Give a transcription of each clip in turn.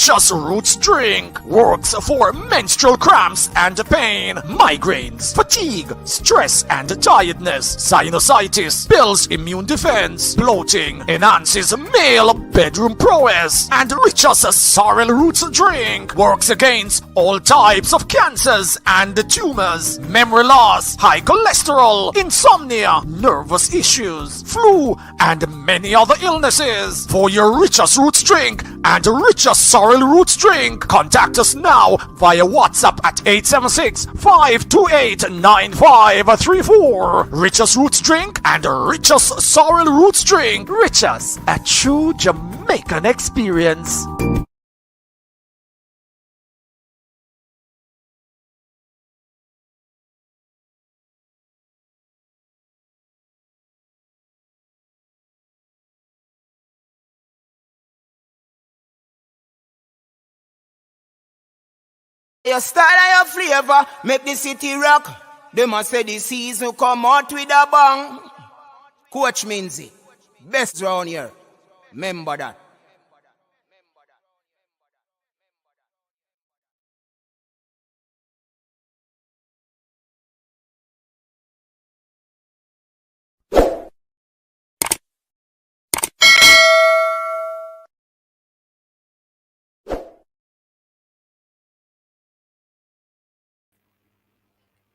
Richest Roots drink works for menstrual cramps and pain, migraines, fatigue, stress and tiredness, sinusitis, builds immune defense, bloating, enhances male bedroom prowess, and Richest Sorrel Roots drink works against all types of cancers and tumors, memory loss, high cholesterol, insomnia, nervous issues, flu, and many other illnesses. For your Richest Roots drink and Richest Sorrel Roots drink, contact us now via WhatsApp at 876-528-9534. Richest Roots drink and Richest Sorrel Roots drink. Richest, a true Jamaican experience. Your style and your flavor make the city rock. They must say the season come out with a bang. Coach Minzy, best round here. Remember that.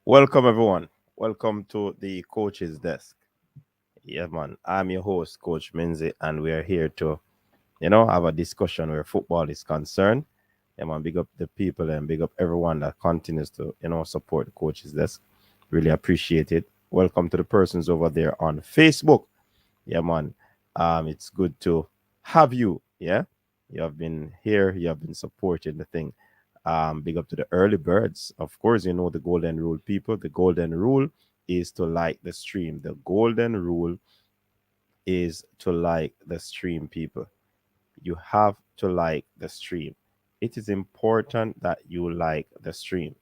Welcome, everyone. Welcome to the coach's desk. Yeah, man. I'm your host, Coach Minzy, and we are here to, have a discussion where football is concerned. Yeah, man. Big up the people and big up everyone that continues to, support the coach's desk. Really appreciate it. Welcome to the persons over there on Facebook. Yeah, man. It's good to have you. Yeah, you have been here. You have been supporting the thing. Big up to the early birds. Of course, you know the golden rule, people. The golden rule is to like the stream. The golden rule is to like the stream, people. You have to like the stream. It is important that you like the stream.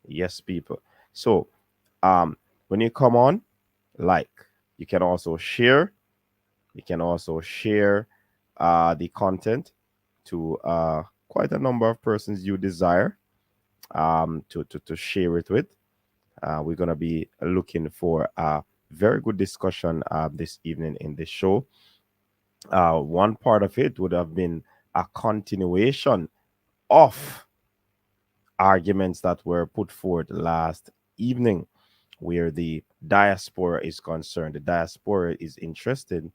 Yes, people. So, when you come on, like. You can also share. You can also share the content to quite a number of persons you desire to share it with. We're going to be looking for a very good discussion this evening in the show. One part of it would have been a continuation of arguments that were put forth last evening where the diaspora is concerned. The diaspora is interested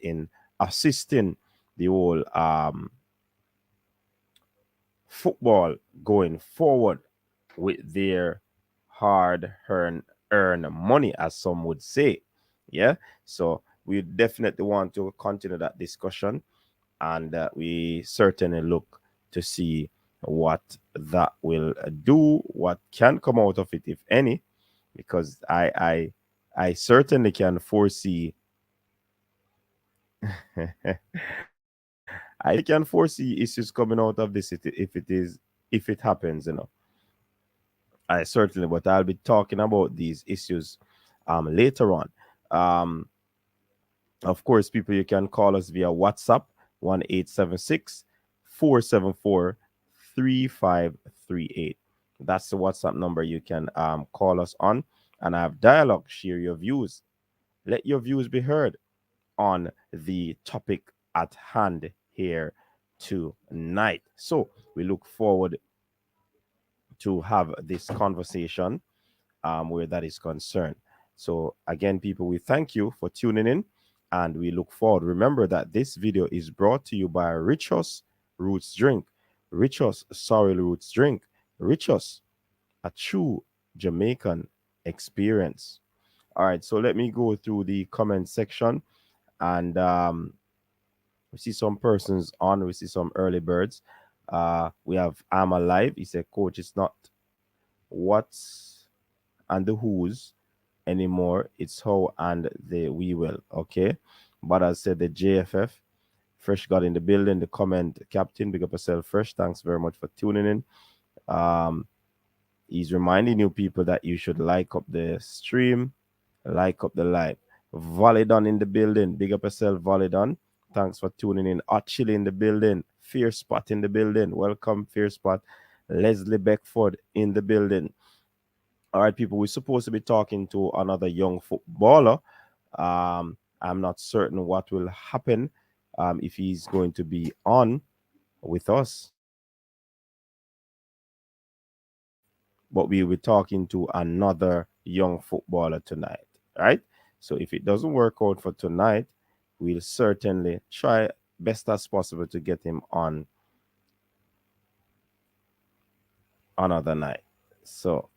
in assisting the whole football going forward with their hard-earned money, as some would say. Yeah, so we definitely want to continue that discussion, and we certainly look to see what that will do, what can come out of it, if any, because I certainly can foresee I can foresee issues coming out of this if it happens, I certainly, but I'll be talking about these issues later on. Um, of course, people, you can call us via WhatsApp 1-876-474-3538. That's the WhatsApp number you can call us on and have dialogue, share your views. Let your views be heard on the topic at hand here tonight. So we look forward to have this conversation where that is concerned. So again, people, we thank you for tuning in and we look forward. Remember that this video is brought to you by Richest Roots Drink, Richest Sorrel Roots Drink, Richest, a true Jamaican experience. All right, so let me go through the comment section, and we see some persons on. We see some early birds. We have I'm Alive. He said, Coach, it's not what's and the who's anymore. It's how and the we will. Okay. But I said the JFF. Fresh got in the building. The comment, Captain, big up yourself, Fresh. Thanks very much for tuning in. He's reminding you people that you should like up the stream, like up the live. Volleydon in the building. Big up yourself, Volleydon. Thanks for tuning in. Hot Chili in the building. Fear Spot in the building. Welcome, Fear Spot. Leslie Beckford in the building. All right, people, we're supposed to be talking to another young footballer. I'm not certain what will happen if he's going to be on with us. But we will be talking to another young footballer tonight, right? So if it doesn't work out for tonight, we'll certainly try best as possible to get him on another night. So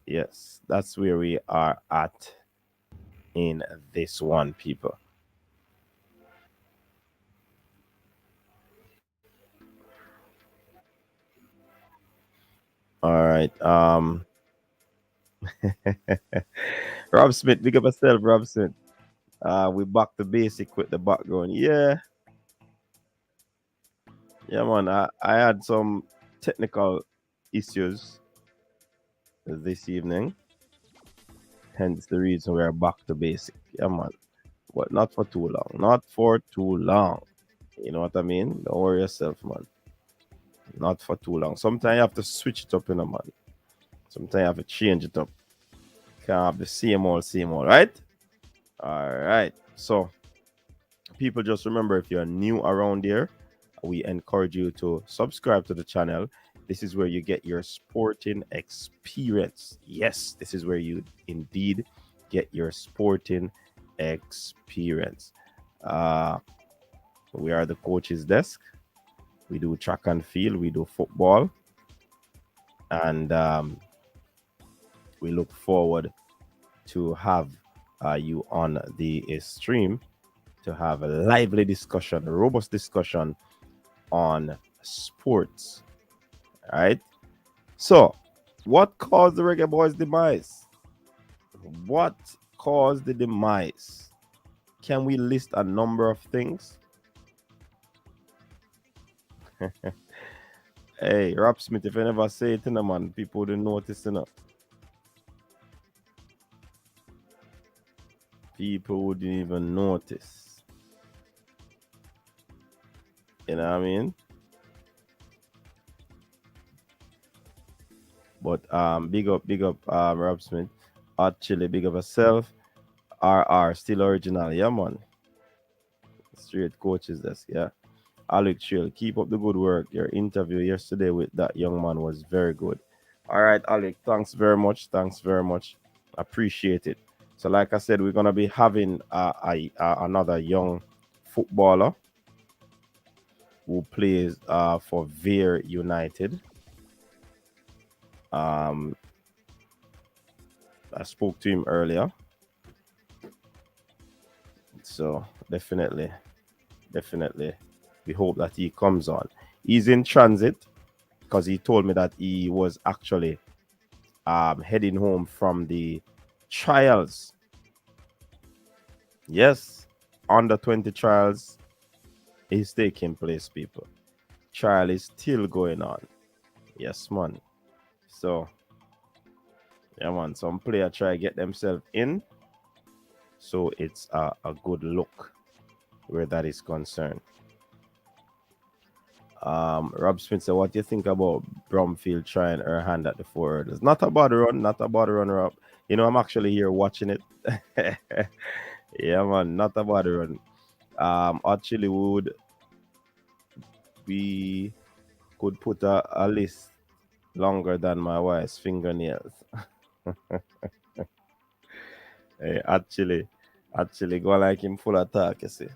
yes, that's where we are at in this one, people. All right. Rob Smith, big up yourself, Rob Smith. We back to basic with the background. Yeah, yeah, man. I had some technical issues this evening, hence the reason we're back to basic. Yeah, man. But not for too long. Not for too long. You know what I mean? Don't worry yourself, man. Not for too long. Sometimes you have to switch it up, man. Sometimes you have to change it up. Can't have the same old, right? All right. So, people, just remember, if you're new around here, we encourage you to subscribe to the channel. This is where you get your sporting experience. Yes, this is where you indeed get your sporting experience. Uh, we are the coach's desk. We do track and field, we do football, and we look forward to have you on the stream to have a lively discussion, a robust discussion on sports. All right. So, what caused the Reggae Boyz' demise? What caused the demise? Can we list a number of things? Hey, Rob Smith, if I never say it, man, people wouldn't notice enough. People wouldn't even notice. You know what I mean? But big up Rob Smith. Actually, big up yourself. RR, still original, yeah, man. Straight coaches desk, yeah. Alec Chill, keep up the good work. Your interview yesterday with that young man was very good. All right, Alec, thanks very much. Thanks very much. Appreciate it. So, like I said, we're gonna be having another young footballer who plays for Veer United. Um, I spoke to him earlier, so definitely, we hope that he comes on. He's in transit because he told me that he was actually heading home from the trials. Yes, under 20 trials is taking place, people. Trial is still going on. Yes, man. So, yeah, man. Some player try to get themselves in. So it's a good look where that is concerned. Rob Smith said, what do you think about Bromfield trying her hand at the forward? It's not about the run, Rob. You know, I'm actually here watching it. Yeah, man, not about the run. Actually, we could put a list longer than my wife's fingernails. Hey, actually, go like him full attack, you see.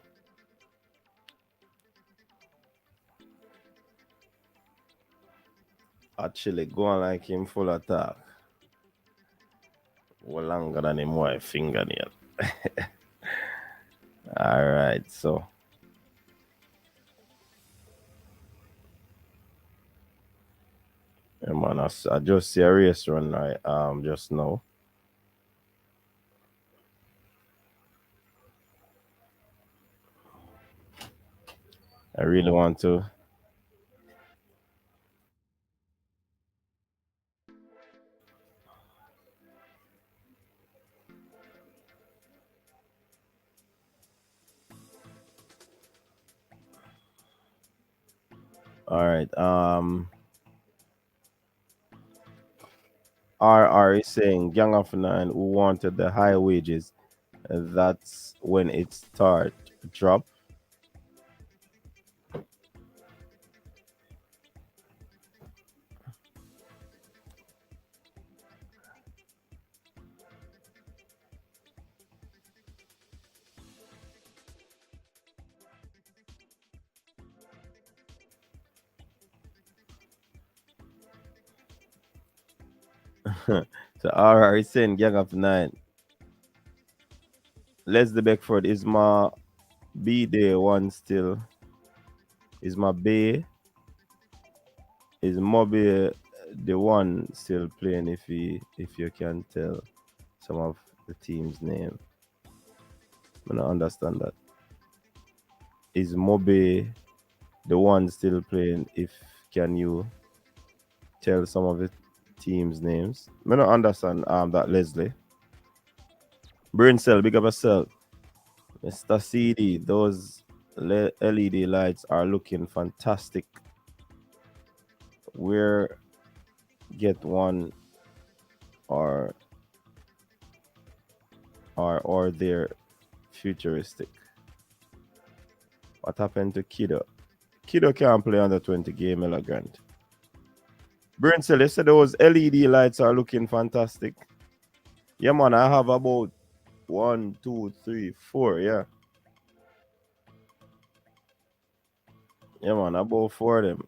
Actually, go on like him full attack. Well, longer than him wife fingernail. All right, so yeah, man, I just see a race run right just now. I really want to. All right. RR is saying Gang of Nine who wanted the high wages. That's when it start drop. So RR is saying Gang of Nine. Leslie Beckford is my B day one still. Is my B is Moby the one still playing if you can tell some of the team's name. I don't understand that. Is Moby the one still playing? If can you tell some of the team's names? I don't understand that Leslie. Brain cell, big up yourself. Mr. CD, those LED lights are looking fantastic. Where get one or they're futuristic. What happened to Kido? Kido can't play under 20 game elegant. Brinsel, they said those LED lights are looking fantastic. Yeah, man, I have about 1, 2, 3, 4. Yeah. Yeah, man, about 4 of them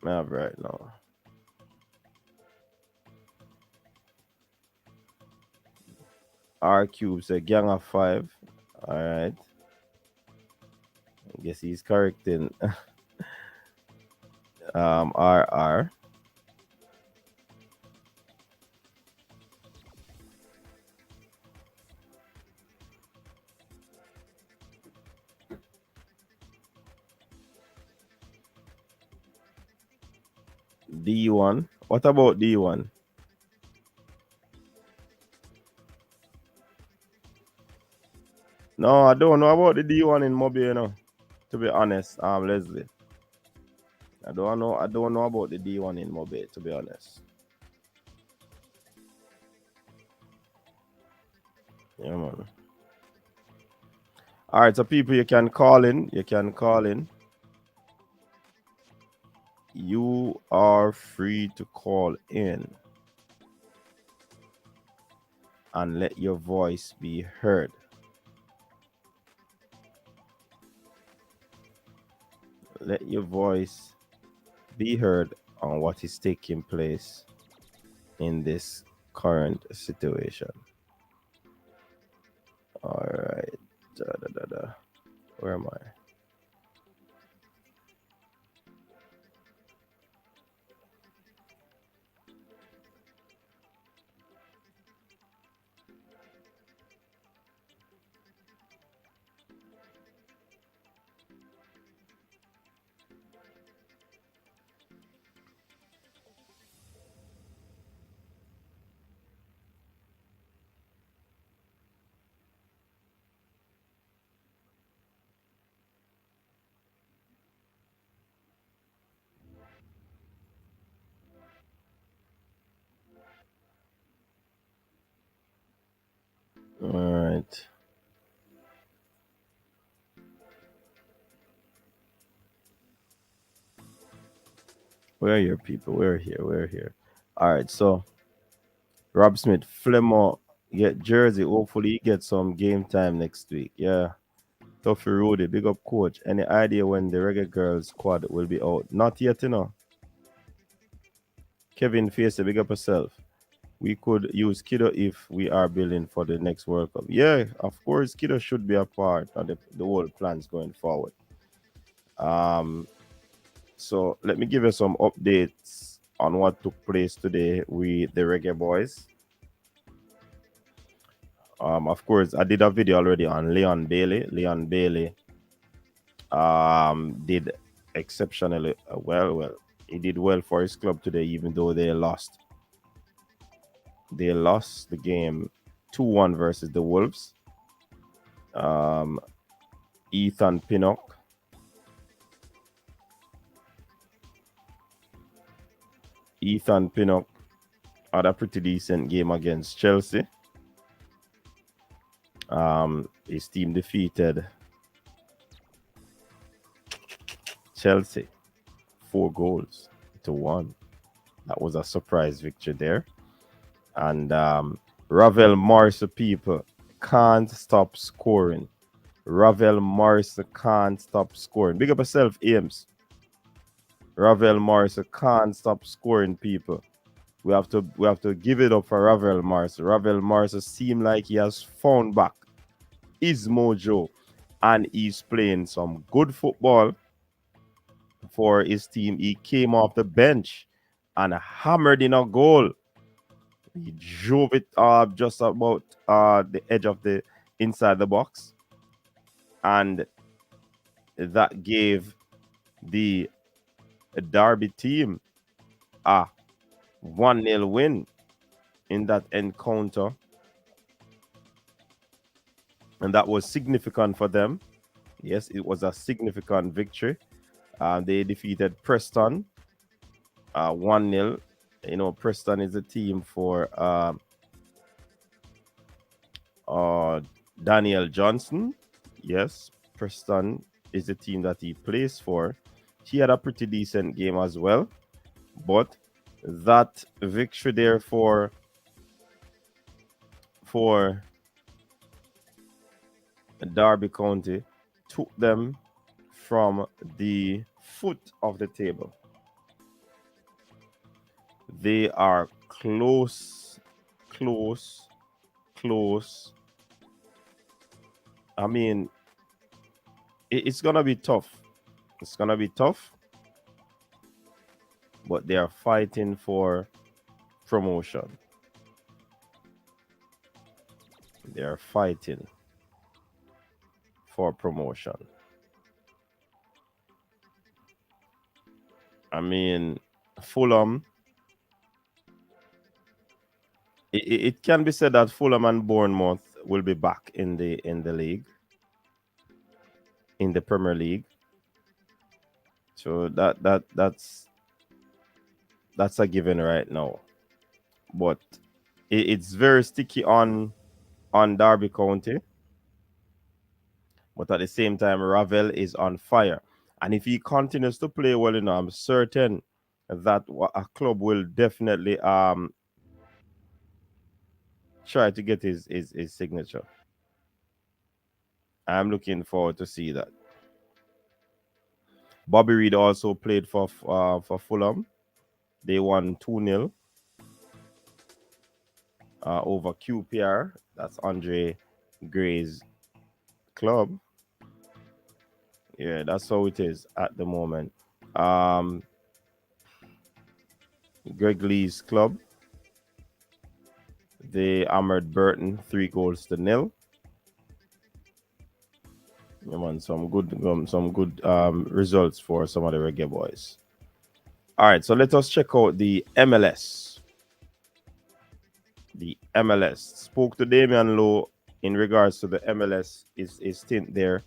I have right now. R Cube said gang of 5. All right. I guess he's correcting RR. D1. What about D1? No, I don't know about the D1 in Mobile, you know. To be honest, Leslie. I don't know about the D1 in Mobile, to be honest. Yeah, man. All right, so people, you can call in. You are free to call in and let your voice be heard. Let your voice be heard on what is taking place in this current situation. All right. Where am I? All right. Where are your people? We're here. All right. So, Rob Smith, Flemo, get jersey. Hopefully, he gets some game time next week. Yeah. Toughy Rudy, big up coach. Any idea when the Reggae Girls squad will be out? Not yet, you know. Kevin Face, big up yourself. We could use Kiddo if we are building for the next World Cup. Yeah, of course, Kiddo should be a part of the whole plans going forward. So let me give you some updates on what took place today with the Reggae Boyz. Of course, I did a video already on Leon Bailey. Leon Bailey did exceptionally well. He did well for his club today, even though they lost. They lost the game 2-1 versus the Wolves. Ethan Pinnock Ethan Pinnock had a pretty decent game against Chelsea. His team defeated Chelsea 4-1. That was a surprise victory there. And Ravel Morrison people can't stop scoring. Ravel Morrison can't stop scoring. Big up yourself, Ames. Ravel Morrison can't stop scoring, people. We have to give it up for Ravel Morrison. Ravel Morrison seems like he has found back his mojo, and he's playing some good football for his team. He came off the bench and hammered in a goal. He drove it just about the edge of the inside the box, and that gave the Derby team a 1-0 win in that encounter, and that was significant for them. Yes, it was a significant victory. They defeated Preston 1-0. You know, Preston is a team for Daniel Johnson. Yes, Preston is the team that he plays for. He had a pretty decent game as well, but that victory there for Derby County took them from the foot of the table. They are close. I mean, it's gonna be tough. It's gonna be tough, but they are fighting for promotion. They are fighting for promotion. I mean, Fulham. It can be said that Fulham and Bournemouth will be back in the league, in the Premier League. So that's a given right now. But it's very sticky on Derby County. But at the same time, Ravel is on fire. And if he continues to play well, I'm certain that a club will definitely try to get his signature. I'm looking forward to see that. Bobby Reed also played for Fulham. They won 2-0 over QPR. That's Andre Gray's club. Yeah, that's how it is at the moment. Greg Lee's club. They hammered Burton 3-0. Yeah, man, some good results for some of the Reggae Boys. All right, so let us check out the MLS. The MLS. Spoke to Damian Lowe in regards to the MLS his stint there.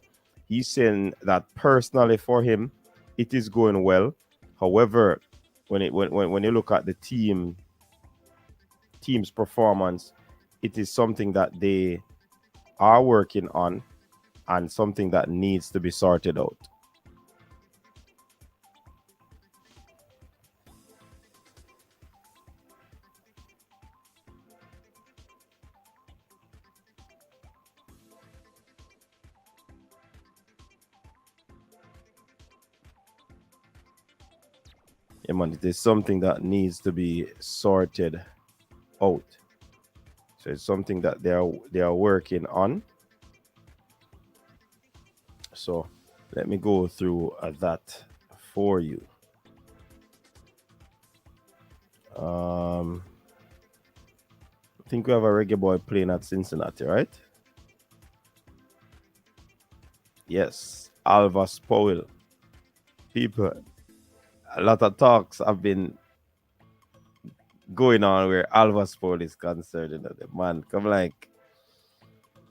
He's saying that personally for him, it is going well. However, when you look at the team's performance, it is something that they are working on and something that needs to be sorted out. Yeah, man, it is something that needs to be sorted out. So it's something that they are working on. So let me go through that for you. I think we have a Reggae Boy playing at Cincinnati, right? Yes, Alvas Powell. People, a lot of talks have been going on where Alvas Powell is concerned. The man come like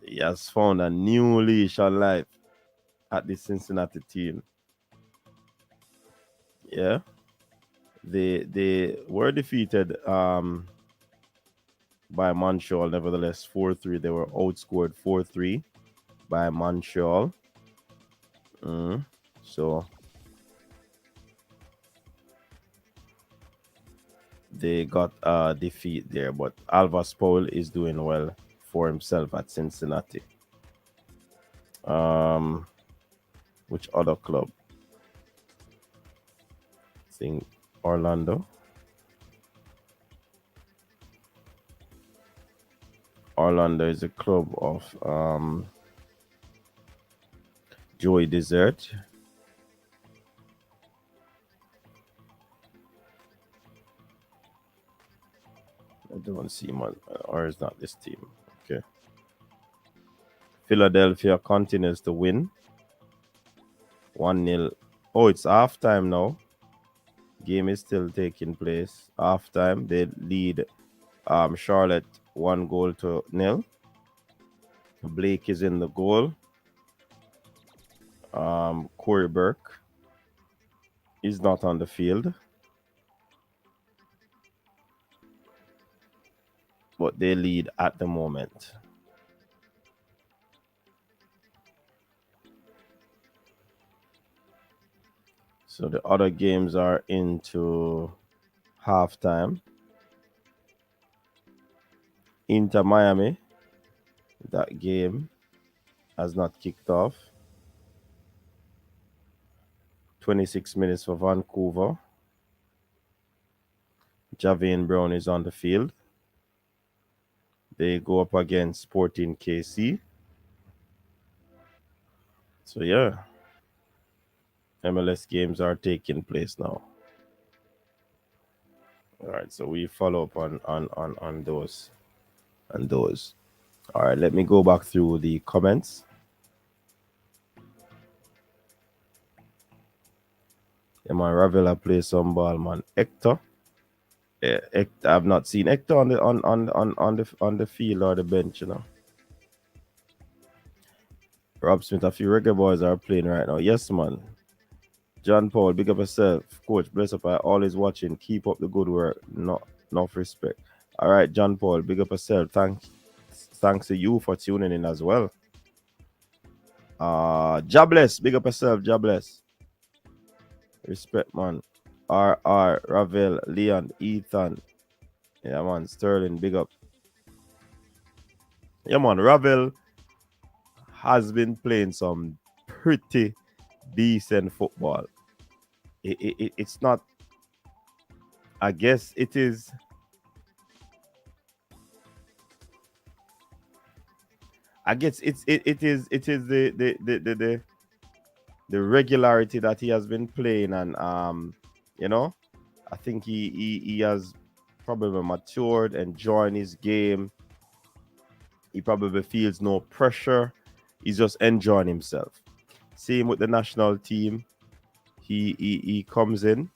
he has found a new leash on life at the Cincinnati team. Yeah. They were defeated by Montreal. Nevertheless, 4-3. They were outscored 4-3 by Montreal. So they got a defeat there, but Alvas Powell is doing well for himself at Cincinnati. Which other club? I think Orlando. Orlando is a club of Joey Desert. I don't see him, or is not this team? Okay. Philadelphia continues to win. 1-0. Oh, it's halftime now. Game is still taking place. Halftime, they lead Charlotte 1-0. Blake is in the goal. Corey Burke is not on the field, but they lead at the moment. So the other games are into halftime. Inter Miami, that game has not kicked off. 26 minutes for Vancouver. Javian Brown is on the field. They go up against Sporting KC. So yeah, MLS games are taking place now. All right, so we follow up on those and those. All right, let me go back through the comments. Yeah, man, Ravel play some ball, man. Hector. Yeah, I've not seen Hector on the field or the bench, you know. Rob Smith, a few Reggae Boyz are playing right now. Yes, man. John Paul, big up yourself. Coach, bless up. I always watching. Keep up the good work. Enough respect. All right, John Paul, big up yourself. Thanks to you for tuning in as well. Jobless, big up yourself. Jobless. Respect, man. RR, Ravel, Leon, Ethan. Yeah, man. Sterling, big up. Yeah, man. Ravel has been playing some pretty decent football. It's not. I guess it is. I guess it is the regularity that he has been playing, and you know, I think he has probably matured, enjoying his game. He probably feels no pressure. He's just enjoying himself. Same with the national team. He comes in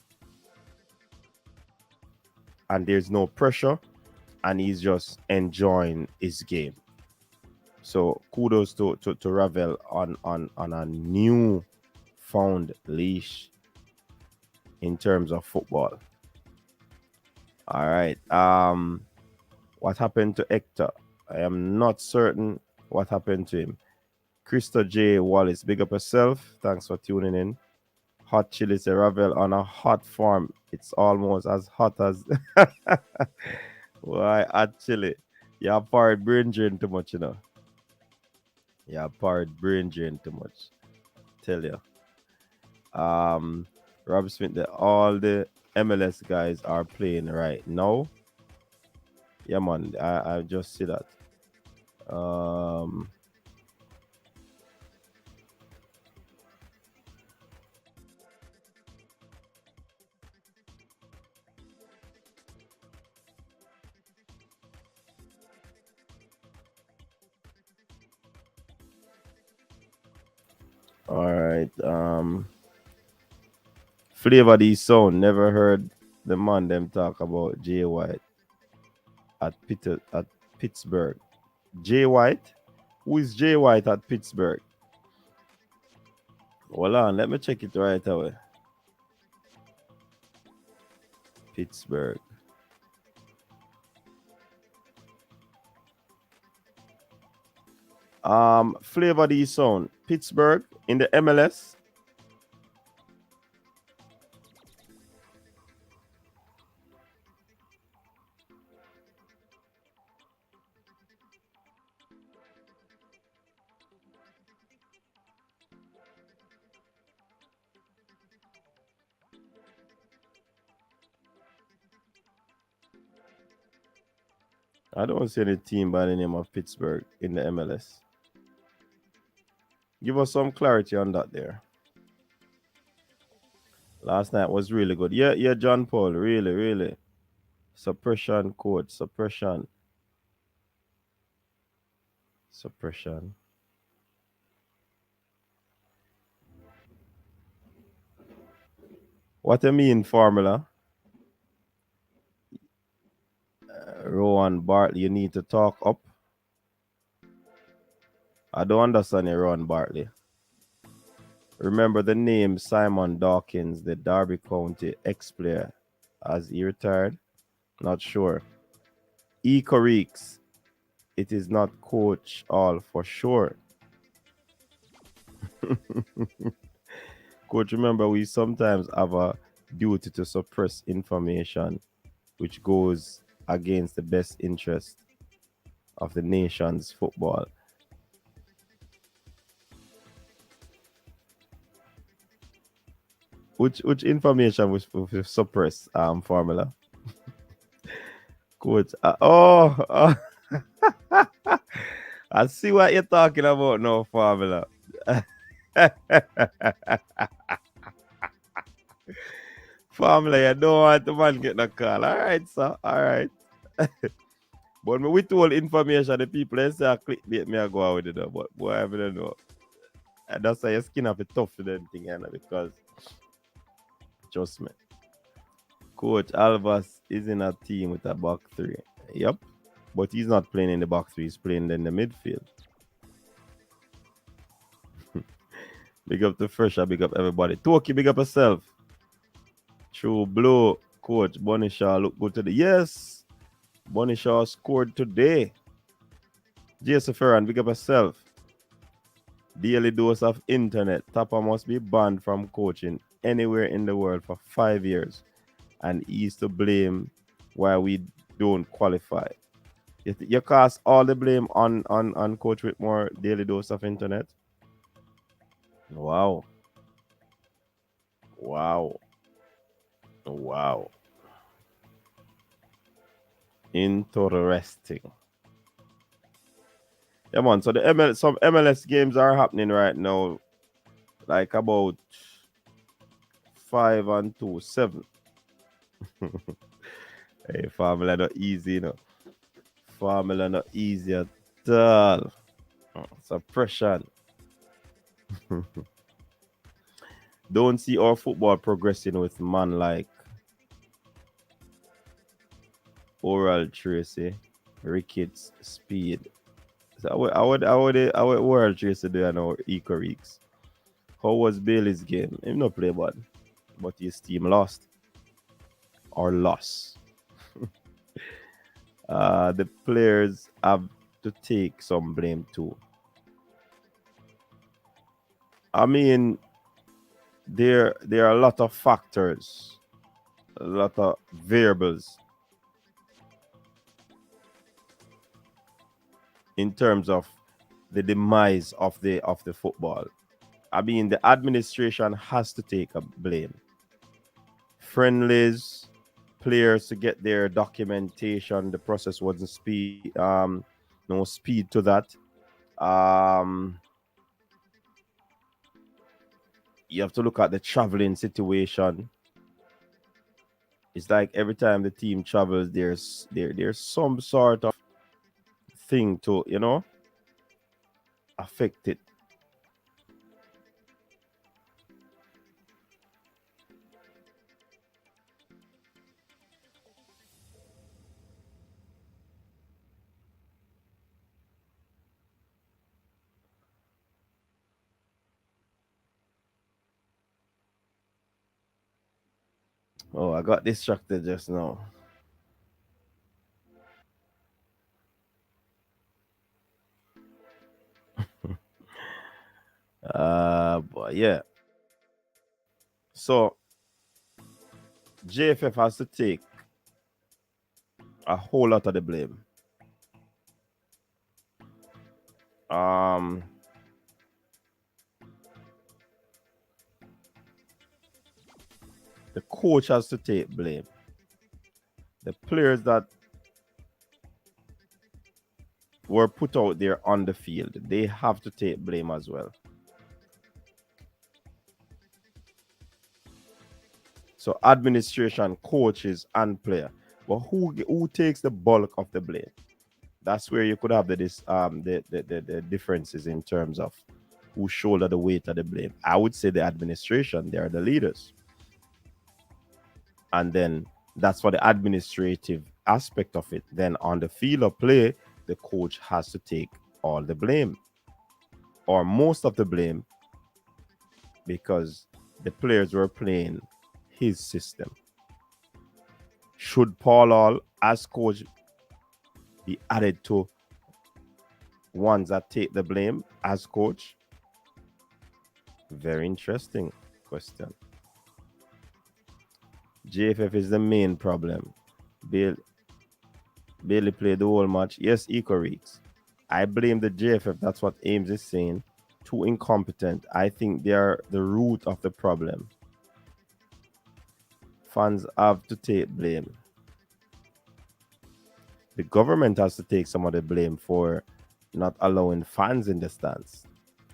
and there's no pressure, and he's just enjoying his game. So kudos to Ravel on a new found leash in terms of football. All right. What happened to Hector? I am not certain what happened to him. Krista J. Wallace, big up yourself. Thanks for tuning in. Hot chili, say Ravel on a hot farm. It's almost as hot as why hot chili. Yeah, parrot brain drain too much, you know. Yeah, parrot brain drain too much. Tell you. Rob Smith, all the MLS guys are playing right now. Yeah, man, I just see that. All right. Flavor the Sound. Never heard the man them talk about Jay White at Pittsburgh. Jay White? Who is Jay White at Pittsburgh? Hold on, let me check it right away. Pittsburgh. Flavor the sound. Pittsburgh in the MLS. I don't see any team by the name of Pittsburgh in the MLS. Give us some clarity on that there. Last night was really good. Yeah, yeah, John Paul. Really, really. Suppression code. Suppression. Suppression. What I mean, formula? Rowan Bartley, you need to talk up. I don't understand you, Rowan Bartley. Remember the name Simon Dawkins, the Derby County ex-player, as he retired? Not sure. Ecoreeks, it is not coach all for sure. Coach, remember we sometimes have a duty to suppress information which goes against the best interest of the nation's football. Which information we suppress formula? Coach. I see what you're talking about now, formula. Formula, you don't want the man get the call. All right, sir. All right. But me with all information, the people they say I clickbait me, I go out with it. But boy, I don't know. And that's why your skin have a tough for them thing, you know, because trust me. Coach Alvas is in a team with a back three. Yep. But he's not playing in the back three, he's playing in the midfield. Big up the Fresher, big up everybody. Toki, big up yourself. True Blue, Coach Bonnie Shaw look good today. Yes, Bonnie Shaw scored today. Jason Ferran, big up yourself. Daily dose of internet. Tapper must be banned from coaching anywhere in the world for 5 years. And he's to blame why we don't qualify. You cast all the blame on Coach Whitmore, daily dose of internet. Wow. Wow. Wow. Interesting. Yeah, man. So some MLS games are happening right now. Like about 5 and 2, 7. Hey, formula not easy, you know. Formula not easy at all. Suppression. Don't see our football progressing with man like Oral Tracy, Ricketts, Speed. So I would Oral Tracy do now Eco Reeks. How was Bailey's game? He no play bad, but his team lost or lost. The players have to take some blame too. I mean, there are a lot of factors, a lot of variables in terms of the demise of the football. I mean, the administration has to take a blame. Friendlies, players to get their documentation, the process wasn't no speed to that. You have to look at the traveling situation. It's like every time the team travels, there's some sort of thing to affect it. Oh, I got distracted just now. But yeah. So JFF has to take a whole lot of the blame. Um, the coach has to take blame. The players that were put out there on the field, they have to take blame as well. So administration, coaches, and player. But who takes the bulk of the blame? That's where you could have the differences in terms of who shoulder the weight of the blame. I would say the administration, they are the leaders. And then that's for the administrative aspect of it. Then on the field of play, the coach has to take all the blame or most of the blame because the players were playing his system. Should Paul Hall, as coach, be added to ones that take the blame as coach? Very interesting question. JFF is the main problem. Bailey played the whole match. Yes, Eco Reeks. I blame the JFF. That's what Ames is saying. Too incompetent. I think they are the root of the problem. Fans have to take blame. The government has to take some of the blame for not allowing fans in the stands.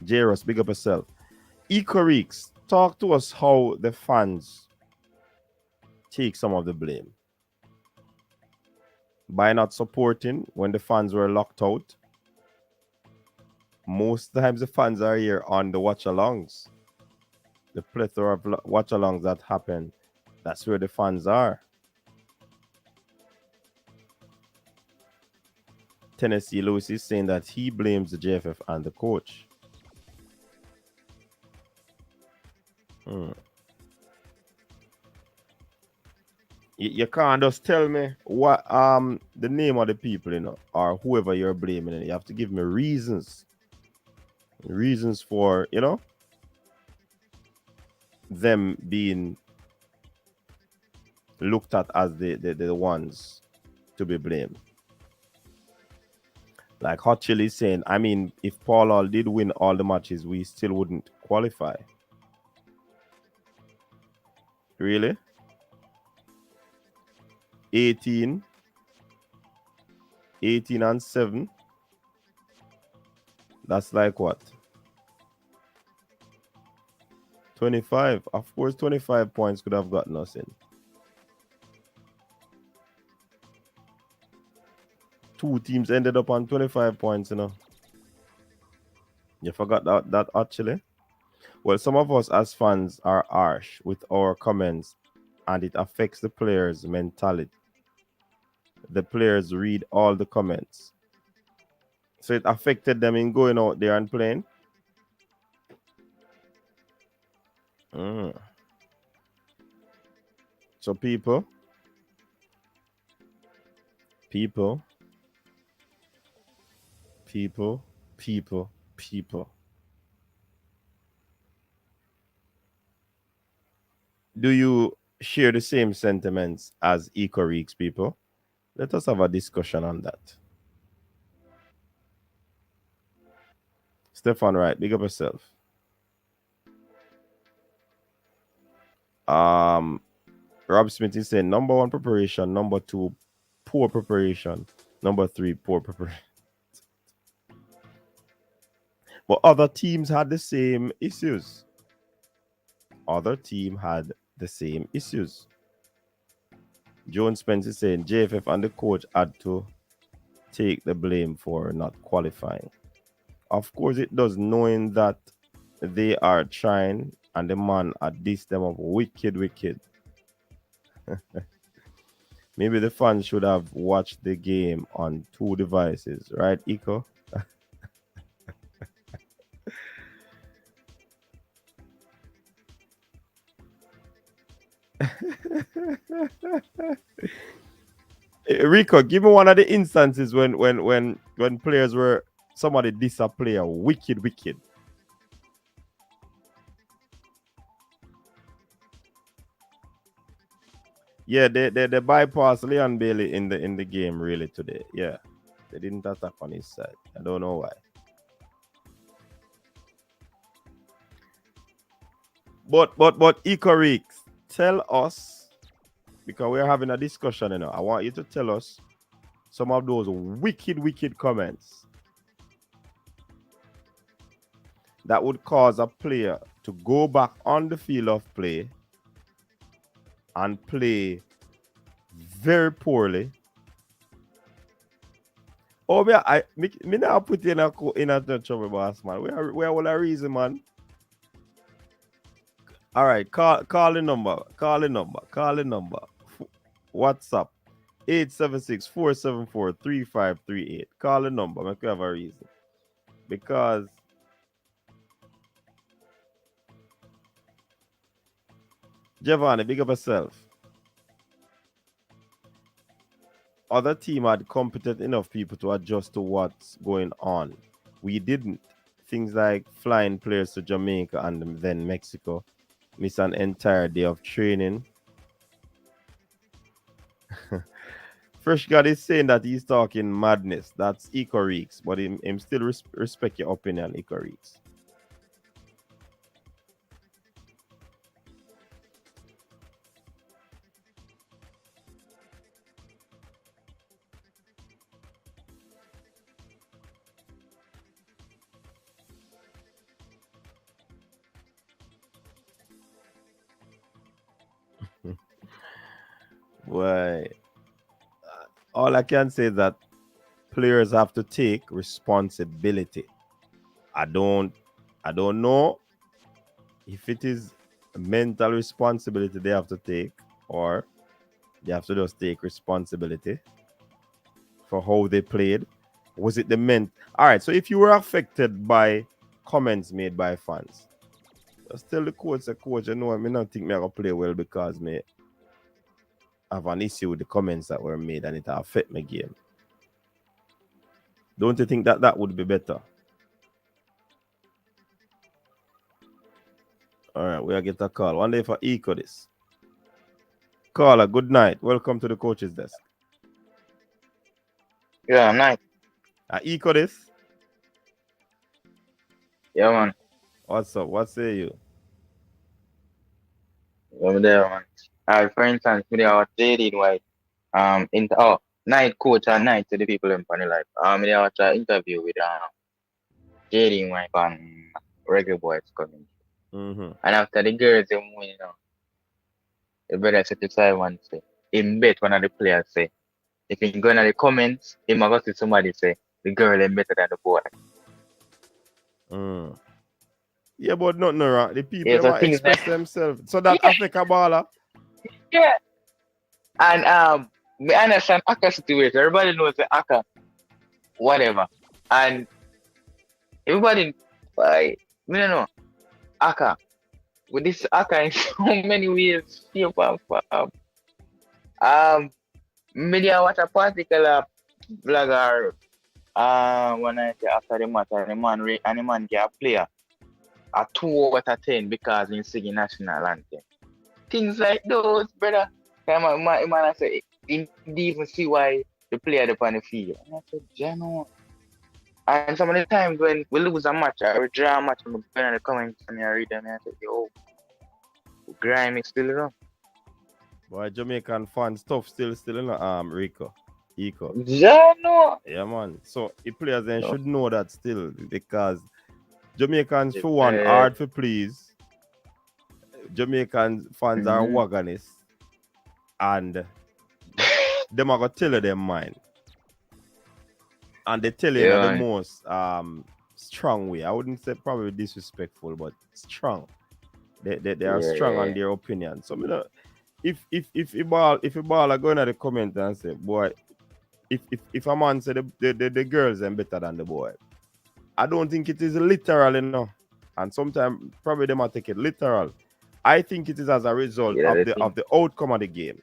Jairus, big up yourself. Eco Reeks, talk to us how the fans take some of the blame. By not supporting when the fans were locked out. Most times the fans are here on the watch-alongs. The plethora of watch-alongs that happen, that's where the fans are. Tennessee Lewis is saying that he blames the JFF and the coach. You can't just tell me what the name of the people, you know, or whoever you're blaming. You have to give me reasons. Reasons for, you know, them being looked at as the ones to be blamed. Like Hot Chili is saying, I mean, if Paul Hall did win all the matches, we still wouldn't qualify. Really? 18 and 7. That's like what? 25. Of course, 25 points could have gotten us in. 2 teams ended up on 25 points, you know. You forgot that actually? Well, some of us as fans are harsh with our comments and it affects the players' mentality. The players read all the comments. So it affected them in going out there and playing. So people. Do you share the same sentiments as Eco Reeks people? Let us have a discussion on that. Stefan Wright, big up yourself. Rob Smith is saying number 1 preparation, number 2 poor preparation, number 3 poor preparation. But other teams had the same issues. Other team had the same issues. Joan Spence is saying JFF and the coach had to take the blame for not qualifying. Of course it does, knowing that they are trying and the man at this them of wicked. Maybe the fans should have watched the game on 2 devices, right, Eco? Rico, give me one of the instances when players were somebody diss a player wicked. Yeah, they bypassed Leon Bailey in the game really today. Yeah, they didn't attack on his side. I don't know why. But Icarix, tell us, because we're having a discussion, I want you to tell us some of those wicked comments that would cause a player to go back on the field of play and play very poorly. Oh, me now put you in a trouble, boss, man. We are all a reason, man. All right, call the number. WhatsApp 876-474-3538. Call the number. Make you have a reason. Because Giovanni, big up yourself. Other team had competent enough people to adjust to what's going on. We didn't. Things like flying players to Jamaica and then Mexico. Miss an entire day of training. Fresh God is saying that he's talking madness. That's Icarix, but him still respect your opinion, Icarix. Why? All I can say is that players have to take responsibility. I don't know if it is a mental responsibility they have to take, or they have to just take responsibility for how they played. Was it the all right? So if you were affected by comments made by fans, just tell the coach, I know I not think me I gonna play well because me have an issue with the comments that were made and it affect my game. Don't you think that would be better? All right, we'll get a call. One day for Eco this. Caller, good night. Welcome to the coach's desk. Yeah, night. Eco this. Yeah, man. What's up? What say you? Over there, man. For instance, we are dating white. Night coach at night to the people in Funny Life. They have an interview with dating white on Reggae Boyz coming. Mm-hmm. And after the girls, they win, the brother said to Simon, say, in bet one of the players say, if you go in the comments, he might go see somebody say, the girl is better than the boy. Yeah, but nothing wrong. The people Yeah, so might express themselves. So that affect a baller. Yeah. And me understand Aka situation. Everybody knows the Aka, whatever. And everybody, I don't know, Aka. With this Aka in so many ways, shape and form. Media watch a particular blogger. When I say after the match, and the man get a player a 2 out of 10 because he's singing national anthem. Things like those, brother. Man, I say, he didn't even see why the player up on the field. And I said, Jano. And some of the times when we lose a match or we draw a match, I'm going in the comments and I read them and I say, yo, grime is still around. Boy, Jamaican fans stuff still in the Rico. Eco. Jano. Yeah, man. So the players then should know that still, because Jamaicans, for one, hard to please. Jamaican fans are wagonists, and them are gonna tell you their mind, and they tell you in the most strong way. I wouldn't say probably disrespectful, but strong. They are strong on their opinion. So if a ball are going at the comment and say, boy, if a man say the girls are better than the boy, I don't think it is literal enough. And sometimes probably they might take it literal. I think it is as a result Yeah, of the outcome of the game.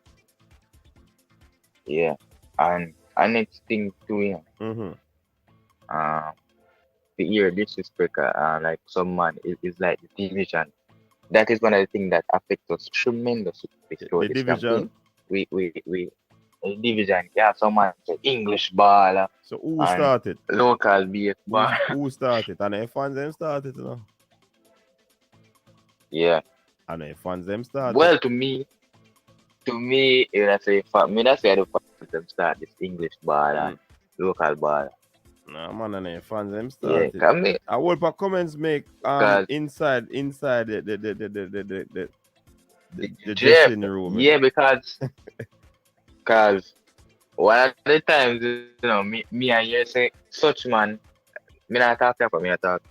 Yeah, and next thing too, yeah, Mm-hmm. the ear disrespect, like some man is like the division. That is one of the things that affects us tremendously throughout The this campaign. division. We division, yeah, someone say English ball So who and started? local base ball. Who started? And the fans them started, you know. Yeah. And the fans them started. Well, to me, I say, that's why the fans them start this English ball and local ball. Nah, man, and the fans them Yeah, started. come me, I will put comments make cause inside the yeah, dressing room, you yeah, know. because one of the times, me and you say, such man, me not talk about me, I talk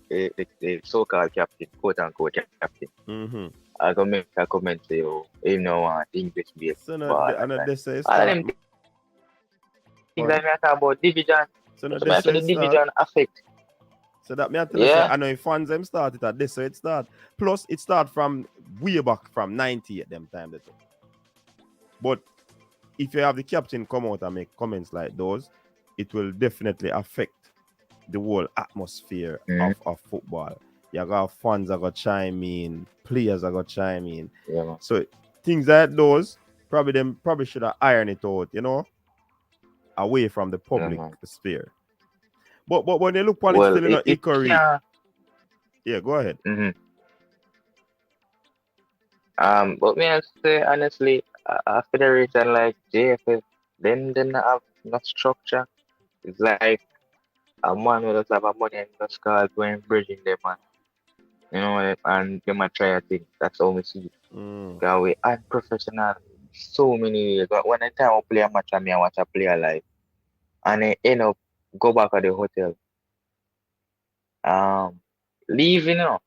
the so-called captain, quote-unquote captain. Mm-hmm. I go make a comment say, oh, you know, English based So ball not and that. they say All of start. them things that me talk about division. So not So they I say say the start. division affect. So that me I tell you, say, Yeah. I know if fans them started at this, so it start. Plus, it start from way back from 90 at them time. That. But if you have the captain come out and make comments like those, it will definitely affect the whole atmosphere of football. You got fans that got chime in, players that got chime in. Yeah, man. So things like those, probably should have ironed it out, you know, away from the public sphere. But when they look on it Well, still in a hickory. can't. Yeah, go ahead. Mm-hmm. But me I say honestly, a federation like JFF, then have no structure. It's like a man who does have a money and just call going bridging them man. You know, and them a try a thing. That's all we see it. Because we unprofessional so many ways. But when I time I play a match and me I watch a player live and I end up go back at the hotel. Leave, and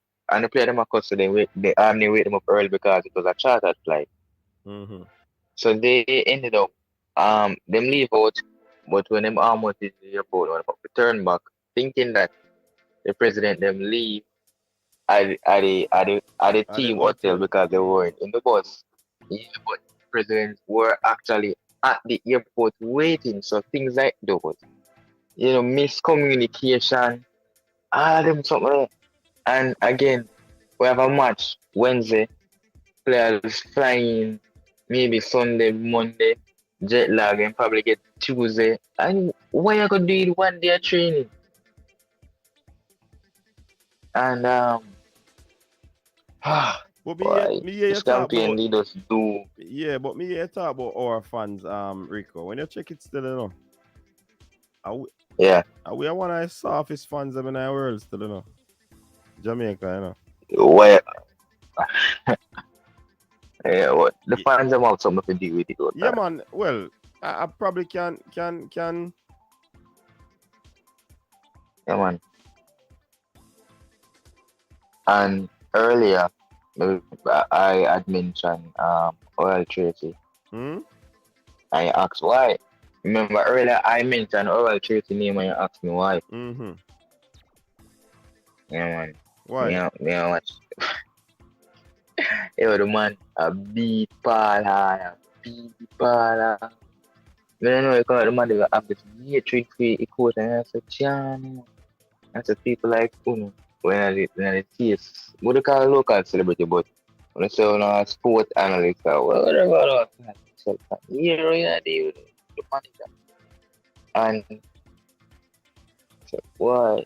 the player them of course so they wait them up early because it was a chartered flight. Mm-hmm. So they ended up them leave out, but when them almost in the airport when they return back, thinking that the president them leave at the team hotel because they weren't in the bus. Yeah, but presidents were actually at the airport waiting. So things like those, miscommunication, all of them something. And again, we have a match Wednesday, players flying maybe Sunday, Monday, jet lag and probably get Tuesday. And why you gonna do it one day of training? And but boy, this campaign lead us do. Yeah, but me here talk about our fans, Rico. When you check it still, you know. We are one of the softest fans in the world still, you know. Jamaica, you know. Where what the fans them out something to deal with it. Yeah, man. Well, I probably can. Yeah, man. And earlier, I had mentioned Oral Tracy. I asked why. Remember earlier I mentioned Oral Tracy name and you asked me why. Mm-hmm. Yeah, man. Why? Yeah, watch. Yo, the man a beat Paul hard, beat Paul hard. I don't know because the man they have this metric for the court and I said, Chan. I said people like Uno when I taste what they call local celebrity, but when I say on a sport analyst or whatever yeah, the manager. And I said, why?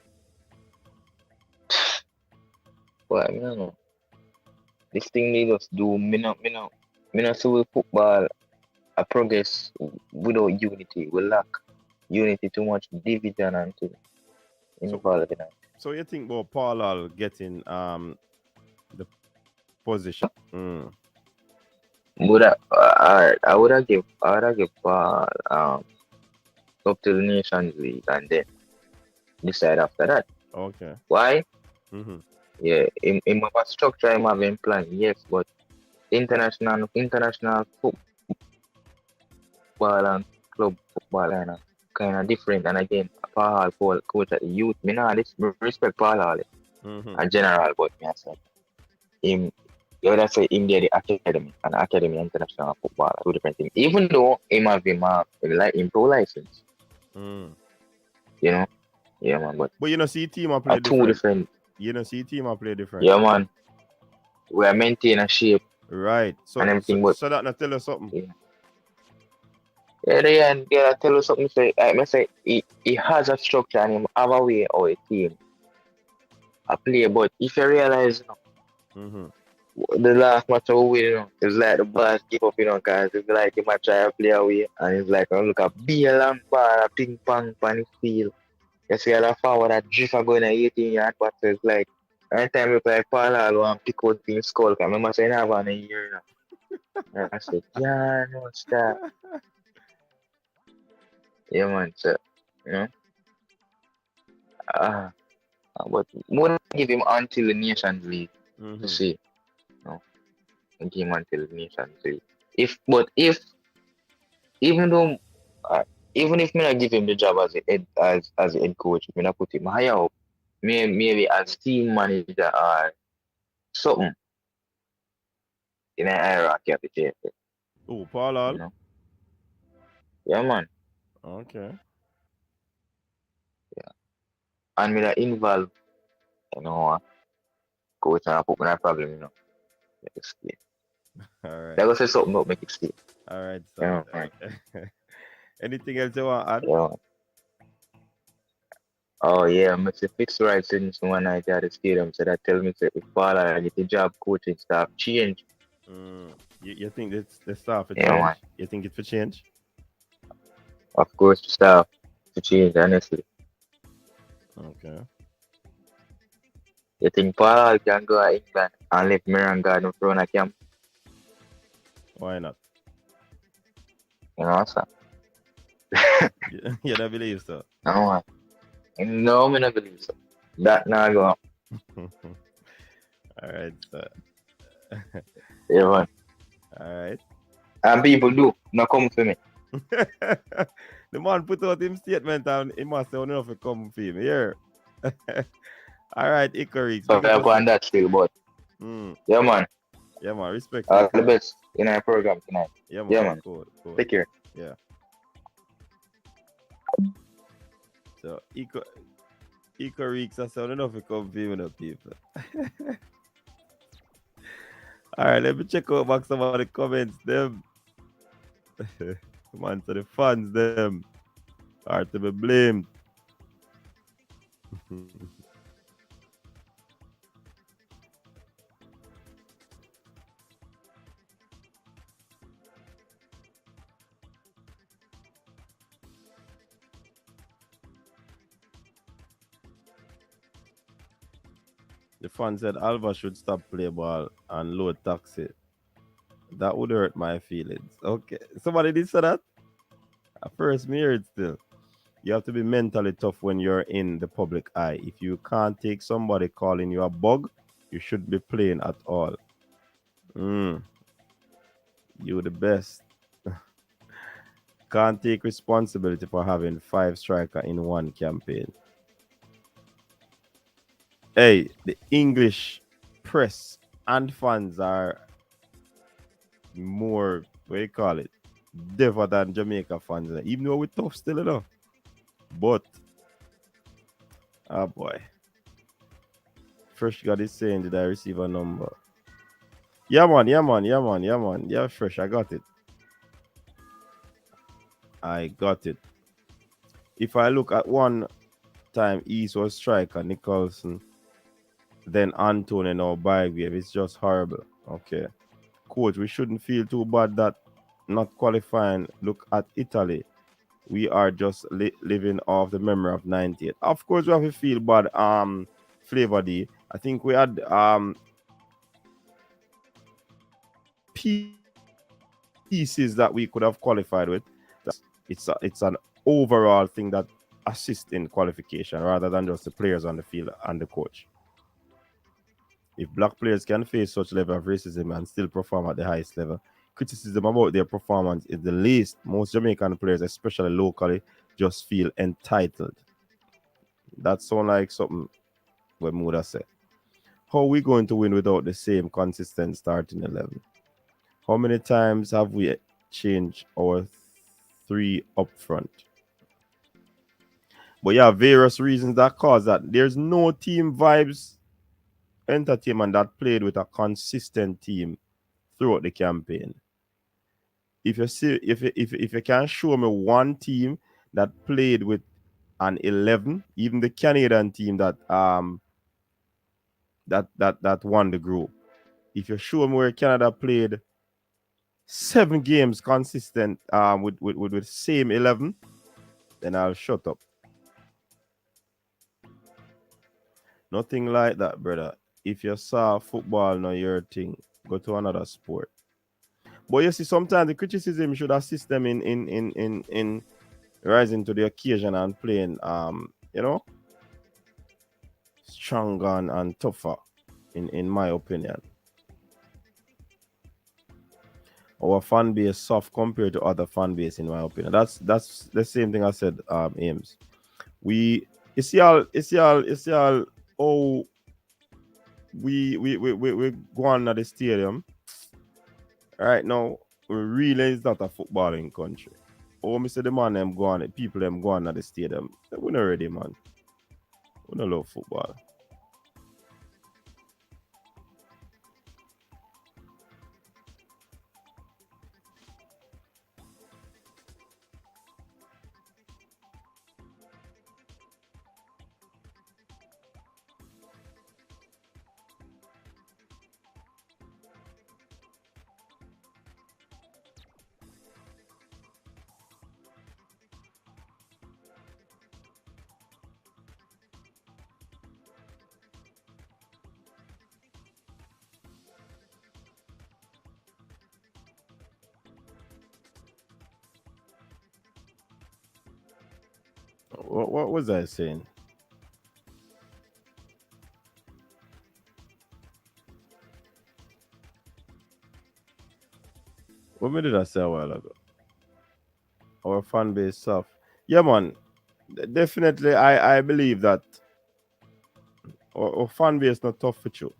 Why I don't know. This thing need us do me not see with football a progress without unity. We lack unity too much division and to involve in it. So you think about Paul getting the position? I would have give Paul up to the Nations League and then decide after that. Okay. Why? Mm-hmm. Yeah, in my structure I'm having plan, yes, but international football and club football and kind of different. And again, Paul coach at the youth. Me nah respect Paul all a general, but me I said him You would have say India the academy and academy international football are two different things. Even though him have him like him pro license, Mm. you know. Yeah man, but But you know, see team I are play two different. different. You know, see team I play different. Yeah man. We are maintain a shape Right. and So everything, but that not tell us something. yeah. Yeah, they tell you something say I say he has a structure and him have a way or a team a play, but if you realize Mm-hmm. the last match we it's like the boss give up, cause it's like he might try to play away and it's like look at be a long ball, a ping pong on the field. You see the forward that drift are going at 18 yard, but it's like every time we play Paul Hall and pick out in skull, cause I remember saying I have on a year now. And I said, yeah, no stop. Yeah man, so you know. Uh, but more give him until the Nations League to Mm-hmm. see, you know, and give him until the Nations League. If even though even if me not give him the job as a head coach, me not put him higher up, maybe as team manager or something in a hierarchy of the JFL, Oh, Paul you Hall. know. Yeah man. Okay. Yeah. And me not involve, coach and I put me in a problem, make it stay. All right. They go say something about make it stay. All right, Yeah, son. man. Anything else you want to add? Yeah. Oh yeah, Mr. Fitzroy since one night at the stadium said that tell me say if Paul I get the job coaching staff change. Mm. You think it's the staff for Yeah man. change? You think it for change? Of course the staff to change honestly. Okay. You think Paul can go to England and leave Miranda no front of camp? Why not? You know so. You don't believe so? No man. No me not believe so. That now go on. All right, sir. Yeah man. All right. And people do not come for me. The man put out him statement and he must say enough to come for him. Here. All right, Icarus. So Big up I go on yourself. that still, but Mm. yeah man. Yeah, man. Respect to All the Icarus. best in our program tonight. Yeah, man. Yeah man. Cool. Take care. Yeah. So, Icarus, I said enough to come for him, people. All right, let me check out back some of the comments. Them. Man, so the fans, them are to be blamed. The fan said Alva should stop play ball and load taxi. That would hurt my feelings. Okay. Somebody did say that? At first, me hear it still. You have to be mentally tough when you're in the public eye. If you can't take somebody calling you a bug, you shouldn't be playing at all. You the best. Can't take responsibility for having 5 striker in one campaign. Hey, the English press and fans are more, what you call it, deeper than Jamaica fans. Even though we're tough still enough. But, ah boy. Fresh God is saying, did I receive a number? Yeah, man. Yeah, Fresh, I got it. If I look at one time, East was striker, Nicholson, then Anthony, now Bygrave, it's just horrible. Okay. Coach, we shouldn't feel too bad that not qualifying. Look at Italy. We are just living off the memory of 98. Of course, we have to feel bad. Flavor D. I think we had pieces that we could have qualified with. It's an overall thing that assists in qualification rather than just the players on the field and the coach. If black players can face such level of racism and still perform at the highest level, criticism about their performance is the least. Most Jamaican players, especially locally, just feel entitled. That sounds like something what Muda said. How are we going to win without the same consistent starting 11? How many times have we changed our three up front? But yeah, various reasons that cause that. There's no team vibes entertainment that played with a consistent team throughout the campaign. If you see, if you can show me one team that played with an 11, even the Canadian team that won the group. If you show me where Canada played 7 games consistent with same 11, then I'll shut up. Nothing like that, brother. If you saw football not your thing, go to another sport. But you see, sometimes the criticism should assist them in rising to the occasion and playing stronger and tougher, in my opinion. Our fan base soft compared to other fan base, in my opinion. That's the same thing I said, Ames. You see all oh we go on at the stadium. Right now, we really is not a footballing country. Oh, me say the man them go on, people them go on at the stadium. We're not ready, man. We don't love football. What was I saying? What did I say a while ago? Our fan base soft. Yeah, man. Definitely, I believe that our fan base not tough for you.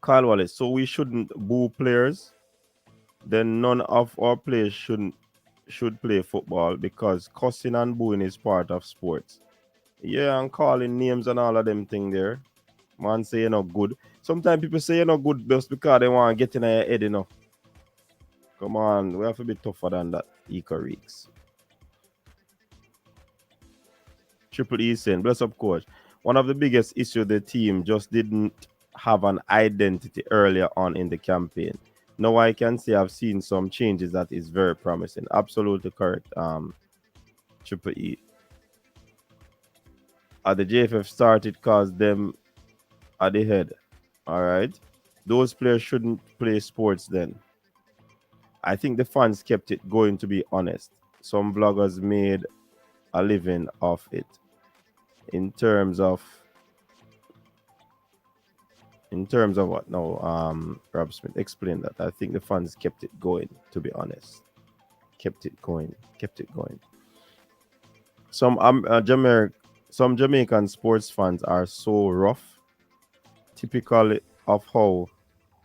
Carl Wallace. So we shouldn't boo players. Then none of our players should play football because cussing and booing is part of sports. Yeah, and calling names and all of them thing there. Man say you're not good. Sometimes people say you're not good just because they want to get in your head, Come on, we have to be tougher than that, Eco-Reeks. Triple E saying, bless up, coach. One of the biggest issues the team just didn't have an identity earlier on in the campaign. Now I can say I've seen some changes that is very promising. Absolutely correct, Triple E. The JFF started because them are the head. All right. Those players shouldn't play sports then. I think the fans kept it going, to be honest. Some bloggers made a living off it. In terms of what? No, Rob Smith explained that. I think the fans kept it going, to be honest. Kept it going. Some Jamaican sports fans are so rough, typical of how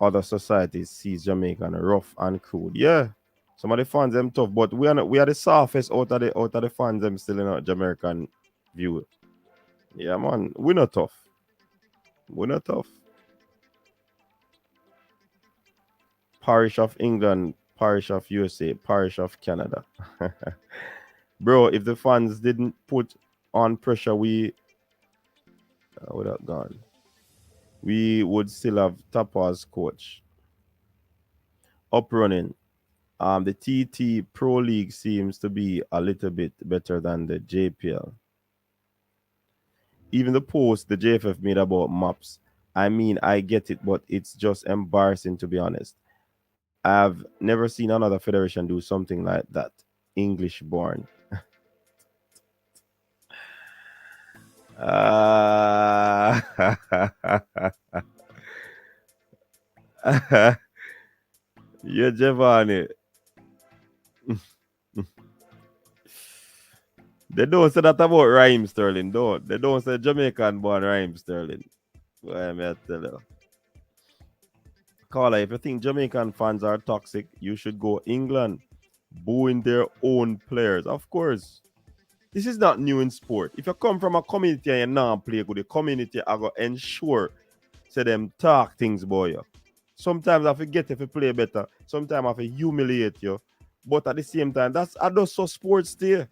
other societies sees Jamaican rough and crude. Yeah, some of the fans them tough, but we are the softest out of the fans them still in a Jamaican view. Yeah, man, we're not tough. Parish of England, parish of USA, parish of Canada. Bro, if the fans didn't put on pressure, we would have gone. We would still have Tapa's coach. Up running. The TT Pro League seems to be a little bit better than the JPL. Even the post the JFF made about maps, I mean, I get it, but it's just embarrassing, to be honest. I've never seen another federation do something like that. English born. Yeah, Giovanni. They don't say that about Rhyme Sterling, don't. They don't say Jamaican born Rhyme Sterling. Well, I tell you. Carla, if you think Jamaican fans are toxic, you should go England, booing their own players. Of course, this is not new in sport. If you come from a community and you not play good, the community are going to ensure say them talk things about you. Sometimes I forget if you play better. Sometimes I have to humiliate you. But at the same time, that's so sports there.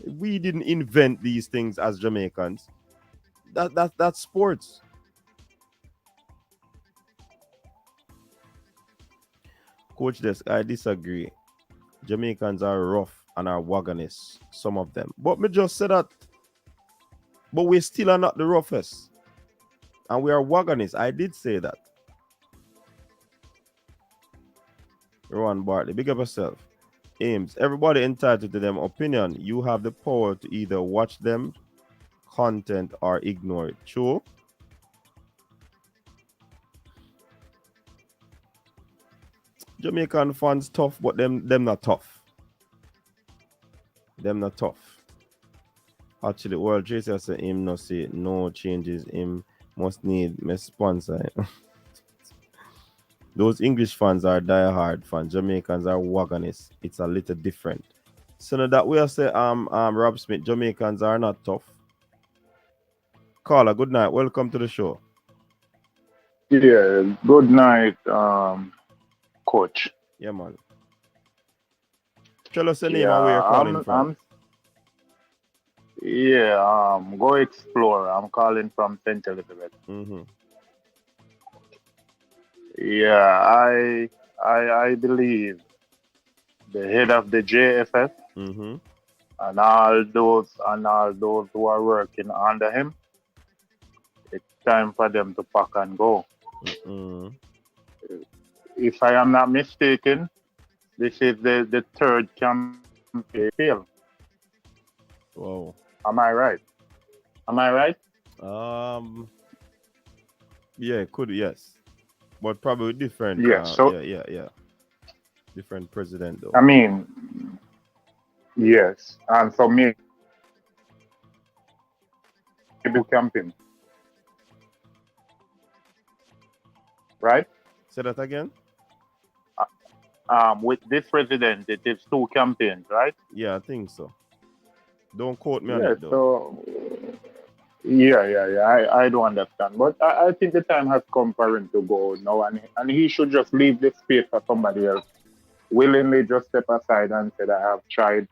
We didn't invent these things as Jamaicans. That's sports. Coach Desk, I disagree. Jamaicans are rough and are wagonists, some of them. But me just said that. But we still are not the roughest. And we are wagonists. I did say that. Rowan Bartley, big up yourself. Ames, everybody entitled to them opinion. You have the power to either watch them content or ignore it. True? Jamaican fans tough, but them not tough. Them not tough. Actually, World Tracer said him no say no changes. Him must need me sponsor. Those English fans are die-hard fans. Jamaicans are wagonists. It's a little different. So now that we are say Rob Smith, Jamaicans are not tough. Carla, good night. Welcome to the show. Yeah, good night, coach. Yeah, man. Tell us the name Yeah, and where you're calling from. Go explore. I'm calling from St. Elizabeth. Mm-hmm. Yeah, I believe the head of the JFF Mm-hmm. and all those who are working under him, it's time for them to pack and go. Mm-hmm. If I am not mistaken, this is the third campaign fail. Wow. Am I right? Am I right? Yeah, could yes. But probably different. Yes. Yeah. Different president though. I mean, yes. And so maybe campaign. Right? Say that again? With this president, it is two campaigns, right? Yeah, I think so. Don't quote me on Yeah, it though. so I don't understand. But I think the time has come for him to go now, and he should just leave the space for somebody else. Willingly just step aside and say that I have tried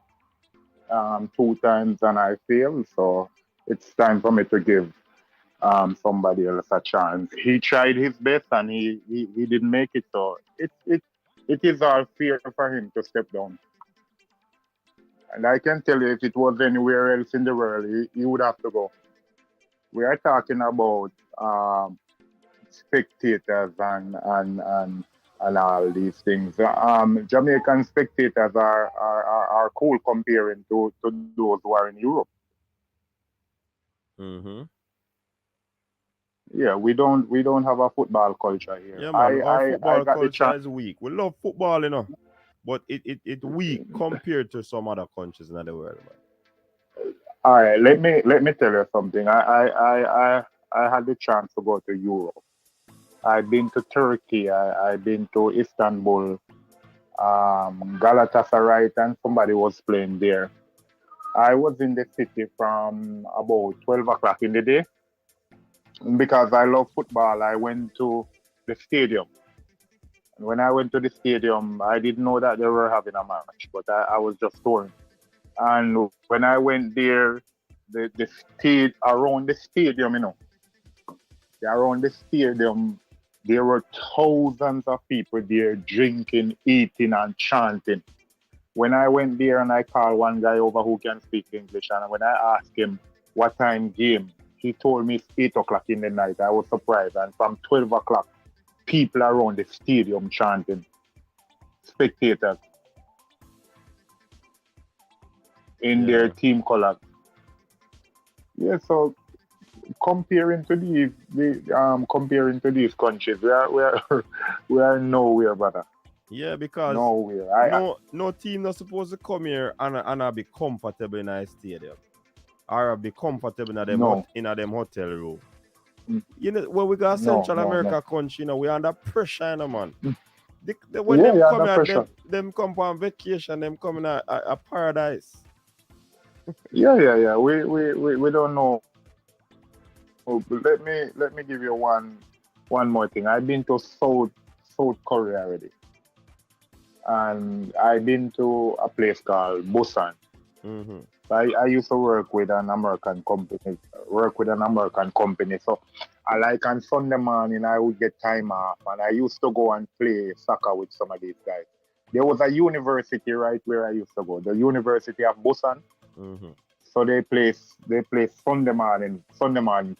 two times and I failed, so it's time for me to give somebody else a chance. He tried his best and he didn't make it, so it is all fair for him to step down. And I can tell you, if it was anywhere else in the world, he would have to go. We are talking about spectators and all these things. Jamaican spectators are cool comparing to those who are in Europe. Mm-hmm. Yeah, we don't have a football culture here. Yeah, man. Our I football got the culture chance. is weak. We love football, you know. But it weak compared to some other countries in the world, man. All right, let me tell you something. I had the chance to go to Europe. I've been to Turkey. I've been to Istanbul, Galatasaray, and somebody was playing there. I was in the city from about 12 o'clock in the day. Because I love football, I went to the stadium. And when I went to the stadium, I didn't know that they were having a match, but I was just touring. And when I went there, the around the stadium, around the stadium, there were thousands of people there drinking, eating, and chanting. When I went there and I called one guy over who can speak English, and when I asked him what time game, he told me it's 8 o'clock in the night. I was surprised. And from 12 o'clock, people around the stadium chanting, spectators in their team colors. Yeah, so comparing to these countries, we are nowhere, brother. Yeah, because nowhere. No team not supposed to come here and be comfortable in a stadium. Or be comfortable in them hotel room. You know, when we got No, Central no, no. America country, you know, we under pressure, you know, man. When Yeah, them you're come under here, pressure. them come on vacation, them come in a paradise. Yeah. We don't know. Let me give you one more thing. I've been to South Korea already, and I've been to a place called Busan. Mm-hmm. I used to work with an American company. So I like on Sunday morning I would get time off, and I used to go and play soccer with some of these guys. There was a university right where I used to go, the University of Busan. Mm-hmm. So they play Sunday morning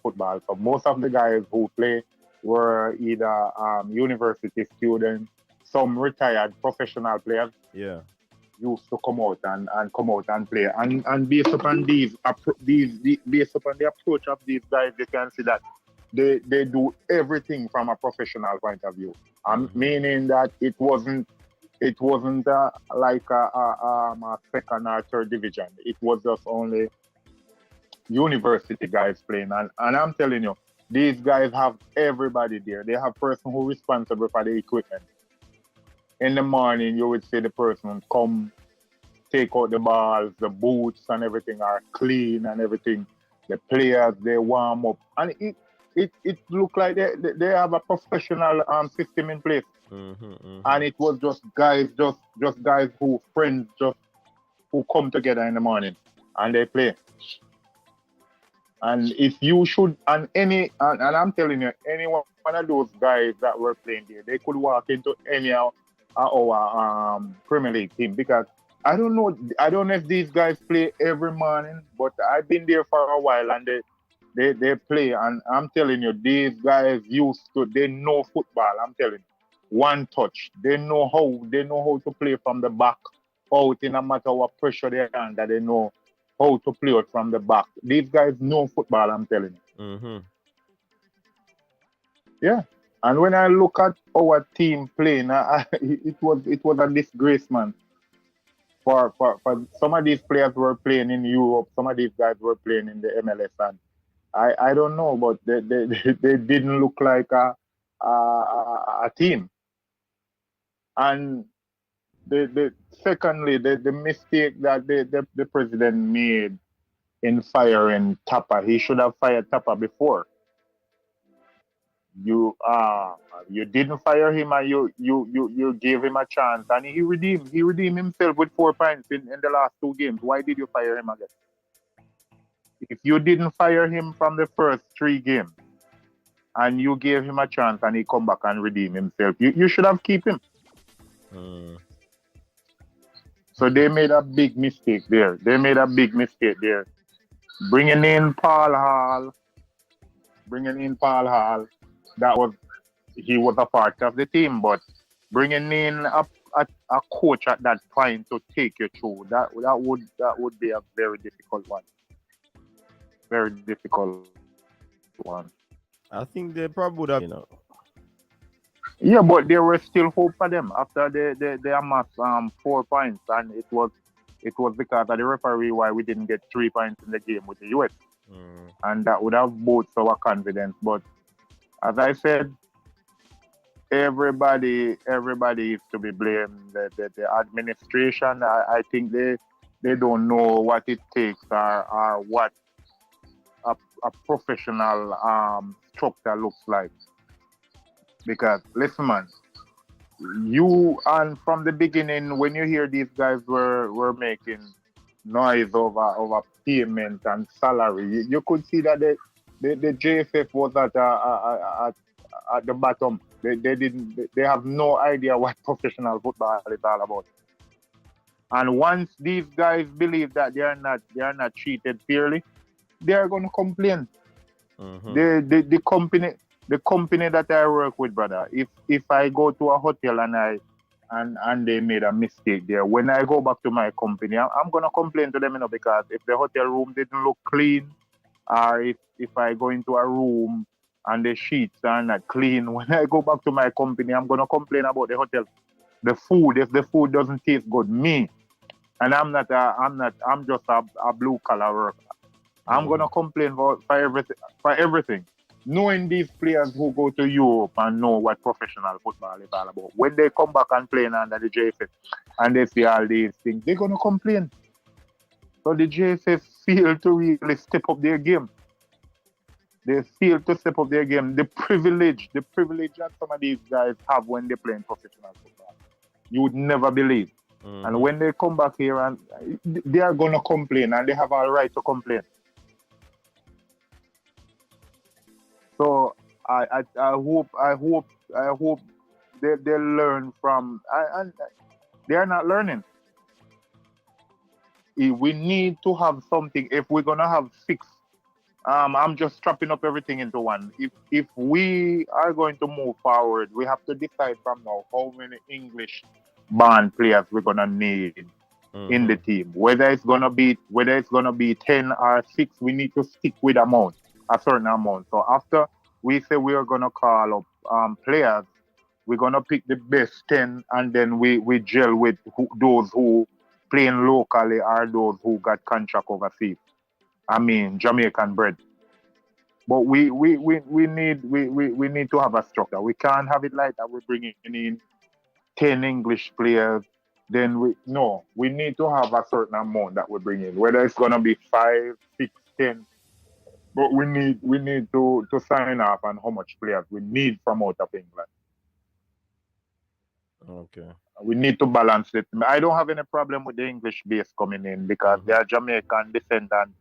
football. So most of the guys who play were either university students, some retired professional players Yeah. used to come out and play. And based upon based upon the approach of these guys, you can see that they do everything from a professional point of view. Meaning that it wasn't like a second or third division. It was just only university guys playing. And I'm telling you, these guys have everybody there. They have person who responsible for the equipment. In the morning, you would see the person come take out the balls, the boots and everything are clean and everything. The players, they warm up. And it looked like they have a professional system in place. And it was just guys who friends who come together in the morning and they play. And if you should and I'm telling you, any one of those guys that were playing there, they could walk into any of our Premier League team, because I don't know if these guys play every morning, but I've been there for a while and they play, and I'm telling you, these guys they know football. I'm telling you. One touch. They know how to play from the back out, in a matter what pressure they're under. They know how to play it from the back. These guys know football, I'm telling you. Yeah. And when I look at our team playing, it was a disgrace, man. For some of these players were playing in Europe, some of these guys were playing in the MLS, and I don't know, but they didn't look like a team. And secondly, the mistake that the president made in firing Tapper, he should have fired Tapper before. You didn't fire him, and you gave him a chance, and he redeemed himself with 4 points in the last 2 games. Why did you fire him again? If you didn't fire him from the first 3 games and you gave him a chance and he come back and redeem himself, you should have keep him. So they made a big mistake there. Bringing in Paul Hall, he was a part of the team, but bringing in a coach at that point to take you through, that would be a very difficult one. Very difficult one. I think they probably would have, Yeah, but there was still hope for them after they amassed 4 points, and it was because of the referee why we didn't get 3 points in the game with the US, and that would have boosted our confidence. But as I said, everybody is to be blamed. The administration, I think they don't know what it takes or what a professional structure looks like. Because listen, man, from the beginning, when you hear these guys were making noise over payment and salary, you could see that the JFF was at the bottom. They have no idea what professional football is all about. And once these guys believe that they are not treated fairly, they are going to complain. The company that I work with, brother, if I go to a hotel and they made a mistake there, when I go back to my company, I'm gonna complain to them, because if the hotel room didn't look clean, or if I go into a room and the sheets are not clean, when I go back to my company, I'm gonna complain about the hotel. The food, if the food doesn't taste good, and I'm just a blue collar worker, I'm gonna complain for everything. knowing these players who go to Europe and know what professional football is all about, when they come back and play under the JFF and they see all these things, they're gonna complain. So the JFF fail to really step up their game. They fail to step up their game. The privilege that some of these guys have when they play in professional football, you would never believe. And when they come back here, and they are gonna complain, and they have a right to complain. So I hope they learn from, and they are not learning. We need to have something. If we're gonna have six, I'm just strapping up everything into one. If we are going to move forward, we have to decide from now how many English band players we're gonna need in the team. Whether it's gonna be 10 or 6, we need to stick with a certain amount. So after we say we are gonna call up players, we're gonna pick the best 10, and then we gel with those who playing locally or those who got contract overseas. I mean Jamaican bread. But we need to have a structure. We can't have it like that. We're bringing in 10 English players. Then we need to have a certain amount that we bring in. Whether it's gonna be 5, 6, 10. But we need to sign off on how much players we need from out of England. Okay. We need to balance it. I don't have any problem with the English base coming in because they are Jamaican descendant.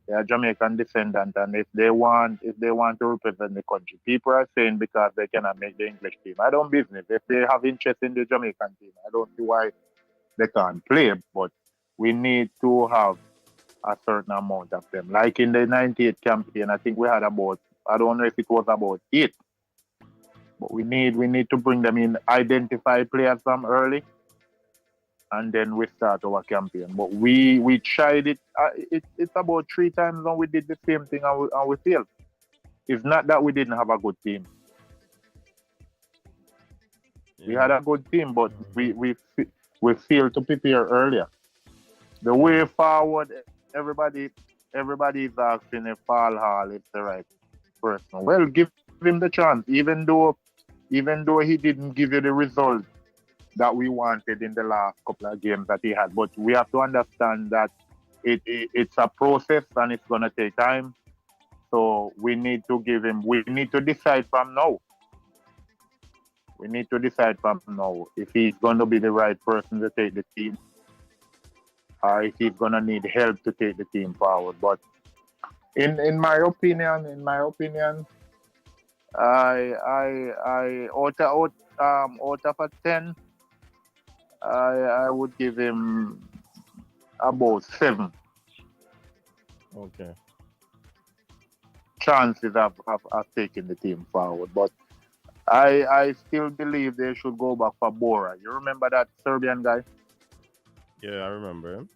They are Jamaican descendant, and if they want to represent the country, people are saying because they cannot make the English team. I don't business. If they have interest in the Jamaican team, I don't see why they can't play. But we need to have a certain amount of them. Like in the 98 campaign, I think we had about, I don't know if it was about 8. But we need to bring them in, identify players from early, and then we start our campaign. But we tried it. It's about 3 times and we did the same thing and we failed. It's not that we didn't have a good team. Yeah. We had a good team, but we failed to prepare earlier. The way forward, everybody is asking if Paul Hall is the right person. Well, give him the chance, even though he didn't give you the result that we wanted in the last couple of games that he had. But we have to understand that it's a process and it's going to take time. So we need to decide from now. We need to decide from now if he's going to be the right person to take the team or if he's going to need help to take the team forward. But in my opinion, I out of a 10, I would give him about 7. Okay. Chances of taking the team forward. But I still believe they should go back for Bora. You remember that Serbian guy? Yeah, I remember him.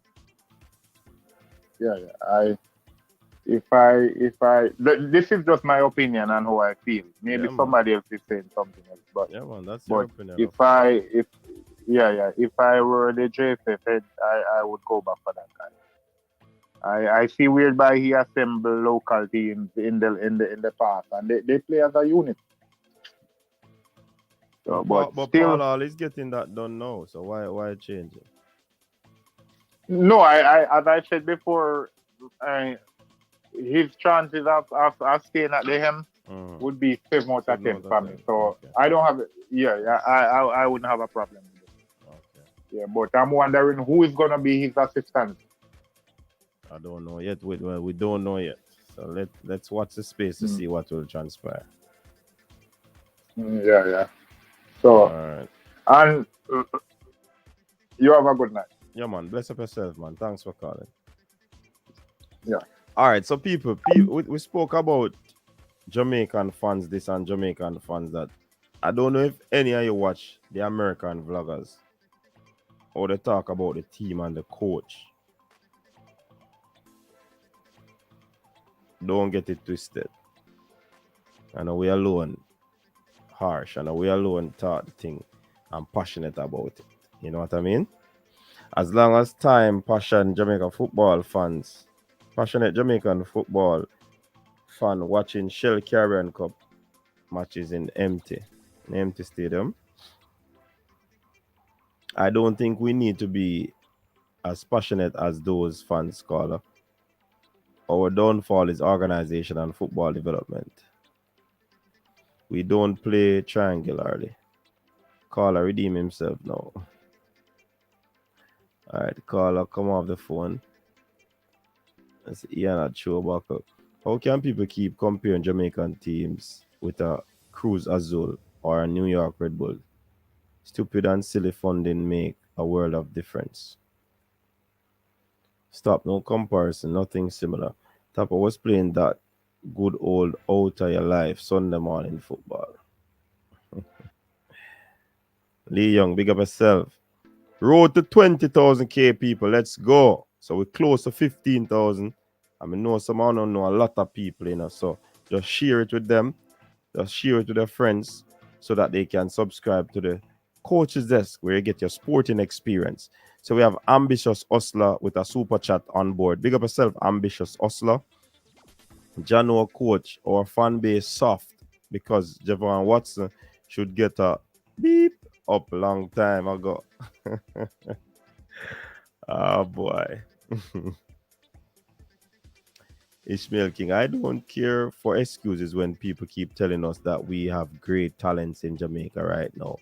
Yeah. This is just my opinion and how I feel. Maybe somebody else is saying something else. But yeah, man, that's your opinion. If I were the JFF head, I would go back for that guy. I see whereby he assembled local teams in the past, and they play as a unit. So, but still, Paul is getting that done now. So why change it? No, I as I said before, his chances of staying at the hem would be 7 out of 10 for me. So okay. I don't have I wouldn't have a problem with it. Okay. Yeah, but I'm wondering who is gonna be his assistant. I don't know yet. We don't know yet. So let's watch the space to see what will transpire. Yeah. So all right. And you have a good night. Yeah, man. Bless up yourself, man. Thanks for calling. Yeah. All right. So people we spoke about Jamaican fans this and Jamaican fans that. I don't know if any of you watch the American vloggers or they talk about the team and the coach. Don't get it twisted. And we alone harsh and we alone thought the thing. I'm passionate about it. You know what I mean? As long as time, passion, Jamaican football fans, passionate Jamaican football fun watching Shell Caribbean Cup matches in empty stadium. I don't think we need to be as passionate as those fans, Caller. Our downfall is organization and football development. We don't play triangularly. Caller, redeem himself now. All right, Caller, come off the phone. Let's see, Ian at show back up. How can people keep comparing Jamaican teams with a Cruz Azul or a New York Red Bull? Stupid and silly funding make a world of difference. Stop, no comparison, nothing similar. Tapa was playing that good old out of your life Sunday morning football. Lee Young, big up yourself. Road to 20,000 K people. Let's go. So we're close to 15,000. I mean, know some, I don't know a lot of people, you know. So just share it with them. Just share it with their friends so that they can subscribe to the Coach's Desk where you get your sporting experience. So we have Ambitious Hustler with a super chat on board. Big up yourself, Ambitious Hustler. Jano Coach, our fan base soft because Javon Watson should get a beep up a long time ago. Oh boy. Ishmael King, I don't care for excuses when people keep telling us that we have great talents in Jamaica right now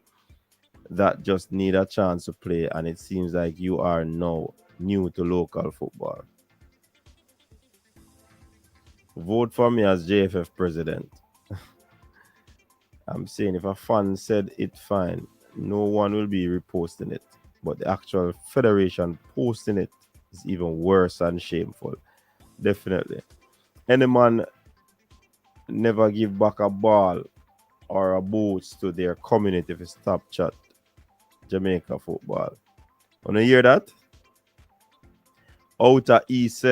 that just need a chance to play, and it seems like you are now new to local football. Vote for me as JFF president. I'm saying if a fan said it fine, no one will be reposting it. But the actual federation posting it is even worse and shameful. Definitely. Any man never give back a ball or a boots to their community for stop chat Jamaica football. Wanna hear that? Outer East,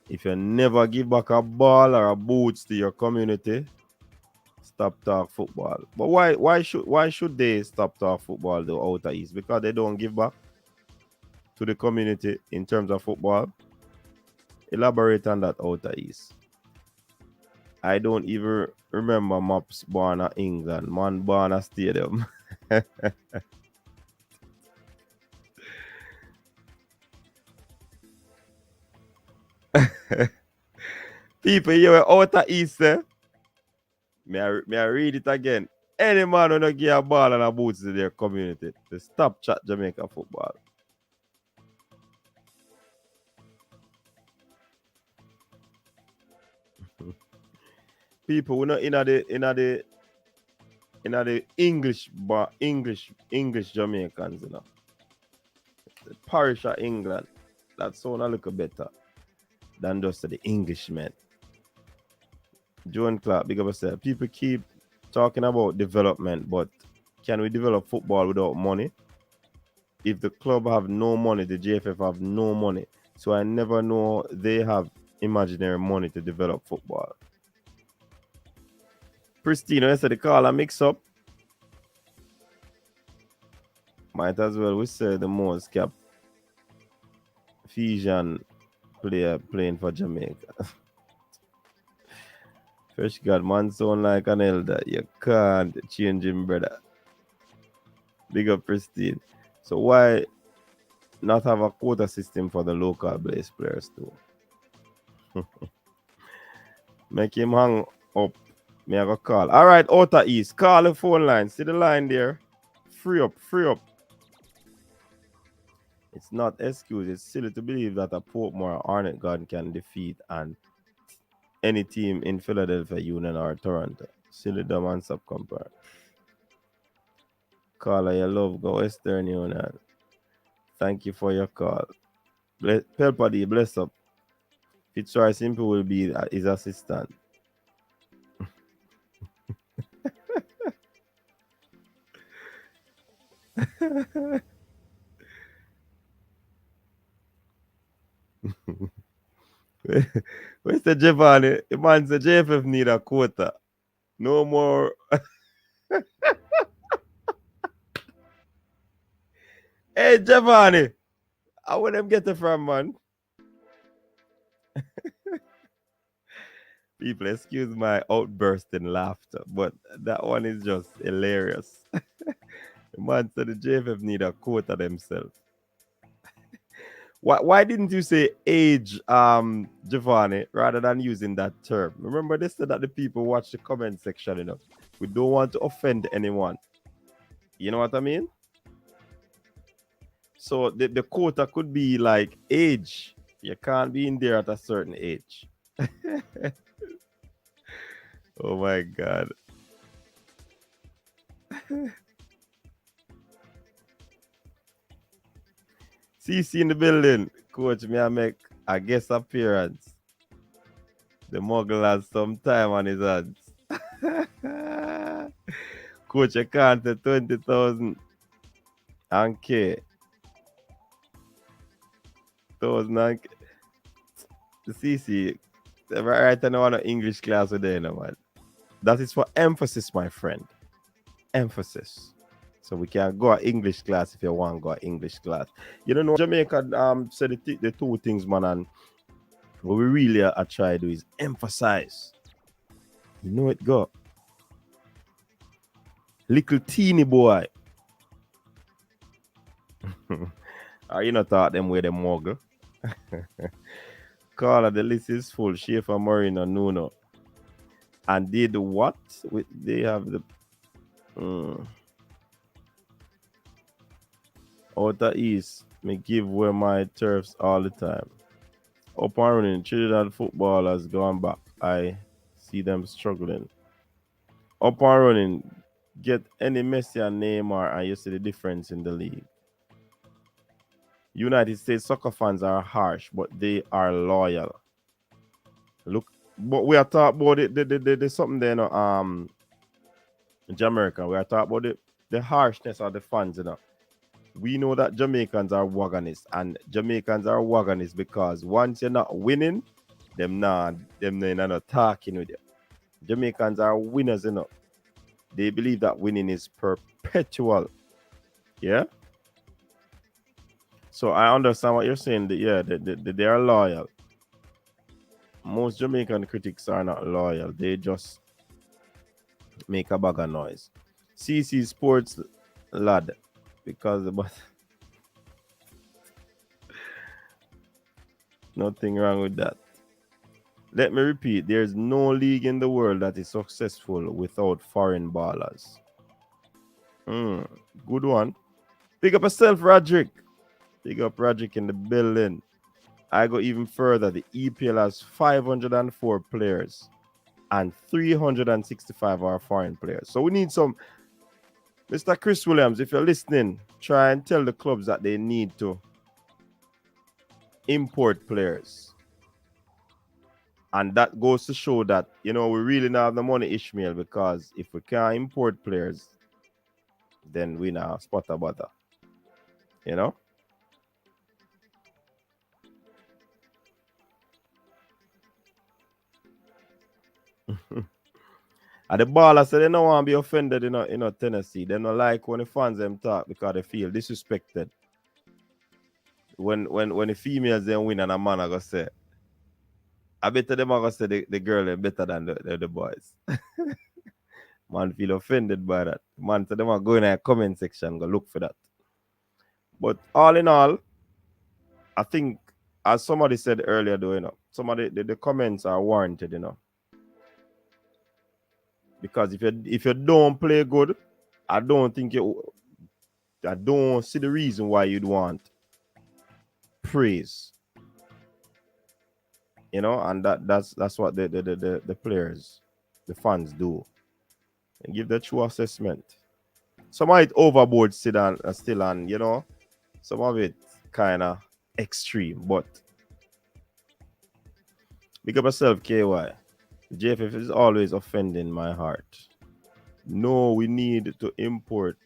if you never give back a ball or a boots to your community, stop talk football. But why should they stop talk football though, Outer East? Because they don't give back to the community in terms of football. Elaborate on that, Outer East. I don't even remember maps born in England. Man born a stadium. People, you were Outer East, May I read it again. Any man who don't give a ball and a boots to their community, to stop chat Jamaica football. People, we not in the English Jamaicans, you know. The parish of England. That sound a little better than just the Englishmen. Joan Clark, big up yourself. People keep talking about development, but can we develop football without money? If the club have no money, the JFF have no money. So I never know they have imaginary money to develop football. Pristine, I said the call a mix up. Might as well we say the most cap Fijian player playing for Jamaica. Fresh God, man sound like an elder. You can't change him, brother. Big up Pristine. So why not have a quota system for the local base players too? Make him hang up. Me have a call. All right, Outer East. Call the phone line. See the line there? Free up. It's not excuse. It's silly to believe that a Portmore or Hornet gun can defeat any team in Philadelphia Union or Toronto. Silly dumb and subcompare. Caller, your love go Western Union. Thank you for your call. Pelpadi, bless up. Fitzroy Simple will be his assistant. Where's the Giovanni? The man said JFF need a quota. No more. Hey, Giovanni. How would them get it from, man? People, excuse my outburst in laughter, but that one is just hilarious. The man said the JFF need a quote of themselves. Why didn't you say age, Giovanni, rather than using that term? Remember, they said that the people watch the comment section, We don't want to offend anyone. You know what I mean? So the quota could be like age. You can't be in there at a certain age. Oh my God. CC in the building. Coach, may I make a guest appearance? The muggle has some time on his hands. Coach, I can't say 20,000 and K. 1,000 and K. The CC, right now on an English class today, man. That is for emphasis, my friend. Emphasis. So we can go to English class if you want to go to English class. You know, Jamaica said the two things, man, and what we really are trying to do is emphasize. You know it go. Little teeny boy. Are you not taught them where they muggle? Caller, the list is full. Schaefer, Morrison, and Nuno. And did what? They have the outer east. Me give away my turfs all the time. Up and running, Trinidad football has gone back. I see them struggling. Up and running, get any Messi and Neymar, and you see the difference in the league. United States soccer fans are harsh, but they are loyal. Look, but we are talking about the something there, Jamaica. We are talking about the harshness of the fans, We know that Jamaicans are wagonists, and Jamaicans are wagonists because once you're not winning, them not talking with you. Jamaicans are winners, They believe that winning is perpetual. Yeah. So I understand what you're saying. They are loyal. Most Jamaican critics are not loyal. They just make a bag of noise. CC Sports lad, because but nothing wrong with that. Let me repeat, there's no league in the world that is successful without foreign ballers. Good one. Pick up yourself, Roderick. Pick up Roderick in the building. I go even further. The EPL has 504 players and 365 are foreign players. So we need some. Mr. Chris Williams, if you're listening, try and tell the clubs that they need to import players. And that goes to show that, we really don't have the money, Ishmael, because if we can't import players, then we now spot a butter. And the ballers say they don't want to be offended in Tennessee. They don't like when the fans them talk because they feel disrespected. When the females then win and a man are gonna say, I bet them are gonna say the girl is better than the boys. Man feel offended by that. Man, so them are going in the comment section, go look for that. But all in all, I think as somebody said earlier, though, some of the comments are warranted, Because if you don't play good, I don't see the reason why you'd want praise. And that's what the players, the fans do. And give the true assessment. Some of it overboard still on, some of it kind of extreme, but pick up yourself, KY. JFF is always offending my heart. No, we need to import.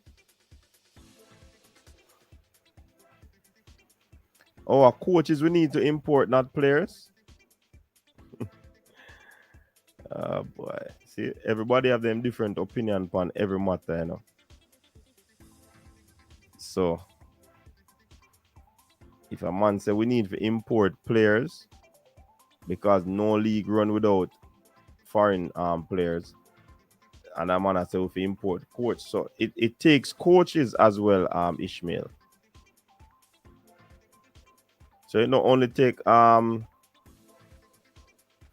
Our coaches, we need to import, not players. Oh boy. See, everybody have them different opinion upon every matter, So, if a man say we need to import players because no league run without foreign players, and I'm gonna say if we import coach. So it takes coaches as well, Ishmael. So it not only take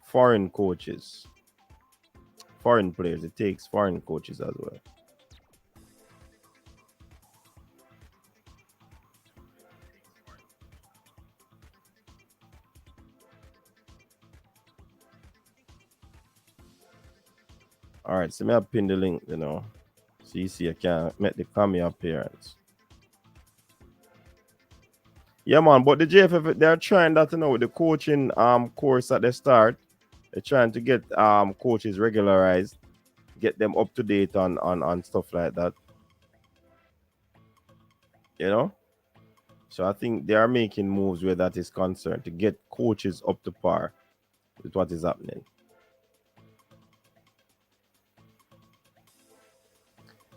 foreign coaches, foreign players, it takes foreign coaches as well. All right, so me have pinned the link, you know. So you see I can make the cameo appearance. Yeah, man, but the JFF, they're trying that, you know, with the coaching course at the start. They're trying to get coaches regularized, get them up to date on stuff like that. You know? So I think they are making moves where that is concerned to get coaches up to par with what is happening.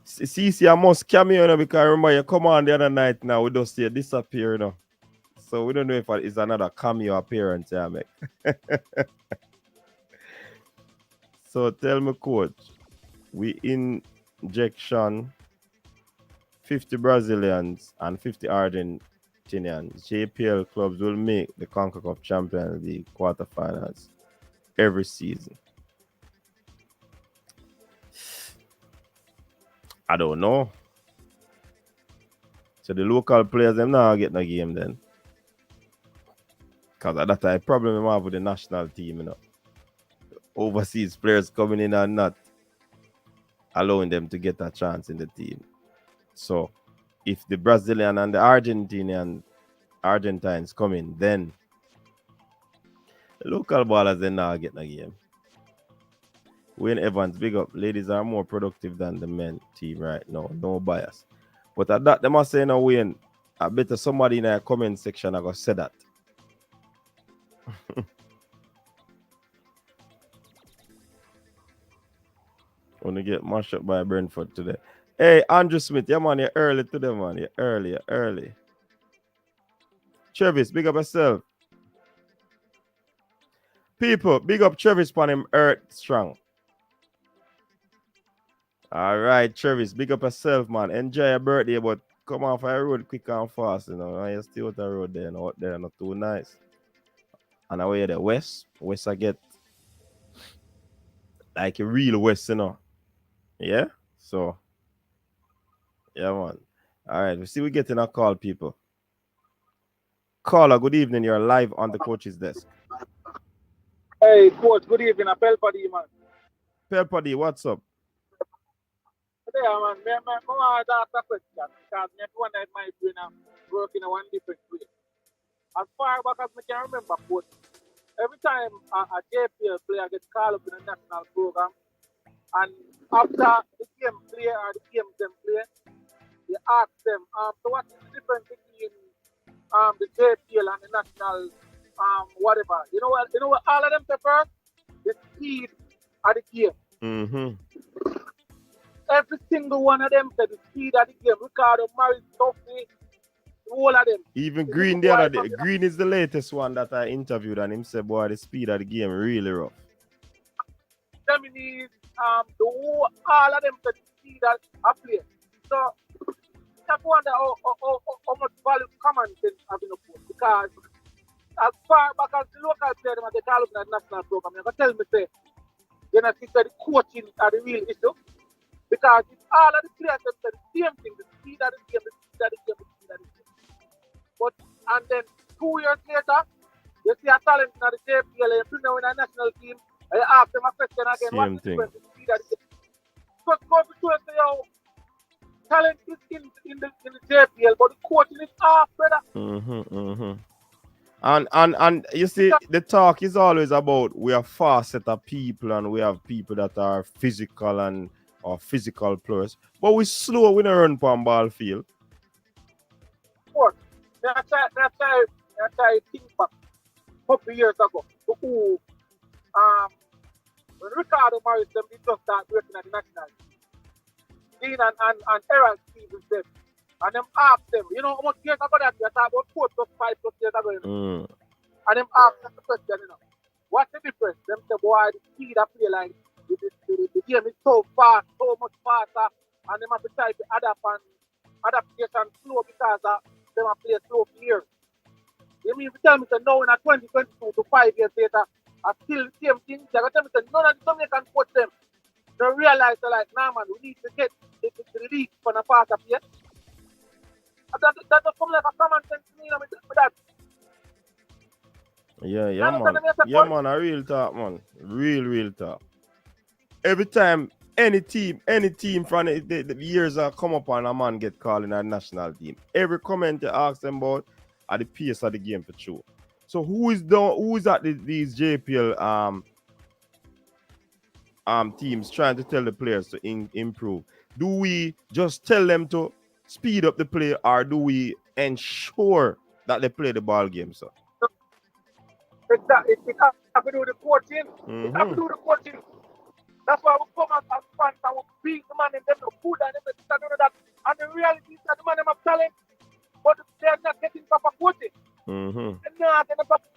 See, I must cameo, you know, because I remember you come on the other night now, we just see you disappear, you know. So we don't know if it's another cameo appearance, yeah, make. So tell me, coach, we injection 50 Brazilians and 50 Argentinians. JPL clubs will make the CONCACAF Champions League quarterfinals every season. I don't know. So the local players, them now get no game then. Because that's a problem I have with the national team, you know. Overseas players coming in and not allowing them to get a chance in the team. So if the Brazilian and the Argentines come in, then the local ballers then now get no game. Wayne Evans, big up. Ladies are more productive than the men team right now. No bias. But at that, they must say, no, Wayne, I bet somebody in a comment section are going to say that. Want to get mashed up by Brentford today. Hey, Andrew Smith, yeah, man, you're early today, man. You're early. Travis, big up yourself. People, big up Travis on him earth strong. All right, Travis, big up yourself, man. Enjoy your birthday, but come off a road quick and fast, you know. You still out the road there, out there, not too nice. And away the west I get like a real west, you know. Yeah, so yeah, man. All right, we see we getting a call, people. Caller, good evening. You're live on the coach's desk. Hey, coach, good evening. I fell for you, man. Pelpadi, what's up? Yeah, man. I want to ask a question because me one night my brain work in a one different way. As far back as I can remember, coach, every time a JPL player gets called up in a national program, and after the game play or the game them play, they ask them, so what is the difference between the JPL and the national whatever? You know what all of them say first? The speed of the game. Mm-hmm. Every single one of them said the speed of the game. Ricardo, Morrison, Tuffy, all of them. Even Green the other day. Green is the latest one that I interviewed, and him said, boy, the speed of the game really rough. Germany, all of them said the speed of a play. So, I wonder how much value common sense have been upon. Because as far back as the local player, they call up in the national program, you can tell me, say, you know, the coaching are the real issue. Because if all of the players have said the same thing, the speed of the game, the speed of the game, the speed of the game. But, and then 2 years later, you see a talent in the JPL, you bring them in a national team, and you ask them a question again, what's the difference in the speed of the game? So, go to show us how talent is in the JPL, but the coaching is half, brother. And you see, the talk is always about we are fast set of people and we have people that are physical and or physical players, but we slow, we don't run on ball field. What? That's I think back a couple years ago. When Ricardo Morrison did just start working at the national team, Dean and Errol Stevens them, and them asked them, you know how much years ago that you talk about 4 plus 5 plus years ago, you know? And them asked them the question, you know. What's the difference? Them say, boy, the speed of play line, the game is so fast, so much faster, and them have to try to adapt and adaptation slow because them have play slow for years. You mean, if you tell me that now in 2022 to 5 years later, I still the same thing, they're going to tell me that none of the Jamaican coach them. They realize they're like, nah, man, we need to get the league for the part of here. That just come like a common sense to me, with that. Yeah, man. Yeah, man, a real talk, man. Real talk. Every time any team from the years that come up and a man get called in a national team, every comment you ask them about are the pace of the game for sure. So who is at these JPL teams trying to tell the players to improve? Do we just tell them to speed up the play, or do we ensure that they play the ball game, sir? Exactly. It have to do with the coaching. It have to do with the coaching. That's why we come as fans and we beat the man and them the food and them the that. And the reality is that the man them have talent, but they are not getting proper coaching. And not getting proper,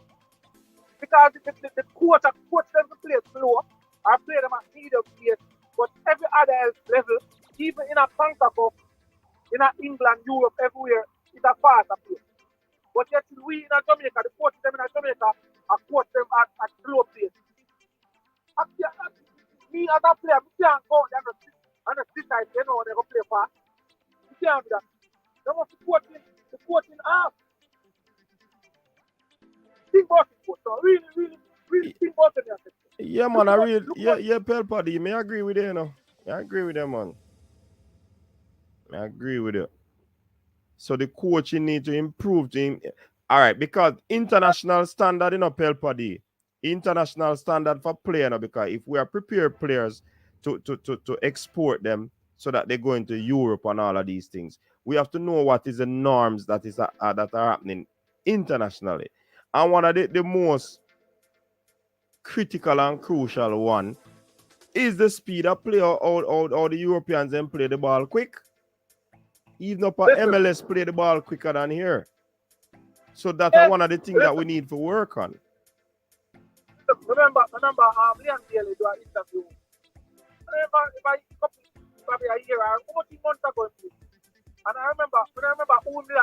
because the coach them to play slow, or play them at medium pace, but every other level, even in a CONCACAF, in a England, Europe, everywhere, it's a faster pace. But yet we in a Jamaica, the coach them in a Jamaica, are coach them at slow pace. Me as a player, we can't go there and sit tight, they know they're going to play fast. We can't do that. They must the coaching half. Think about it, coach. So really think about it. Yeah, man, Pelpadi, may I agree with you, you know. I agree with them, man. I agree with you. So the coaching need to improve. All right, because international standard, you know, Pelpadi, international standard for player, you know, because if we are prepared players to export them so that they go into Europe and all of these things, we have to know what is the norms that are happening internationally. And one of the most critical and crucial one is the speed of play, how the Europeans then play the ball quick. Even up at MLS play the ball quicker than here. So that's one of the things that we need to work on. Remember, Leon Daly do an interview. Remember, if I probably a year or almost a month ago, and I remember who the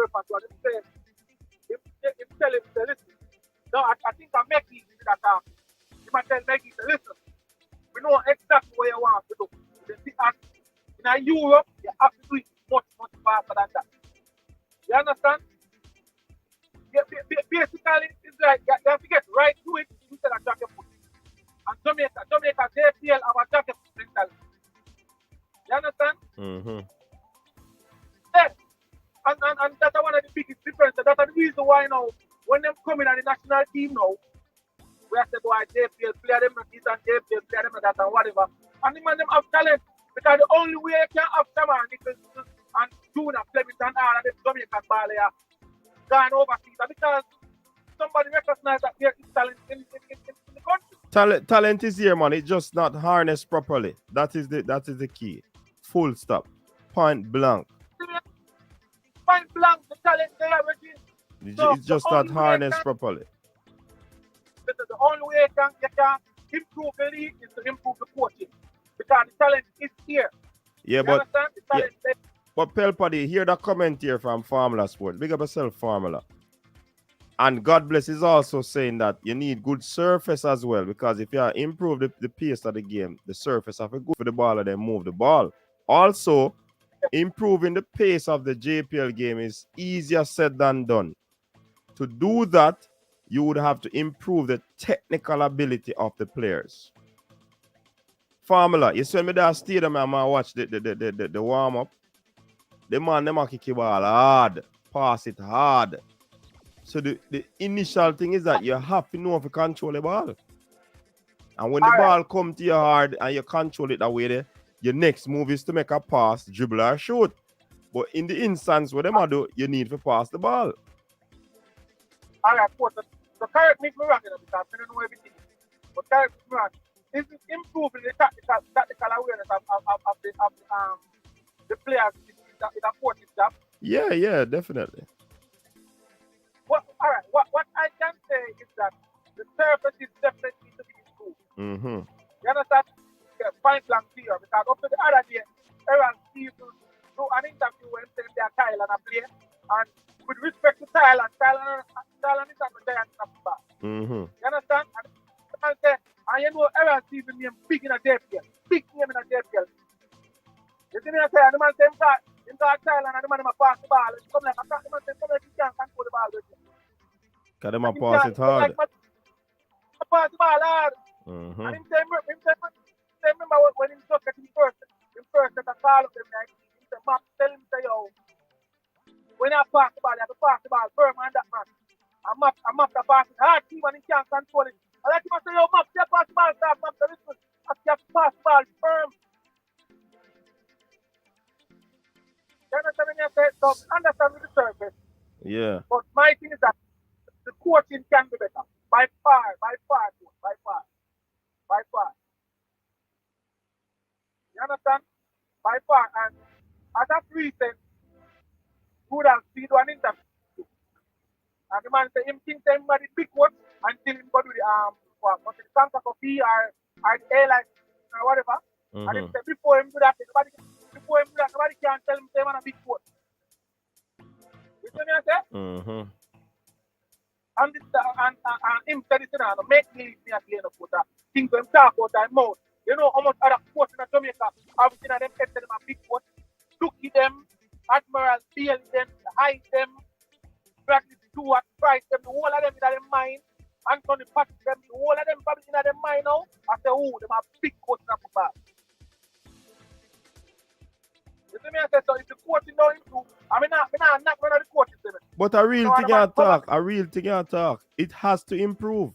repertoire, he said, he tell him, listen, no, I think I make it that you might tell Maggie, listen, we know exactly what you want to do. And in Europe, you have to do it much faster than that. You understand? Basically, it's like you have to get right to it instead of jacket foot. And Jamaica, JPL, our jacket foot mentality. You understand? Yeah. And that's one of the biggest differences. That's the reason why now, when them come in on the national team now, we have to go at JPL, play them this and JPL, play them that and whatever. And the man them have talent. Because the only way you can have Shaman and Juna, Fleming and all of them Jamaican ball here gone overseas. Because somebody recognized that there is talent in the country. Talent is here, man. It's just not harnessed properly. That is the key. Full stop. Point blank. Point blank, the talent there, Reggie. So it's just not harnessed properly. The only way you can improve the league is to improve the coaching. Because the talent is here. Yeah, but Pelpadi, hear that comment here from Formula Sport. Big up yourself, Formula. And God bless is also saying that you need good surface as well, because if you improve the pace of the game, the surface have to go for the ball and then move the ball. Also, improving the pace of the JPL game is easier said than done. To do that, you would have to improve the technical ability of the players. Formula, you send me that stadium and I watch the warm-up. The man, them kick the ball hard, pass it hard. So the initial thing is that you have to know if you control the ball. And when the ball comes to you hard and you control it that way, there, your next move is to make a pass, dribble or shoot. But in the instance where them do, you need to pass the ball. All right, coach. So correct me if I'm wrong, because I don't know everything. But correct me if I'm wrong. Is it improving the tactical awareness of the players in the coaching job? Yeah, definitely. What I can say is that the surface is Mm-hmm. You understand? Yeah, point blank clear. Because up to the other day, Aaron Steve do an interview when they are Thailand a play. And with respect to Thailand is not a giant football. Mm-hmm. You understand? And you know Aaron Steve name big in a JPL. Big name in a JPL. You see me say, the man say him got Thailand and the man pass the ball. Come like the man say, come like he can't control the ball with you. Because them a pass it hard. Pass the ball hard. Mm-hmm. And him say, remember when he took it him first set a call up them like, he said, Map, tell him, say, yo, when I pass the ball, you have to pass the ball firm on that man. And Map the pass it hard, see when he can't control it. I like him to say, yo, Map, you pass the ball, start, Map, listen, you have to pass the ball firm. You understand what I say? So, understand with the surface. Yeah. But my thing is that the coaching can be better. By far. You understand? By far. And as of recent, good and speed one interview. And the man say him think somebody big one until him go do the what the cancer coffee or the airline or whatever. Mm-hmm. And him say before him do that, nobody can tell him say man a big one. You see me I say? Mm-hmm. And him said this make me again of what things them talk about their mouth. You know how much other courts in Jamaica have seen them head them a big one. Looky them, Admiral, Bailey them, hide them, Bradley Stewart, Price them, the whole of them in their mind. Anthony Patrick them, the whole of them probably in their mind now. I say, oh, them are big coach in football. You see me I say, so if the coach is not into, I mean, I'm not one of the coaches. But a real thing you talk. It has to improve.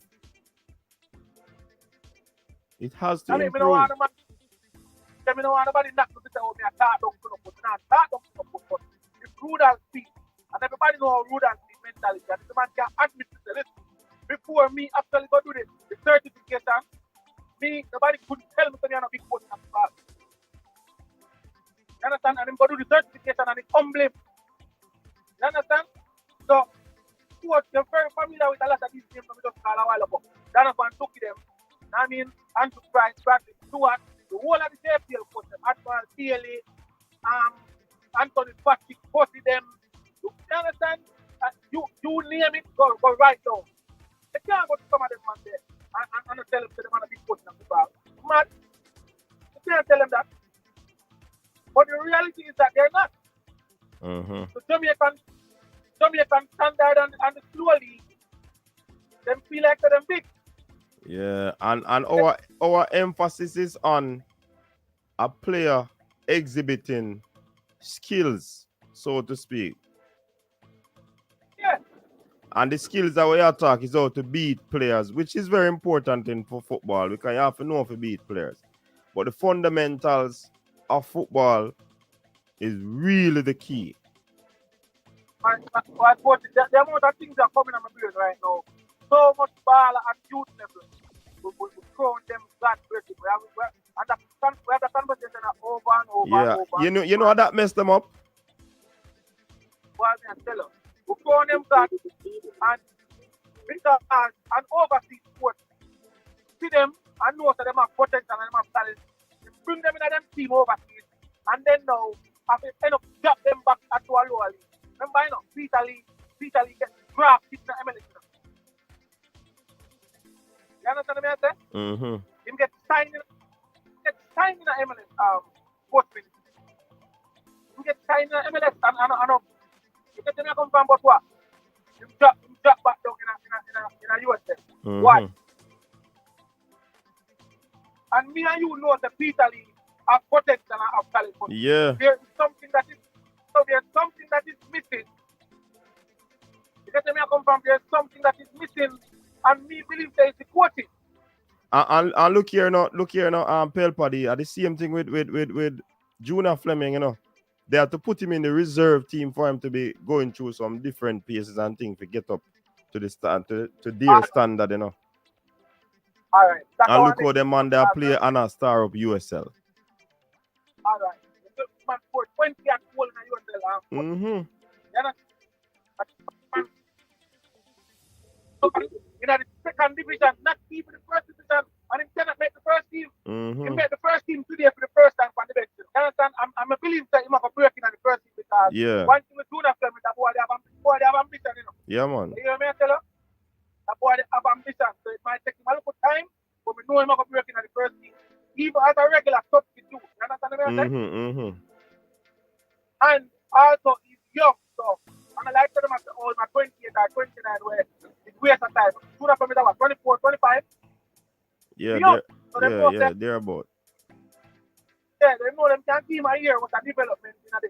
It has to improve. I don't want nobody not to say, oh, me a talk down to no put. Nah, talk down to no put. If Rudolph speak, and everybody know how Rudolph speak mentality, and if the man can admit to say, listen, before me actually go do the certification, nobody couldn't tell me to be on a big coach in football. You understand? And him go do the certification and it's humble him. You understand? So, coach, they're very familiar with a lot of these names that we just call a while ago. Donovan took them. I mean, Andrew Price, Bradley Stewart, the whole of the JPL coach, Admiral Bailey, Anthony Patrick, Posey them. You understand? You name it, go right now. They can't go to some of them man there and tell them to them on a big coach in football. Mad. You can't tell them that. But the reality is that they're not. Mm-hmm. So Jamaican standard and the slowly, them feel like they're big. Yeah, and our emphasis is on a player exhibiting skills, so to speak. Yeah. And the skills that we are talking is how to beat players, which is very important for football because you have to know how to beat players. But the fundamentals of football is really the key. The amount of things are coming on my brain right now. So much ball at youth level. We crown them God blessing. We have the conversation over and over. Yeah, you know how that messed them up? Well, I tell you, we crown them God and because an overseas sport, see them and know that they have potential and they have talent. You bring them in them team overseas and then now have to end up drop them back at a lower league. Remember, you know, Peter Lee gets drafted in the MLS. You understand what I say? Mm-hmm. Him get signed in the MLS sportsman. Him get signed in the MLS and you get to come from but what? Him drop back down in a USA. Mm-hmm. Why? And me and you know that Peter Lee have potential and have talent. Yeah. There's something that is missing. You get to me come from there's something that is missing. And me believe there is the coaching. And look here now, Pelpaddy, the same thing with Junior Fleming, you know. They have to put him in the reserve team for him to be going through some different paces and things to get up to the stand to their standard, you know. All right. And look how the man they play and a star up USL. All right. The man scored 20 and goal in USL. Mm-hmm. In the second division, not even the first division, and he cannot make the He Mm-hmm. made the first team today for the first time on the bench. You understand? I'm a believer that he might have breaking on the first team because Yeah. one thing we do not tell me that boy they have ambition, you know. Yeah, man. You hear me I tell you? That boy they have ambition, so it might take him a little time, but we know he might be breaking on the first team. Even as a regular substitute. You understand what I'm saying? Mm-hmm. And also he's young, so I'm like to them at all my 28 or 29 where it's waste of time. Should have for me that was 24, 25. Yeah, Young. So them know yeah, they're about. yeah, they know them can team a year with a development in the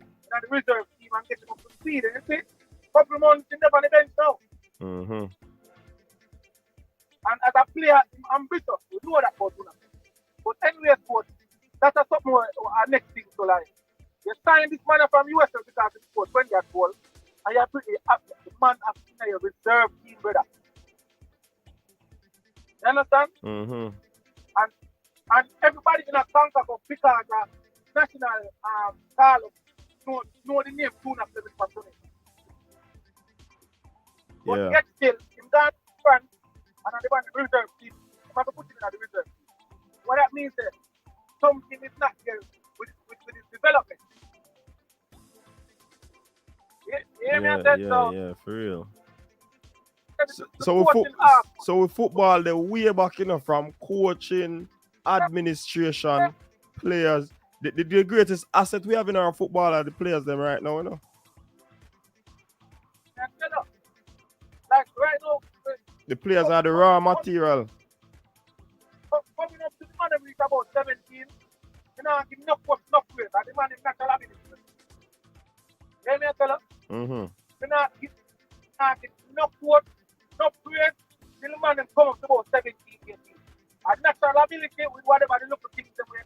reserve team and getting up to speed. And you see, couple months in the bench now. Mm-hmm. And as a player, I'm ambitious. We know that about him. But anyway, sports, that's a something our next thing to like. You sign this man from USL because he scored 20 years old, and you're pretty happy. The man has in your reserve team, brother. You understand? Mm-hmm. And everybody in a conquer of because national call know the name tune of them from Tony. But Yeah. yet still, in that front, and the one the reserve team, you have to put him in the reserve team. What that means is something is not here with his development. You hear me? I said, Yeah, for real. the So coaching arm, with football, the way back, you know, from coaching, administration, players, the greatest asset we have in our football are the players them right now, you know. like right now, The players are the raw material. coming up to the man who is about 17, you know, give enough work, enough weight, and the man is natural ability. You hear me, I tell you? Mm-hmm. You know, give enough work, enough weight, till the man them come up to about 17, 18. And natural ability with whatever the local things that we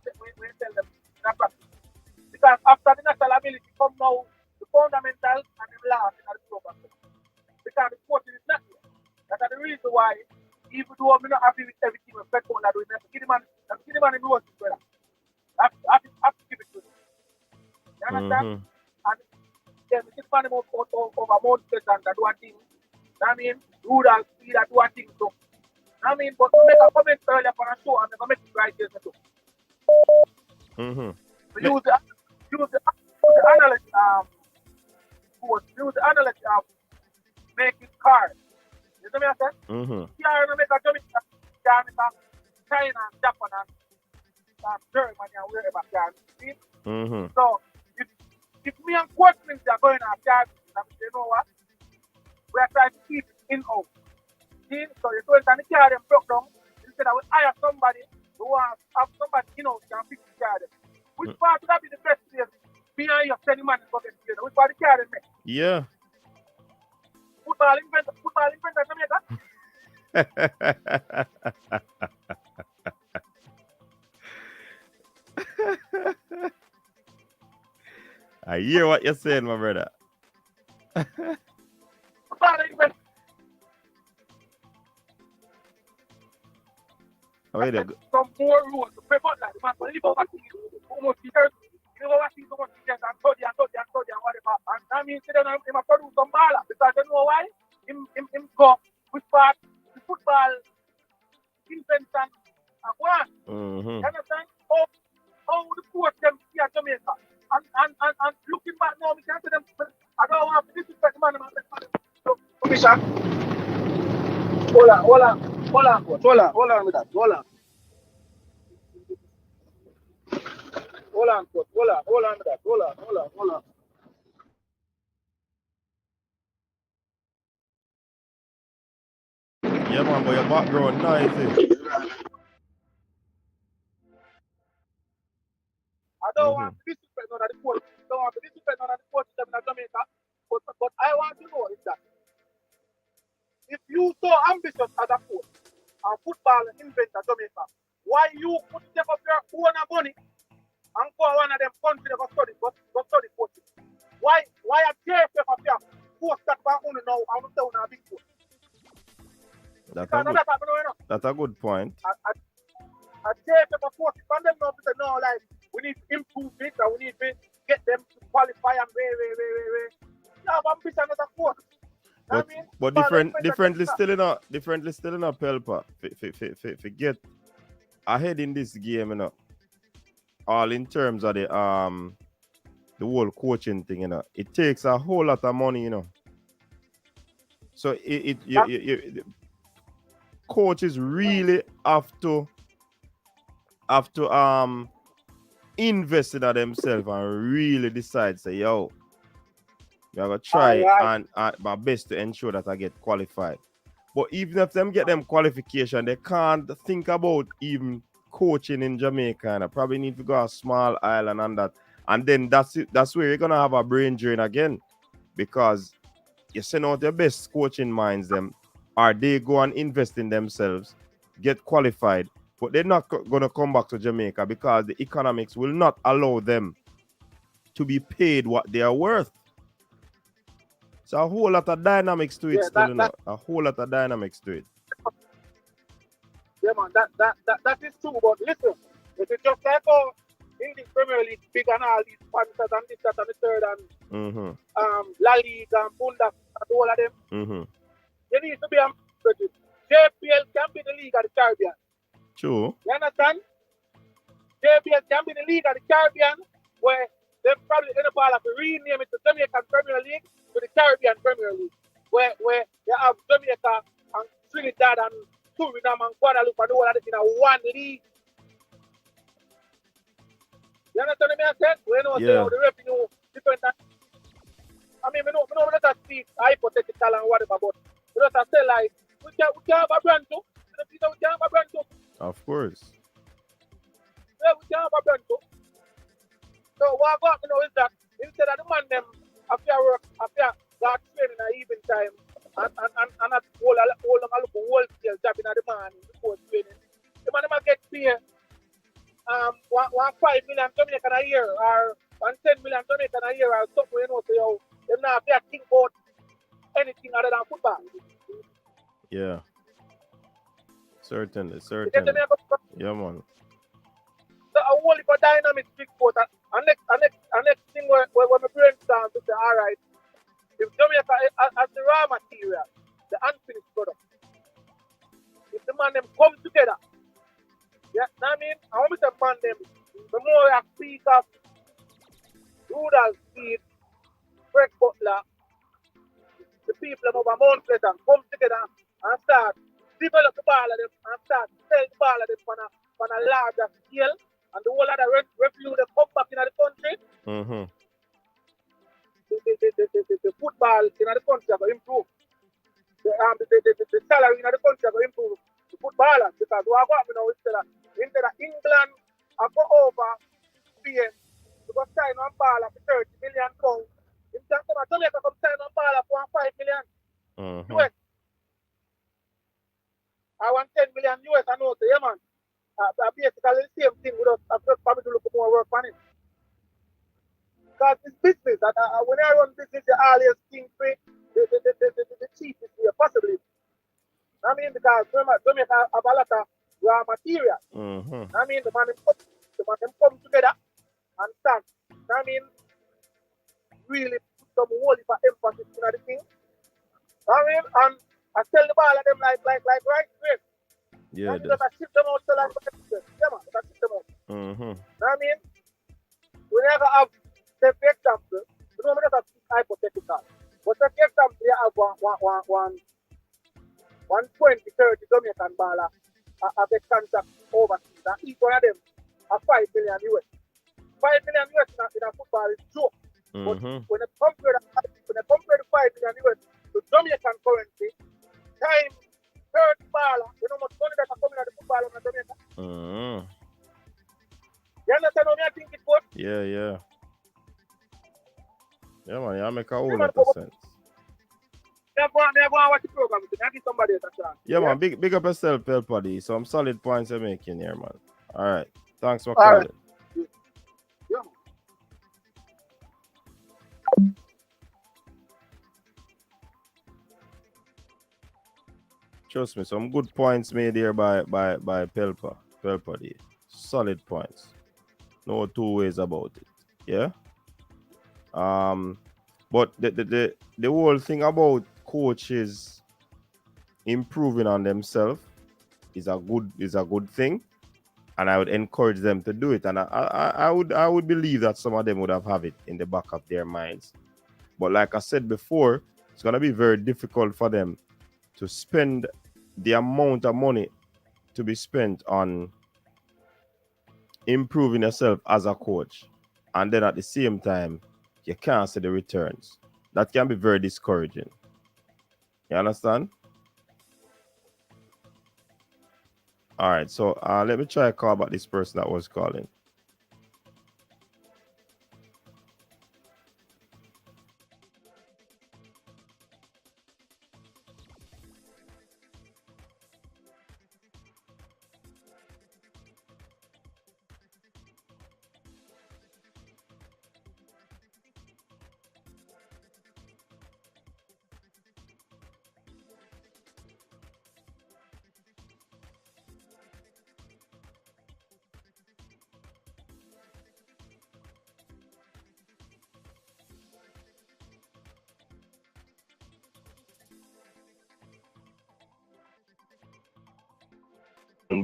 tell them in a practice. Because after the natural ability come now the fundamentals and the last in the program. Because the coaching is not here. That's the reason why, even though I'm not happy with everything we're back on that doing, I'm giving the man in the worst brother. I have to give it to him. You understand? And then we keep finding over more sessions that do a thing. I mean, rural speed that do a thing so. I mean, but to make a comment earlier on a show and make it right here too. Mm-hmm. So use the analyst make it card. You know what I'm saying? Mm-hmm. Yeah, make a Jamaica, China, Japan, and Germany, and wherever can. See? Mm-hmm. So if me and Coachman are going to have you know what? We are trying to keep it in-house. See? So you go into the car and broke down. Instead, I will hire somebody who wants to have somebody in-house can fix the car. Which part would that be the best place? Me and you send the man to go get together. Which part the car make? Yeah. Football inventor Jamaica. I hear what you're saying, my brother. Football inventor. Wait there. Some more rules to prevent that. The man will live overseas. Almost years. Live overseas, almost years, and study, and whatever. And that means they don't produce some baller. Because you know why? Him go with part the football invention and one. Mm-hmm. You understand? How the coach them here Jamaica. And looking back now, we can see them. I don't want to disrespect the man. So, Commission. Hold on, coach. Hold on with that. Hold on, coach. Hold on with that. Hold on. Yeah, man, but your background noisy. I don't want to disrespect none of the coach. Don't want to disrespect none of the coaches in Jamaica. But I want to know is that if you so ambitious as a coach and football inventor Jamaica, why you could step up your own money and go one of them country to study coaching? Why a TFF up here coach that for only now and not tell a big coach? That's a good point. A TFF coach from them now to say no, like we need to improve it and we need to get them to qualify and way. You have ambition as a coach. But differently still in a pelpa. Forget ahead in this game, all in terms of the whole coaching thing, it takes a whole lot of money, So the coaches really have to invest in themselves and really decide, say, yo, I'm gonna try and my best to ensure that I get qualified. But even if them get them qualification, they can't think about even coaching in Jamaica. And I probably need to go a small island and that. And then that's it. That's where you're gonna have a brain drain again. Because you send out your best coaching minds them, or they go and invest in themselves, get qualified, but they're not gonna come back to Jamaica because the economics will not allow them to be paid what they are worth. So a whole lot of dynamics to it still, a whole lot of dynamics to it. Yeah, man, that is true. But listen, if it's just like in the Premier League, big and all these sponsors and this, that, and the third, and La Liga and Bundesliga and all of them, you need to be a JPL can be the league of the Caribbean. True. You understand? JPL can be the league of the Caribbean, where they probably end up all have to rename it to Jamaican Premier League to the Caribbean Premier League, where you have Jamaica and Trinidad and Suriname and Guadeloupe and all of it in a one league. You understand what I said? We know the revenue different. I mean, we know let us speak hypothetical and whatever, but we let us say like we can have a brand too. We can have a brand too. Of course. Yeah, we can have a brand too. So what I got to know is that instead of the man them after work, after got training at even time and at whole wholesale job in the morning before training, the man them get paid 1 5 million Jamaican a year or 10 million Jamaican a year or something, so they're not think about anything other than football. Yeah. Certainly. Yeah, man. So a whole heap of dynamics big sport. And next thing where my brainstorm to say, all right, if Jamaica as the raw material, the unfinished product, if the man them come together, yeah, I mean, I want to man them, the more I speak of Rudolph Speed, Greg Butler, the people over Mount Pleasant come together and start develop the ball of them and start sell the ball of them on a larger scale, and the whole of the revenue they come back in the country. The football in the country will improve. The salary in the country will improve. The footballers, because what we know instead of England, I go over Spain to go sign on ball for 30 million pounds. In terms of Jamaica, come sign on ball for 5 million US. I want 10 million US. I know, so yeah, man. Basically the same thing with us. I've just probably to look more work on it. Because it's business. When I run business, you always think for the cheapest way possibly. I mean, because Jamaica have a lot of raw material. I mean, the man them come together and start. I mean, really put some whole heap of emphasis in the thing. I mean, and I tell the ball of them like right straight. Yeah, I ship them out to like yeah, man, I ship them out. I mean, we never have, say for example, we don't have hypothetical. But for example, you have one 20, 30 Jamaican baller have a contract overseas, and each one of them are 5 million US. 5 million US in a football is joke. But when they compare the 5 million US to Jamaican currency, time 30 baller, you know how much money that are coming out of the football in Jamaica? You understand what I think it was? Yeah. Yeah, man, you make a whole lot of sense. Never watch the program. I give somebody a chance. Yeah, man, big up yourself, Pelpody. Some solid points you're making here, man. All right. Thanks for calling. Right. Yeah, man. Trust me, some good points made here by Pelpody. Solid points. No two ways about it. Yeah. But the whole thing about coaches improving on themselves is a good thing. and I would encourage them to do it. And I would believe that some of them would have it in the back of their minds. But like I said before, it's gonna be very difficult for them to spend the amount of money to be spent on improving yourself as a coach, and then at the same time you can't see the returns. That can be very discouraging. You understand? All right, so let me try to call back this person that was calling.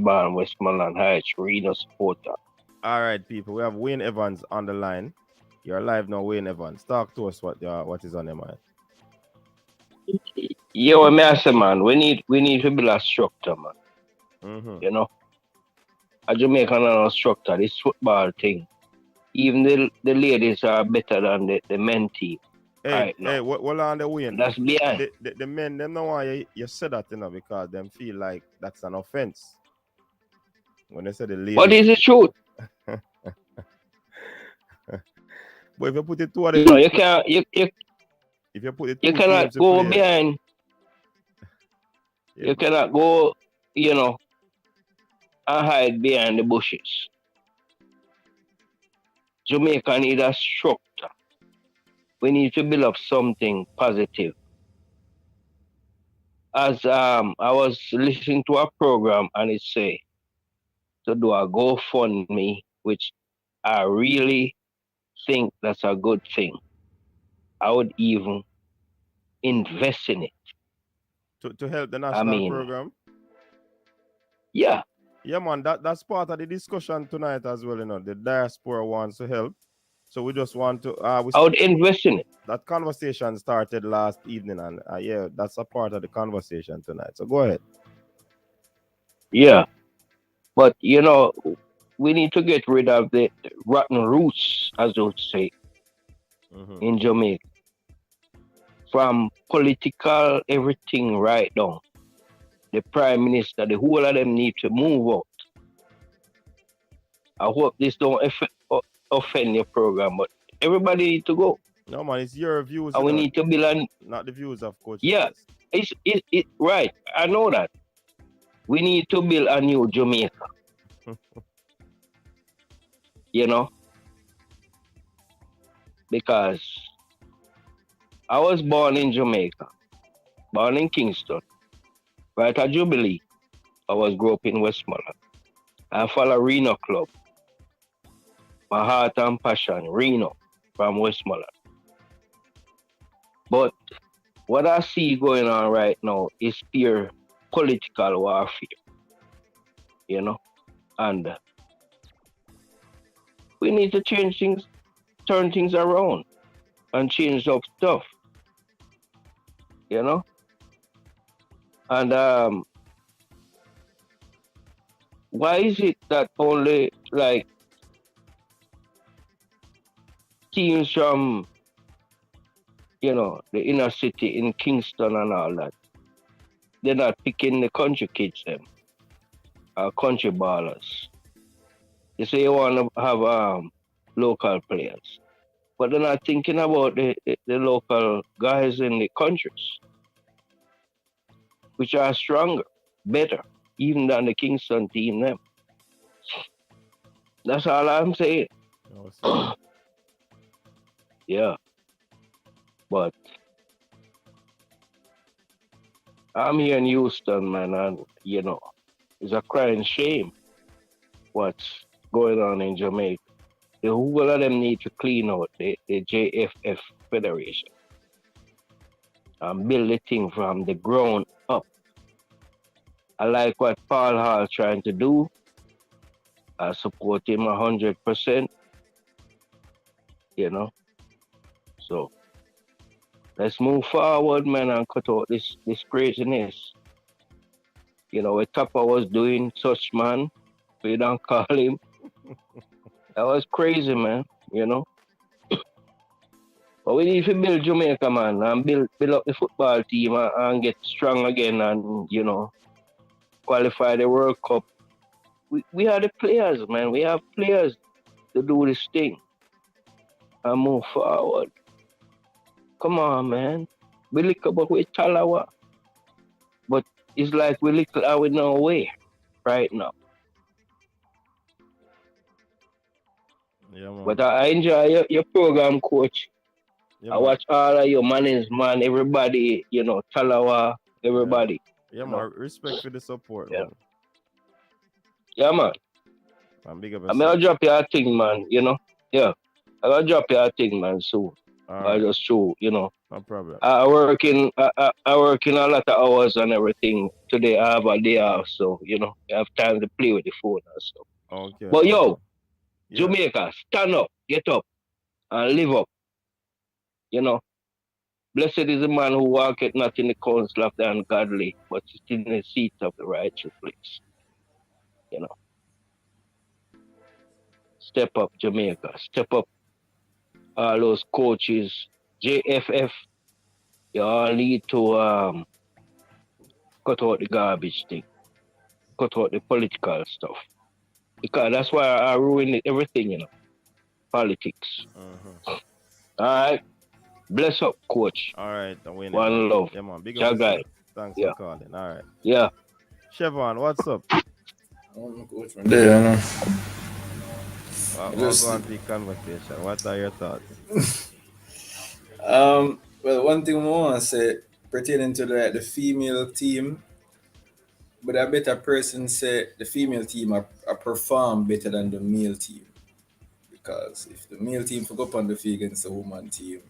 Barn, Westmoreland Heights, Reno supporter. All right, people, we have Wayne Evans on the line. You're live now, Wayne Evans. Talk to us what is on your mind. Yo, I say, man, we need to build a structure, man. Mm-hmm. You know, a Jamaican structure, this football thing. Even the ladies are better than the men team. Hey, what on the Wayne? That's behind. The men, them know why you said that, you know, because them feel like that's an offense. When they say the ladies. What is the truth? But if you put it toward No, you can't. If you put it, you cannot go behind. Yeah. You cannot go, you know, and hide behind the bushes. Jamaica need a structure. We need to build up something positive. As I was listening to a program and it say to do a GoFundMe, which I really think that's a good thing. I would even invest in it. To help the national program? Yeah. Yeah, man, that's part of the discussion tonight as well, you know. The Diaspora wants to help. So we just want to I would invest in it. That conversation started last evening, and yeah, that's a part of the conversation tonight. So go ahead. Yeah. But you know, we need to get rid of the rotten roots, as they would say, in Jamaica. From political everything right down. The Prime Minister, the whole of them need to move out. I hope this don't offend your program, but everybody need to go. No, man, it's your views. And we need to build not the views of Coach. Yeah, it's right. I know that. We need to build a new Jamaica. You know? Because I was born in Jamaica, born in Kingston, right at Jubilee. I was grew up in Westmoreland. I follow Reno Club. My heart and passion, Reno, from Westmoreland. But what I see going on right now is pure political warfare, you know? And we need to change things, turn things around and change up stuff, you know? And why is it that only like teams from, you know, the inner city in Kingston and all that, they're not picking the country kids them, country ballers. You say you want to have local players, but they're not thinking about the local guys in the countries, which are stronger, better, even than the Kingston team them. That's all I'm saying. Yeah. But I'm here in Houston, man, and you know, it's a crying shame what's going on in Jamaica. The whole of them need to clean out the JFF Federation and build the thing from the ground up. I like what Paul Hall trying to do, I support him 100%, you know. So let's move forward, man, and cut out this craziness. You know, what Tapa was doing, such man, we don't call him. That was crazy, man, you know. But we need to build Jamaica, man, and build up the football team and get strong again and, you know, qualify the World Cup. We are the players, man. We have players to do this thing and move forward. Come on, man. We look about with Talawa, but it's like we look out with no way right now. Yeah, man. But I enjoy your program, coach. Yeah, I watch all of your managers, man, everybody, you know, Talawa, everybody. Yeah, man. Respect for the support, Yeah. man. Yeah, man. I'm big up. I mean, I'll drop your thing, man, you know. Yeah. I'll drop your thing, man, soon. I just show, you know. No problem. I work in a lot of hours and everything. Today I have a day off, so you know, I have time to play with the phone and stuff. Okay. But yo, Jamaica, stand up, get up, and live up. You know, blessed is the man who walketh not in the counsel of the ungodly, but is in the seat of the righteous place. You know. Step up, Jamaica. Step up. All those coaches, JFF, you all need to cut out the garbage thing. Cut out the political stuff. Because that's why I ruin everything, you know. Politics. All right. Bless up, coach. All right. One love. Yeah, man. Big up. Thanks for calling. All right. Yeah. Chevron, what's up? Coach, man. There, you know. What's on the conversation? What are your thoughts? Well, one thing I want to say pertaining to the female team, but a better person say the female team are perform better than the male team. Because if the male team go up on the field against the woman team.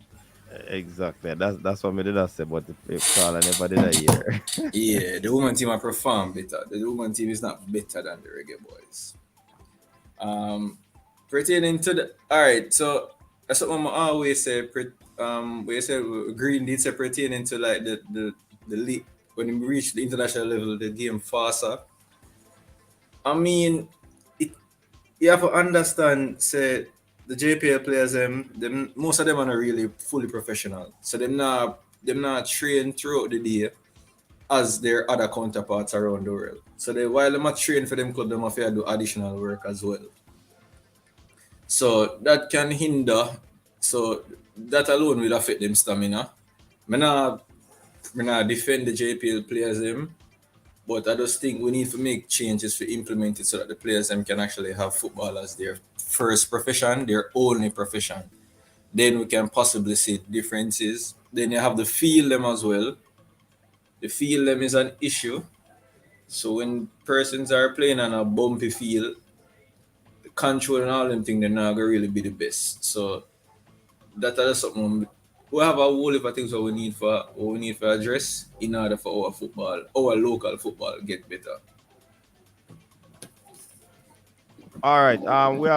Exactly. That's what I did say, but the call I never did that year. Yeah, the woman team are perform better. The woman team is not better than the Reggae Boyz. Pertaining to the alright, so that's what I always say. We say Green did say pertaining to like the league when we reach the international level, the game faster. I mean, you have to understand, say the JPL players, them most of them are not really fully professional, so them not trained throughout the day as their other counterparts around the world. So while them are trained for them club, them have to do additional work as well. So that can hinder. So that alone will affect them stamina. I not defend the JPL players but I just think we need to make changes to implement it so that the players can actually have football as their first profession, their only profession. Then we can possibly see differences. Then you have the field them as well. The field them is an issue. So when persons are playing on a bumpy field, the control and all them things, they're not gonna really be the best. So that is something we have a whole heap of things that we need for address in order for our local football get better. All right.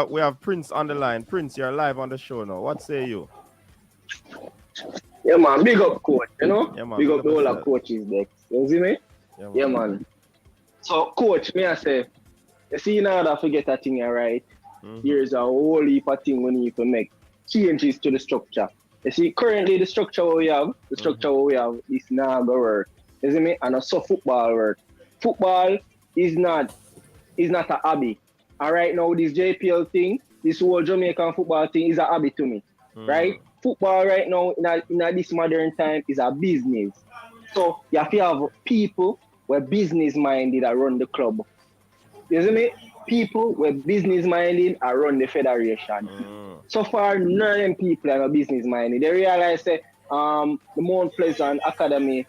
We have Prince on the line. Prince, you're live on the show now. What say you? Yeah, man. Big up, coach. You know. Yeah, man, big up the whole of coaches there. You see me? Yeah, man. So, coach, me I say, you see, in order to get that thing right, here's a whole heap of thing we need to make changes to the structure. You see, currently the structure we have, is not gonna work. You see me? And also football work. Football is not a hobby. And right now, this JPL thing, this whole Jamaican football thing is a hobby to me. Right? Football right now in this modern time is a business. So you have to have people who are business minded that run the club. You see me? People who are business minded and run the federation. So far, none of them people are business minded. They realize that the Mount Pleasant Academy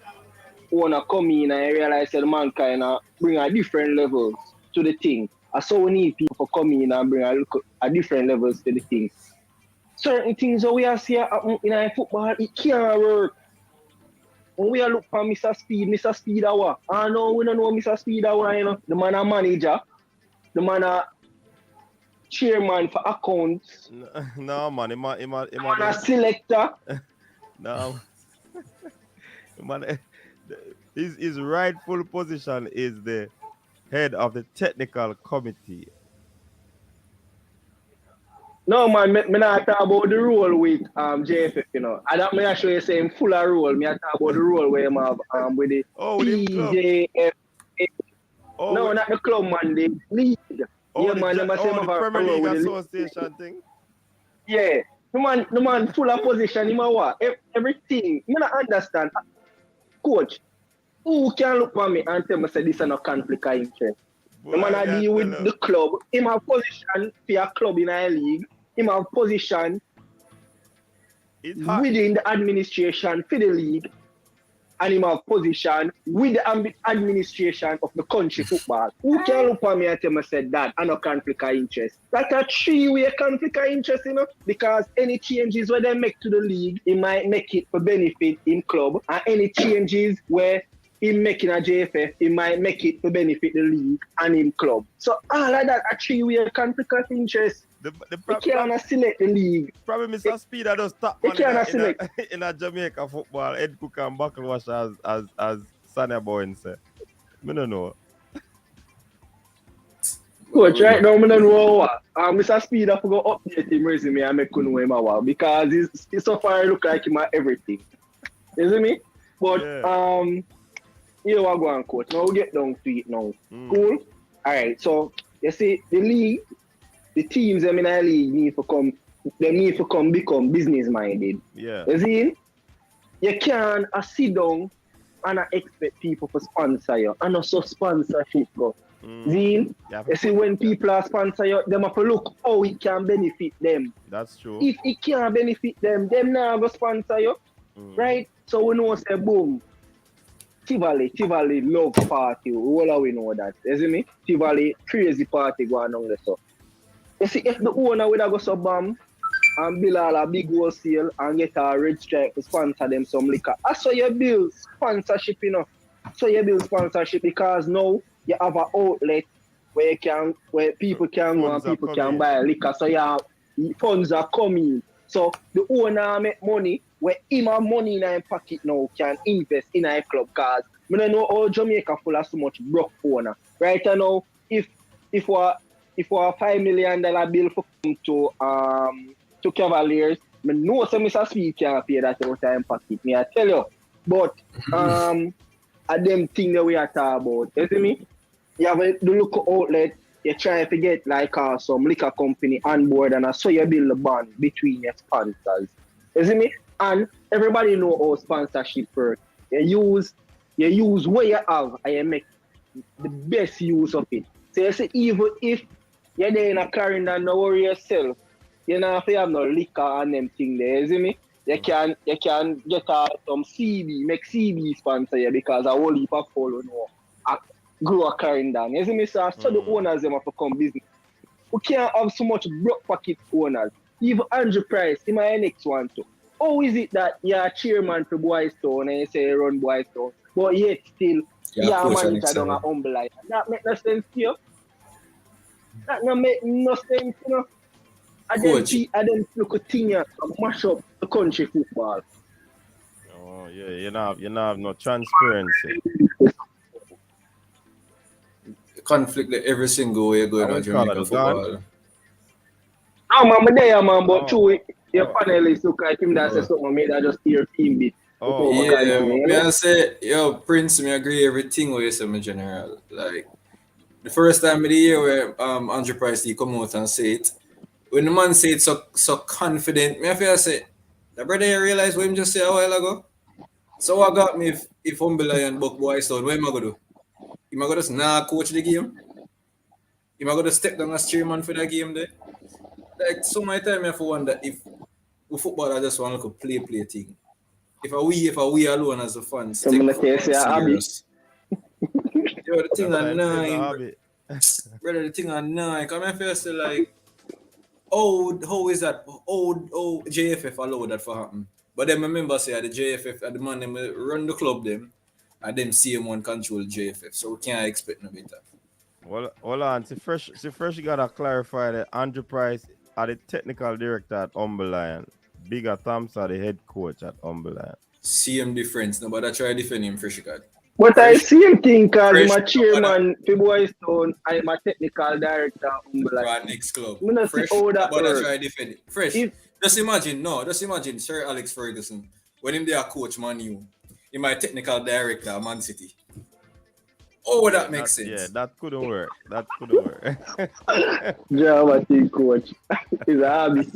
wanna come in and realize that the man kind of bring a different levels to the thing. And so we need people to come in and bring a different levels to the thing. Certain things that we are seeing in football, it can't work. When we look for Mr. Speed our. I know we don't know Mr. Speed our, you know. The man a manager, the man a chairman for accounts. No, man. Man a selector. No. Man, his rightful position is the head of the technical committee. No man, me not talk about the role with JFF, you know. I don't me actually say him full of role. Me I talk about the role where him have with the with him club. PJF. No, with, not the club man, the league. Yeah, man, the Premier League Association thing. Yeah. The man full of position, him a what? Everything. You not understand. Coach, who can look for me and tell me say this is no conflict of interest? The man I deal with the club. Him have position for a club in a league. Him have position within the administration for the league. And him have position with the administration of the country football. Who can look for me and tell me said that and no conflict of interest? That's a three-way conflict of interest, you know, because any changes where they make to the league, it might make it for benefit in club, and any changes where in making a JFF, it might make it to benefit the league and in club. So all of that a three-way conflict of interest. You can't select the league. Probably Mr. Speed does top man in a Jamaica football. Ed Cook and buckle wash as Sanya Boy say. I don't know. Coach, right now I don't know what. Mr. Speed I forgot update him resume and make know him a while because he's so far look like him at everything. You see me? But here we go on, coach. Now we get down to it now. Cool? Alright, so you see the league, the teams in the league need to come become business minded. Yeah. You see? You can't sit down and expect people to sponsor you. And also sponsorship go. See? You see when people are sponsor you, they have to look how it can benefit them. That's true. If it can't benefit them now go sponsor you. Right? So we know say boom. Tivoli love party. All we know that. You see me? Tivoli crazy party going on there. So you see if the owner would have go so bomb and build all a big wholesale and get a red stripe to sponsor them some liquor. That's how you build sponsorship, you know. So you build sponsorship because now you have an outlet where people can go and people can buy liquor. So you have funds are coming. So the owner make money where him have money in his pocket now can invest in a club cause I don't know how Jamaica full of so much broke owner. Right now, if we $5 million bill for come to Cavaliers, I know some Mr. Speed can't pay that out of his pocket. Me I tell you. But at them thing that we are talking about. You see me? You have the local outlet, you try to get like some liquor company on board and so you build a bond between your sponsors. You see me? And everybody know how sponsorship works. You use what you have and you make the best use of it. So you see, even if you're there in a Clarendon, don't worry yourself. You know, if you have no liquor and them thing there, you see me? You can get some CB, make CB sponsor you because a whole heap of follow now. Grow a Clarendon. You see me? So the owners them have to come business. We can't have so much broke pocket owners. Even Andrew Price, he my next one too. How is it that you're a chairman for Boys Town and you say you run Boys Town, but yet still you're a manager down a humble life? That make no sense to you? That no make no sense, you know? I don't look at thing and mash up the country football. Oh yeah, you don't have no transparency. Conflict like every single way going on Jamaican football. No man, I'm there man, but true your panelists look like him that says something made that just hear team bit. Oh yeah, me I say, yo, Prince, me agree everything what you say, my general. Like the first time of the year where Andrew Price he come out and say it, when the man say it so confident, me I feel say the brother you realize what him just say a while ago. So what got me if Humble Lion Buck Boys Town, what am I gonna do? Am I gonna just coach the game? Am I gonna step down as chairman for that game there? Like so many times I have to wonder if the footballer just want to play thing. If we alone as a fans take serious. Yo, the thing on nine, brother, the thing on nine. Come and feel say like, how is that? Oh, JFF allowed that for happen. But then remember say the JFF at the man them run the club them, and them CM1 control JFF. So we can't expect no better. Well, hold on. See fresh, you gotta clarify that Andrew Price are the technical director at Humble Lion. Bigger Thumbs are the head coach at Humble Lion. Same difference. Nobody try defend him, Fresh God. But I Fresh, see him think because I'm fresh, a nobody chairman for Boys Town, I'm a technical director of Umberland. for our next club. I'm not see Fresh, how that nobody works. try defend it. Fresh, If just imagine Sir Alex Ferguson when him there coach Man U, he my technical director at Man City. Oh, Yeah, that makes sense. Yeah, that couldn't work. That couldn't work. drama team coach is a hobby.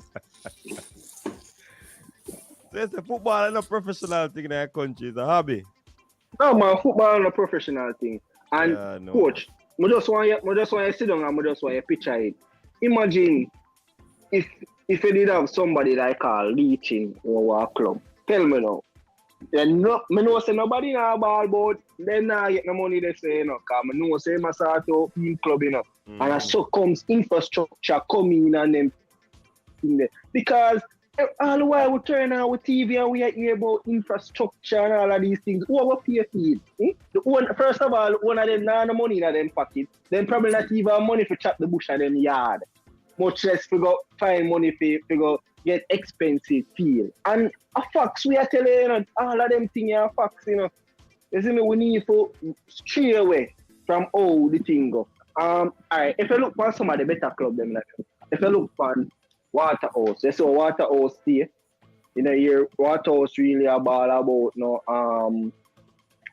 So it's a football and a professional thing in our country. It's a hobby. No man, football is a professional thing. And Yeah, no. coach, I just want you sit down and I just want you picture it. Imagine if you did have somebody like Carl leeching over our club. Tell me now. Then no, me know say nobody na ball about them na get no money they say, you know, cause me know say my start out in club, you know. And so comes infrastructure coming and them in there. Because all the while we turn on with TV and we hear about infrastructure and all of these things. Who will pay for it? First of all, one of them not no money in them pocket. Then probably not even have money for chop the bush of them yard. Much less to go find money for go get expensive field. And a facts we are telling you, know, all of them things are facts, you know. You see me, we need to stray away from how the thing go. Alright, if you look for some of the better club them like, if you look for Waterhouse, you see Waterhouse stay. You know, here Waterhouse really about no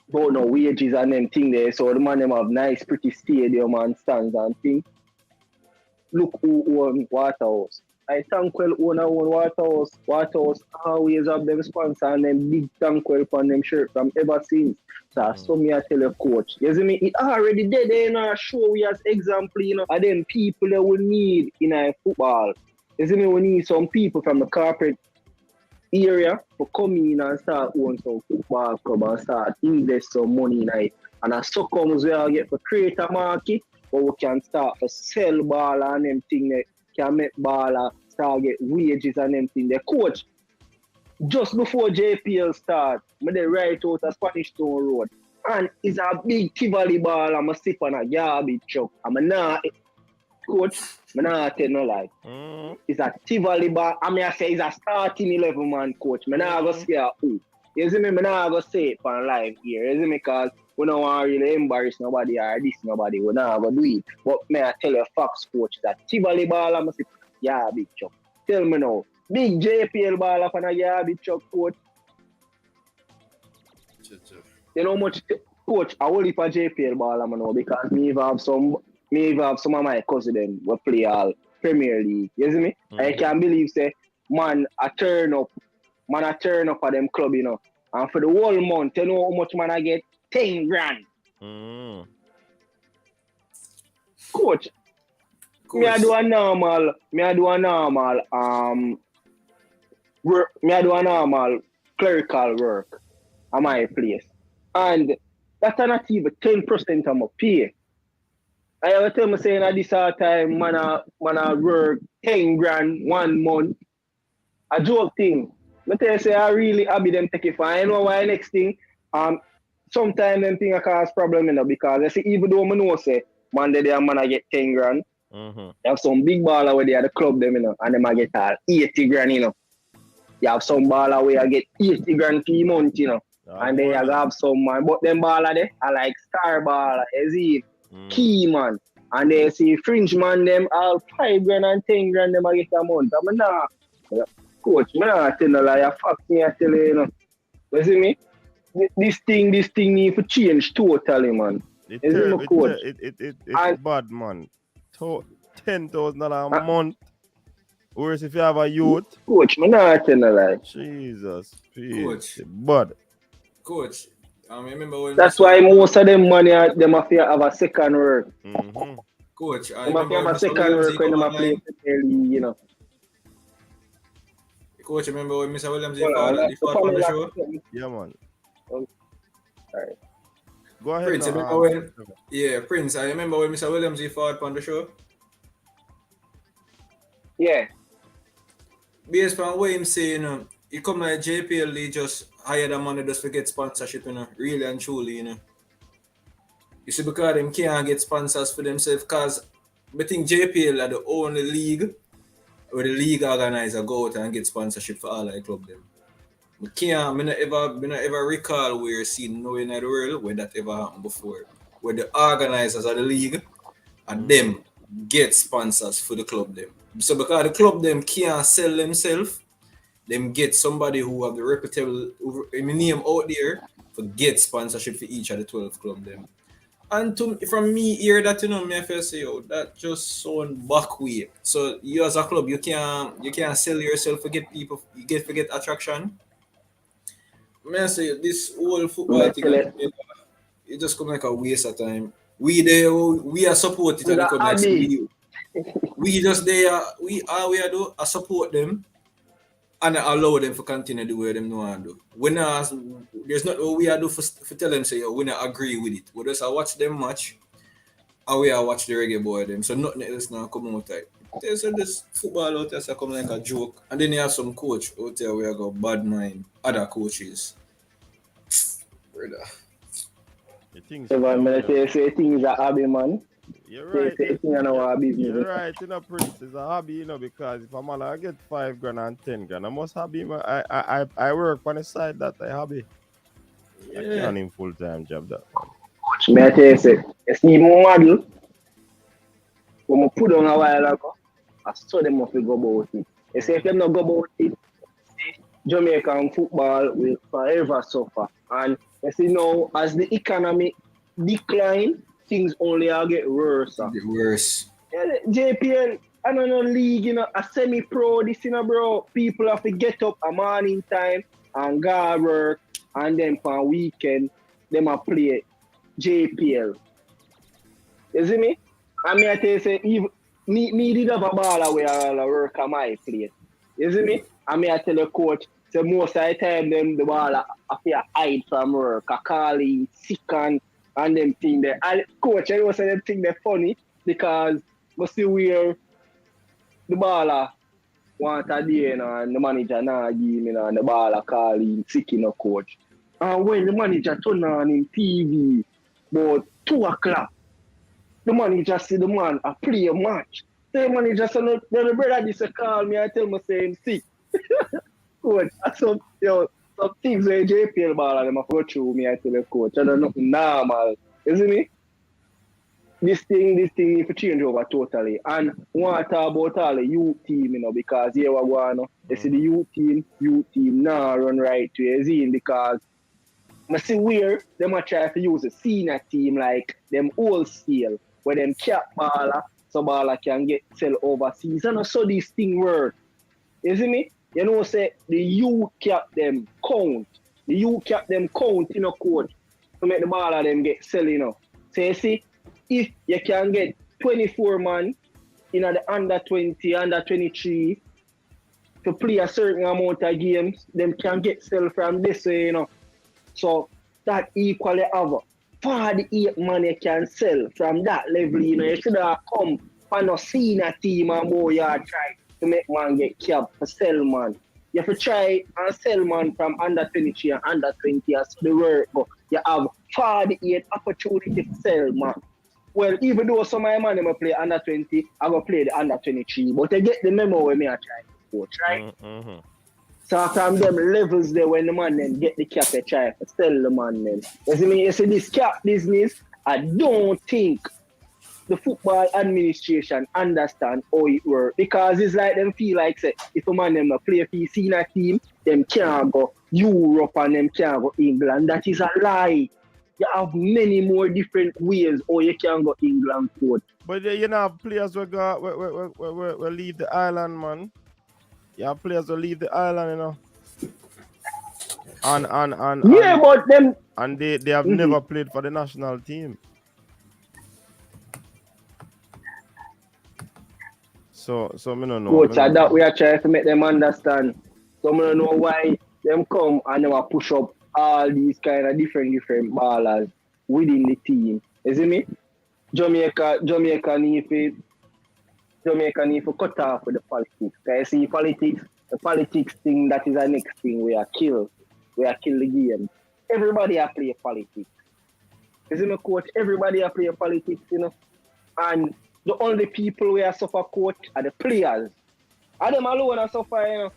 wages and them thing there. So the man them have nice pretty stadium and stands and things. Look who own Waterhouse. I Tankwell own Waterhouse. Waterhouse always have them sponsor and them big Tankwell on them shirt from ever since. So me I tell you coach. You see me, it already dead there, you know, show we as example, you know, of them people that we need in a football. You see me, we need some people from the corporate area to come in and start own some football club and start invest some money in it. And as so comes we all get to create a market where we can start to sell ball and them thing that can make ball start get wages and them thing. The coach, just before JPL start, I write out a Spanish Town Road. And it's a big Tivoli ball and I sit on a garbage truck. Coach, I not tell no lie. It's a Tivoli ball. I say it's a starting 11 man coach. I not go scare who. You see me, I not go say it on live here. You see me, because we don't want to really embarrass nobody or this nobody. We not go do it. But may I tell you facts, coach, that Tivoli ball I'm sit garbage truck. Tell me now. Big JPL ball up on a garbage truck, coach. You know how much, coach, I will leave a JPL ball I'm know because me have some of my cousins them will play all Premier League. You see me? I can't believe say man I turn up at them club, you know. And for the whole month, you know how much man I get? 10 grand. Coach, me I do a normal clerical work at my place. And that's not even 10% of my pay. I ever tell me saying at this time man I work 10 grand 1 month. A joke thing. I tell you say I really happy them take it for. I know why next thing. Sometimes them thing cause problem, you know, because I see even though I know say man I get 10 grand. You have some big baller where they at the club them, you know, and them I get 80 grand, you know. You have some baller where I get 80 grand per month, you know. And then you have some man, but them baller there are like star baller, you see, key man. And they see fringe man them all 5 grand and 10 grand them I get a month. I mean, nah, coach, I not tell no lie, fuck me, I tell you, you know. You see me? This thing need to change totally, man. It's bad, man. $10,000 a month. Whereas if you have a youth. Coach, I not tell no lie. Jesus, Coach. Bad. Coach, I remember when that's why most of them money them have a second work. Coach, I them remember have a second work when they play early, you know. Coach, remember when Mr. Williams fought on the show? Yeah, man. Alright. Go ahead. Prince, Prince, I remember when Mr. Williams fought on the show. Yeah. Based on what him say, you know, he come like JPL, he just hire the money just to get sponsorship, you know, really and truly, you know. You see, because them can't get sponsors for themselves, because I think JPL are the only league where the league organizer go out and get sponsorship for all the club them. I not ever recall where seen nowhere in the world where that ever happened before. Where the organizers of the league and them get sponsors for the club them. So because the club them can't sell themselves, them get somebody who have the reputable name out there for get sponsorship for each of the 12 club them. And from me here that me I feel say that just sound back way. So you as a club you can't sell yourself for get people for get attraction. I say this whole football thing it just come like a waste of time. We are support it and become like we just there we do I support them and allow them to continue the way them know and do. There's not what we are do for tell them say we not agree with it. We just watch them match and we watch the Reggae Boyz them. So nothing else now come out like. There's this football out there so come like a joke. And then you have some coach out there where you got bad mind other coaches. Brother. Say things are hobby, man. You're right. You're right, Prince. It's a hobby, because if I'm I get $5,000 and $10,000, I must hobby. I work on the side that I hobby. Yeah. I can't in full-time job that. May I tell you, it's even model. When I put on a while ago, I saw them if they go about it. They say if them not go about it, Jamaican football will forever suffer. And you see now, as the economy decline, things only get worse. Get worse. Yeah, JPL, I don't know, league, a semi-pro, this, bro. People have to get up a morning time and go work, and then for a weekend, them a play JPL. You see me? I mean, I tell you, say, even, me did have a ball where I work at my place. You see me? I mean, I tell the coach, so most of the time, the ball I feel hide from work, I call in sick and them thing there. And coach, I always say them thing they're funny because we see where the baller want a day, and the manager now give me, and the baller call in sick, coach. And when the manager turn on in TV, about 2 o'clock, the manager see the man play a match. The manager say, no, the brother just call me and tell me say him sick. Coach, some things where JPL ball and them go through me, I tell the coach. I don't know, normal. You see me? This thing if it change over totally. And want to talk about all the youth team, because here we go, you see the youth team now run right to you see, because I see where them are trying to use a senior team like them old scale, where them cap baller, so baller can get sell overseas. And so this thing work. You see me? You know, say the youth cap them count. The youth cap them count, coach, to make the baller them get sell, So you see, if you can get 24 man in the under 20, under 23 to play a certain amount of games, them can get sell from this way, So that equally have 48 man you can sell from that level, You should have come on a senior team and more you try to make man get capped for sell man. You have to try and sell man from under 23 and under 20 as the work, but you have 48 opportunity to sell man. Well, even though some of my man may play under 20, I will play the under 23, but they get the memo where me I try to coach, right? Mm-hmm. So from them levels there when the man then get the cap they try to sell the man then. You see this cap business, I don't think the football administration understand how it works, because it's like them feel like say if a man them play for a senior team, them can't go Europe and them can't go England. That is a lie. You have many more different ways how you can go England coach. But you know players will leave the island, man. Yeah, players will leave the island, But them and they have never played for the national team. So me don't know. Coach, that we are trying to make them understand. So me don't know why them come and they push up all these kind of different ballers within the team. You see me? Jamaica need to cut off with the politics. I see the politics thing, that is the next thing we are kill. We are kill the game. Everybody are play politics. You see me, coach, everybody are playing politics, you know. And the only people who are suffer, coach, are the players. And them alone are suffer, you know.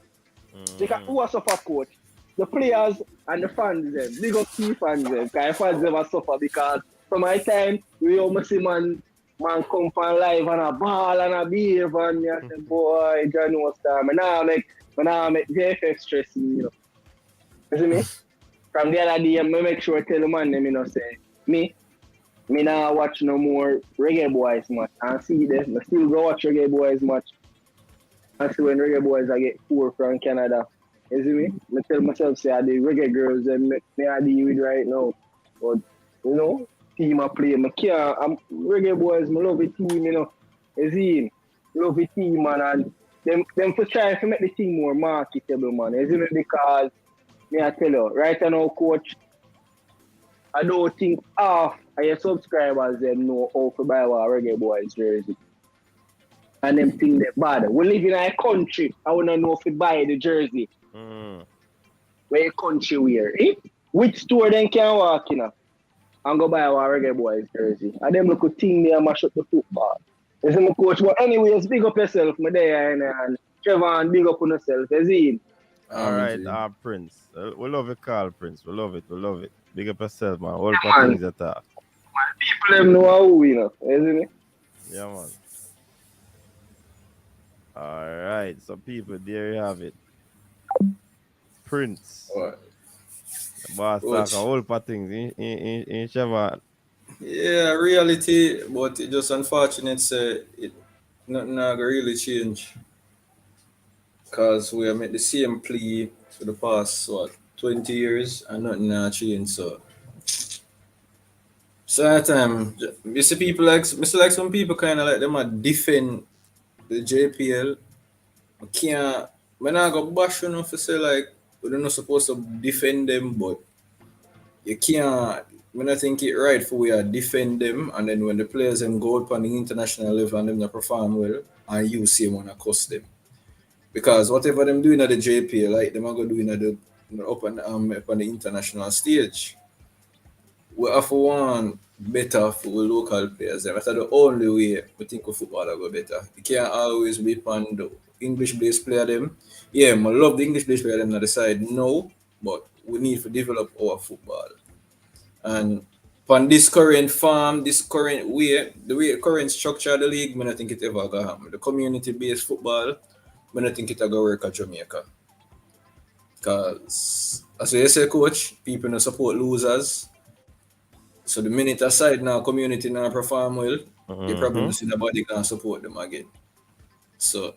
Because who are suffer, coach? The players and the fans, them. Big up key fans, them. Because fans never suffer because from my time, we almost see man come from live and a ball and a behave and me I say, boy, John was time. And now I make JFF stress me, you know. You see me? From the other day, I make sure I tell the man them, you know, say, me now watch no more Reggae Boyz match. And see them, I still go watch Reggae Boyz match. And see when Reggae Boyz I get 4 from Canada. You see me? I tell myself, say, the Reggae girls that me I deal with right now. But, you know, team I play. I'm Reggae Boyz, I love the team, you know. You see? Love the team, man. And them for trying to make the team more marketable, man. You see me? Because, me I tell you, right now, coach, I don't think half of your subscribers them know how to buy a Reggae Boyz jersey. And them think that bad. We live in a country, I wanna know if you buy the jersey. Where your country wear, eh? Which store then can walk in and go buy a Reggae Boyz jersey? And them look a thing there and mash up the football. You see my coach, but anyways, big up yourself, my there and Trevor, and big up on yourself, you see? All right, Prince. We love it, Carl, Prince. We love it. Big up yourself, man. All Yeah, things you talk. People them know how we, you know, you see me? Yeah, man. All right, so people, there you have it. Prince. All right. The boss talk a whole lot of things in Trevor. Yeah, reality, but it just unfortunate say it nothing gonna really change. Cause we have made the same plea for the past 20 years and nothing gonna change. So that time you see people like some people kinda like them a defend the JPL. I can't when I go bash enough to say like we're not supposed to defend them, but you can't when I think it right for we are defend them and then when the players them go up on the international level and them not perform well and you see wanna cuss them. Because whatever them doing at the JPL, like them are going doing at the up on the international stage. We have to want better for the local players. That's the only way we think of football will go better. You can't always be on the English-based player them. Yeah, I love the English-based player them on the side. No, but we need to develop our football. And on this current form, this current way, the way current structure of the league, I don't think it ever going to happen. The community-based football, I don't think it will go work at Jamaica. Because, as you say, coach, people don't support losers. So the minute aside now, community now perform well, you probably don't see nobody can support them again. So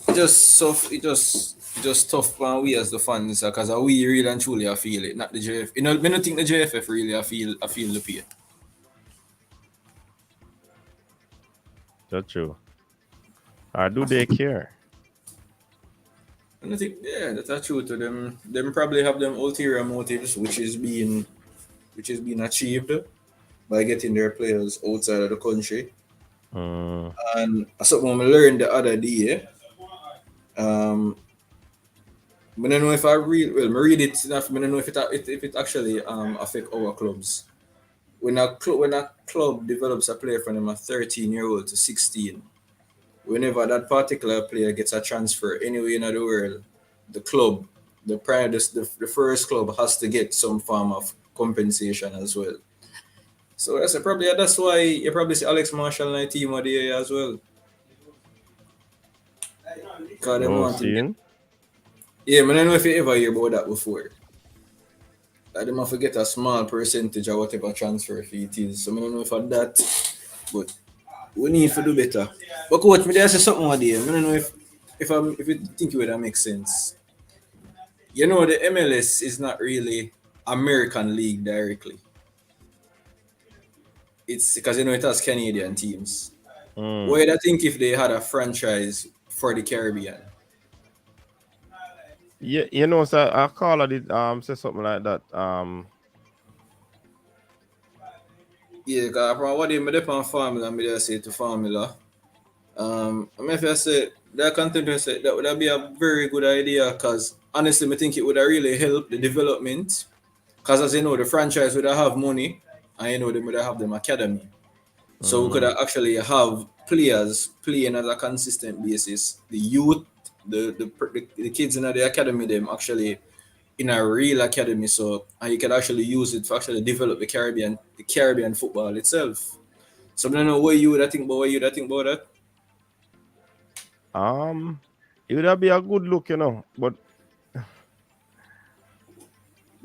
it just tough when we as the fans because we really and truly I feel it, not the JF. You know, I don't think the JFF really I feel the pain. That's true. Or do they care? And I think that's true to them. Them probably have them ulterior motives, which is being achieved by getting their players outside of the country. And something I learned the other day. I don't know if I read it enough. I don't know if it actually affect our clubs. When a club develops a player from them a 13-year-old to 16, whenever that particular player gets a transfer anywhere in the world, the club, the first club has to get some form of compensation as well. So that's why you probably see Alex Marshall and the team are there as well. Because they want to I don't know if you ever hear about that before. Like they might forget a small percentage of whatever transfer fee it is. So I don't know if for that, but we need to do better. But coach, me say something over there. I don't know if you think it would make sense. You know, the MLS is not really American league directly. It's because it has Canadian teams. What do you think if they had a franchise for the Caribbean? Yeah, you know, so I call it say something like that. Yeah, because what they made up on formula, and I say to formula. I mean, if I say that content, say that would be a very good idea because honestly, I think it would have really helped the development. Because as you know, the franchise would have money and you know them would have them academy. So we could actually have players playing on a consistent basis. The youth, the kids in the academy, them actually in a real academy. So and you can actually use it to actually develop the Caribbean football itself. So I don't know what you would think about that. It would be a good look, you know, but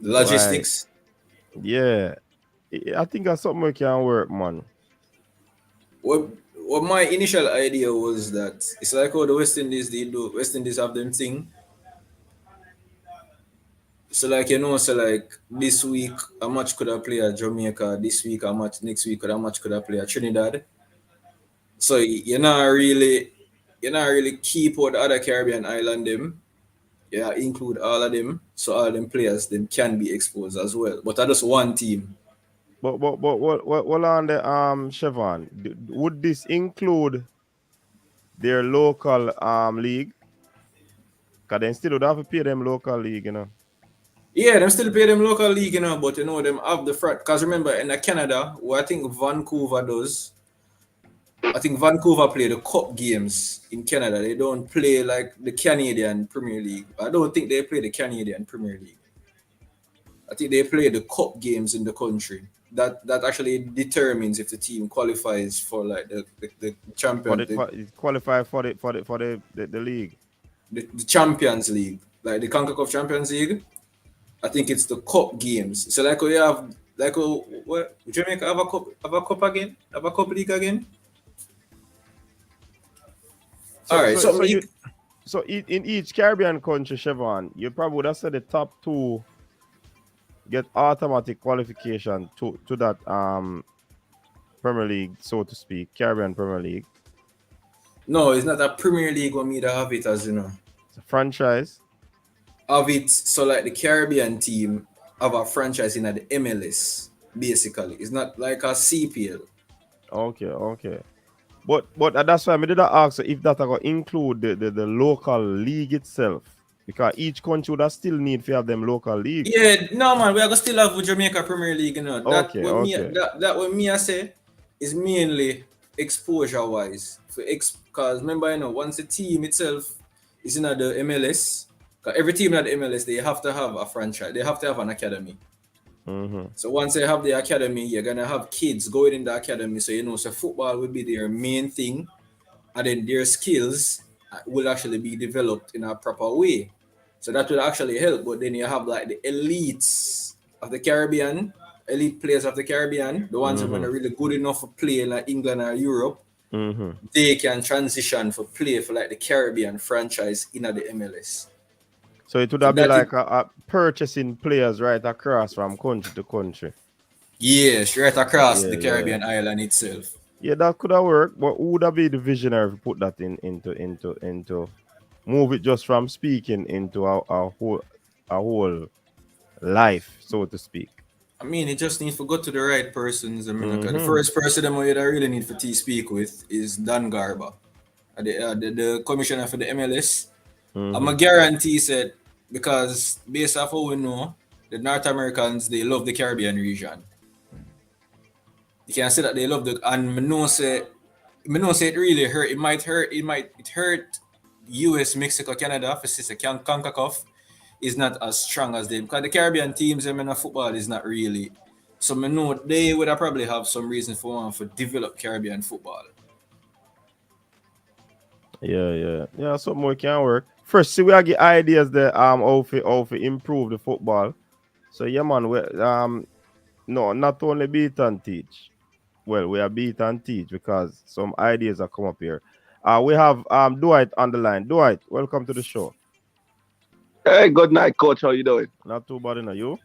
The logistics. Yeah, I think that's something we can work, man. What my initial idea was that it's like how the West Indies they do. West Indies have them thing. So like so like this week a match could have played at Jamaica, this week a match, next week a match could have played at Trinidad. So you're not really keep out the other Caribbean island them. Yeah, include all of them. So all them players them can be exposed as well. But that's just one team. But what on the Chevron? Would this include their local league? Cause they still would have to pay them local league, you know. Yeah, them still pay them local league, but them have the front. Because remember, in Canada, what I think Vancouver does, I think Vancouver play the cup games in Canada. They don't play like the Canadian Premier League. I don't think they play the Canadian Premier League. I think they play the cup games in the country. That actually determines if the team qualifies for like the champion. Qualify for the league. The Champions League, like the CONCACAF Champions League. I think it's the cup games. So like we have what Jamaica have a cup again? Have a cup league again? All right. So in each Caribbean country, Chevron, you probably would have said the top two get automatic qualification to that Premier League, so to speak, Caribbean Premier League. No, it's not a Premier League when me to have it, as you know. It's a franchise. Have it so like the Caribbean team have a franchise in the MLS, basically. It's not like a CPL. Okay. But that's why I did ask if that going to include the local league itself. Because each country would still need to have them local league. Yeah, no man, we are gonna still have Jamaica Premier League, Okay. That what me I say is mainly exposure wise. Because remember, once the team itself is in the MLS, because every team in the MLS they have to have a franchise, they have to have an academy. So once they have the academy, you're gonna have kids going in the academy. So so football will be their main thing, and then their skills will actually be developed in a proper way. So that will actually help. But then you have like the elites of the Caribbean, elite players of the Caribbean, the ones who are really good enough for play like England or Europe. They can transition for play for like the Caribbean franchise in the MLS. So it would be like a purchasing players right across from country to country. Yes, right across the Caribbean island itself. Yeah, that could have worked. But who would have been the visionary to put that into move it just from speaking into our whole life, so to speak? I mean, it just needs to go to the right persons. I mean, the first person that I really need to speak with is Dan Garba, the commissioner for the MLS. I'm a guarantee said, because based off how we know, the North Americans, they love the Caribbean region. You can say that they love and I know say it really hurt. It hurt US, Mexico, Canada for sister CONCACAF is not as strong as them. Because the Caribbean teams in football is not really. So I know they would probably have some reason for develop Caribbean football. Yeah, something more can work. First, see, we are get ideas there how to improve the football. So yeah, man, we no, not only beat and teach. Well, we are beat and teach because some ideas are come up here. We have Dwight on the line. Dwight, welcome to the show. Hey, good night, coach. How you doing? Not too bad, you?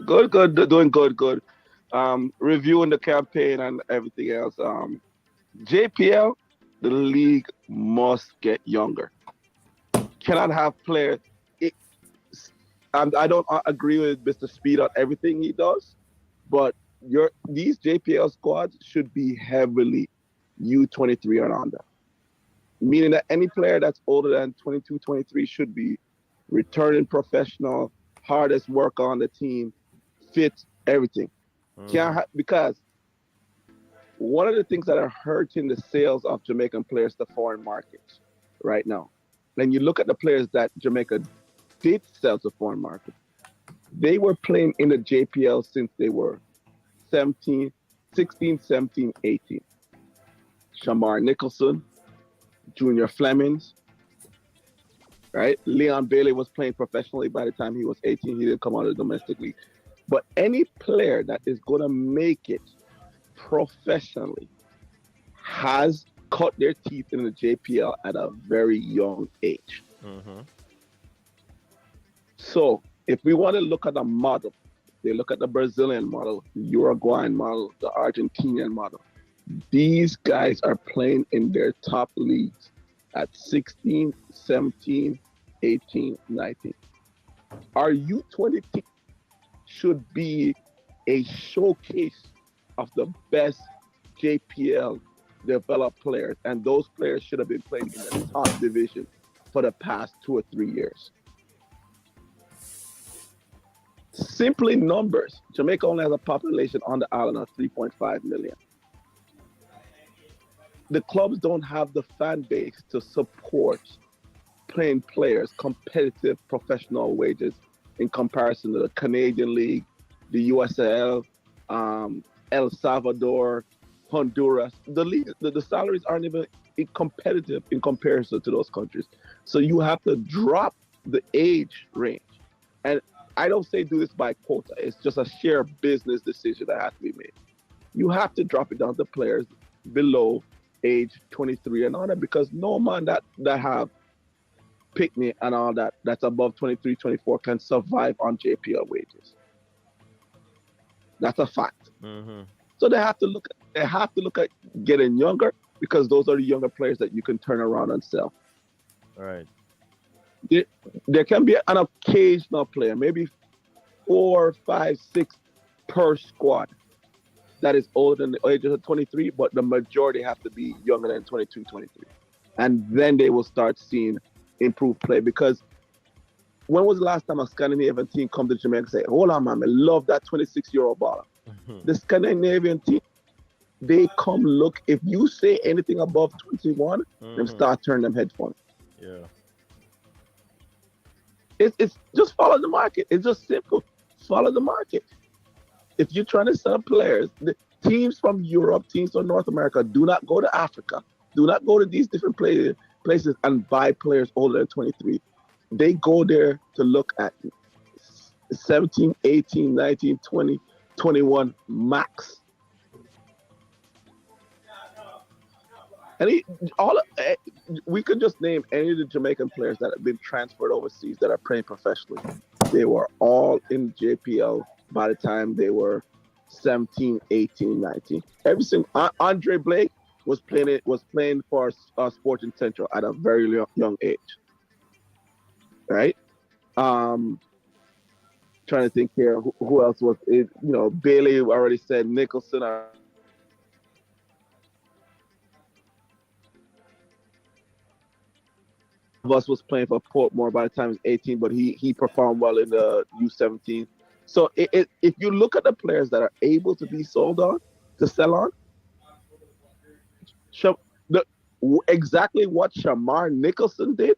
Good, doing good. Reviewing the campaign and everything else. JPL, the league must get younger. Cannot have players. I don't agree with Mr. Speed on everything he does, but these JPL squads should be heavily U23 and under. Meaning that any player that's older than 22, 23 should be returning professional, hardest work on the team, fit, everything. Because one of the things that are hurting the sales of Jamaican players to foreign markets right now, and you look at the players that Jamaica did sell to foreign markets, they were playing in the JPL since they were 16, 17, 18. Shamar Nicholson, Junior Flemings, right? Leon Bailey was playing professionally by the time he was 18. He didn't come out of the domestic league. But any player that is going to make it professionally has cut their teeth in the JPL at a very young age. So if we want to look at a model, they look at the Brazilian model, the Uruguayan model, the Argentinian model. These guys are playing in their top leagues at 16, 17, 18, 19. Our U20 team should be a showcase of the best JPL developed players, and those players should have been playing in the top division for the past 2 or 3 years. Simply numbers. Jamaica only has a population on the island of 3.5 million. The clubs don't have the fan base to support playing players competitive professional wages in comparison to the Canadian League, the USL, El Salvador, Honduras. The salaries aren't even competitive in comparison to those countries. So you have to drop the age range. And I don't say do this by quota. It's just a sheer business decision that has to be made. You have to drop it down to players below age 23 and on, because no man that have Pickney and all that's above 23, 24 can survive on JPL wages. That's a fact. So they have to look at getting younger, because those are the younger players that you can turn around and sell. Right. There can be an occasional player, maybe 4, 5, 6 per squad that is older than the age of 23, but the majority have to be younger than 22, 23. And then they will start seeing improved play. Because when was the last time a Scandinavian team come to Jamaica and say, hold on, man, I love that 26-year-old baller. The Scandinavian team, they come look. If you say anything above 21, them start turning them head funny. Yeah. It's just follow the market. It's just simple. Follow the market. If you're trying to sell players, the teams from Europe, teams from North America, do not go to Africa. Do not go to these different places and buy players older than 23. They go there to look at 17, 18, 19, 20, 21 max. We could just name any of the Jamaican players that have been transferred overseas that are playing professionally. They were all in JPL by the time they were 17, 18, 19. Every single Andre Blake was playing for Sporting Central at a very young age. Right? Trying to think here, who else was it? You know, Bailey already said, Nicholson. Of us was playing for Portmore by the time he was 18, but he performed well in the U17. So if you look at the players that are able to be sold on, to sell on, exactly what Shamar Nicholson did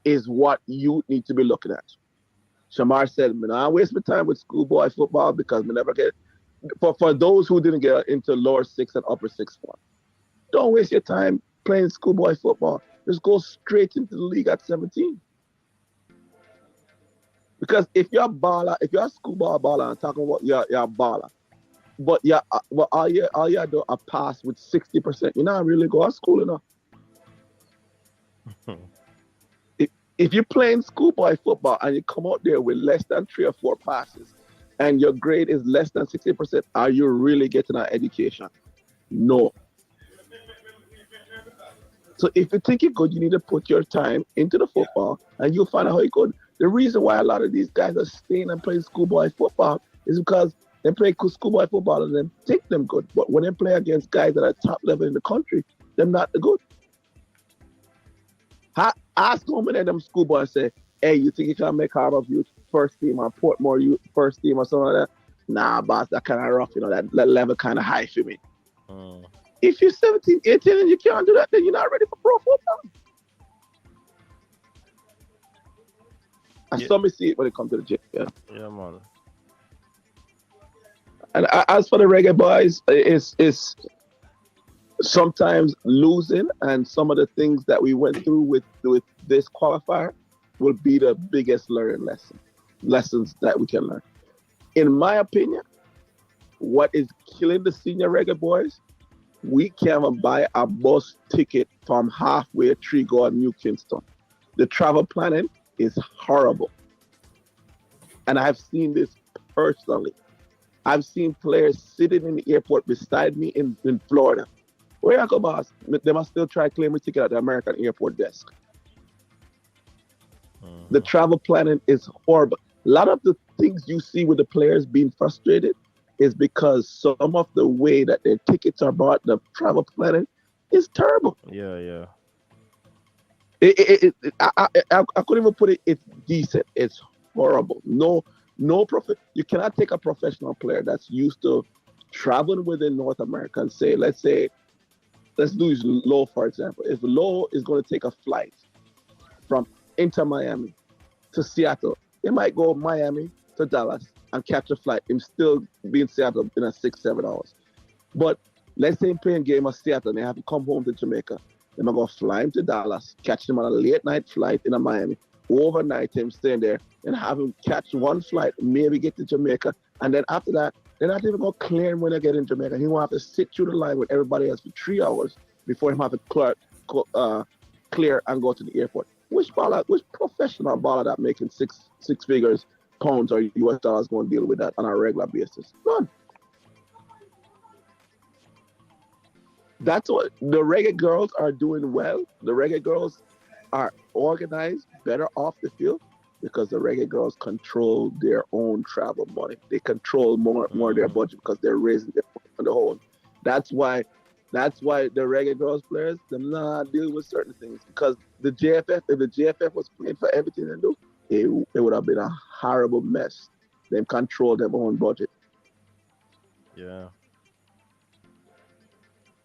is what you need to be looking at. Shamar said, "Man, I waste my time with schoolboy football because we never get." For those who didn't get into lower 6 and upper 6 form, don't waste your time playing schoolboy football. Just go straight into the league at 17. Because if you're a baller, if you're a schoolboy baller, I'm talking about you're a baller, but all you do a pass with 60%, you're not really go to school enough. If you're playing schoolboy football and you come out there with less than 3 or 4 passes, and your grade is less than 60%, are you really getting an education? No. So if you think you're good, you need to put your time into the football and you'll find out how you're good. The reason why a lot of these guys are staying and playing schoolboy football is because they play schoolboy football and then think them good. But when they play against guys that are top level in the country, they're not the good. Ask how many of them schoolboys say, hey, you think you can make out of you first team or Portmore you first team or something like that? Nah, boss, that kind of rough, that level kind of high for me. Mm. If you're 17, 18 and you can't do that, then you're not ready for pro football. I saw me see it when it comes to the gym. Yeah, man. And as for the Reggae Boyz, it's sometimes losing, and some of the things that we went through with this qualifier will be the biggest lessons that we can learn. In my opinion, what is killing the senior Reggae Boyz, we can't even buy a bus ticket from halfway tree going New Kingston. The travel planning is horrible. And I've seen this personally. I've seen players sitting in the airport beside me in Florida. Where I go, boss? They must still try to claim a ticket at the American airport desk. The travel planning is horrible. A lot of the things you see with the players being frustrated is because some of the way that their tickets are bought, the travel planning is terrible. Yeah. I couldn't even put it. It's decent. It's horrible. No you cannot take a professional player that's used to traveling within North America and say, let's do Low, for example. If Low is going to take a flight from Inter Miami to Seattle, he might go Miami to Dallas and catch a flight and still be in Seattle in a 6-7 hours. But let's say he's playing game of Seattle and they have to come home to Jamaica. Then I'm going to fly him to Dallas, catch him on a late night flight in Miami, overnight him, staying there, and have him catch one flight, maybe get to Jamaica. And then after that, they're not even going to clear him when they get in Jamaica. He will have to sit through the line with everybody else for 3 hours before he have to clear and go to the airport. Which professional baller that making six figures, pounds or US dollars going to deal with that on a regular basis? None. That's what the Reggae girls are doing well. The Reggae girls are organized better off the field because the Reggae girls control their own travel money. They control more of their budget because they're raising their on the whole. That's why the Reggae girls players, them not deal with certain things. Because the JFF, if the JFF was playing for everything they do, it would have been a horrible mess. They control their own budget. Yeah.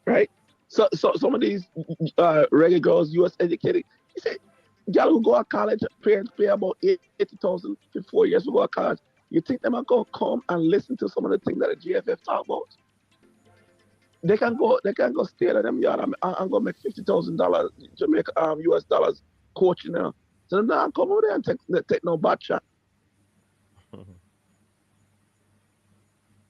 Right? So some of these Reggae girls, US educated, you say, y'all who go to college, parents pay about $80,000 in 4 years to go to college. You think them are going to come and listen to some of the things that the GFF talk about? They can go stay at them yard. I'm going to make $50,000 Jamaica US dollars coaching now. So they're not come over there and take no bad shot.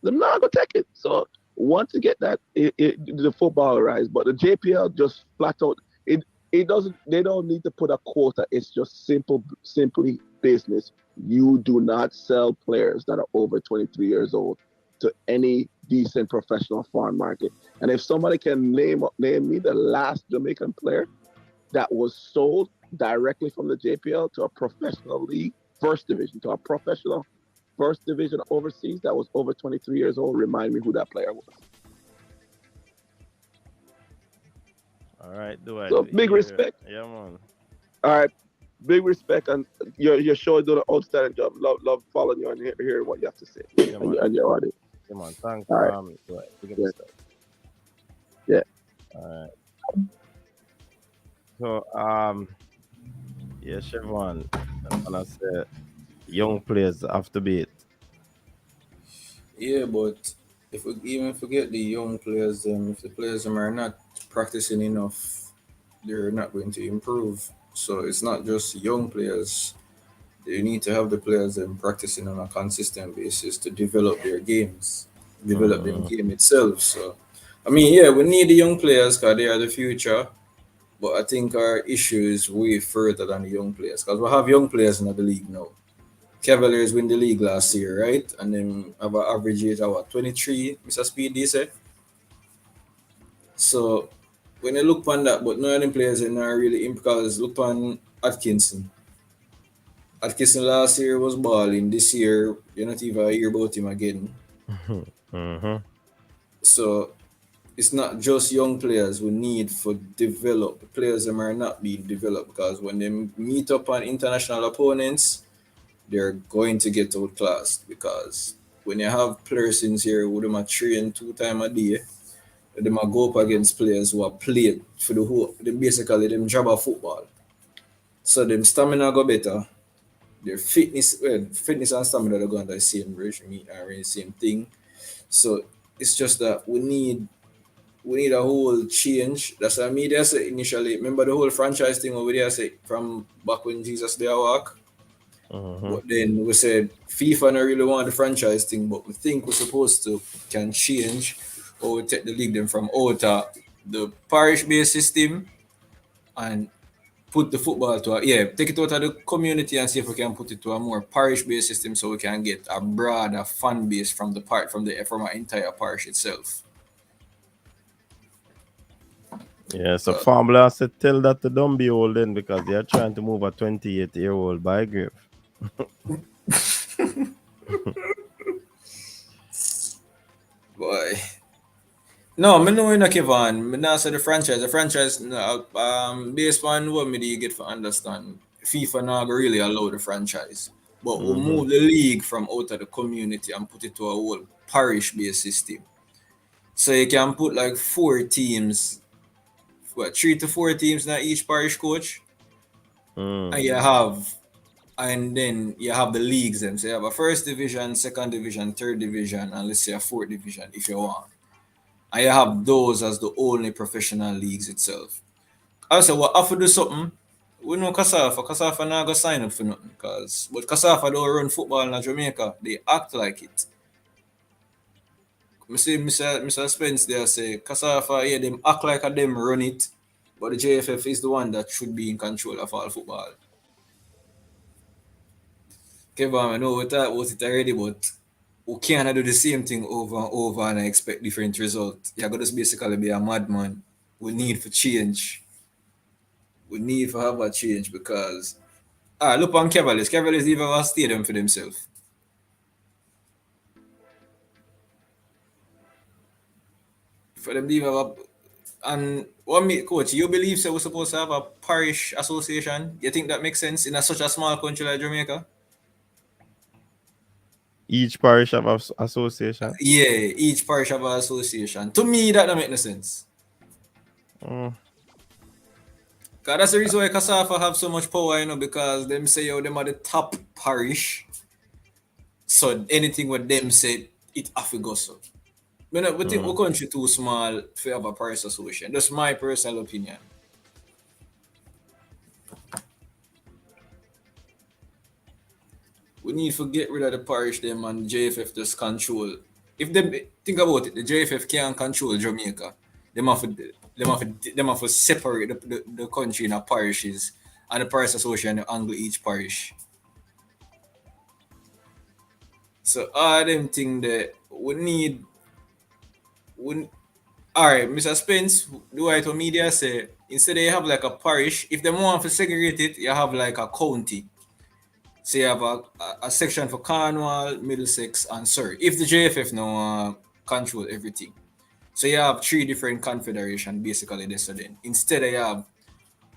They're not going to take it. So once you get that, the football rise. But the JPL just flat out, it doesn't. They don't need to put a quota. It's just simply business. You do not sell players that are over 23 years old to any decent professional foreign market. And if somebody can name me the last Jamaican player that was sold directly from the JPL to a professional league, first division, to a professional first division overseas that was over 23 years old, remind me who that player was. All right, So big respect. Yeah, man. All right, big respect, and your show is doing an outstanding job. Love following you and hearing what you have to say and your audience. Come on, thanks. All right. Yeah. All right. So yeah, Chevron, I'm gonna say young players have to be it. Yeah, but if we even forget the young players, then if the players are not practicing enough, they're not going to improve. So it's not just young players. You need to have the players practicing on a consistent basis to develop their games, develop their game itself. So, I mean, yeah, we need the young players because they are the future. But I think our issue is way further than the young players because we have young players in the league now. Cavaliers win the league last year, right? And then have an average age of 23, Mr. Speed, they say. So when you look on that, but none of them players are not really in because look on Atkinson. Atkinson last year was balling. This year, you're not even hear about him again. So it's not just young players we need for develop. The players them are not being developed because when they meet up on international opponents, they're going to get outclassed because when you have persons here who them a train 2 times a day, them a go up against players who are played for the whole, them basically them job of football. So them stamina go better. Their fitness and stamina they go under the same regime are the same thing. So it's just that we need a whole change. That's what media said initially. Remember the whole franchise thing over there say from back when Jesus there walk? But then we said FIFA don't really want the franchise thing, but we think we're supposed to can change or we take the league them from out of the parish-based system and put the football to take it out of the community and see if we can put it to a more parish-based system so we can get a broader fan base from from our entire parish itself. Yeah, so Farmland said tell that to don't be old then because they are trying to move a 28-year-old by grave. Boy. No, I know in a Kevin. I now say the franchise. The franchise, based on what me do you get for understand, FIFA now really allow the franchise. But we'll move the league from out of the community and put it to a whole parish-based system. So you can put like 4 teams, 3 to 4 teams now each parish coach. And then you have the leagues them. So you have a first division, second division, third division, and let's say a fourth division if you want. And you have those as the only professional leagues itself. Also, what have to do something? We know Kasafa not gonna sign up for nothing. But Kasafa don't run football in Jamaica. They act like it. I see Mr. Spence there say Kasafa, them act like them run it, but the JFF is the one that should be in control of all football. Kevin, I know we talked about it already, but we can't do the same thing over and over and expect different results. You're going to basically be a madman. We need for change. We need to have a change because look on Cavaliers. Cavaliers even have a stadium for themselves. For them to even have and what me, coach, you believe so we're supposed to have a parish association? You think that makes sense in such a small country like Jamaica? Each parish have an association? Yeah, each parish have an association. To me, that don't make no sense. Because that's the reason why Kasafa have so much power, because them say, them are the top parish. So anything what them say, it have to go so. We think our country too small to have a parish association. That's my personal opinion. We need to get rid of the parish them and JFF just control. If them think about it, the JFF can't control Jamaica. Them have to separate the country in parishes and the parish association angle each parish. So all them thing that we need. Alright, Mr. Spence, do I to media say instead they have like a parish, if they want to segregate it, you have like a county. So you have a section for Cornwall, Middlesex, and Surrey. If the JFF now control everything. So you have 3 different confederations basically this then. Instead you have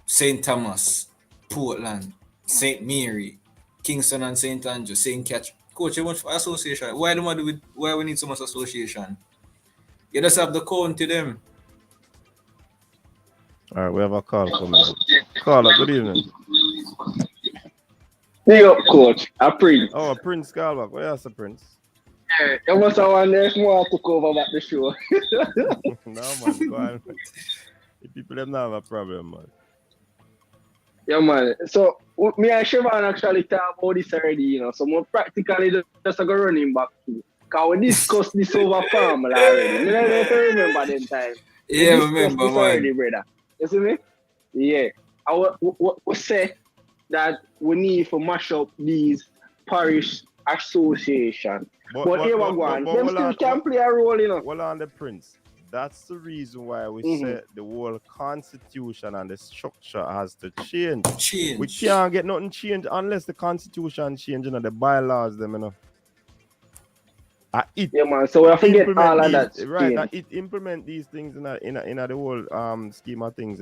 St. Thomas, Portland, St. Mary, Kingston and St. Andrew, St. Catch. Coach, you want for association? Why we need so much association? You just have the county them. Alright, we have a call coming. Caller, good evening. Hey up, coach. A Prince. Oh, Prince Callback. Where is the Prince? Yeah, you must have one there more took over back the show. No, man. Go on. The people them not have a problem, man. Yeah, man. So, me and Siobhan actually talk about this already, So, more practically just go running back to. Because we discussed this over formula already. I don't know if you remember them time. Yeah, I remember, this already, brother. You see me? Yeah. We say that we need to mash up these parish association. But here we go. Them still can play a role, Well, on the Prince. That's the reason why we said the whole constitution and the structure has to change. We can't get nothing changed unless the constitution changes and the bylaws them, Yeah, man. So we have to get all of that. Right, that it implement these things in the whole scheme of things,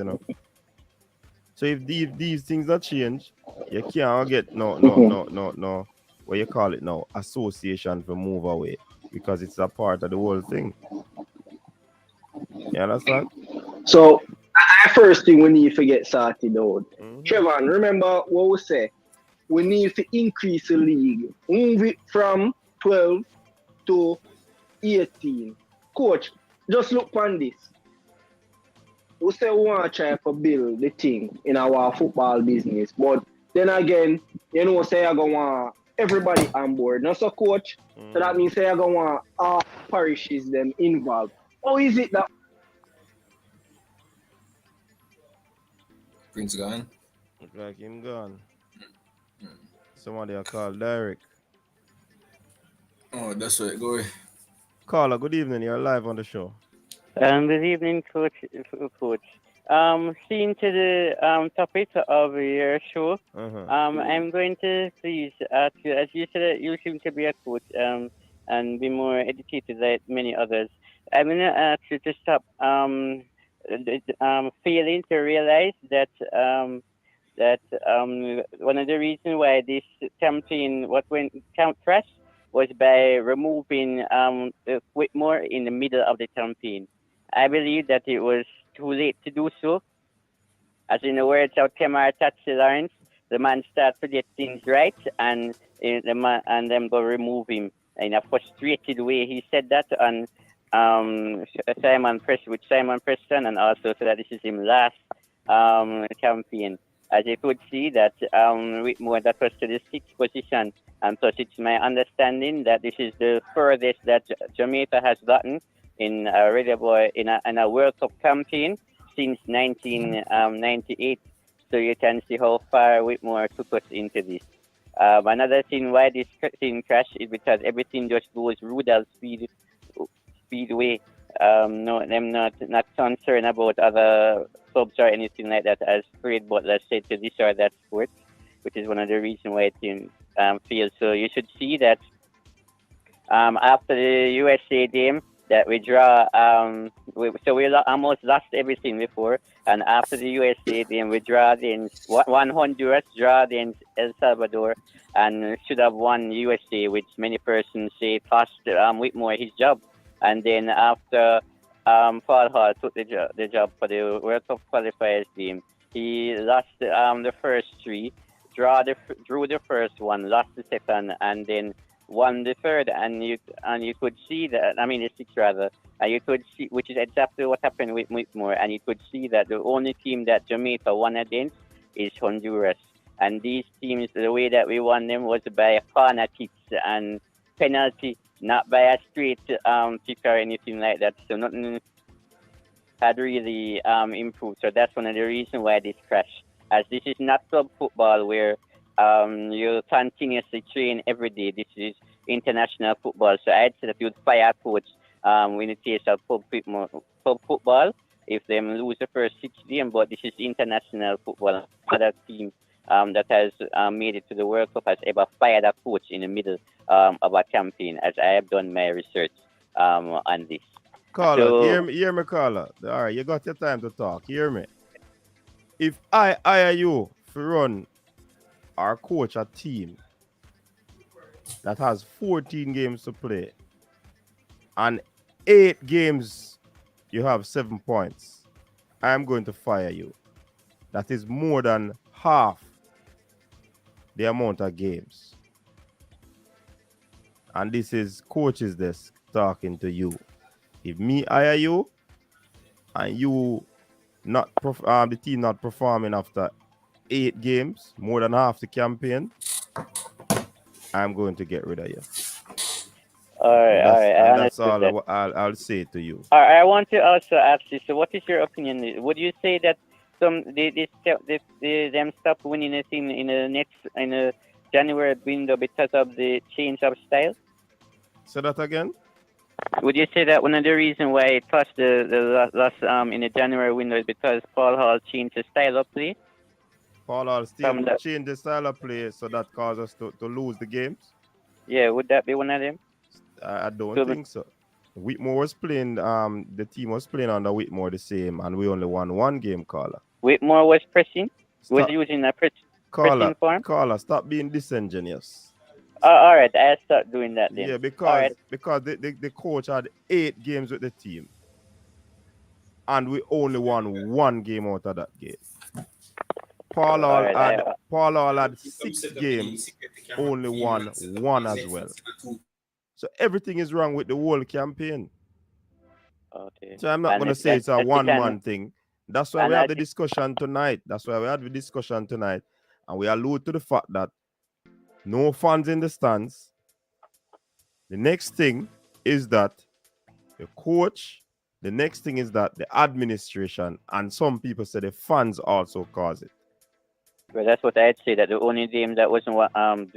So if these things are changed, you can't get no what you call it now, association to move away because it's a part of the whole thing. You understand? So, I first thing we need to get sorted out. Trevor, remember what we say? We need to increase the league. Move it from 12 to 18. Coach, just look on this. We say we want to try to build the thing in our football business. But then again, you know, say I go want everybody on board. Not so coach. So that means say I go want all parishes them involved. Or is it that Prince gone? Look like him gone. Somebody I call Derek. Oh, that's right. Go away. Caller, good evening. You're live on the show. Good evening, Coach. Seeing to the topic of your show, I'm going to please ask you, as you said, you seem to be a coach and be more educated like many others. I'm going to ask you to stop failing to realize that one of the reasons why this campaign went crash was by removing Whitmore in the middle of the campaign. I believe that it was too late to do so. As in the words of Kemar Tatsy Lawrence, the man starts to get things right, and them go remove him in a frustrated way. He said that on Simon Preston, and also so that this is his last campaign. As you could see that Whitmore, that was to the 6th position, and plus it's my understanding that this is the furthest that Jamaica has gotten in a Reggae Boy in a World Cup campaign since 1998. So you can see how far Whitmore took us into this. Another thing why this thing crashed is because everything just goes Rudal speedway. No, I'm not concerned about other clubs or anything like that, as Fred Butler said to this or that sport, which is one of the reasons why it failed. So you should see that after the USA game that we draw, we almost lost everything before, and after the USA game we draw against one Honduras, draw against El Salvador, and should have won USA, which many persons say cost Whitmore his job. And then after Paul Hall took the job for the World Cup qualifiers team, he lost the first three, drew the first one, lost the second, and then won the third. And you could see that, the sixth rather, and you could see, which is exactly what happened with Whitmore, and you could see that the only team that Jamaica won against is Honduras. And these teams, the way that we won them was by corner kicks and penalty, not by a straight kick or anything like that. So nothing had really improved. So that's one of the reasons why this crashed. As this is not club football where you continuously train every day. This is international football. So I'd say that you'd fire a coach in the case of club football if they lose the first 6 games. But this is international football. Another team that has made it to the World Cup has ever fired a coach in the middle of a campaign, as I have done my research on this. Caller, So, hear me, caller. All right, you got your time to talk. Hear me. If I hire you to run or coach a team that has 14 games to play and 8 games you have 7 points, I'm going to fire you. That is more than half the amount of games. And this is Coach's Desk talking to you. If me hire you and you not the team not performing after 8 games, more than half the campaign, I'm going to get rid of you. all right, I That's understood that. all I'll say to you. I want to also ask you. So, what is your opinion? Would you say that them stop winning a team in the January window because of the change of style? Say that again. Would you say that one of the reasons why it cost the loss in the January window is because Paul Hall changed the style of play? Paul Hall still changed the style of play, so that caused us to lose the games? Yeah, would that be one of them? I don't think so. Whitmore was playing, the team was playing under Whitmore the same, and we only won 1 game, caller. Whitmore was pressing? Was using a pressing form? Caller, stop being disingenuous. All right, I'll start doing that then. Yeah, All because right. the coach had 8 games with the team, and we only won 1 game out of that game. Paul All right. All had 6 games, only won 1 as well. So everything is wrong with the whole campaign. Okay. So I'm not And going to if say it's a that's it, one-man thing. That's why and we have I the discussion tonight. And we allude to the fact that no fans in the stands. The next thing is that the coach. The next thing is that the administration, and some people say the fans also cause it. Well, that's what I'd say. That the only game that wasn't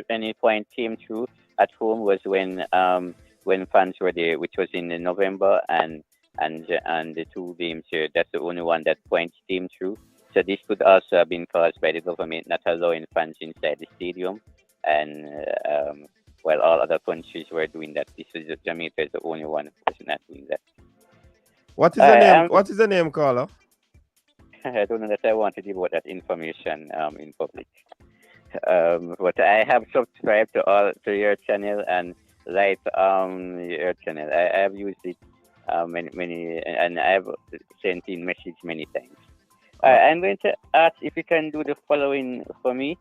any point came through at home was when fans were there, which was in November, and the 2 games here. That's the only one that points came through. So this could also have been caused by the government not allowing fans inside the stadium, and while all other countries were doing that, Jamaica is the only one who was not doing that. What is the name? What is the name, caller? I don't know that I want to give out that information in public. But I have subscribed to your channel and liked your channel. I have used it many, and I have sent in message many times. I'm going to ask if you can do the following for me.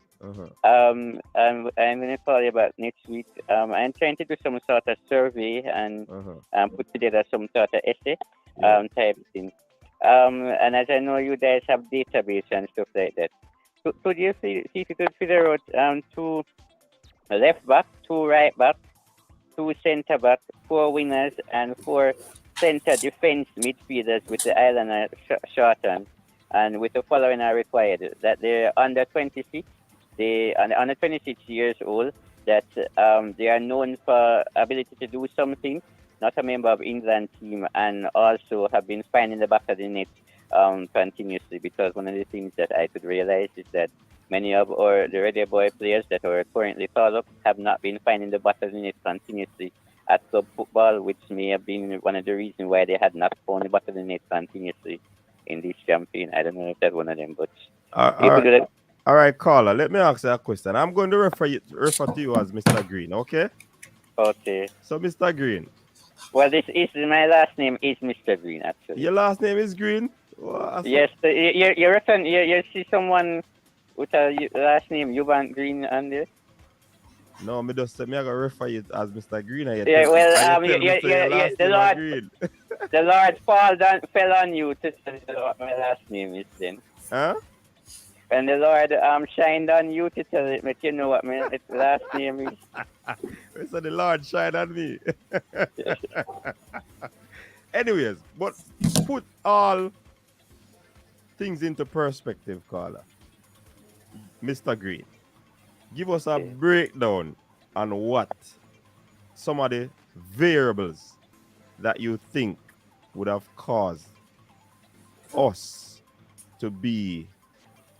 I'm going to call you back next week. I'm trying to do some sort of survey and put together some sort of essay type thing. And as I know you guys have database and stuff like that, could you see if you could figure out 2 left back, 2 right back, 2 centre back, 4 wingers, and 4 centre defense midfielders with the Islander shortened, and with the following are required: that they're under 26, they are under 26 years old, that they are known for ability to do something, not a member of England team, and also have been finding the back of the net continuously. Because one of the things that I could realize is that many of the Reggae Boy players that are currently called up have not been finding the back of the net continuously at club football, which may have been one of the reasons why they had not found the back of the net continuously in this campaign. I don't know if that's one of them, but all right, caller, let me ask you a question. I'm going to refer to you as Mr. Green, okay? Okay. So, Mr. Green. Well, my last name is Mr. Green, actually. Your last name is Green? Yes, you see someone with a last name, Yuvan Green, on there? No, me just say me I gotta refer you as Mr. Green. The Lord fell on you to tell you what my last name is then. Huh? And the Lord shined on you to tell it, you know what my last name is. So the Lord shined on me. Anyways, but put all things into perspective, caller. Mr. Green, give us a breakdown on what some of the variables that you think would have caused us to be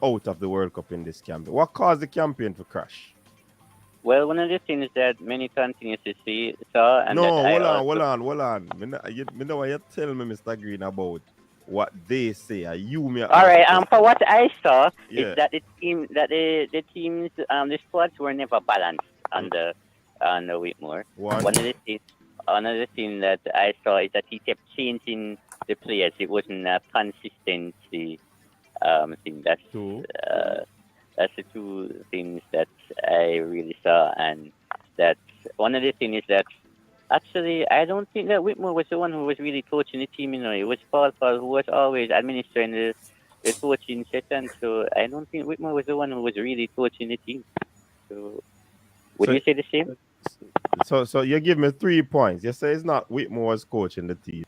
out of the World Cup in this campaign. What caused the campaign to crash? Well, one of the things that many continuously saw, and hold on. Me know what you tell me, Mr. Green, about what they say. All right. For what I saw is that the teams, the squads were never balanced under Whitmore. One of the things that I saw is that he kept changing the players. It wasn't a consistency thing. That's the 2 things that I really saw, and that one of the things is that actually I don't think that Whitmore was the one who was really coaching the team. It was Paul who was always administering the coaching session. So I don't think Whitmore was the one who was really coaching the team. So would you say the same? So you give me 3 points. You say it's not Whitmore was coaching the team,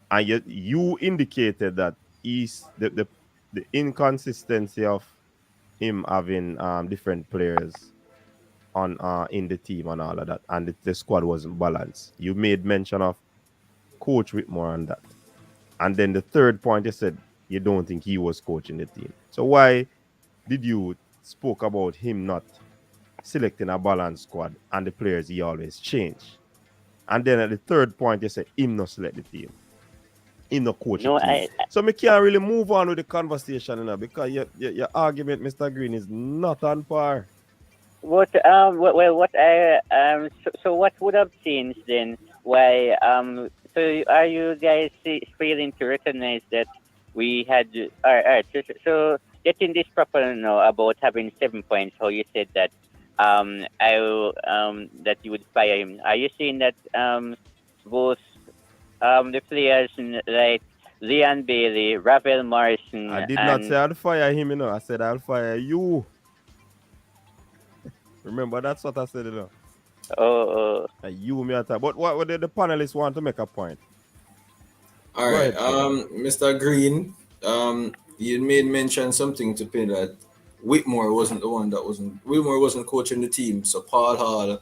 and you indicated that the inconsistency of him having different players on in the team and all of that, and the squad wasn't balanced. You made mention of Coach Whitmore on that, and then the 3rd point you said you don't think he was coaching the team. So why did you spoke about him not selecting a balanced squad and the players he always change? And then at the 3rd point you said him not select the team, him not coach the team. So me can't really move on with the conversation because your argument, Mr. Green, is not on par. what I so what would have changed then? Why so are you guys failing to recognize that we had all right, so getting this proper now about having 7 points, how you said that that you would fire him. Are you saying that both the players like Leon Bailey, Ravel Morrison, I did not and say I'll fire him, you know. I said I'll fire you. Remember, that's what I said, you know. oh, You, me, attack. But what the panelists want to make a point? All Go right, ahead, Shane. Mr. Green, you made mention something to pay that Whitmore wasn't the one that wasn't Whitmore wasn't coaching the team, so Paul Hall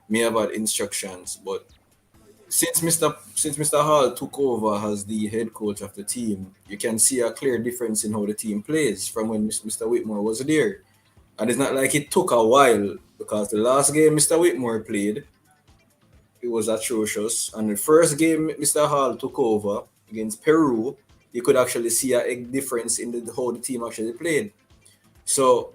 may have had instructions, but since Mr. Hall took over as the head coach of the team, you can see a clear difference in how the team plays from when Mr. Whitmore was there. And it's not like it took a while because the last game Mr. Whitmore played, it was atrocious. And the first game Mr. Hall took over against Peru, you could actually see a difference in how the team actually played. So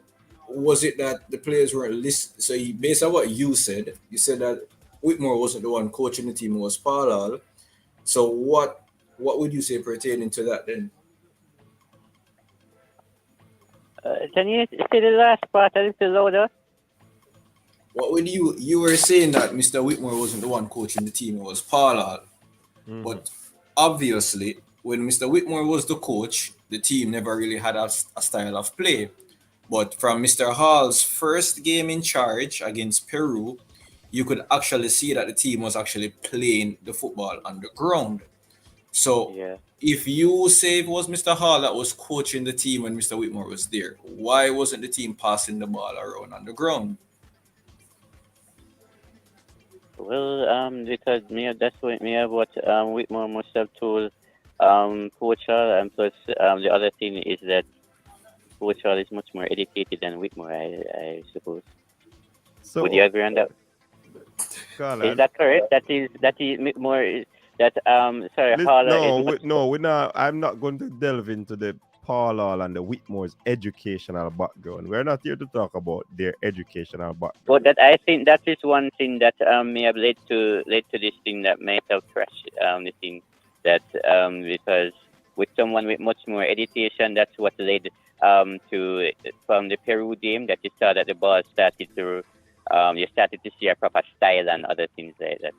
was it that the players weren't listening? So based on what you said that Whitmore wasn't the one coaching the team, it was Paul Hall. So what would you say pertaining to that then? can you say the last part a little louder? What would you were saying that Mr. Whitmore wasn't the one coaching the team, it was Paul Hall. Mhm. But obviously, when Mr. Whitmore was the coach, the team never really had a style of play. But from Mr. Hall's first game in charge against Peru, you could actually see that the team was actually playing the football on the ground. So Yeah. if you say it was Mr. Hall that was coaching the team when Mr. Whitmore was there, why wasn't the team passing the ball around on the ground? Well, because that's what Whitmore must have told Pochal, and plus the other thing is that Pochal is much more educated than Whitmore, I suppose. So, Would you agree on that? Carla, Is that correct? That is Whitmore that sorry Holler is much we're not. I'm not going to delve into the Paul Hall and the Whitmore's educational background. We're not here to talk about their educational background. but that I think that is one thing that may have led to this thing that might have crashed the thing that because with someone with much more education, that's what led to from the Peru game that you saw that the ball started to you started to see a proper style and other things like that.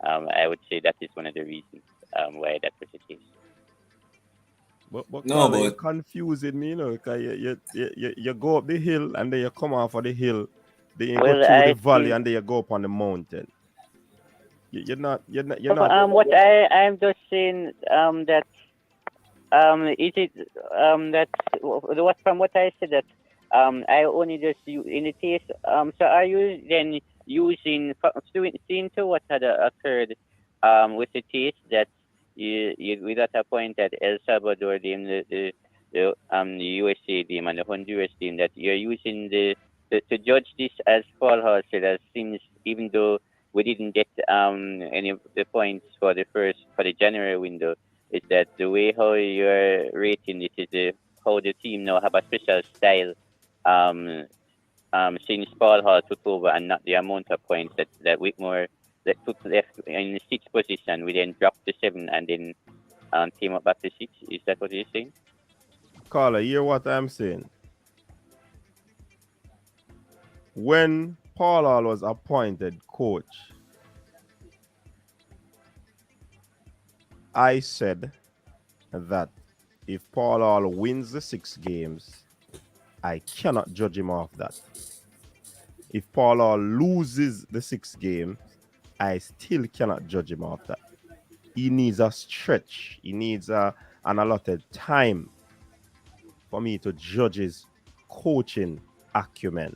I would say that is one of the reasons why that was the case. But No, Carla, you're but confusing me, you know, because you go up the hill and then you come off of the hill, then you go Well, through the I valley think and then you go up on the mountain. You're not. what I'm just saying that is it that what from what I said that I only just in the case so are you then using seeing to what had occurred with the case that we got a point at El Salvador team the USA team and the Honduras team that you're using to judge this as fall house as since even though we didn't get any of the points for the January window is that the way how you're rating it is how the team now have a special style since Paul Hall took over and not the amount of points that Whitmore that took left in the sixth position. We then dropped to seven and then came up back to six. Is that what you're saying? Carla, hear what I'm saying. When Paul Hall was appointed coach, I said that if Paul Hall wins the 6 games, I cannot judge him off that. If Paul Hall loses the 6 games, I still cannot judge him off that. He needs a stretch. He needs an allotted time for me to judge his coaching acumen.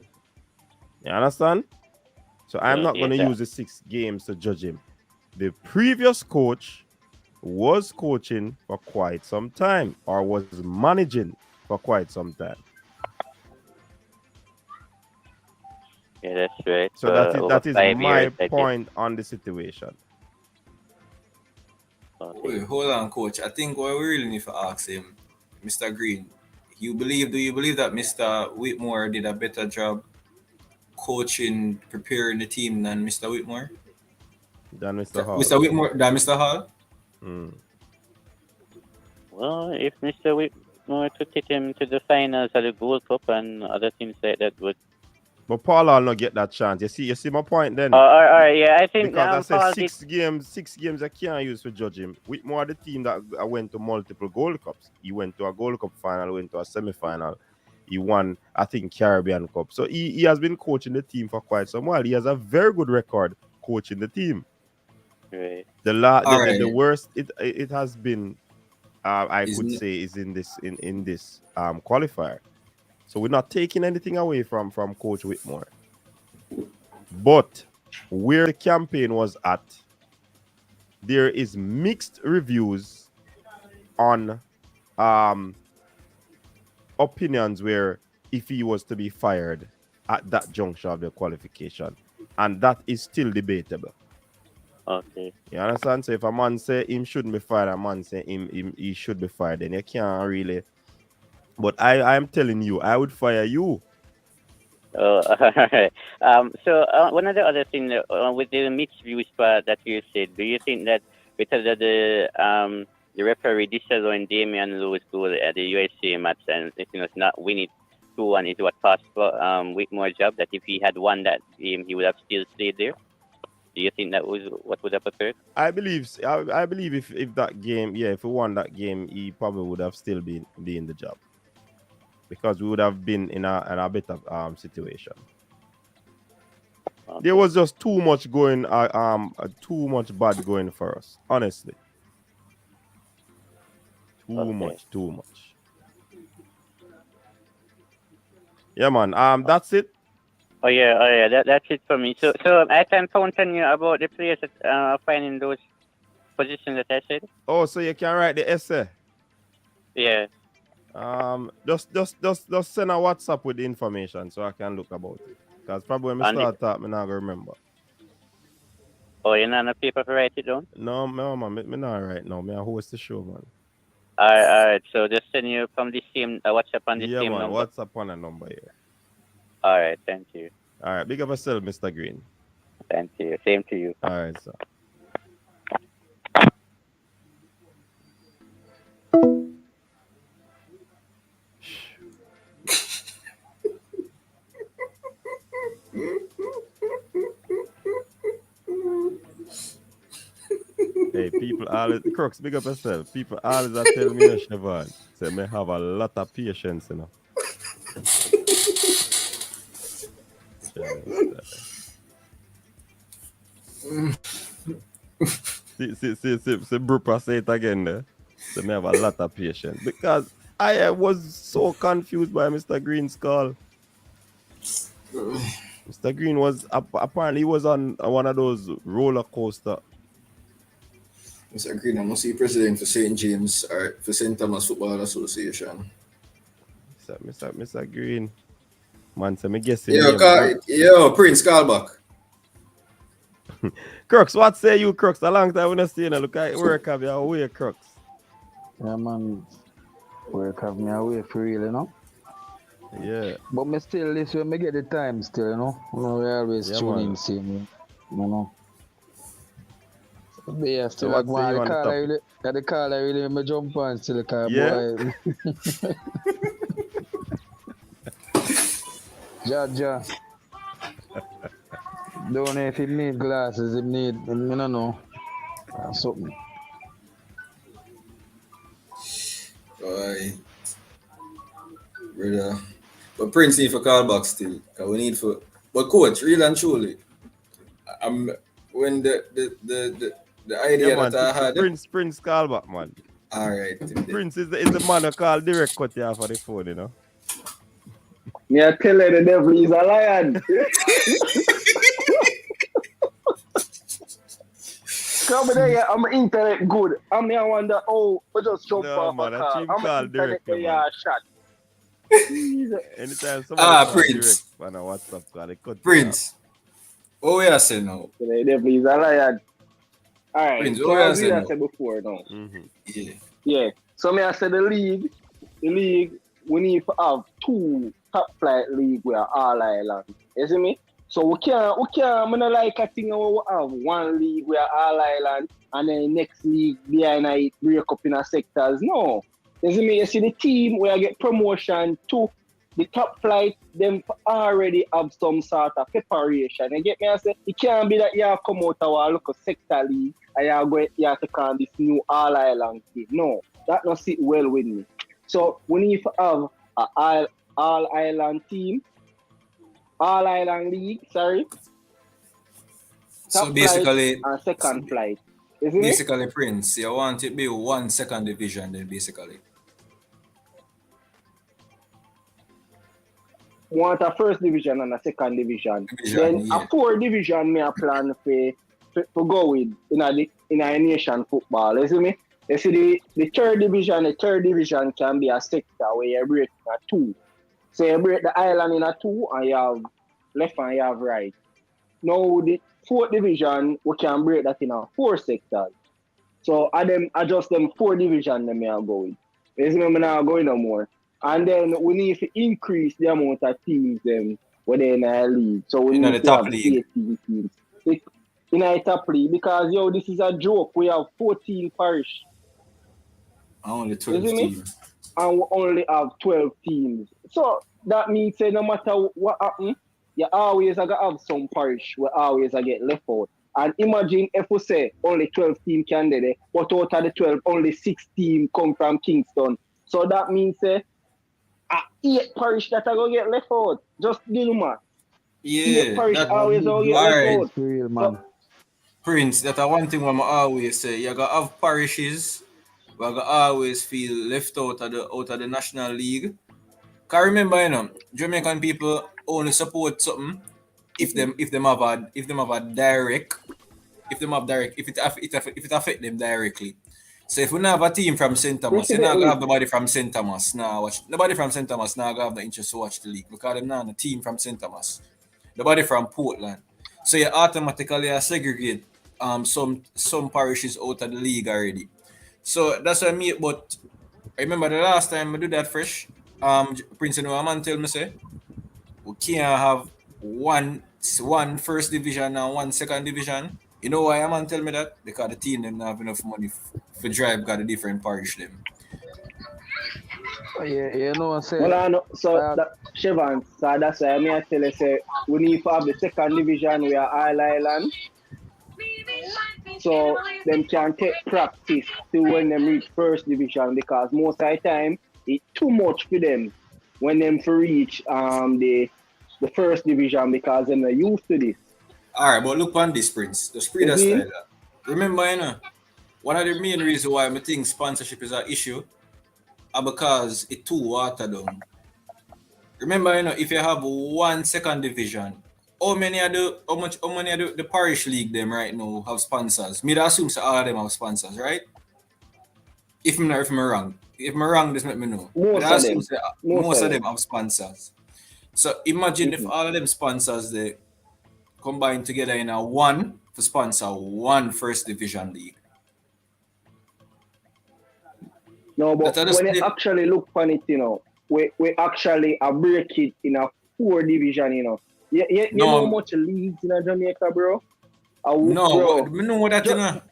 You understand? So I'm not going to use the 6 games to judge him. The previous coach was coaching for quite some time or was managing for quite some time. Yeah, that's right. So that is my point on the situation. Wait, hold on, coach. I think what we really need to ask him, Mr. Green, do you believe that Mr. Whitmore did a better job coaching, preparing the team than Mr. Whitmore? Than Mr. Hall. Mr. Whitmore than Mr. Hall? Well, if Mr. Whitmore to take him to the finals of the Gold Cup and other things like that would. But Paul will not get that chance. You see my point then? All right, yeah, I think because I said Paul six games I can't use to judge him. Whitmore, the team that went to multiple Gold Cups. He went to a Gold Cup final, went to a semi-final. He won, I think, Caribbean Cup. So he has been coaching the team for quite some while. He has a very good record coaching the team. Right. The worst it has been, I could say, is in this qualifier. So we're not taking anything away from Coach Whitmore. But where the campaign was at, there is mixed reviews on opinions where if he was to be fired at that juncture of the qualification. And that is still debatable. Okay. You understand? So if a man say him shouldn't be fired, a man say he should be fired, then you can't really. But I am telling you, I would fire you. All right. So one of the other things with the mixed views part that you said, do you think that because of the referee disallowing Damian Lowe's goal at the USA match and not win it 2-1 is what cost Whitmore's job, that if he had won that game he would have still stayed there? Do you think that was what would have occurred? I believe if that game, if he won that game, he probably would have still been in the job. Because we would have been in a better situation. Okay. There was just too much bad going for us, honestly. Too much. Yeah, man. That's it. Oh yeah. That's it for me. So I can count on you about the players that finding those positions that I said. Oh, so you can write the essay. Yeah. Just send a WhatsApp with the information so I can look about it. Because probably when I start talking, I'm not gonna remember. Oh, you're not on a paper to write it down? No, man, me not right now. I host the show, man. All right. So just send you from the same WhatsApp on the same number. Yeah, WhatsApp on a number here. All right, thank you. All right, big up yourself, Mr. Green. Thank you. Same to you. All right, sir. Hey, people always, Crooks, big up yourself. People always are telling me, Siobhan, say, me have a lot of patience, you know. See, Brooper say it again there. So me have a lot of patience. Because I was so confused by Mr. Green's call. Mr. Green was, apparently he was on one of those roller coaster. Mr. Green, I must be president for St. James or for St. Thomas Football Association. Mr. Green. Man, so me guessing. Yo, Prince, call back. Crooks, what say you, Crooks? A long time when I see you, look at work have you away, Crooks. Yeah, man. Work have me away for real, you know? Yeah. But me still, this way, me get the time still, you know? We always tune in, see me, you know? But yeah, still like one the call I really me jump on still the car, boy. Ja. Don't know if he need glasses, he need, I don't know, something. Alright. Brother. But Prince need for call back still. Cause we need for, but coach, real and truly, when the idea man, that I had. Prince call back, man. Alright. Prince is the man who call direct cut you off of the phone, you know. Me I tell you the devil is a lion. Come there, I'm internet good. I wonder, we just jump off a car. I'm internet shot. Anytime somebody Prince. Direct on a WhatsApp call, they cut Prince. Oh, we are saying now. The devil is a lion. All right. Prince, so as we said before now. Mm-hmm. Yeah. So me I said the league, we need to have 2 top flight league where all island. You see me? So we can't, I don't like a thing where we have one league where all island and then next league behind it break up in a sectors. No. You see the team where I get promotion to the top flight, them already have some sort of preparation. You get me? I say it can't be that you come out of a local sector league and you have to call this new all island team. No, that not sit well with me. So we need to have a all island team. All Island League, sorry. So Top basically, flight and second flight. Isn't basically, it? Prince, you want it to be one second division, then basically. Want a first division and a second division. Then a fourth division may plan for go with in a nation football. You see me? You see the third division can be a sector where you break in a two. So you break the island in a two and you have left and you have right. Now the fourth division, we can break that in a four sectors. So adjust them four division them are going. You see me, I'm not going no more. And then we need to increase the amount of teams where they're in our league. So we need to have 18 teams. In our top league, because this is a joke. We have 14 parish. Only 12 teams. And we only have 12 teams. So that means no matter what happens, you always are gonna have some parish where always I get left out. And imagine if we say only 12 team candidate, but out of the 12, only 6 teams come from Kingston. So that means 8 parish that are gonna get left out. Just do the math. Yeah, 8 parish always all get left out. Real, man. Prince, that's one thing I always say. You gotta have parishes where you always feel left out of the National League. Cause remember, Jamaican people only support something if them have a direct, if it affect them directly. So if we not have a team from St. Thomas, you're not gonna have nobody from St. Thomas now watch. Nobody from St. Thomas now gonna have the interest to watch the league because they're not a team from St. Thomas. Nobody from Portland. So you automatically segregate some parishes out of the league already. So that's what I mean. But I remember the last time I do that fresh. Prince and man tell me say we can't have one first division and one second division. You know why a man tell me that? Because the team them not have enough money for drive got a different parish them. Yeah, you know what I'm saying? Well, I know. So, Chevan, so that's why I tell you, say, we need to have the second division where Isle Island. So, them can take practice to when they reach first division because most of the time, it's too much for them when them to reach the first division because they're not used to this. Alright, but look on this, Prince. The spreader style. Remember, one of the main reasons why I think sponsorship is an issue are because it's too watered down. Remember, if you have one second division, how many of the parish league them right now have sponsors? Me assume all of them have sponsors, right? If I'm wrong. If I'm wrong, just let me know. Most of them have sponsors. So imagine if all of them sponsors they combine together in a one to sponsor one first division league. No, but when you actually look on it, we actually break it in a 4 division, You know how much leagues in Jamaica, bro? No, I know what that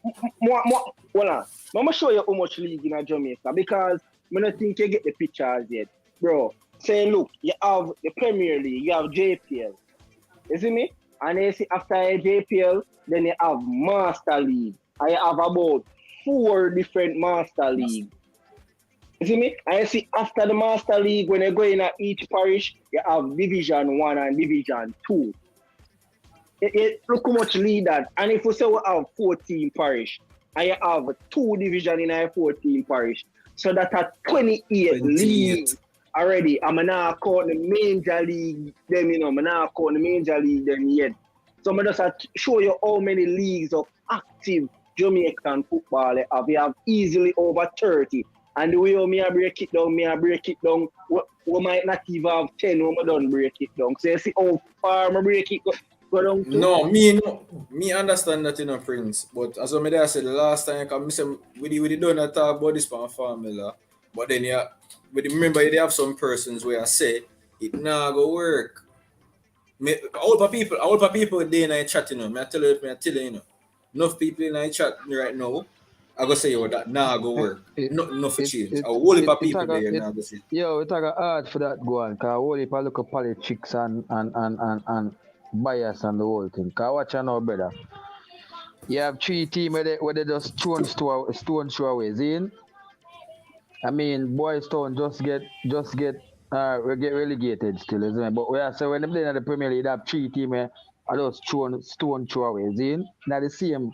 Hold on. I'm gonna show you how much league in Jamaica because I don't think you get the pictures yet. Bro, say look, you have the Premier League, you have JPL. You see me? And you see after JPL, then you have Master League. And you have about 4 different Master League. You see me? And you see after the Master League, when you go in at each parish, you have Division 1 and Division 2. Look how much lead that. And if we say we have 14 parish, and you have 2 division in our 14 parish, so that at 28 leagues already. I'm not count the major league them, I'm not count the major league them yet. So I'm just show you how many leagues of active Jamaican football they have. We have easily over 30. And the way I break it down, we might not even have 10 when we don't break it down. So you see how far I break it go down to? No, me understand that, Prince. But as I said the last time, we don't talk about this for formula. But then remember they have some persons where I say it not go work. All the people there in the chat, you know. I tell you, you know. Enough people in the chat right now. I go say, yo, that nah go work. Not for change. A whole heap of people there now go say. Yo, it's like hard for that go on, cause whole heap of look at politics and bias and the whole thing. Cause watch you now, brother. You have 3 teams where they just stone throw away. See? I mean, Boys Town just get relegated still, isn't it? But we are so when they play in the Premier League, they have 3 teams where are just stone throw away. See? Now the same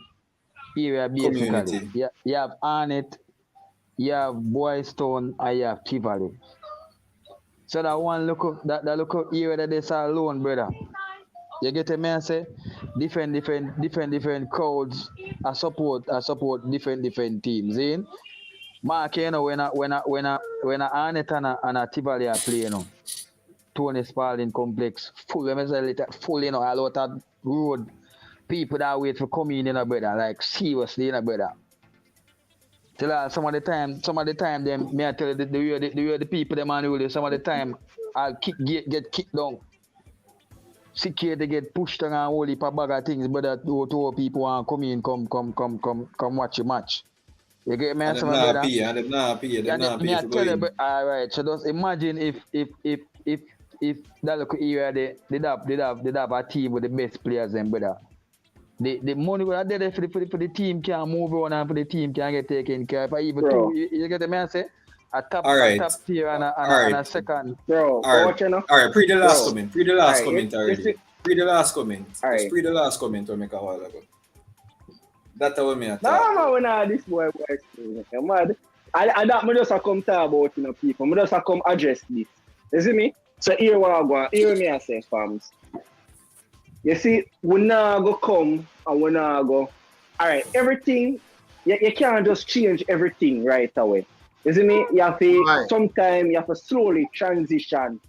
area basically. Community. You have Arnett, you have Boys Town, and you have Tivoli. So that one look area that they saw alone, brother. You get a man say different crowds I support different teams. In Mark, you know, when a Arnett and a Tivoli are playing, you know, Tony Spalding complex full, you know, a lot of road people that wait for coming in, you know, brother. Like seriously, you know, brother. Till some of the time them may I tell you the people them and really some of the time I'll get kicked down. Security get pushed down and all heap of bag of things, but that two people want come in, come watch the match. You get me? And them not pay, for going. Alright, so just imagine if that local area they have a team with the best players then, brother. The money will are there for the team can move on and for the team can get taken care of. Even two, you get the man say a top tier and a second. Bro, all right, pre the last comment. Pre the last comment already. Pre the last comment. Alright. Pre the last comment we make a while ago. That's what me No, when this boy mad. I that me just a come talk about, you know, people. Me just a come address this. You see me? So here what I go, here me I say, fams. You see, we now go come and we now go. Alright, everything, you can't just change everything right away. You see me? You have to, sometimes you have to slowly transition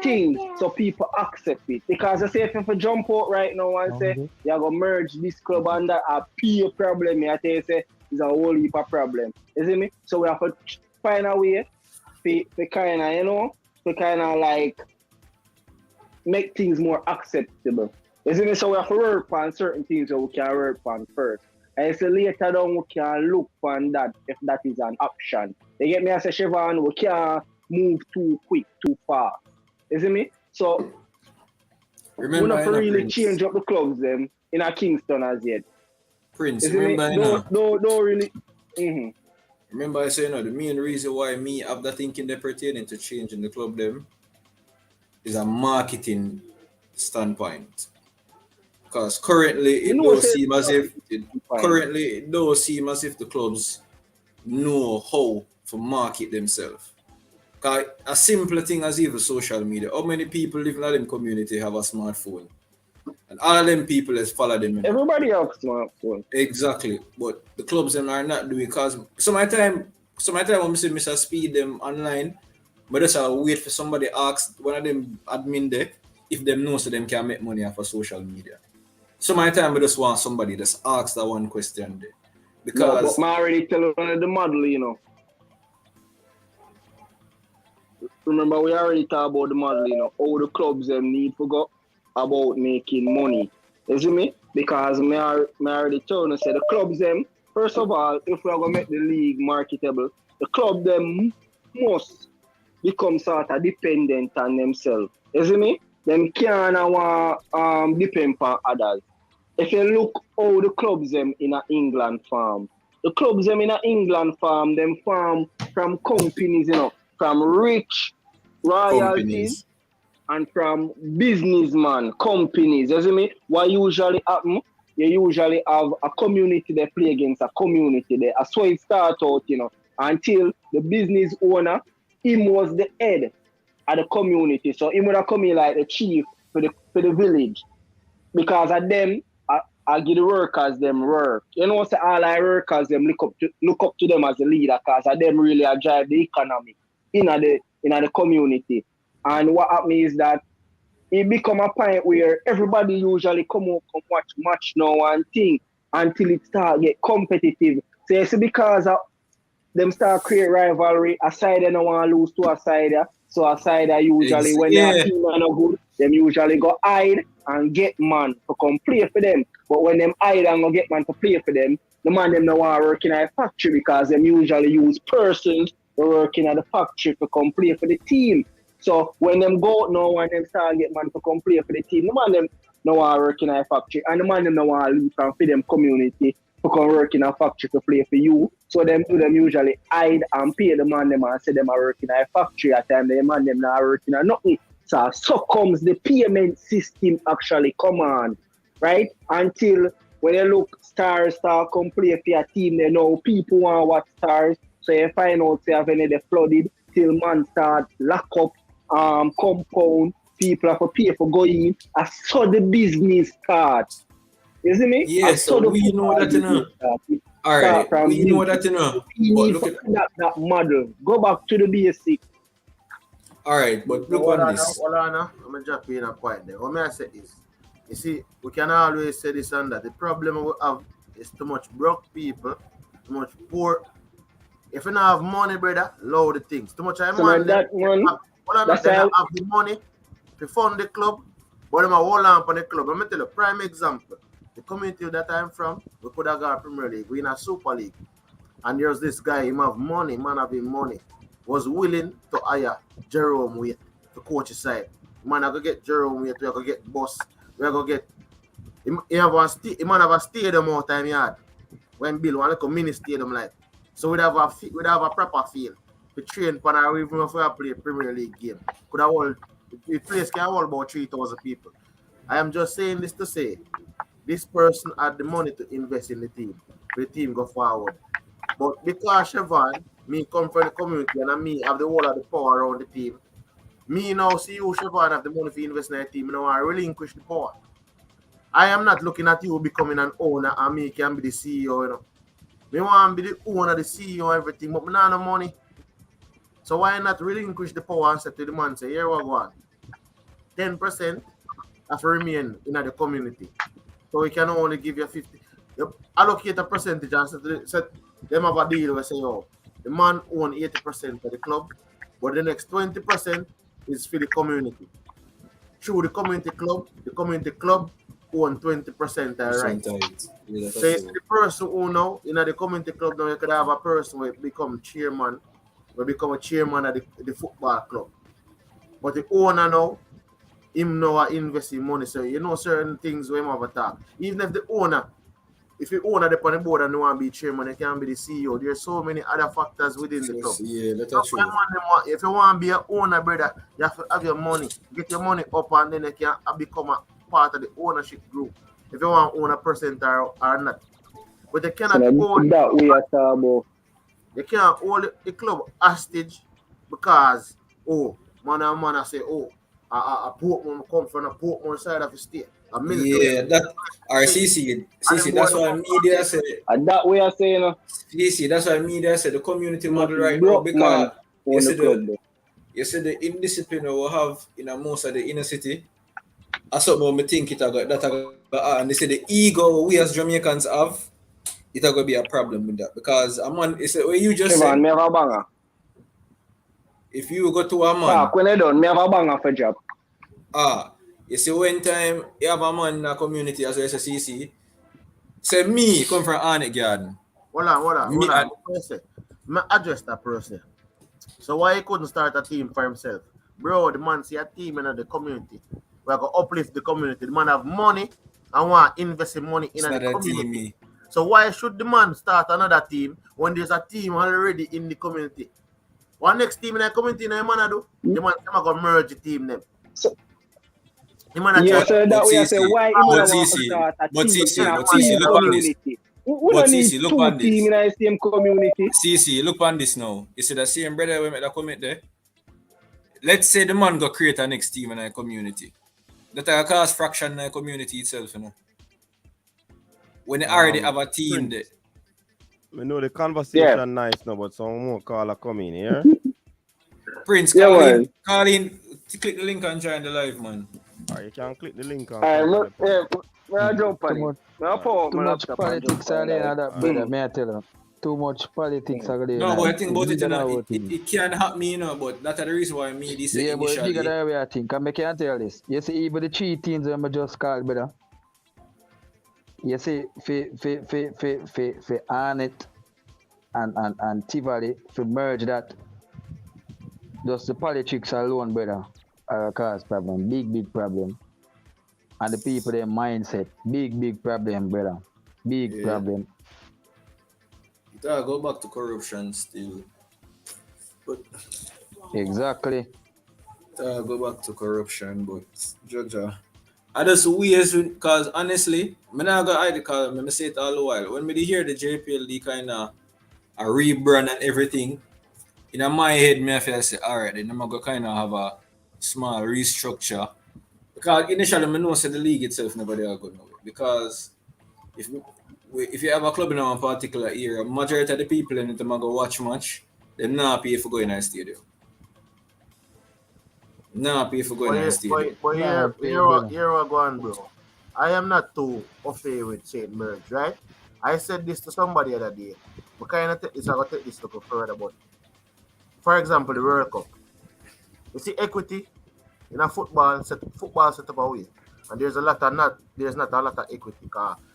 things so people accept it. Because I say if you jump out right now and say, you're going to merge this club and that a peer problem, I tell you, say, it's a whole heap of problem. You see me? So we have to find a way to kind of, you know, to kind of like, make things more acceptable. You see me? So we have to work on certain things that we can work on first. And so later down we can look on that if that is an option. You get me? I say, Siobhan, we can't move too quick, too fast. You see me? So we not really change up the clubs them in a Kingston as yet. Prince, remember don't really. Mm-hmm. Remember I say, you know, the main reason why me have that thinking they pertaining to change in the club them is a marketing standpoint. Because currently it don't seem as if the clubs know how to market themselves. Because a simple thing as even social media. How many people living in them community have a smartphone? And all of them people is follow them. Everybody has a smartphone. Exactly. But the clubs them are not doing because some of the time when I say Mr. Speed them online, but just wait for somebody ask one of them admin there if them know so them can make money off of social media. Some of the time I just want somebody just ask that one question there. Because I already tell one of the model, you know. Remember we already talked about the model, you know, how the clubs them need to go about making money. You see me? Because I already told you, say the clubs them, first of all, if we are going to make the league marketable, the club them must become sort of dependent on themselves. You see me? Them can't depend on others. If you look how the clubs them in a England farm, the clubs them in a England farm, them farm from companies, you know, from rich royalties and from businessman companies. You see me? What usually happen? You usually have a community they play against a community there. That's why it start out, you know, until the business owner, him was the head of the community. So he would have come in like the chief for the village. Because of them, I give the workers them work. You know, say all our workers them look up to them as a leader because of them really drive the economy in the community. And what happens is that it become a point where everybody usually come watch match now and thing until it start get competitive. So it's because of them start create rivalry, a side they don't want to lose to a side. So a side usually when their team are not good, them usually go hide and get man to come play for them. But when them hide and go get man to play for them, the man them no want work in a factory because them usually use persons to work in the factory to come play for the team. So when them go out now and them start get man to come play for the team, the man them no want work in a factory and the man them no want leave and for them community to come work in a factory to play for you. So them usually hide and pay the man them and say them are working in a factory at time the man them not working in nothing. So comes the payment system actually come on, right? Until when you look stars start come play for your team, they know people want watch stars. So you find out say have any they flooded till man start lock up compound, people have to pay for going. I saw the business start. You see me? Yeah, so we know that, you know. All right, we know that, you know. But look at that model. Go back to the basic. All right, but look on this. Hold on, I'm going to drop in a point there. What may I say is, you see, we can always say this and that. The problem we have is too much broke people, too much poor. If you don't have money, brother, load the things. Too much money. They have the money to fund the club, but them a hold on for the club. Let me tell you, prime example. The community that I'm from, we could have got a Premier League, we in a Super League. And there's this guy, him have money, man having money, was willing to hire Jerome Waite to coach his side. Man, I go get Jerome Waite, we go get Boss, we go get, he have a stadium out time yard. When Bill want to come mini stadium like. So we'd have a proper field. We train for our even if we play a Premier League game. Could have hold, the place can hold about 3,000 people. I am just saying this to say, this person had the money to invest in the team. The team go forward. But because Siobhan, me come from the community and me have the whole of the power around the team. Me now see you, Siobhan, have the money to invest in the team. Now I relinquish the power. I am not looking at you becoming an owner and me can be the CEO, you know. Me want to be the owner, the CEO, everything, but me not have no money. So why not relinquish the power and say to the man, say, here we go. 10% have to remain in the community. So we can only give you 50. You allocate a percentage and say them have a deal where say, oh, the man own 80% of the club, but the next 20% is for the community. Through the community club own 20% right. Yeah, so it's the person who now in the community club now you could have a person who become chairman, will become a chairman of the football club. But the owner now, him now invest in money. So you know certain things where him have a talk. Even if the owner, if the owner up on the board and you want to be chairman, you can be the CEO. There's so many other factors within the club. Yeah, that's true. If you want to be an owner, brother, you have to have your money. Get your money up and then you can become a part of the ownership group. If you want to own a percent or not. But they cannot hold that we are talking about. They can't hold the club hostage because man say, a Portman come from a Portman side of the state. Yeah, that RCC, that's why media say. And that way I say, you know. CC, that's why media say the community model right now because you see the indiscipline we have in most of the inner city. I something me think and they say the ego we as Jamaicans have, it's going to be a problem with that because a man, it's what you just said. If you go to a man, when I done, me have a banger for job. You see, one time you have a man in a community as well as a CC. Say me come from Arnett Garden. Hold on. Me address that person. So why he couldn't start a team for himself? Bro, the man see a team in the community. We're going to uplift the community. The man have money and want to invest in money in the community. So why should the man start another team when there's a team already in the community? What next team in the community the man do? The man going to merge the team them. So, the man yeah, so that way I say why he want to start a team in the community. We don't need two teams in the same community. CC, look on this now. You see the same brother we make that comment there? Let's say the man go create a next team in a community. That will cause fraction in the community itself, you know. When they already have a team there. We know the conversation nice now, but some more caller coming here. Prince, call in, click the link and join the live, man. You can click the link on. I jump on it. Too much politics are there, that brother, may I tell you. too much politics are there. No, but I think about it, Bigger you know, than our it thing. can happen, you know, but that's the reason why me this Yeah, but it's bigger initially. than every thing. And I can tell this. You see, even the three teams that I just called, brother. You see, for Arnett and Tivoli, for merge that, just the politics alone, brother, are a cause problem. Big problem. And the people, their mindset, big problem, brother. Big Yeah. problem. It all go back to corruption still. But Exactly. it all go back to corruption, but Georgia. I just ways because honestly, I'm not gonna hide it because I say it all the while. When me hear the JPL kind of a rebrand and everything, in my head, me I feel say, alright, then I'm gonna kind of have a small restructure. Because initially, I know say the league itself nobody are going nowhere. Because if you have a club in a particular area, majority of the people in it are go watch match, they not pay for going to the stadium. Not pay for going to the stadium. But Nah, here brother. we go on, bro. I am not too okay with St. Merge, right? I said this to somebody the other day. But kind of take this, I gotta take this to go further. But for example, the World Cup. You see equity in a football set up away. And there's not a lot of equity.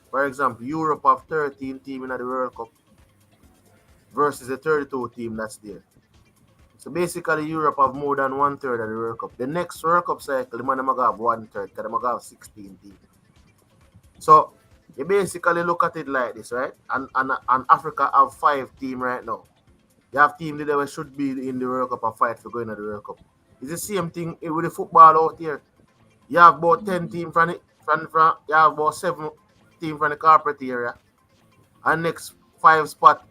For example, Europe have 13 teams in the World Cup versus the 32 team that's there. So basically, Europe have more than 1/3 of the World Cup. The next World Cup cycle, the man going to have 1/3 because they have 16 teams. So you basically look at it like this, right? And Africa have 5 teams right now. You have teams that should be in the World Cup and fight for going to the World Cup. It's the same thing with the football out here. You have about 10 teams from you have about 7 teams from the corporate area. And next 5 spot,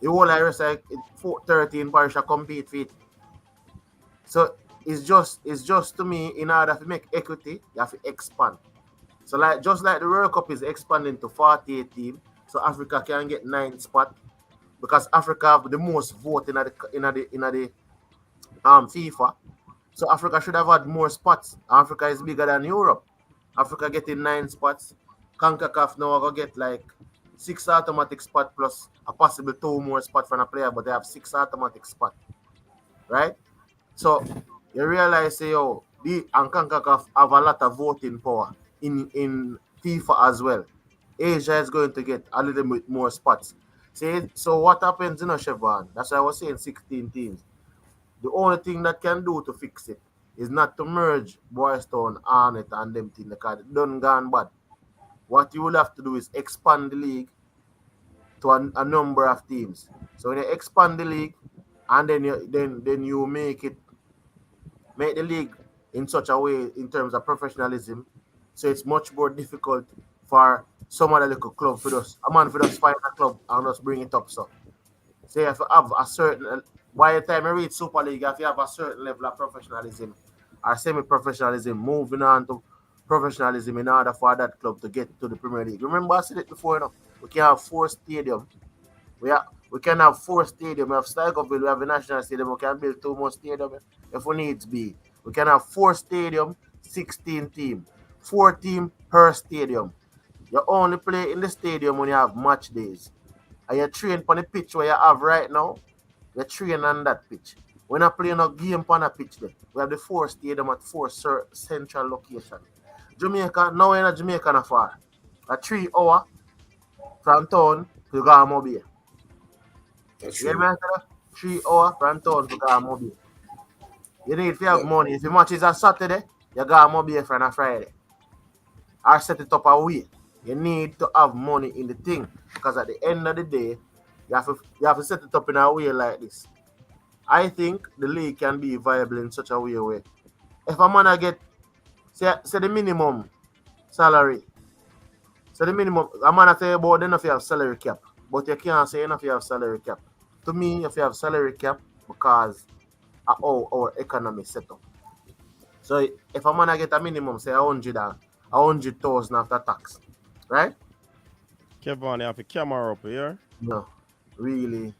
the whole rest like 13 parish compete for it. So it's just to me, in order to make equity, you have to expand. So just like the World Cup is expanding to 48 teams, so Africa can get 9 spot because Africa have the most vote in the FIFA. So Africa should have had more spots. Africa is bigger than Europe. Africa getting 9 spots. CONCACAF now gonna get like 6 automatic spot plus a possible 2 more spot from a player, but they have 6 automatic spot. Right? So you realize the CONCACAF have a lot of voting power in FIFA as well. Asia is going to get a little bit more spots. So what happens in Chevron? That's why I was saying 16 teams. The only thing that can do to fix it is not to merge Boystown, Arnett, and them things because it done gone bad. What you will have to do is expand the league to a number of teams. So when you expand the league, and then you make the league in such a way in terms of professionalism, so it's much more difficult for some other little club for us. A man for us find a club and us bring it up. So you have to have a certain. By the time you reach Super League, you have to have a certain level of professionalism or semi-professionalism, moving on to professionalism in order for that club to get to the Premier League. Remember I said it before, we can have 4 stadiums. We can have 4 stadiums. We have Steigerville, we have a national stadium, we can build 2 more stadiums if we need be. We can have 4 stadiums, 16 teams. 4 teams per stadium. You only play in the stadium when you have match days. And you train on the pitch where you have right now. You train on that pitch. We're not playing a game on a pitch there. We have the 4 stadium at 4 central locations. Jamaica, now we're in Jamaica not far. A 3 hour from town to Gamo Bay. That's You true. hear me? 3 hour from town to Gamo Bay. You need to have money. If the match is on Saturday, you Gamo Bay for a Friday. Or set it up a week. You need to have money in the thing. Because at the end of the day, you have to set it up in a way like this. I think the league can be viable in such a way where if a man get say the minimum salary. So the minimum a man say about then if you have salary cap. But you can't say enough you have salary cap. To me, if you have salary cap because of how our economy set up. So if a man get a minimum say 100,000 after tax, right? Kevin, you have a camera up here. No, really.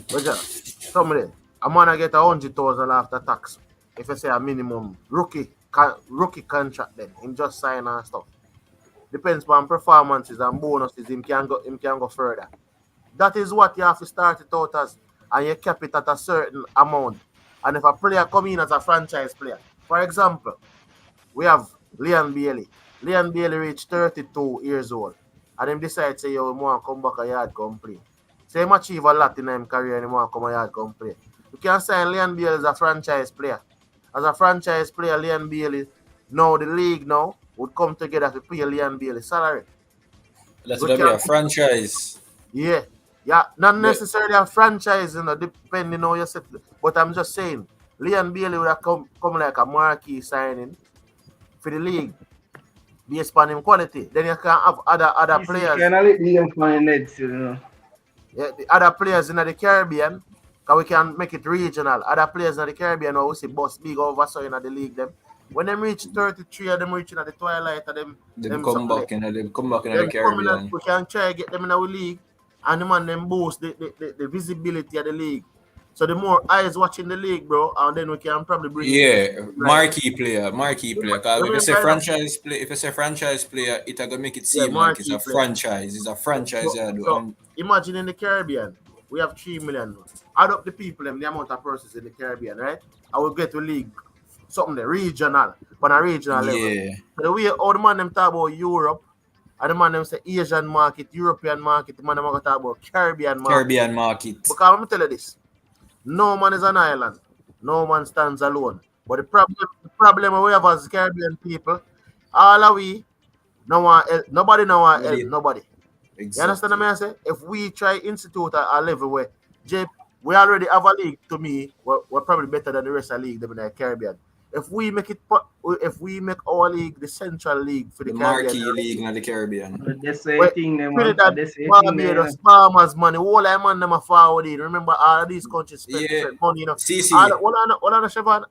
But just somebody, a man get 100,000 after tax. If you say a minimum rookie contract, then him just sign and stuff. Depends on performances and bonuses. Him can go further. That is what you have to start it out as, and you cap it at a certain amount. And if a player come in as a franchise player, for example, we have Leon Bailey. Leon Bailey reached 32 years old, and him decide say, yo, we want to come back a yard come play. So him achieve a lot in his career and he want to come a yard come play. You can sign Leon Bailey as a franchise player. As a franchise player, Leon Bailey, now the league now would come together to pay Leon Bailey salary. That would be a franchise. Yeah. Yeah, not necessarily a franchise, depending on how you set it. But I'm just saying, Leon Bailey would have come like a marquee signing for the league based on him quality. Then you can have other players. Can I let them find Neds, you know? Yeah, the other players in the Caribbean, because we can make it regional. Other players in the Caribbean, we see boss big over so in the league them. When them reach 33 of them reaching at the twilight of them come back in the Caribbean. We can try to get them in our league and the man them boost the visibility of the league. So the more eyes watching the league, bro, and then we can probably bring marquee player. Because if you say franchise player, it gonna make it seem like it's a franchise. It's a franchise. So imagine in the Caribbean, we have 3 million. Add up the people and the amount of persons in the Caribbean, right? I will get to league something there, regional, on a regional level. So the way all the man them talk about Europe, and the man them say Asian market, European market, the man them talk about Caribbean market. Because let me tell you this. No man is an island. No man stands alone. But the problem we have as Caribbean people, all of we, nobody know want help nobody. Exactly. You understand what I say? If we try institute a level where we already have a league, to me, we're probably better than the rest of the league in the Caribbean. If we make our league the central league for the Caribbean, marquee league in the Caribbean. Barbados, Bahamas money, all that man them are forward in. Remember, all of these countries spend different money, you know.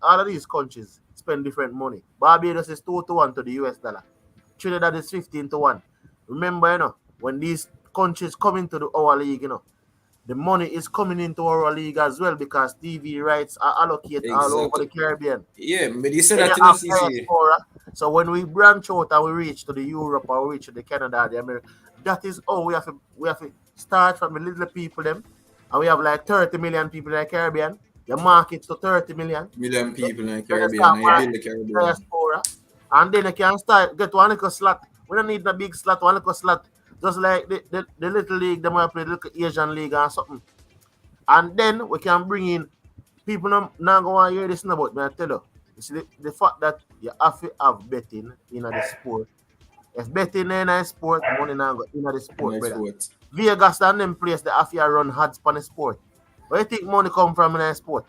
All of these countries spend different money. Barbados is 2-1 to the US dollar. Trinidad is 15-1. Remember, you know, when these countries come into our league, you know, the money is coming into our league as well because TV rights are allocated all over the Caribbean. Yeah, but you said that in the Diaspora. So when we branch out and we reach to the Europe or we reach to the Canada, the America, that is how we have to start from the little people them, and we have like 30 million people in the Caribbean. The market's to 30 million people in the Caribbean. And you build the Caribbean. Diaspora. And then you can start get one little slot. We don't need a big slot, one little slot. Just like the little league, they might play the little Asian league or something. And then we can bring in people not going to hear this about me, I tell you. You see, the fact that you have to have betting in the sport. If betting in a sport, money not go in the sport, brother. Vegas and them place, they have to run odds for the sport. Where do you think money come from in a sport?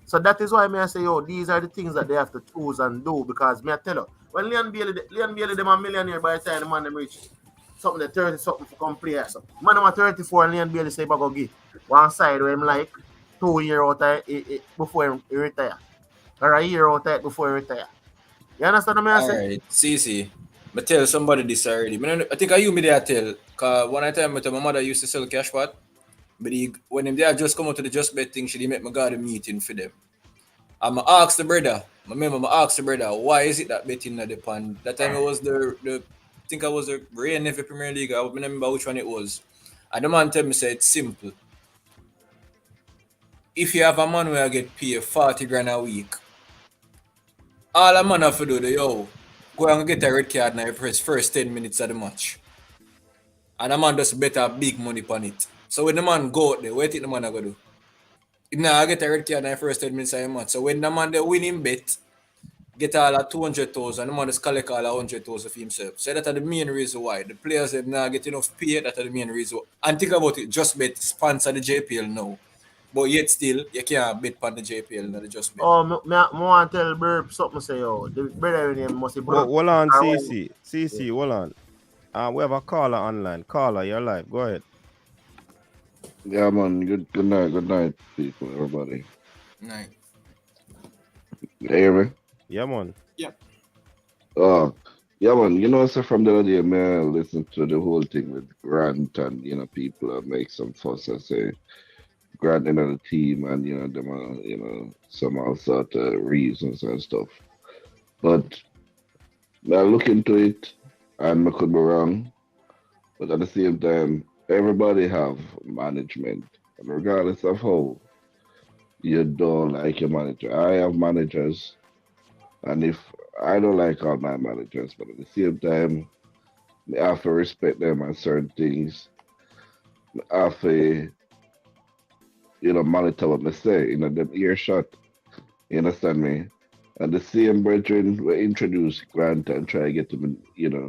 So that is why I say, yo, these are the things that they have to choose and do, because me I tell you, when Leon Bailey, them a millionaire by the time the man them reach something the 30 something for come play or something. Man, I'm 34 and Leon Bailey say I go give one side where him like 2 years out before he retire. Or a year out before he retire. You understand what I say? Alright, see. I tell somebody this already. I think I me there tell, because one time my mother used to sell cash pot, but when they just come out to the Just Bet thing, she make me go to the meeting for them. And I asked the brother, why is it that betting at the pan? That time it was I think I was the Ray Navy Premier League. I don't remember which one it was. And the man tell me, say it's simple. If you have a man where I get paid 40 grand a week, all a man have to do, go and get a red card in the first 10 minutes of the match. And the man just bet a big money on it. So when the man go out there, what do you think the man going to do? Now I get a red card in the first 10 minutes of the match. So when the man the winning bet, get all at 200,000, the man just collect all 100,000 for himself. So that's the main reason why. The players have not get enough pay, that's the main reason. And think about it, Just Bet sponsor the JPL now. But yet still, you can't bet on the JPL, not the Just Bet. Oh, I want to tell Burp something say, the brother name must be Burp. Hold on, CC, hold on. We have a caller online. Caller, you're live. Go ahead. Yeah, man. Good night, people, everybody. Night. You hear me? Yeah, man. Yeah. Yeah, man. You know, so from the other day, man, I listened to the whole thing with Grant and, people make some fuss and say Grant in the team and, them are, some all sort of reasons and stuff. But I look into it and I could be wrong. But at the same time, everybody have management, and regardless of how you don't like your manager. I have managers, and if I don't like all my managers, but at the same time, I have to respect them on certain things. I have to, monitor what they say, them earshot. You understand me? And the same brethren were introduced Grant and try to get him,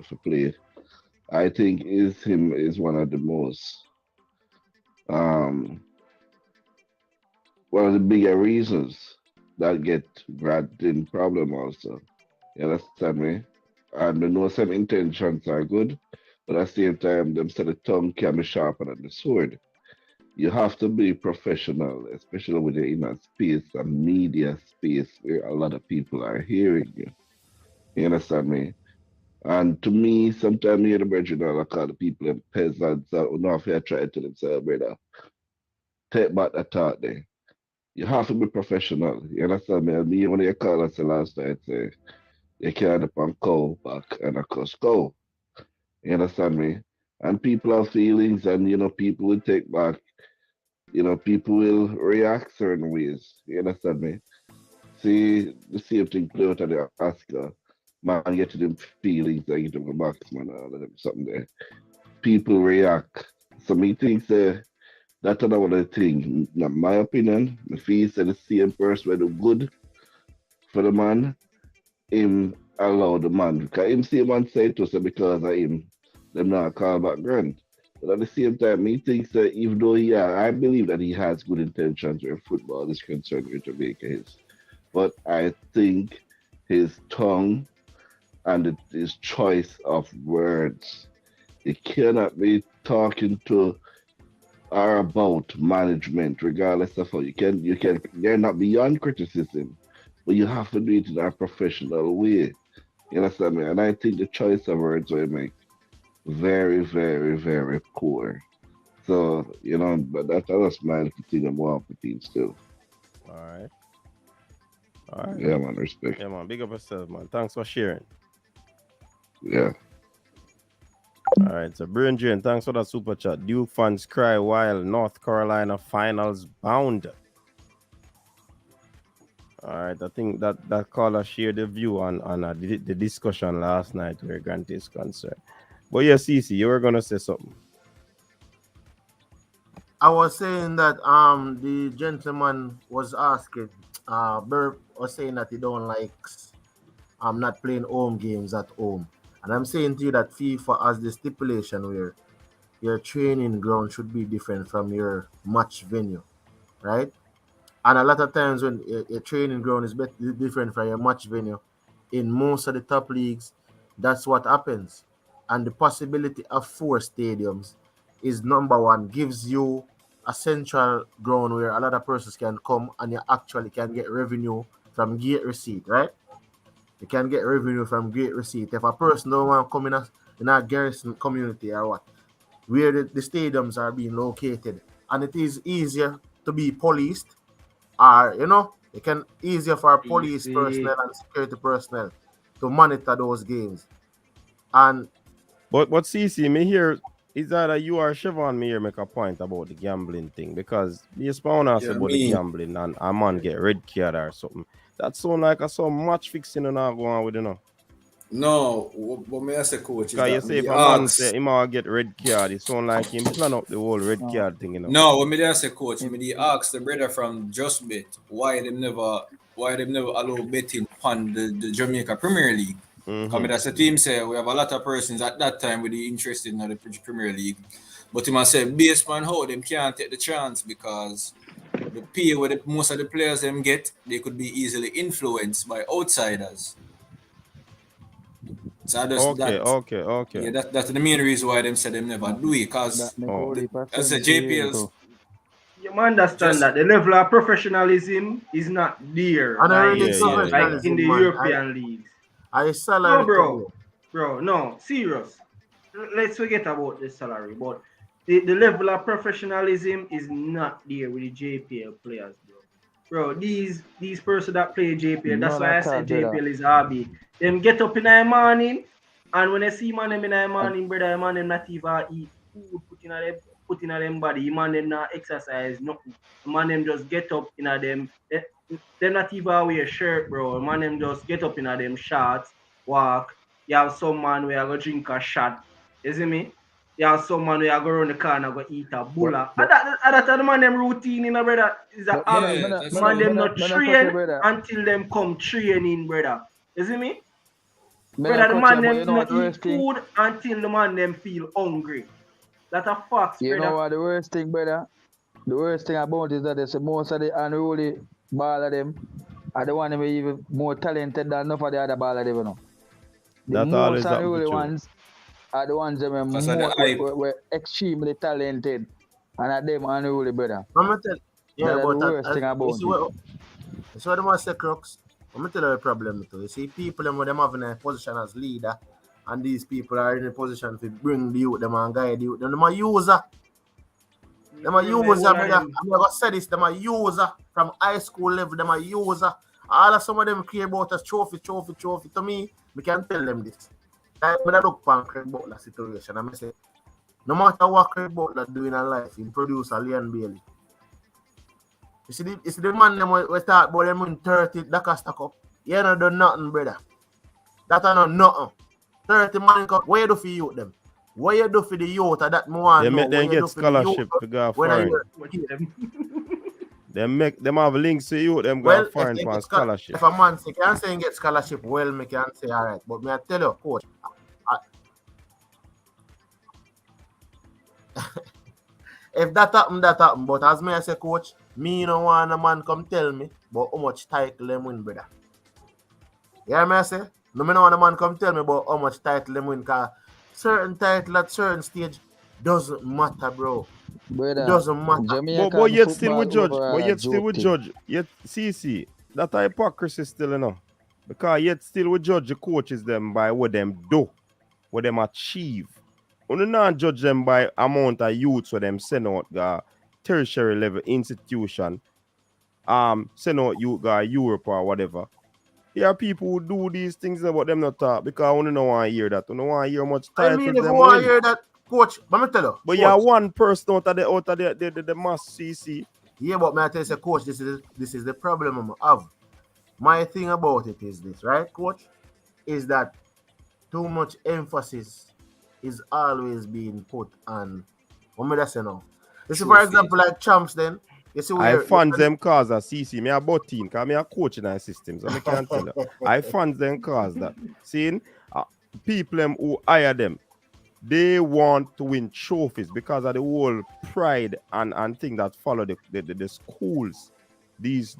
for play. I think him is one of the most um one of the bigger reasons that get Grant in problem also. You understand me? And I know some intentions are good, but at the same time, them say the tongue can be sharper than the sword. You have to be professional, especially when you're in a space, a media space where a lot of people are hearing you. You understand me? And to me, sometimes you hear the brethren I call the people and peasants that don't know if you try to themselves, brother. Take back the thought there. You have to be professional. You understand me? And me, when you call us the last night, say, you can't upon cow back and a cuss cow. You understand me? And people have feelings and, people will take back, people will react certain ways. You understand me? See, the same thing play out of the Oscar. Man, get to them feelings, I get to the box, man, all of them, something there. People react. So me think that's another thing. In my opinion, the feel say the same person will do good for the man, him allow the man. Because him see man say to say because of him, them not call back Grant. But at the same time, me think that even though I believe that he has good intentions where football is concerned with Jamaica is. But I think his tongue and his choice of words. He cannot be talking to or about management, regardless of how you're not beyond criticism, but you have to do it in a professional way. You understand me? And I think the choice of words will make very, very, very poor. So, but that's was my little thing about the team still. All right. All right. Yeah, man, respect. Yeah, man. Big up yourself, man. Thanks for sharing. Yeah. All right. So, Brian Jane, thanks for that super chat. Duke fans cry while North Carolina finals bound. All right. I think that caller shared the view on the discussion last night where Grant is concerned. But yeah, Cece, you were going to say something. I was saying that the gentleman was asking, Burp was saying that he don't like not playing home games at home. And I'm saying to you that FIFA has the stipulation where your training ground should be different from your match venue, right? And a lot of times when your training ground is different from your match venue, in most of the top leagues, that's what happens. And the possibility of 4 stadiums is number one, gives you a central ground where a lot of persons can come and you actually can get revenue from gate receipt, right? You can get revenue from gate receipt. If a person don't want to come in a garrison community or what, where the stadiums are being located, and it is easier to be policed, or it can easier for police personnel and security personnel to monitor those games. And But CC, me here is that you or Siobhan me here make a point about the gambling thing, because the spawn us about the gambling and a man get red card or something. That sound like some match fixing and not going on with. No, what may I say, coach? Because you say if a man say he might get red card, it sound like him plan up the whole red card thing, No, what may I say, coach? Me ask the brother from Just Bet why them never allow betting on the Jamaica Premier League. Because that's the team say we have a lot of persons at that time with the interest in the Premier League. But he must say based on how them can't take the chance because the pay where most of the players them get, they could be easily influenced by outsiders. So okay. Yeah, that's the main reason why them said them never do it. Because as a JPLs, you understand that the level of professionalism is not there like in the European leagues. Bro, no, serious. Let's forget about the salary, but the level of professionalism is not there with the JPL players, bro. These persons that play JPL, that's why I said JPL is hobby. Them get up in the morning, and when I see man in the morning, brother, man, them not even eat food, put put in them body. The man them not exercise nothing. The man them just get up in them. They not even wear a shirt, bro. The man them just get up in them shorts, walk. You have some man where I go drink a shot. You see me? You have some man where I go around the corner go eat a bulla. And that's the man them routine, you know, brother. Is a man them not train until them come training, brother. You see me? Brother, the man them not eat food until the man them feel hungry. That's a fact, you brother. know what the worst thing, brother? The worst thing about it is that they say most of the unruly ball of them are the one who even more talented than enough of the other ball of them, you know. The most unruly ones are the ones that were extremely talented and are them unruly, brother. I'm gonna tell you, that's the worst thing about it. So them want to say crooks. I'm gonna tell you the problem too. You see, people them having a position as leader, and these people are in a position to bring the youth, them and guide the youth. Them a user. Them a user, brother. I'm gonna say this. Them a user from high school level. Them a user. All of some of them care about us trophy. To me, we can tell them this. When I look at Craig Butler situation, I say, no matter what Craig Butler doing in life, he produce a Leon Bailey. You see the man them we talk about them in 30 that stack up. You ain't not done nothing, brother. That are not nothing. 30 man cup. What you do for youth them? What you do for the youth that more? They make them get scholarship to go foreign. Them have links to you, them go foreign for scholarship. If a man can say get scholarship, well, me can say all right. But me I tell you, coach. If that happen, that happen. But as me I say, coach, me no want a man come tell me about how much title them win, brother. You hear me I say? No, me no want a man come tell me about how much title them win, cause certain title at certain stage doesn't matter, bro. Brother, it doesn't matter. But yet still we judge. But yet still we judge. Yet see, that hypocrisy still, you know. Because yet still we judge the coaches them by what them do, what them achieve. We not judge them by amount of youths where them send out the tertiary level institution. Send out youth Europe or whatever. There are people who do these things about them not talk because I don't want to hear that. I don't want to hear much titles. I mean, if you want to hear that, coach, let me tell you. But you're one person out of the mass CC. Yeah, but may I tell you, coach, this is the problem I have. My thing about it is this, right, coach? Is that too much emphasis is always being put on what may I say now? You see, for example, like champs then. You see I fund them cause of CC. Me a button because me a coach in our system. So I can't tell you. I fund them cause that. Seeing people them who hire them, they want to win trophies because of the whole pride and thing that follow the schools. These,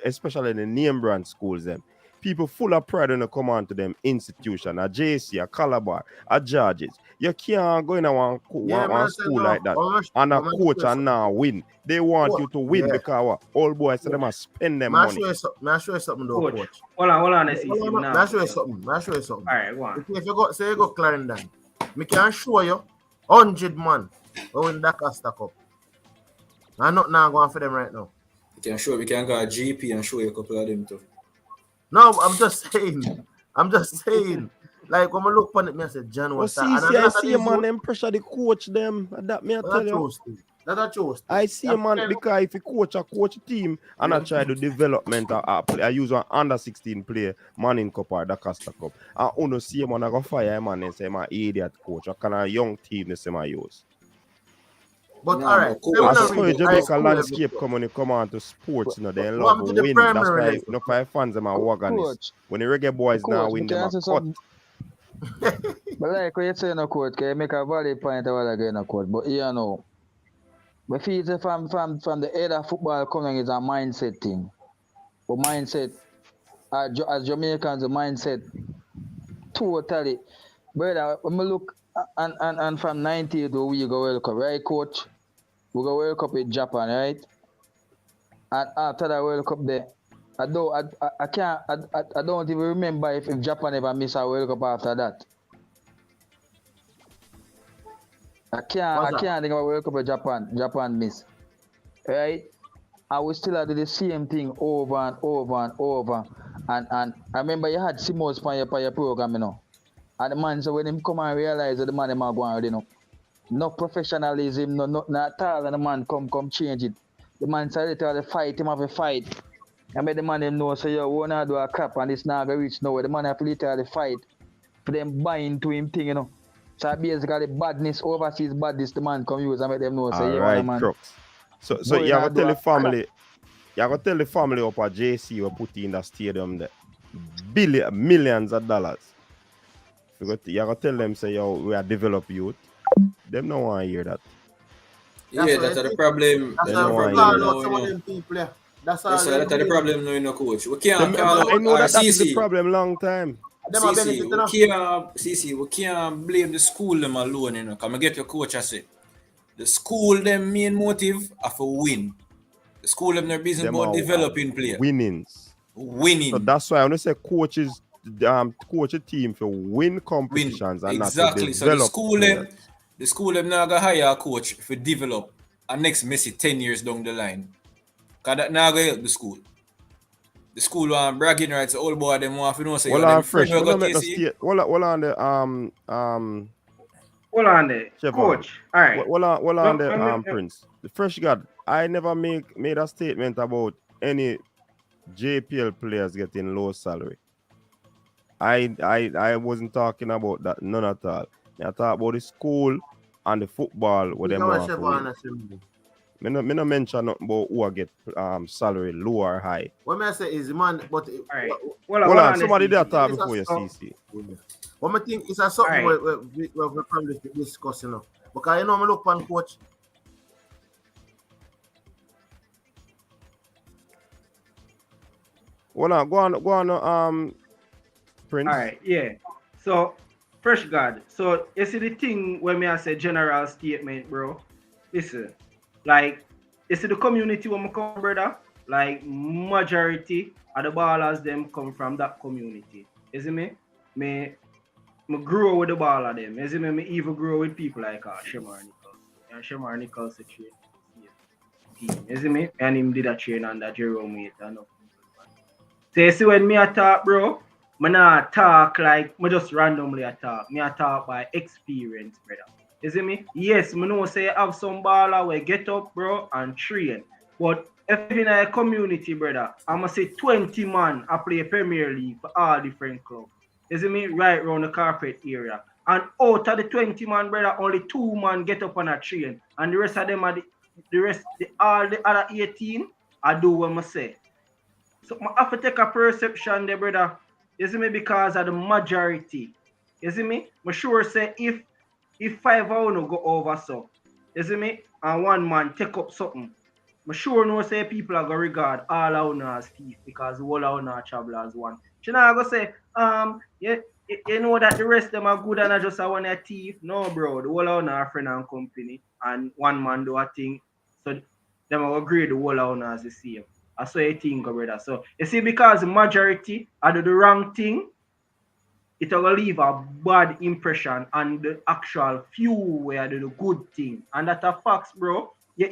especially the name brand schools them. People full of pride when they come on to them institution, a JC, a Calabar, a Georges. You can't go in one school like that and a coach and now win. They want you to win because what? All boys say they must spend them money. May I show you something though, coach? Hold on. May I show you something? All right, go on. If you go Clarendon, me can show you 100 man who win that Costa Cup. I'm not now going for them right now. We can go a GP and show you a couple of them too. No, I'm just saying. Like when I look upon it, me I say John was that. I see a man them pressure the coach them. That me I tell you. That's a choice. I see a man because if you coach a team and I try to development I use an under 16 player man in cup or the Costa Cup. And uno see a man I go fire a man and say my idiot coach. What kind of young team they say my use. But all right, I saw Jamaica landscape come on to sports, you know, they love to win. That's why you know, for fans them are organist. When the Reggae Boyz now win, them are cut. But like what you say, no coach, can you make a valid point a while ago, no coach. But you know, we feel from the head of football coming is a mindset thing. But mindset, as Jamaicans, the mindset totally. Brother, when we look. And from 90 to we go World Cup, right, coach? We go World Cup with Japan, right? And after that World Cup there, I don't even remember if Japan ever miss a World Cup after that. I can't think about World Cup with Japan miss. Right? And we still do the same thing over and over and over. And I remember you had Simos on your program, you know. And the man, so when him come and realize that the man them are going already, you know. No professionalism, no nothing at all, and the man come change it. The man said to fight, him have a fight. I made the man them know say yo, we wanna do a crap and it's not gonna reach nowhere. The man have to literally fight for them buy into him thing, you know. So basically badness, overseas badness, the man come use and make them know say All yeah, right, man. Crooks. So Boy, you nah gotta do tell a the family, you gotta tell the family up at JC we put in the stadium there. Millions of dollars. You gotta tell them say yo, we are develop youth. Them no want to hear that. Yeah, that's the problem. That's That's the how we problem call now, out some of them people. Yeah. That's all Yes, sir, them that's the doing. problem now, you know, coach. We can't call I out know that is the CC. problem long time. Them are benefit, you know. We can't blame the school them alone, you know. Come and get your coach, I say. The school them main motive are for win. The school them their business Them about are developing players. winnings. Winning. So that's why I want to say coaches coach a team for win competitions and Exactly. not to So the develop players. school them now gonna hire a coach for develop and next Messi 10 years down the line. Cause that now gonna help the school. The school want bragging rights, all boy them want to know say Well, them fresh. friend We will don't go make no KC. state. Well on the Hold on there, Chevron. coach. All right. Well on the Prince. The fresh God. I never made a statement about any JPL players getting low salary. I wasn't talking about that none at all. I talk about the school and the football where them want to win. Me no mention nothing about who I get salary low or high. What I say is man, but Hold on, somebody there talk before you CC. What I think is something we probably discuss, you know. Because you know, I look on coach. Go on, Prince. All right, yeah. So, fresh God. So, you see the thing when I say general statement, bro. Listen, like, you see the community when I come, brother. Like, majority of the ballers them come from that community. You see me? Me grow with the baller them. You see me? Me even grow with people like Shemar Nichols. And Shemar Nichols the train team. You see me? And him did a train under Jerome Waite and so you see when me talk, bro, I not talk like me just randomly talk. Me talk by experience, brother. You see me? Yes, me know say have some baller where get up, bro, and train. But if in a community, brother, I'ma say 20 man I play Premier League for all different clubs. You see me? Right around the carpet area. And out of the 20 man, brother, only 2 man get up on a train. And the rest of them are all the other 18, I do what I say. So I have to take a perception there, brother. You see me? Because of the majority. You see me? I'm sure say if 5 of you go over so, you see me? And 1 man take up something. I'm sure no say people are gonna regard all of you as thief because all of you travel as one. You know I go say, you know that the rest of them are good and I just want a thief. No, bro, the whole of you are friend and company and 1 man do a thing. So them will agree the whole of you as the same. I saw a thing, brother. So you see, because the majority are do the wrong thing, it will leave a bad impression on the actual few where do the good thing. And that's a fact, bro. You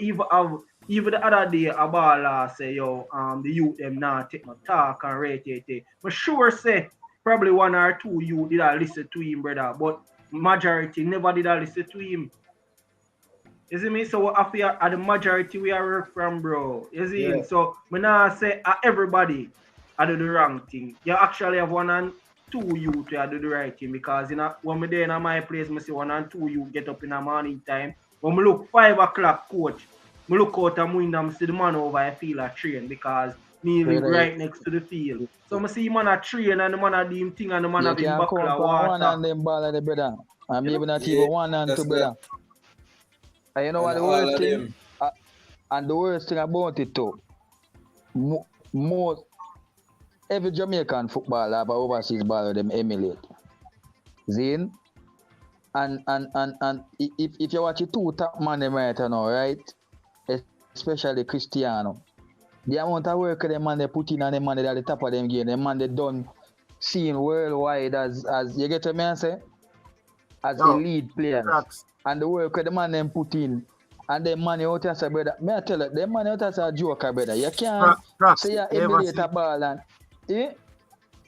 even the other day a baller say, yo, the youth them not take no talk and rate it. But sure say probably 1 or 2 you did not listen to him, brother. But majority never did not listen to him. You see me? So after the majority we are from, bro. You see? Yeah. So when I say everybody I do the wrong thing. You actually have 1 and 2 you to do the right thing because when me there in my place, I see 1 and 2 you get up in the morning time. When me look 5 o'clock, coach, me look out and window, I see the man over I feel a train because me live right next to the field. So I see man a train and the man a do him thing and the man have him buckle of water. 1 and them ball the brother. And maybe not even 1 and 2 brother. And you know what the worst thing? And the worst thing about it too, most every Jamaican footballer have overseas baller them emulate. Zin? And if you watch the 2 top man them right now, right? Especially Cristiano. The amount of work them man they put in and them man they at the top of them game, them man they done seen worldwide as you get what I say? As elite players. And the work the man them put in. And the money out as a brother. May I tell you, the money out as a joker, brother. You can't say you emulate a ball and You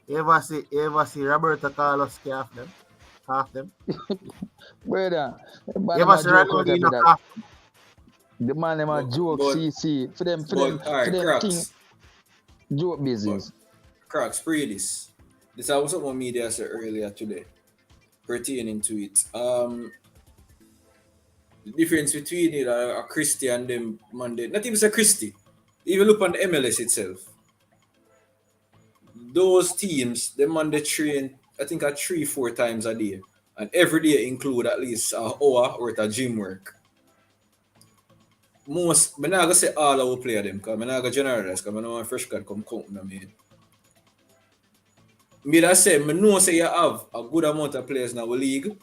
ever see Roberto Carlos scarf them? Half them. Brother, the man You them ever a see joke Ronaldo out there, in a brother. half? The man them a joke CC. For them thing, Cracks. joke business. Cracks, pray this. This was what media said earlier today, pertaining to it. The difference between it a Christie and them Monday, not even a Christie. Even look on the MLS itself. Those teams, them Monday train, I think 3-4 times a day. And every day include at least an hour worth of gym work. Most, I'm not gonna say all I will play them, because I'm not gonna generalize, because I know my fresh card come count na me. Me that say, I know say you have a good amount of players in our league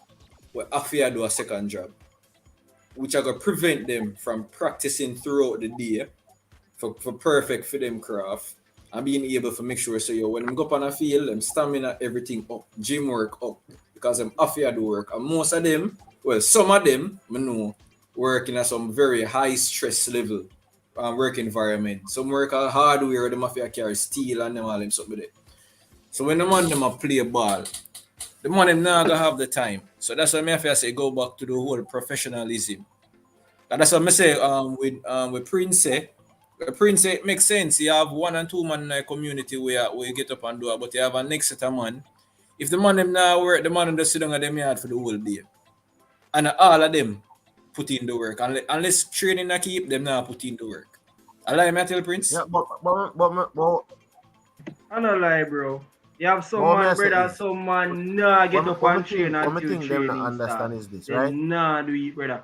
where after you do a second job, which are gonna prevent them from practicing throughout the day for perfect for them craft and being able to make sure so you when them go up on a field, them stamina everything up, gym work up, because them after do work. And most of them, well, some of them, I know, working at some very high stress level work environment. Some work at hardware, them after carry steel and them all them something there. So when the man them a play ball, the man them not gonna have the time. So that's why I say go back to the whole professionalism. And that's what I say with Prince. Prince it makes sense. You have 1 and 2 man in a community where you get up and do it, but you have a next set of man. If the man them now work, the man them just sit down at them yard for the whole day. And all of them put in the work. Unless training a keep, them now put in the work. I lie, me tell Prince? Yeah, but I don't lie, bro. You have some man, brother, some man nah get up and train until training training them not understand is this, They right? nah do it, brother.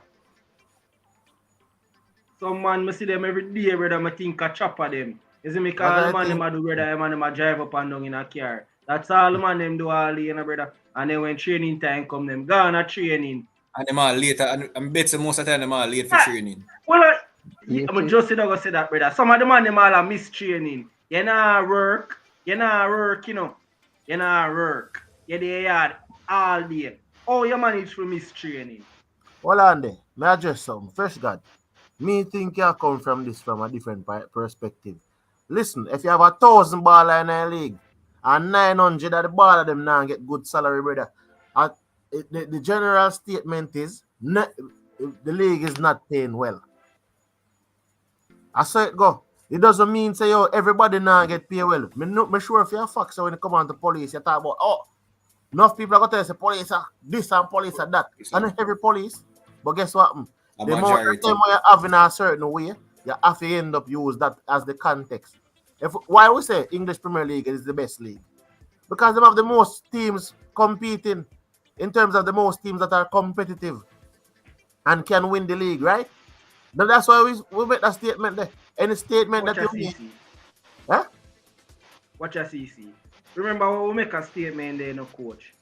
Some man, I see them every day, brother, I think I chop at them. You see me call the man them a do, brother, the man them a drive up and down in a car. That's all the man them do all day, you know, brother. And then when training time come, them gone at training. And them all later, and I bet most of the time them all late for training. Well, I'm just gonna say that, brother. Some of the man them all are miss training. You know work, you know. You know work. You're there all day. Oh, you manage to miss training. Hold on there. May I address some? First God, me think you come from this from a different perspective. Listen, if you have 1,000 baller in a league and 900 of the baller them now get good salary, brother. The general statement is the league is not paying well. I saw it go. It doesn't mean say yo everybody now get paid well. Me sure if you're fuck so when you come on to police, you talk about enough people are gonna tell you say police are this and police are that. And not every police. But guess what? The amount of time you have in a certain way, you have to end up use that as the context. Why we say English Premier League is the best league? Because they have the most teams competing in terms of the most teams that are competitive and can win the league, right? Now that's why we make that statement there. Any statement Watch that you make. Huh? Watch a CC. Remember when we make a statement there, no coach.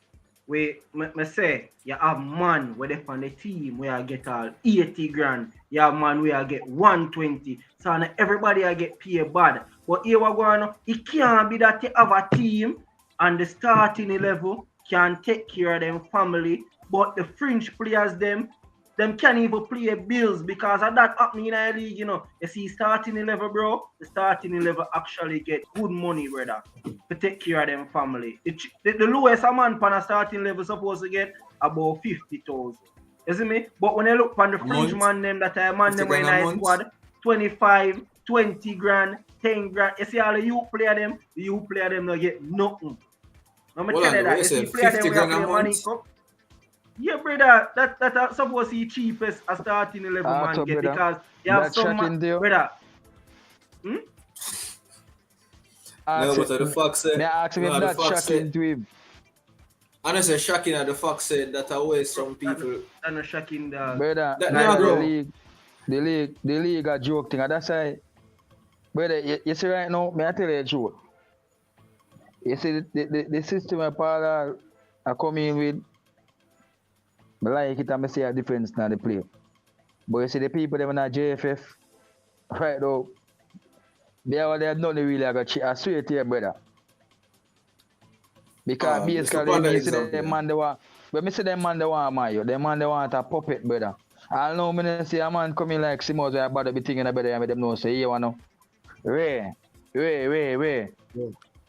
We say you have man where they on the team where I get all 80 grand. You have man where I get 120. So now everybody I get paid bad. But here we go on. It can't be that you have a team and the starting level can take care of them family, but the fringe players them can't even play bills because of that happening in a league, you know. You see starting 11, bro, the starting 11 actually get good money, brother, to take care of them family. The lowest a man on a starting level supposed to get about 50,000. You see me? But when I look on the fringe man them that I man them in a squad, 25, 20 grand, 10 grand. You see all the youth player them don't get nothing. I'm tell you that. You see player them we play money cup. Yeah, brother, that's supposed to be cheapest a starting 11 man get brother. Because you have some man, brother. No, but the fox said. That shocking to him. And I say shocking at the fox said that always some people. And a shocking dog. Brother, the league a joke thing. That's why, brother, you see right now, me I tell you a joke. You see the system of Paul are coming with. I like it and I see a difference now the play. But you see the people them in a JFF right now, they have nothing really I swear to you, brother. Because basically me see them man they want them man they want a puppet, brother. I know me see a man coming like Simos where I bother be thinking about them, them know say you wanna Ray.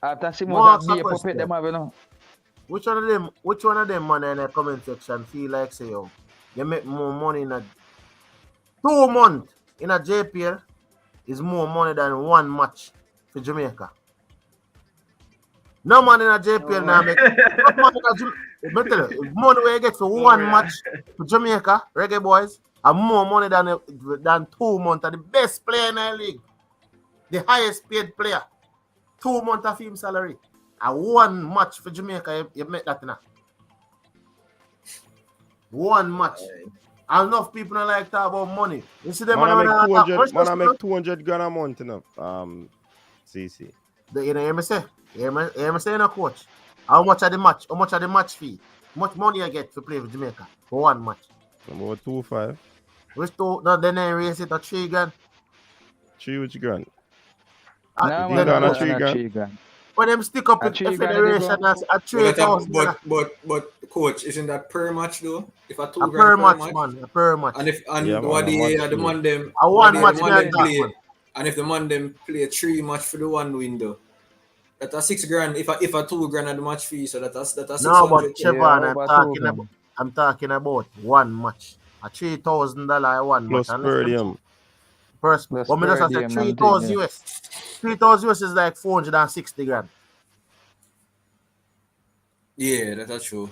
After Simos be a puppet them have you know. Which one of them man in the comment section feel like say yo, you make more money in a 2 months in a JPL is more money than 1 match for Jamaica. No man in a JPL now make no man in a me tell you, money where you get for 1 match for Jamaica, Reggae Boyz, and more money than 2 months of the best player in the league. The highest paid player. 2 months of him salary. And 1 match for Jamaica, you make that now. 1 match. And enough people don't like talk about money. You see them man, man, I make 200 grand a month, you know. CC. You know, hear me say? Hear me say, you know, coach? How much of the match? How much of the match fee? How much money you get to play for Jamaica for 1 match? About 2.5. Which two? No, then they raise it to 3 grand. 3 which grand? Nah, you think man, on a 3 3 grand? grand. When them stick up in the federation as a 3,000. But coach, isn't that per match though? If a 2 a grand per match, man, a per match. And if Yeah, man, the man them a 1 match play, and if the man them play 3 match for the 1 window, that's 6 grand. If a 2 grand at the match fee, so that's 600. No, but Chevron, I'm talking about 1 match. A $3,000 1 plus match. per diem. Plus per diem. 3,000 US. 3,000 US is like 460 grand. Yeah, that's true.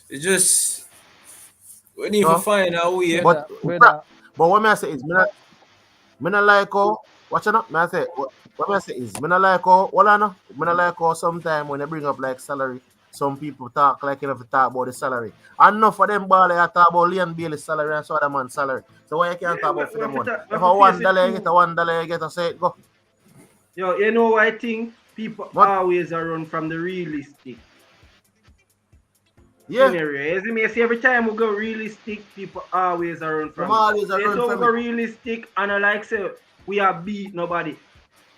It just we need to find a way. But what I say is, me not like how. Watch out, me say. What I say is, me not like how. Well, I know. Me not like how sometimes when they bring up like salary, some people talk like you know to talk about the salary. And enough for them ball, I talk about Leon Bailey's salary and so other man's salary. So why you can't talk about for them one? If a $1 you get a $1 you get a say it go. Yo, you know what I think? People always are run from the realistic. Yeah. Scenario. You see me? See, every time we go realistic, people always are run from. So we go realistic and I like say we are beat nobody.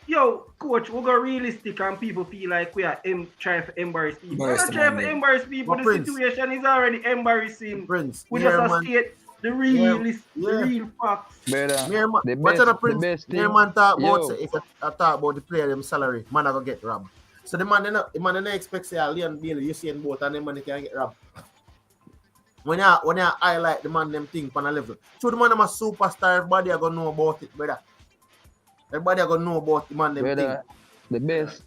Yo, coach, we go realistic and people feel like we are trying to embarrass people. We're not trying to embarrass people. The situation is already embarrassing. We just state the real facts. What's the Prince? Man talk about if I talk about the player them salary, man I go get robbed. So the man don't expect say Leon Bailey, you see in both and the man can get robbed. When you highlight the man them thing on a level. So the man them a superstar, everybody are gonna know about it, brother. Everybody are gonna know about the man them thing. The best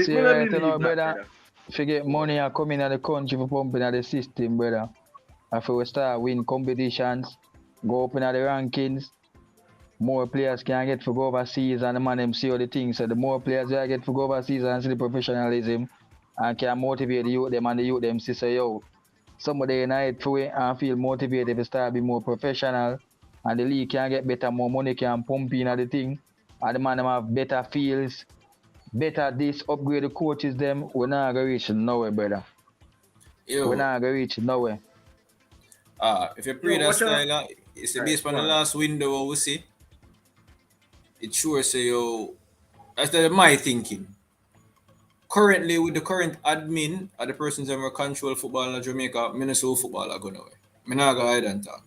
here right now, brother. If you get money and come in the country for pumping at the system, brother. If we start win competitions, go up in the rankings, more players can get to go overseas and the man them see all the things. So the more players they get to go overseas and see the professionalism and can motivate the youth them and the youth them see say yo, somebody in it for it and feel motivated to start be more professional and the league can get better, more money can pump in at the thing and the man them have better fields, better this, upgrade the coaches them. We're not gonna reach nowhere, brother. We're not gonna reach nowhere. If you play that style, it's based on the last window we see. It sure say yo, that's my thinking. Currently, with the current admin and the persons that control football in Jamaica, Minnesota football are going away. I'm not going to hide and talk.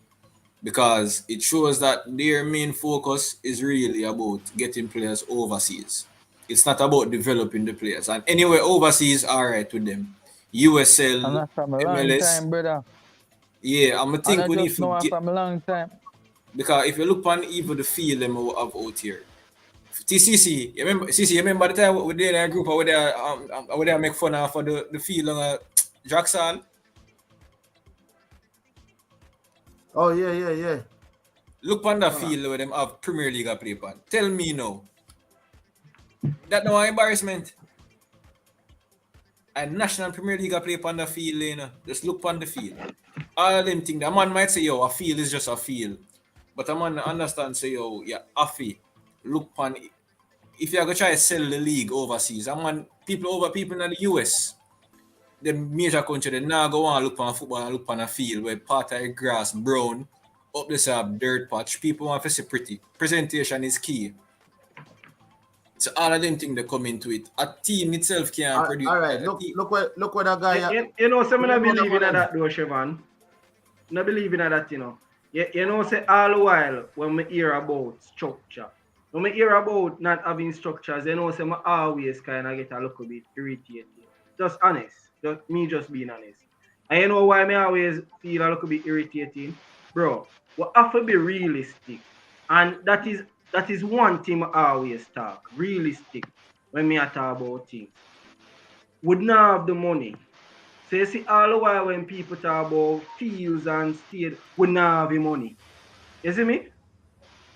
Because it shows that their main focus is really about getting players overseas. It's not about developing the players. And anyway, overseas, all right with them. USL, from a MLS. long time, brother. Yeah, I'm think we need to get from a long time. Because if you look on even the field them have out here. TCC, you remember the time we did in a group over there make fun of for the field on Jackson? Oh yeah. Look on the field where them have Premier League play on. Tell me now. That no embarrassment. And National Premier League play on the field, you know. Just look on the field. All them things. A man might say, yo, a field is just a field. But a man understand say, yo, yeah, a field. Look on it. If you're gonna try to sell the league overseas, people in the US, the major country, they now go on look on football and look on a field where part of the grass brown, up this dirt patch. People want to see pretty. Presentation is key. So all of them things they come into it. A team itself can't produce. All right, look what that guy. You know, some I believe in that though, Chevron. I believe in that, you know. You know, say all the while when we hear about structure. When I hear about not having structures, you know, I always kind of get a little bit irritated. Just honest. Just being honest. And you know why I always feel a little bit irritating? Bro, we have to be realistic. And that is one thing I always talk. Realistic when me talk about things. We not have the money. So you see all the while when people talk about fields and state, we not have the money. You see me?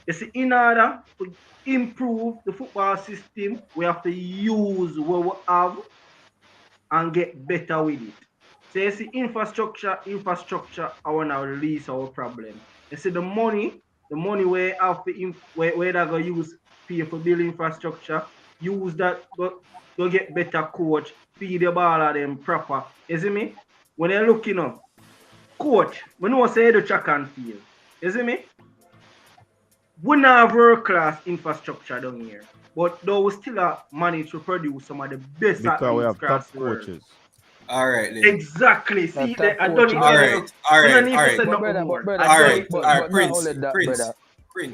You see, in order to improve the football system, we have to use what we have and get better with it. So you see, infrastructure, I want to release our problem. You see, the money where have to where they go use pay for build infrastructure, use that go get better coach, feed the ball at them proper. You see me? When you're looking up, coach, we know say the track and field. You see me? We don't have world-class infrastructure down here, but though we still have managed to produce some of the best Because we athletes have top across the world. coaches. All right, then. Exactly. See, I don't All right. Prince.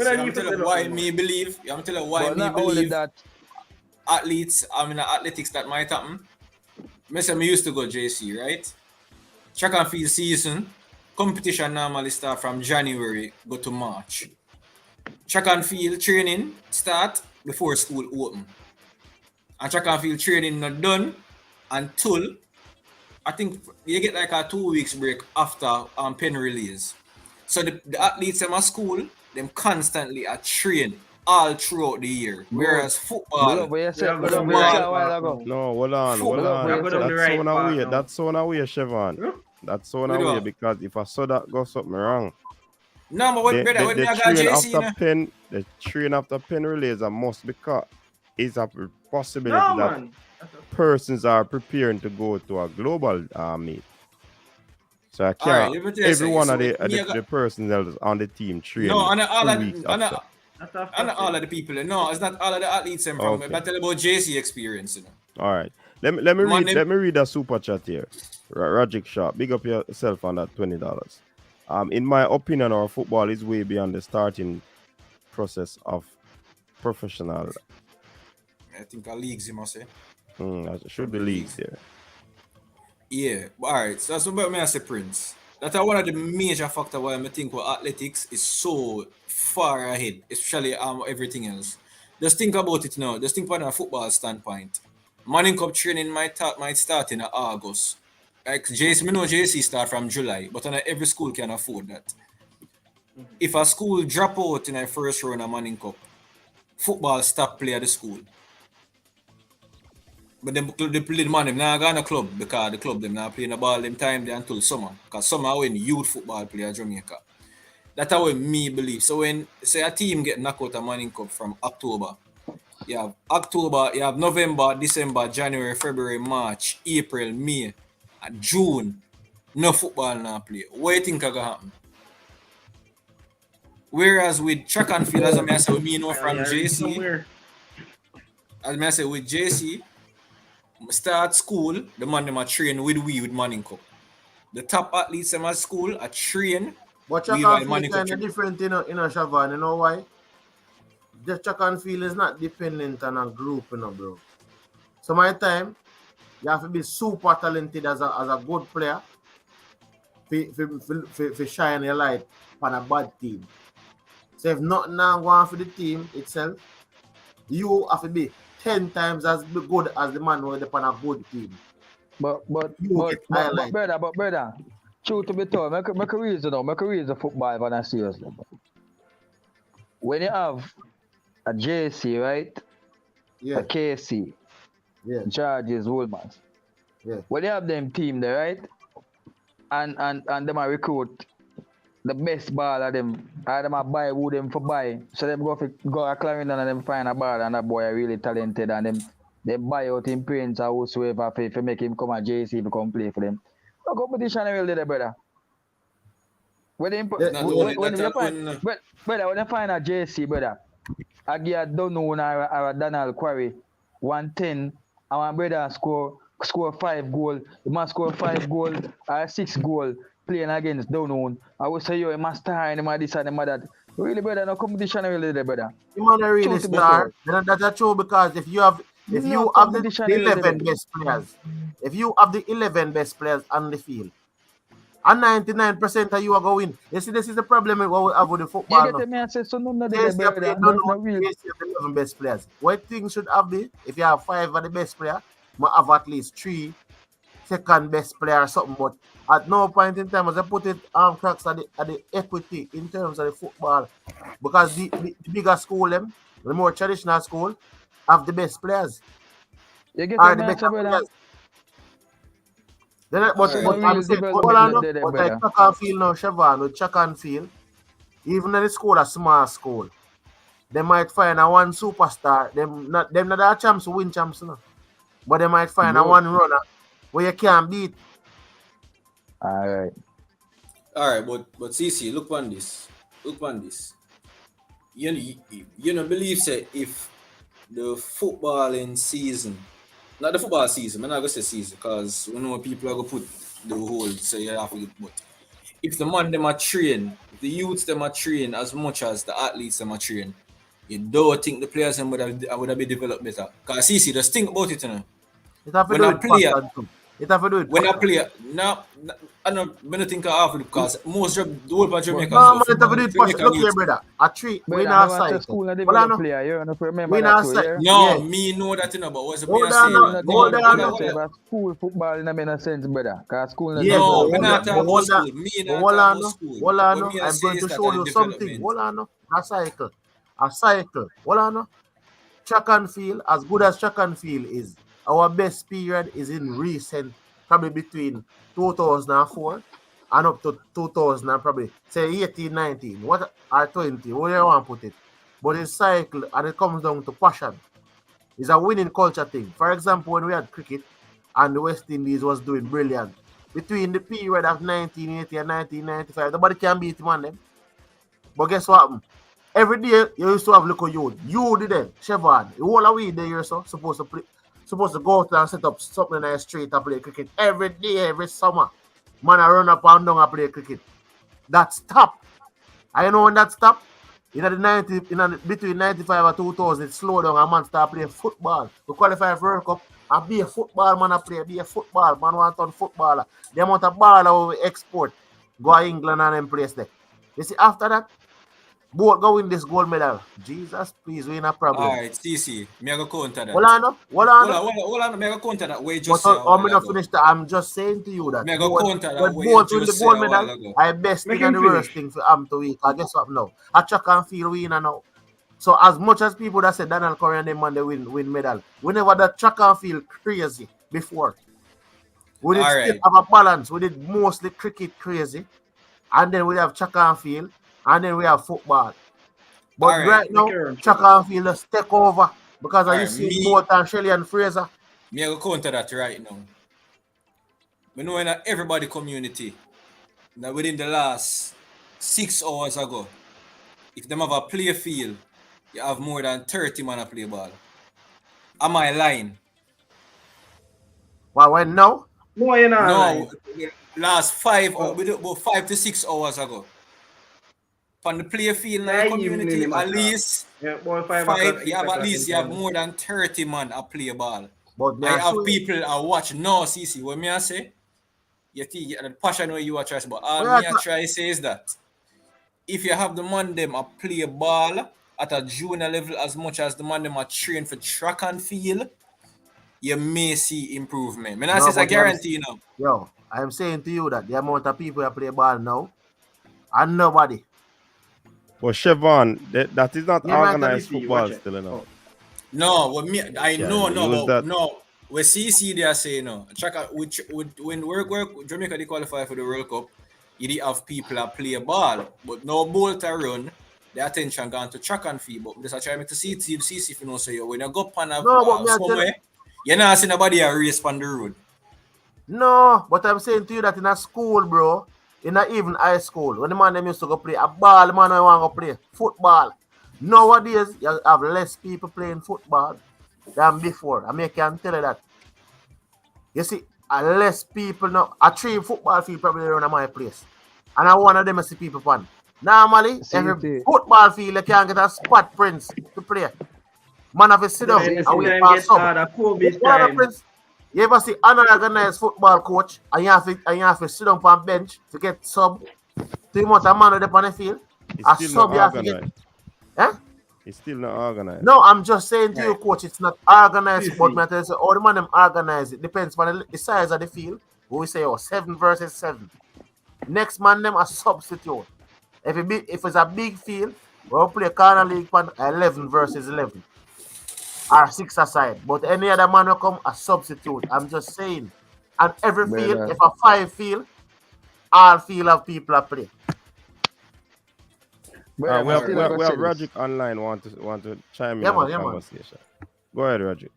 I'm telling why me believe. I'm telling why me believe that athletes. I mean, athletics that might happen. Me used to go JC, right? Track and field season. Competition normally start from January go to March. Track and field training start before school open. And track and field training not done until I think you get like a 2 weeks break after pen release. So the athletes in my school, them constantly are trained all throughout the year. Whereas football, No, hold on. That's so away, Chevon. That's so away because if I saw that go something wrong. No, but when brother, when you got JC, the train after pen release must be cut. It's a possibility that persons are preparing to go to a global meet. So I can't. Right, every one of the persons on the team train. No, and all of the people. No, it's not all of the athletes from. Okay. But tell about JC experience. You know. All right. Let me read a super chat here. Rajic Sharp, big up yourself on that $20. In my opinion, our football is way beyond the starting process of professional. I think our leagues, you must say. It should be leagues here. Yeah, all right. So that's what I say, Prince. That's one of the major factors why I think athletics is so far ahead, especially everything else. Just think about it now. Just think from a football standpoint. Morning Cup training might start in August. Like JC, know JC start from July, but not every school can afford that. If a school drop out in a first round of Morning Cup, football stop play at the school. But they play the man, them not going to club because the club them not playing the ball them time there until summer. Because summer when youth football play at Jamaica. That's how me believe. So when say a team get knocked out of Morning Cup from October, you have October, you have November, December, January, February, March, April, May, and June. No football now play. What do you think is gonna happen? Whereas with track and field, as I say, we know from JC, as I say with JC, start school, the man them are train with Morning Cup. The top athletes in my school are trained. But track and field kind of different in a Shavan, you know why? The track and field is not dependent on a group, you know, bro. So my time, you have to be super talented as a good player to shine your light on a bad team. So if nothing now going for the team itself, you have to be 10 times as good as the man who is on a good team. But brother, truth to be told, make a reason football for that seriously. When you have a JC, right? Yeah. A KC, yeah. Charges, Woolmans. Yeah. When you have them team there, right? And them a recruit the best ball of them, or them a buy who them for buy. So them go a Clarendon and them find a ball and that boy are really talented and them buy out him parents or whosoever for make him come a JC to come play for them. No competition really there, brother. When they find a JC, brother, I give a Donovan or a Donald Quarry 110 and my brother score 5 goals. He must score 5 goals or 6 goals playing against Donovan. I will say, yo, he must star and him this and him that. Really, brother, no competition really there, brother. You man a really True to be star. told. Then that's true because if you have No the competition really 11 there. best players, if you have the 11 best players on the field, and 99% of you are going. You see, this is the problem with what we have with the You football get now. me and say so none of They the say play brother. don't No know real. they say the 11 best players. What thing should have be if you have 5 of the best player, you have at least 3 second best player or something. But at no point in time as I put it cracks at the equity in terms of the football. Because the bigger school them, the more traditional school, have the best players. You get Are me the and say, better brother. players. Then, So no but I'm real saying, but hold on, development there, but like brother. track and field now, Siobhan, with track and field, even though the school a small school, they might find a one superstar. Them not a champs to win champs, no. But they might find a Good. one runner where you can't beat. Alright. Alright, but CC, look on this. You know believe say if the footballing season, not the football season, I'm not gonna say season because we know people are gonna put the whole so you have to get, but if the man them are train, if the youths them are train as much as the athletes them are train, you don't think the players them would have been developed better. Cause CC, just think about it, you know. It have to When do a with player, passion too. It have to do with when a passion. player, now I don't think I have it because most of the whole of Jamaicans No, know man, it have to football, do with passion. Jamaican Look here, youths. brother. A treat. We Brother, not me a want to cycle. school and Hold on, develop no. player. You know, remember We that not a too, cycle. yeah? No, Yeah. me know that, you know, but what's me Hold I on, say, School no. not no, Hold develop on, player, no. say, but school football in a sense, brother. Because school not Yes, no, develop me but not player. talk about hold on. school. Me But not hold talk on, about no. school. Hold on, What no. me I I'm say going is to that show the you something. development. Hold on, no. A cycle. A cycle. Hold on, no. Track and field, as good as track and field is, our best period is in recent, probably between 2004 and up to 2000 and probably say 18, 19, what or 20, where you want to put it. But it's cycle and it comes down to passion. It's a winning culture thing. For example, when we had cricket and the West Indies was doing brilliant, between the period of 1980 and 1995, nobody can beat him on them. But guess what? Every day you used to have little youth. You did it, Chevron. The whole of we there you're supposed to play, supposed to go out and set up something in the street and play cricket every day, every summer. Man, I run up and down and play cricket. That stop. I know when that stop. Between 95 and 2000, it slowed down and man start playing football. We qualify for World Cup. I be a football man, I play, be a football man, want to footballer. The amount of ball we export, go to England and them place there. You see, after that, both go win this gold medal. Jesus, please, we in a problem. Alright, CC, me I go counter that. Hold on, no. Hold on, no. Hold on, me I go counter that way But just say a I'm while not ago. finished that. I'm just saying to you that Me I go counter that when way you both win the just say gold a while medal, ago. I best Make thing and him the worst finish. thing for to week. I guess what now? I track and field win now. So as much as people that said Daniel Curry and them man they win medal, whenever the track and field crazy before, we did still Alright. have a balance. We did mostly cricket crazy, and then we have track and field, and then we have football. But Alright. right now, track and field just take over because I Alright, used to see me Bolt and Shelley and Fraser. I go counter that right now. We know in everybody community that within the last 6 hours ago, if them have a play field, you have more than 30 man a play ball. Am I lying? Well, when now? No, you're not No, lying. last 5 to 6 hours ago. On the play field in Yeah, the evening community, him at at least yeah, boy, 5 o'clock, 6 o'clock in you have time. more than 30 man a play ball. But I have people I watch no CC. What me I say? You think the passion where you are trying, but all me I try say is that if you have the man them a play ball at a junior level as much as the man them a train for track and field, you may see improvement. Me not say it's a guarantee, you know. Yo, I'm saying to you that the amount of people that play ball now, and nobody. But Chevron, that is not Yeah, man, organized tell you, football watch it. still, you know. No, what me I Can know no, use but that. no. What CC they are saying no. Check out when work Jamaica they qualify for the World Cup, you did have people that play a ball, but no ball to run. The attention gone to track and field. But just try to see if you know so you when you go pan No, but me I tell somewhere, you're not seeing nobody a race on the road. No, but I'm saying to you that in a school, bro, in a even high school, when the man them used to go play a ball, the man don't want to go play football. Nowadays, you have less people playing football than before. I mean, I can tell you that. You see, less people now. A 3 football field probably around my place. And I one of them I see people pan. Normally, every CT. football field you can get a spot prince to play. Man have to sit down Dynasty and wait time for a get sub. harder. COVID One of the time. prince, you ever see unorganized football coach and you have to sit down on bench to get sub? 3 months a man on the field. It's A still sub not you have to get. organized. Eh? It's still not organized. No, I'm just saying to you, Right. coach, it's not organized. Sissy. But me tell you, all the man them organize it. Depends on the size of the field. We say, 7 versus 7. Next man them a substitute. If it's a big field, we'll play corner league on 11 versus 11. Or 6 aside. But any other man will come a substitute. I'm just saying. And every field, Brother. if a 5 field, all field of people are play. Brother, we I have still we have have, to we say have this. Roderick online want to chime in Yeah, on man, the yeah, man. conversation. Go ahead, Roderick.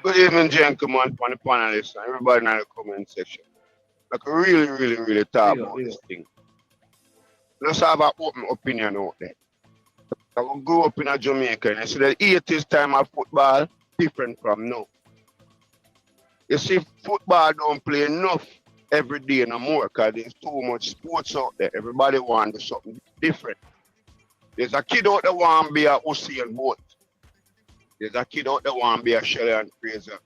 Good evening, gentlemen, on the panelists, and everybody in the comment section. Like, really talk Big up, about big this up. thing. Let's have an open opinion out there. I grew up in Jamaica, and I see the 80s time of football different from now. You see, football don't play enough every day no more because there's too much sports out there. Everybody want to do something different. There's a kid out there want to be a Usain Bolt. There's a kid out there want to be a Shelly Fraser.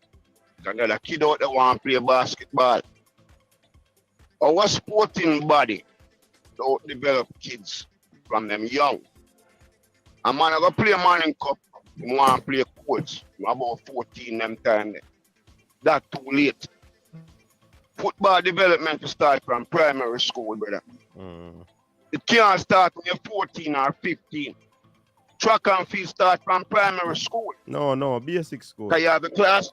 There's another kid out there want to play basketball. Our sporting body don't develop kids from them young. A man I go play morning cup, he want to play coach. I'm about 14 them time there. That's too late. Football development to start from primary school, brother. It can't start when you're 14 or 15. Track and field start from primary school. No, basic school. Cause you have a class,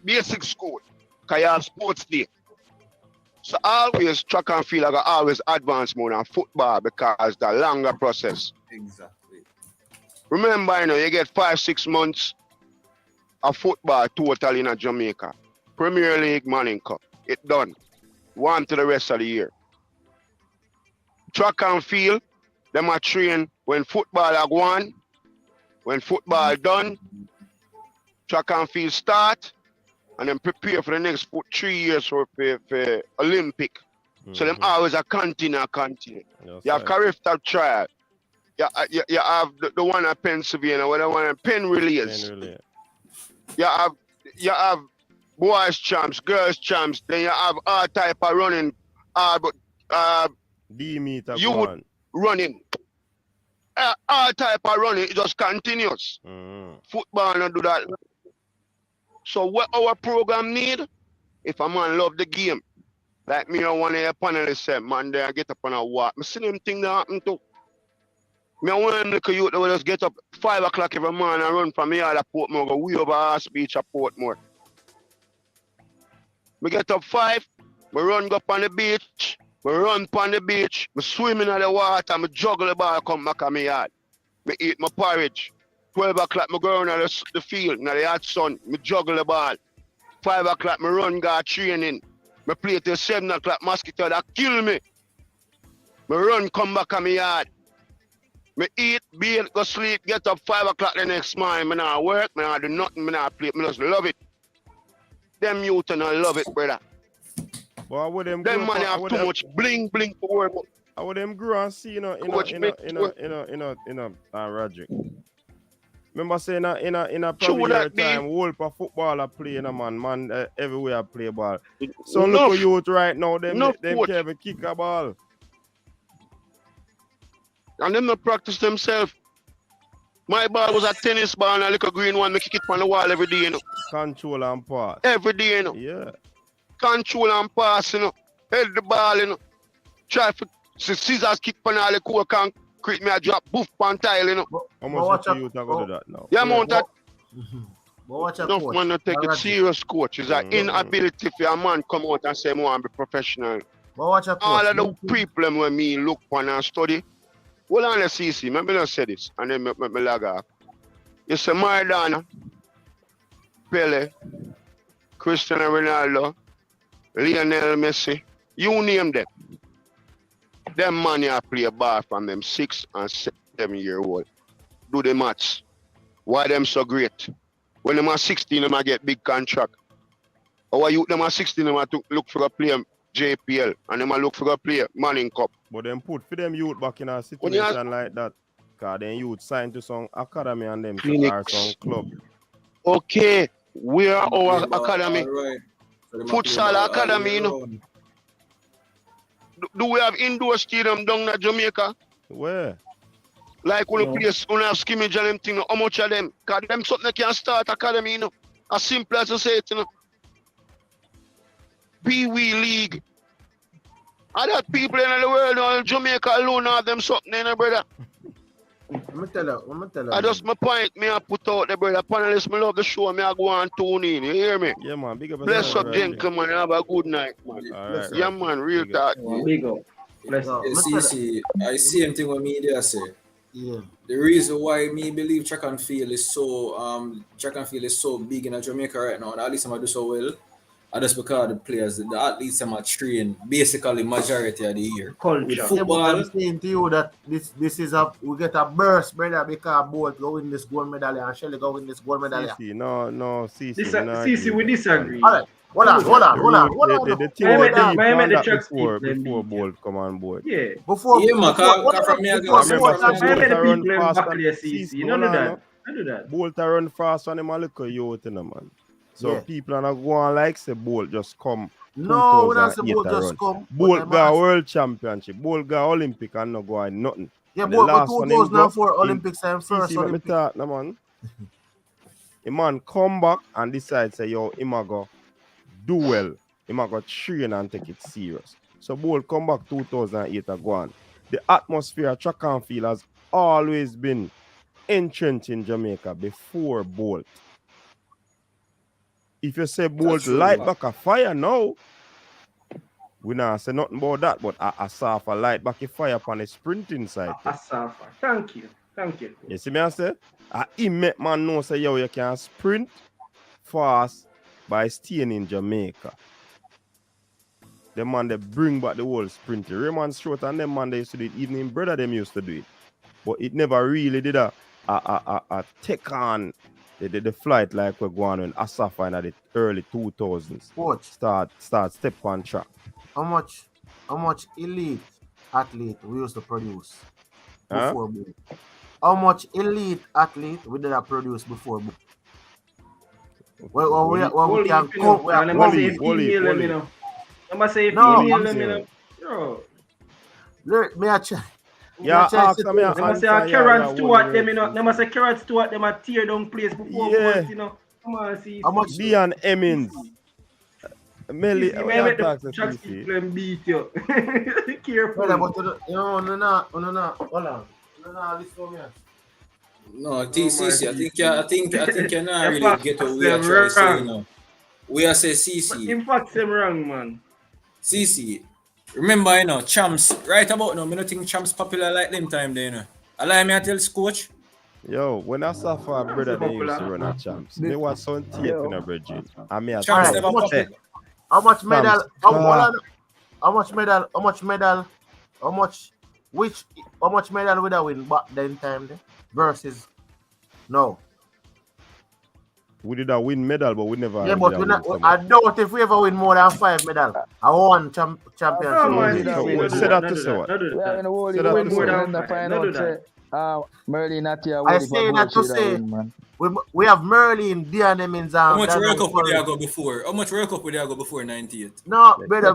basic school. Cause you have sports day. So always track and field I always advance more than football because the longer process. Exactly. Remember, you get 5-6 months of football total in Jamaica. Premier League, Manning Cup. It done. One to the rest of the year. Track and field, them are train when football are gone, when football done, track and field start, and then prepare for the next 3 years for Olympic. So them always a continue. You have character trial. You have the one at Pennsylvania, the one at Penn Relays. You have boys champs, girls champs, then you have all type of running, D-meter you running. All type of running, it just continues. Football don't do that. So what our program need, if a man love the game, like me or one of your panelists said, man, they get up on a walk. I see them thing that happen too. Me and one little youth that will just get up 5 o'clock every morning and run from here to Portmore, go way over Arse Beach at Portmore. Me get up 5, me run go up on the beach, me run on the beach, me swim in the water, me juggle the ball, come back on my yard. Me eat my porridge. 12 o'clock, me go around the field, in the hot sun, me juggle the ball. 5 o'clock, me run, go training. Me play till 7 o'clock, mosquito that kill me. Me run, come back on my yard. Me eat, bathe, go sleep, get up 5 o'clock the next morning. Me not work, me not do nothing, me not play, me just love it. Them youth don't love it, brother. Well, them money have too much bling to work. I would them grow and see, Roderick. Remember saying in a probably your time, whole for footballer play, man, everywhere play ball. So look at youth right now, them can't even kick a ball. And them not practice themselves. My ball was a tennis ball and a little green one, me kick it on the wall every day, Control and pass. Every day, Yeah. Control and pass, Head the ball, Try for scissors kick on all the core concrete, me a drop boof on tile, How much do you go do that now? Yeah, amount that. Watch Enough man not take it serious, coach. It's an inability for a man come out and say, I want to be professional. All of the people when me look on and study, hold on, let's see, let me not say this, and then me lag off. You say Maradona, Pele, Cristiano Ronaldo, Lionel Messi, you name them. Them man here play a ball from them 6 and 7-year-old. Do the maths. Why them so great? When them are 16, them a get big contract. Our youth them are 16, them are to look for a play JPL and them a look for a player, Manning Cup. But them put for them youth back in a When you situation like that. Cause then youth signed to some academy and them or some Phoenix. club. Okay, we are our Play ball, academy. alright. So them a play Futsal ball all academy, year you know. round. Do we have indoor stadium down in Jamaica? Where? Like when No. you place, when you have scrimmage and them thing, how much of them? Cause them something they can start academy, you know. As simple as you say it, you know. Pee-wee league. Other people in the world, now, Jamaica alone have them something, you know, brother. Let me tell you. I just my point, me I put out the brother panelists, me love the show, me I go and tune in, you hear me? Yeah, man. Big up Bless yourself, up, right? gentlemen, have a good night, man. All right, Yeah, right. man, real Big up. talk. Big up. Bless No, you. Yeah, see, I same thing with me there say. Yeah. The reason why me believe track and field is so big in Jamaica right now, and at least I'm do so well. And that's because the players, the athletes are trained basically majority of the year. With Culture. Yeah, but football, I'm saying to you that this is we get a burst, brother, because both go win this gold medal and Shelly go win this gold medal. CC, no, CC. CC, we disagree. All right, hold on. The thing was deep I on the that tracks before them Bolt come on board. Yeah. Before yeah, man, cause from me I I remember go some I Bolt made the run people fast back and there, CC. You don't do that. I do that. Bolt run fast and him a little youth, you know, man. So Yeah. people are not going like say Bolt just come No, we don't say 2008 Bolt a just run. come. Bolt got world championship. Bolt got Olympic and no go on nothing. Yeah, And the Bolt last go one him go 2004 Olympics and first CC, let me Olympics. talk, no, man. A man come back and decide say yo, him a go do well. Him a go train and take it serious. So Bolt come back 2008 a go on. The atmosphere of track and field has always been entrenched in Jamaica before Bolt. If you say Bolt light back a fire now, we not say nothing about that, but a soft light back a fire upon the sprinting side. A soft. Thank you. You see me I say? He make man know say yo, you can sprint fast by staying in Jamaica. The man they bring back the whole sprinting. Raymond Short and them man they used to do it, even him brother them used to do it. But it never really did a take on the flight like we're going on Asafa in the early 2000s. Coach. Start step on track. How much elite athlete we used to produce before Bolt? How much elite athlete we did produce before Bolt? Well, we can come. I must say female, let me know. Bro. Look, me a check. Yeah, ask me. They must say Karen Stewart them, you know. They must say Karen Stewart them a tear down place before Bolt, you know. Come on, see. How much? Dion Emmons. Melly, I talk to CC. Them beat you. Careful. Brother, but no, hold on. No, listen to me. No, CC, I think you're not really get what we are trying to say now. We are say CC. In fact, them wrong, man. CC. Remember, you know, champs, right about now, I don't think champs popular like them time there, you know. Allow me to tell coach. Yo, when I saw for brother they used to run a champs, they was some tape in a bridge. I mean, champs never popular. How much medal? How much medal would I win back then time there versus no? We did a win medal, but we never. Yeah, but I doubt if we ever win more than 5 medals. I won championship. Say that to say what? Merlin not here. I say that to say we have Merlin, Dion Emmons. How much World Cup would they go before? How much World Cup would they go before 98? No, brother,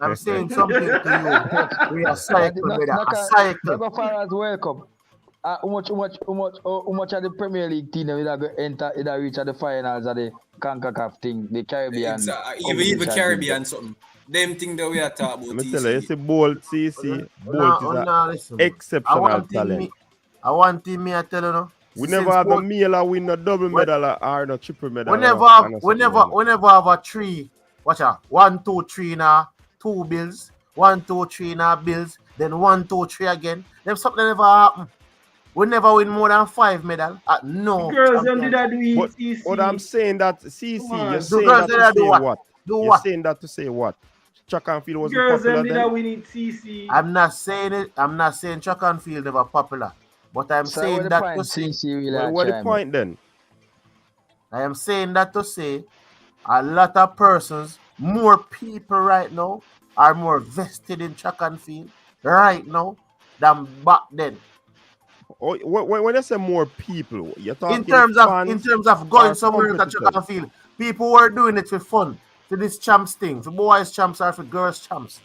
I'm saying something to you. We are cycle, brother. A cycle. Go far as World Cup. How much of the Premier League team will go enter, either reach at the finals of the CONCACAF thing, the Caribbean? Exactly. Even Caribbean something. Them thing that we are talking about. Let me tell you, it's a Bolt CC. Bolt is an exceptional talent. I want team me, I tell you no. We never have a male or win a double medal or no triple medal. We never have a 3. Watch out. 1, 2, 3 now. 2 bills. 1, 2, 3 now bills. Then 1, 2, 3 again. Then something never happen. We never win more than 5 medals. No. Girls them did that do it. But I'm saying that CC, you're saying that to say what? You're saying that to say what? Track and field wasn't girls popular them did then? that win it, CC. I'm not saying it. I'm not saying track and field never popular. But I'm saying that to say. What's the point then? I am saying that to say a lot of persons more people right now are more vested in track and field right now than back then. Oh, when you say more people, you're talking In terms of fans going or somewhere to track competitors? and field, people were doing it for fun, for this champs thing, for boys champs or for girls champs.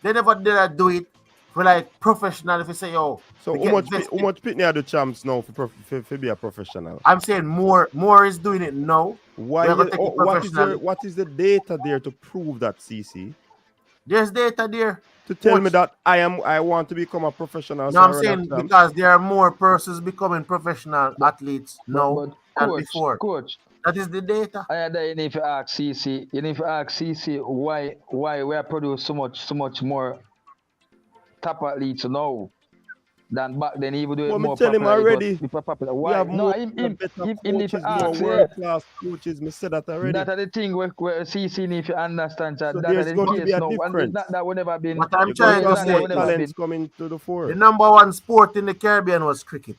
They never did do it for like professional. If you say, "Oh, So we how get much vested," pitney are the champs now for be a professional? I'm saying more is doing it now. Why We're gonna take it professionally. what is the data there to prove that, CC? There's data there. To tell me Coach. that I want to become a professional, No, so I I'm run a saying champs. because there are more persons becoming professional athletes now But than before. coach, That is the data. I had you need to ask CC. You need to ask CC why we are produce so much more top athletes now than back then. Even though Well, it me more tell him popular, it was already. before popular. We Why? have No, more him better need to coaches, more ask. world class coaches. Me said that already. That are the thing where CC need to understand that So that are there's the going to be case a now, and it's difference. not that we never been. What I'm You're going trying to to have say more is talents coming to the fore. the number one sport in the Caribbean was cricket.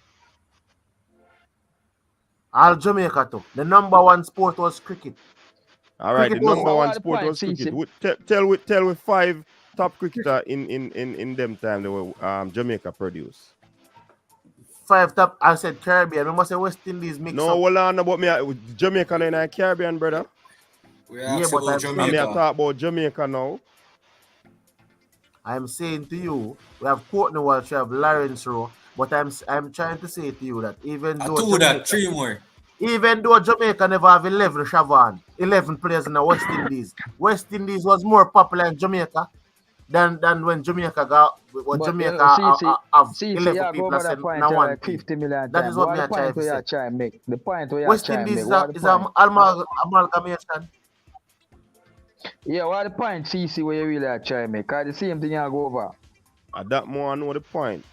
All Jamaica too. The number one sport was cricket. All right, the Cricket was number one What the sport point, was cricket. CC? Tell with 5 top cricketer in them time they were Jamaica produce. 5 top. I said Caribbean. We must say West Indies mix No, up. well, on about me Jamaica in the Caribbean, brother. We Yeah, ask but about I mean, I Jamaica. talk about Jamaica now. I'm saying to you, we have Courtney Walsh, we have Lawrence Rowe, but I'm trying to say to you that even I though do that. Jamaica, 3 more. even though Jamaica never have 11 Shavan, 11 players in the West Indies, West Indies was more popular in Jamaica than when Jamaica got, well, But Jamaica have CC, 11 yeah, go people over as that in point one like team. 50 million That times. is what What me the I try point to where you say. are trying to make? The point where you are West trying to Indies make. What the is point? amalgamation. Yeah, what the point, CC, where you really are trying to make? Cause the same thing you go over. At that more I know the point.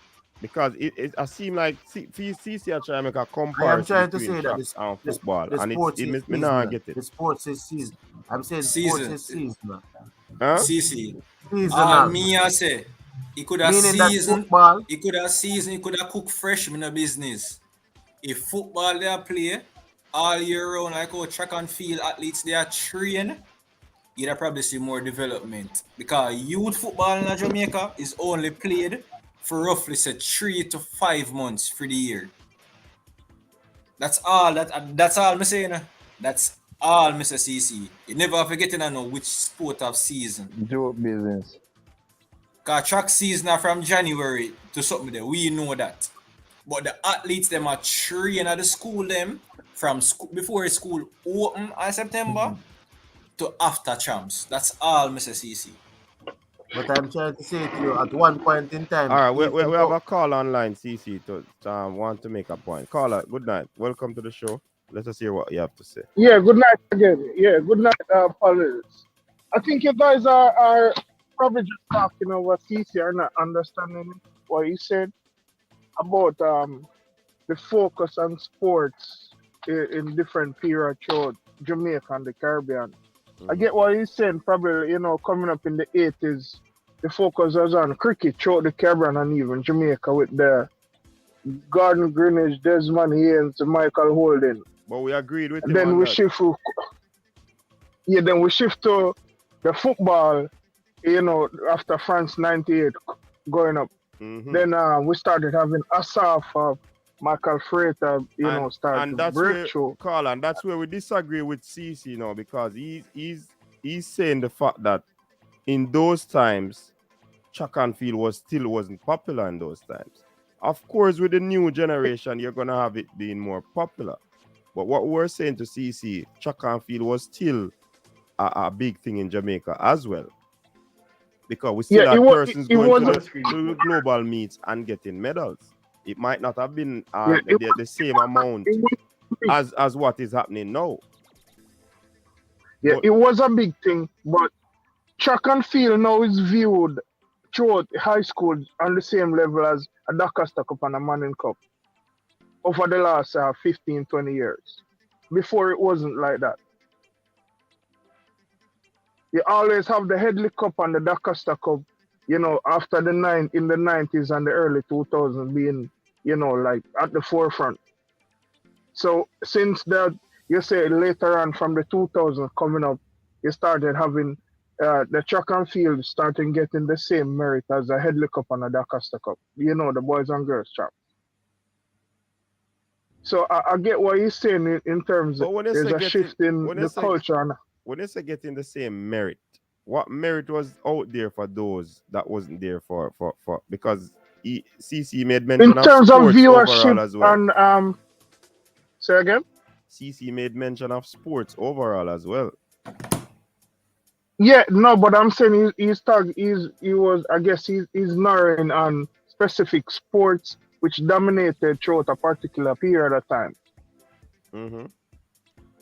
Because it seem like CC are trying to make a I am comparison trying to between say that track and this football. the And sports is me not seasonal. get it. The sports is season. I'm saying sports Season. is seasonal. Huh? CC. All Seasonal. me I say, he could have Meaning that season, football, he could have season, he could have cook fresh in the business. If football they are play all year round, like how track and field athletes they are train, you'd probably see more development. Because youth football in Jamaica is only played for roughly say 3 to 5 months for the year. That's all that's all me saying. That's all Mr. CC. You never forgetting to know which sport of season. Joke business. Cause track season are from January to something there. We know that. But the athletes them are train at the school them from school before school open in September to after champs. That's all Mr. CC. but I'm trying to say to you at one point in time, All right, we even have though a call online, CC, to want to make a point. Caller, good night. Welcome to the show. Let us hear what you have to say. Yeah, good night again. Yeah, good night, Paul. I think you guys are probably just talking over CC are not understanding what he said about the focus on sports in different periods throughout Jamaica and the Caribbean. I get what he's saying, probably, coming up in the 80s, the focus was on cricket throughout the Caribbean and even Jamaica with the Gordon Greenwich, Desmond Haynes, Michael Holden. But we agreed with And him then on we that. shift to the football, after France 98 going up. Then we started having Asaf, Michael Freighter, start and to that's break where through. Carl, and that's where we disagree with CC now, because he's saying the fact that in those times track and field wasn't popular in those times. Of course, with the new generation, you're gonna have it being more popular. But what we're saying to CC, track and field was still a big thing in Jamaica as well. Because we still had persons going to the global meets and getting medals. It might not have been the same amount as what is happening now. Yeah, it was a big thing, but track and field now is viewed throughout high school on the same level as a Doncaster Cup and a Manning Cup over the last 15, 20 years. Before it wasn't like that. You always have the Headley Cup and the Doncaster Cup, after in the 90s and the early 2000s being, like at the forefront. So since that, you say later on from the 2000s coming up, you started having the track and field starting getting the same merit as the Headley Cup and the Dacosta Cup. You know, the boys and girls track. So I get what you're saying in terms of there's a shift in the culture. When they say getting the same merit, what merit was out there for those that wasn't there for because CC made mention in terms of viewership as well. And say again. CC made mention of sports overall as well. Yeah, no, but I'm saying he was I guess he's narrowing on specific sports which dominated throughout a particular period of time. Mm-hmm.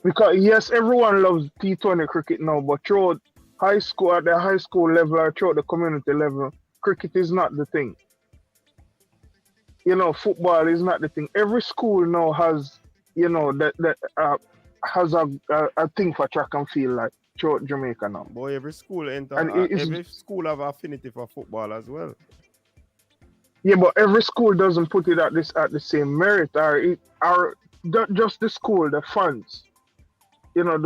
Because yes, everyone loves T20 cricket now, but throughout high school, at the high school level or throughout the community level, cricket is not the thing. You know, football is not the thing. Every school now has, you know, has a thing for track and field like throughout Jamaica now. Boy, every school every school have affinity for football as well. Yeah, but every school doesn't put it at the same merit, or just the school, the fans. You know,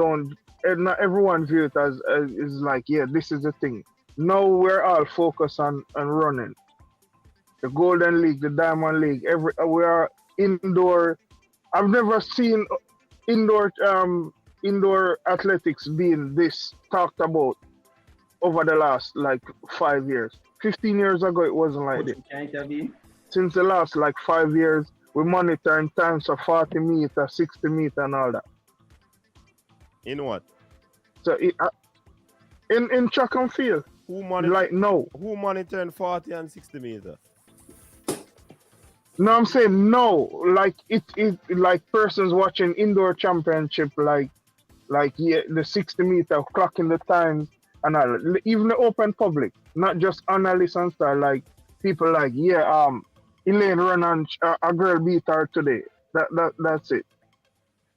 not everyone view it as is like, yeah, this is the thing. Now we're all focused on running. The Golden League, the Diamond League, we are indoor. I've never seen indoor athletics being this talked about over the last like 5 years. 15 years ago, it wasn't like this. Since the last like 5 years, we monitor in times of 40 meter, 60 meter, and all that. In what? So in track and field. Who monitor? Like no. Who monitoring 40 and 60 meter? No, I'm saying no. Like it like persons watching indoor championship, like yeah, the 60 meter, clocking the times, and all. Even the open public, not just analysts and stuff. Like people like, yeah, Elaine run on a girl beat her today. That's it.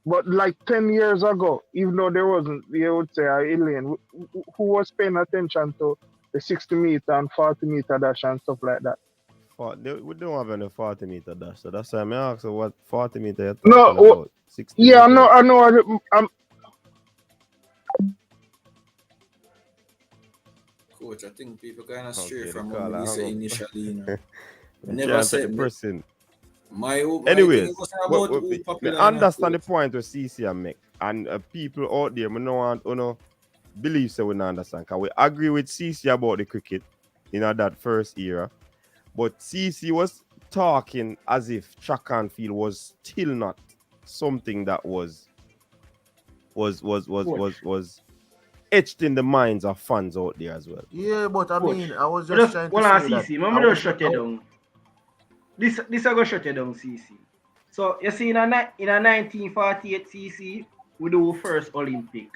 But like 10 years ago, even though there wasn't, you would say Elaine, who was paying attention to the 60 meter and 40 meter dash and stuff like that. We don't have any 40 meter dash, so that's why I asked what 40 meter you're talking about. 60 yeah, meter. I know. Coach, I think people kind of stray from what we said initially. You know. Never said person. Anyways, I understand the point where CC make, and people out there, we don't want believe so we don't understand. Because we agree with CC about the cricket in that first era, but CC was talking as if track and field was still not something that was etched in the minds of fans out there as well. Yeah, but I mean, I was just trying to say that. CC, I'm gonna shut it down. This I go shut it down, CC. So you see in a 1948 CC, we do our first Olympic.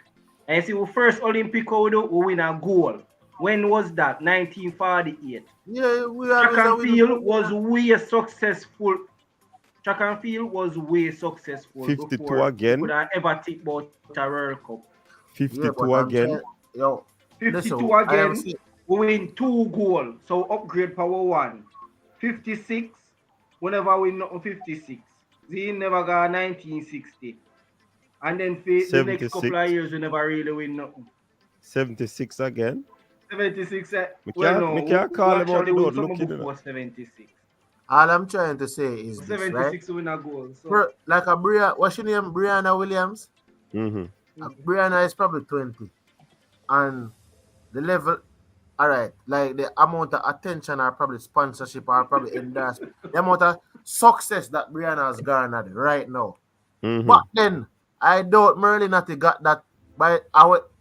And you see our first Olympic we win a gold. When was that? 1948. Yeah, track and field was way successful. Track and field was way successful. 52 again. Could I ever think about a World Cup? 52 again. 52 again. We win 2 goals. So upgrade power 1. 56. We never win nothing 56. They never got 1960. And then for the next couple of years, we never really win nothing. 76 again. 76. We can't call about the door looking at 76. All I'm trying to say is 76 this, right? win a goal. So. Like a what's your name? Brianna Williams? Mm-hmm. Brianna is probably 20. And the level, all right, like the amount of attention or probably sponsorship or probably endorsement, the amount of success that Brianna has garnered right now. Mm-hmm. But then, I doubt Merlin got that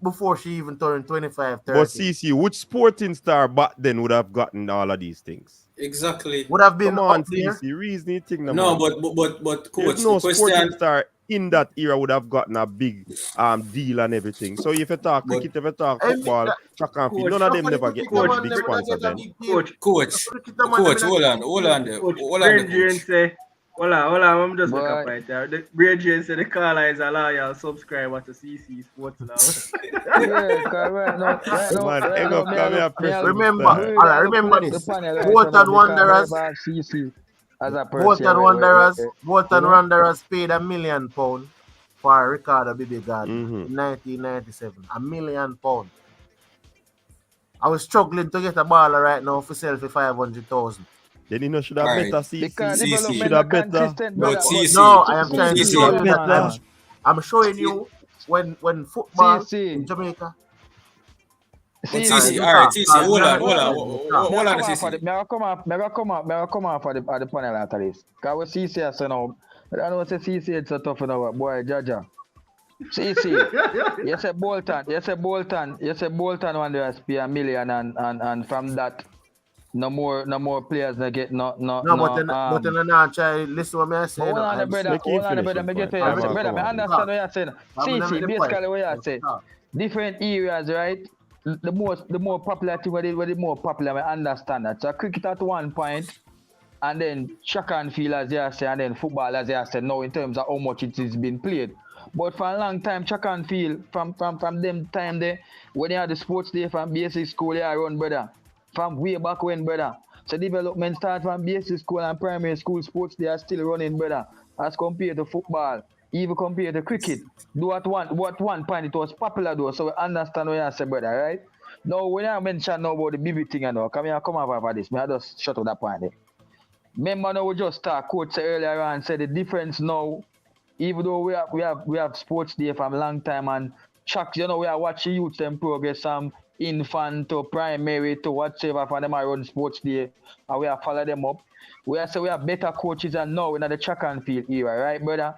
before she even turned 25, 30. But CC, which sporting star back then would have gotten all of these things? Exactly. Would have been Come on, up there. CC, reasoning thing. No, but coach, there's no the sporting question star in that era would have gotten a big deal and everything. So if you talk cricket, if you talk football, track and field, none of them never get much big sponsor then. Coach, hold on there. Hold on, I'm just looking up right there. The Bridget said the caller is a loyal subscriber to CC Sports now. Remember this. Bolton Wanderers. Bolton Wanderers paid £1 million for for Ricardo Bibi Gardner Mm-hmm. in 1997. £1 million. I was struggling to get a baller right now for sale for 500,000. Then you know should have Alright. better CC. Because CC. Should development have are better. consistent, But brother. CC. No, I am trying to CC. show you that man. I'm showing you when football CC. in Jamaica. But CC. CC, you alright, talk. CC, hold on, Hold on. hold on, CC. Me I come off for the panel after this. Because what CC has said now, I know what CC it's so tough enough, boy, Jaja. CC, you say Bolton want to pay $1 million and from that no more players that get no But then I try listen what I say. Hold on, brother. Me get to you. Brother, I understand what you're saying. See, basically what you're saying. Different areas, right? The more popular thing, where the more popular, I understand that. So cricket at one point, and then track and field as you say, and then football as you say, now in terms of how much it is being played. But for a long time, track and field, from them time there, when you had the sports day from basic school, you run, brother. From way back when, brother. So development start from basic school and primary school sports, they are still running, brother. As compared to football, even compared to cricket. What one point it was popular though, so we understand what you say, brother, right? Now when I mention now about the BB thing and all, come over for this. I just shut up that point there. Remember now we just start coach say earlier on said the difference now, even though we have sports day from a long time and track, we are watching youth them progress from infant to primary to whatever for them I run sports day and we have follow them up. We have better coaches and now in the track and field era, right, brother?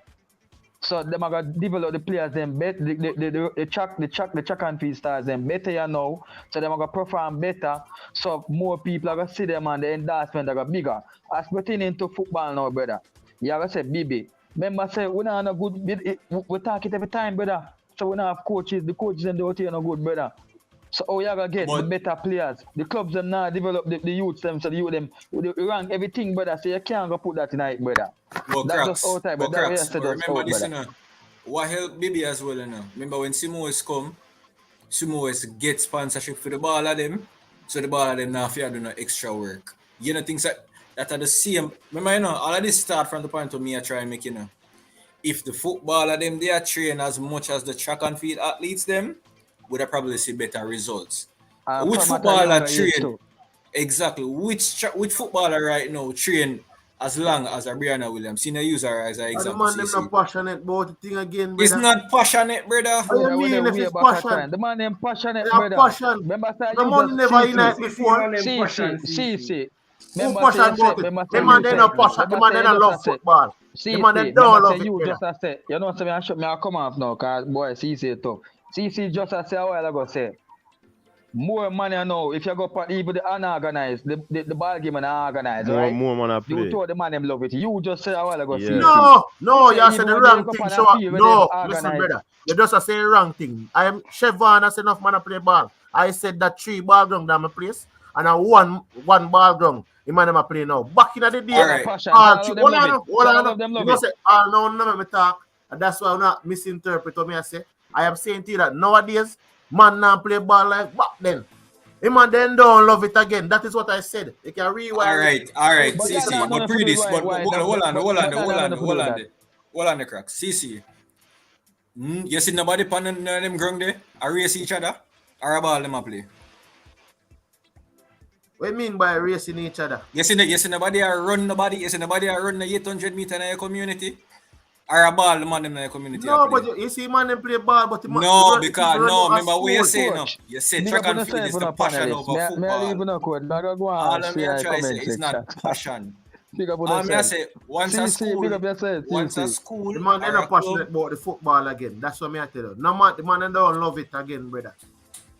So them are gonna develop the players them better, the track and field stars them better you know. So them are gonna perform better. So more people are gonna see them and the endorsement are gonna bigger. As pertaining to football now, brother. You are gonna say BB. Remember say we not no good we talk it every time, brother. So we not have coaches, the coaches and the out here no good, brother. So how you gonna get the better players? The clubs them now develop the youths them, so the youth them they rank everything, brother. So you can't go put that in it, brother. But That's cracks, just out time, but but that way I cracks. said But just remember out, this, brother. what helped Bibi as well, Remember when Simoes come, Simoes get sponsorship for the ball of them, so the ball of them now fear do no extra work. You know things that are the same. Remember, all of this start from the point of me I try and make, if the footballer them they are trained as much as the track and field athletes them, would have probably see better results. Which footballer train? Exactly. Which footballer right now train as long as a Brianna Williams? You know, use her as an example. The man them not passionate about the thing again, brother. It's not passionate, brother. What do you mean if it's passion? The man them passionate, they brother. Passion. Remember say the man never in it before. See. Who passion about it? The man they not passion. The man they not love football. The man they don't love it. You just say, you know, me I come off now, cause boy, CC tough. CC just say a while ago say. More money now. If you go part even the unorganized, the ball game and unorganized, right? More money play. You told the man them love it. You just said a while ago. Yeah. No, you said the wrong thing. No, listen, brother. You just say the wrong thing. I am Chevron has enough man to play ball. I said that 3 ball ground down my place and a one ball ground. The man them play now. Back in the day, hold on. You know say no me talk. And that's why I'm not misinterpret what me I say. I am saying to you that nowadays man now play ball like back then. Him and then don't love it again. That is what I said. You can rewind. All right. CC, but pre this, but hold on the cracks. CC. You see nobody pan them ground there? Are race each other? Or a ball them a play? What do you mean by racing each other? You see nobody run the 800 meter in your community? Or a ball the man them in your community? No, but you see man them play ball, but remember what you say now. You say track and field is the passion over football. All I'm trying to say it's not passion. I say once a school. The man they not passionate about the football again. That's what me I tell you. No man, the man they don't love it again, brother.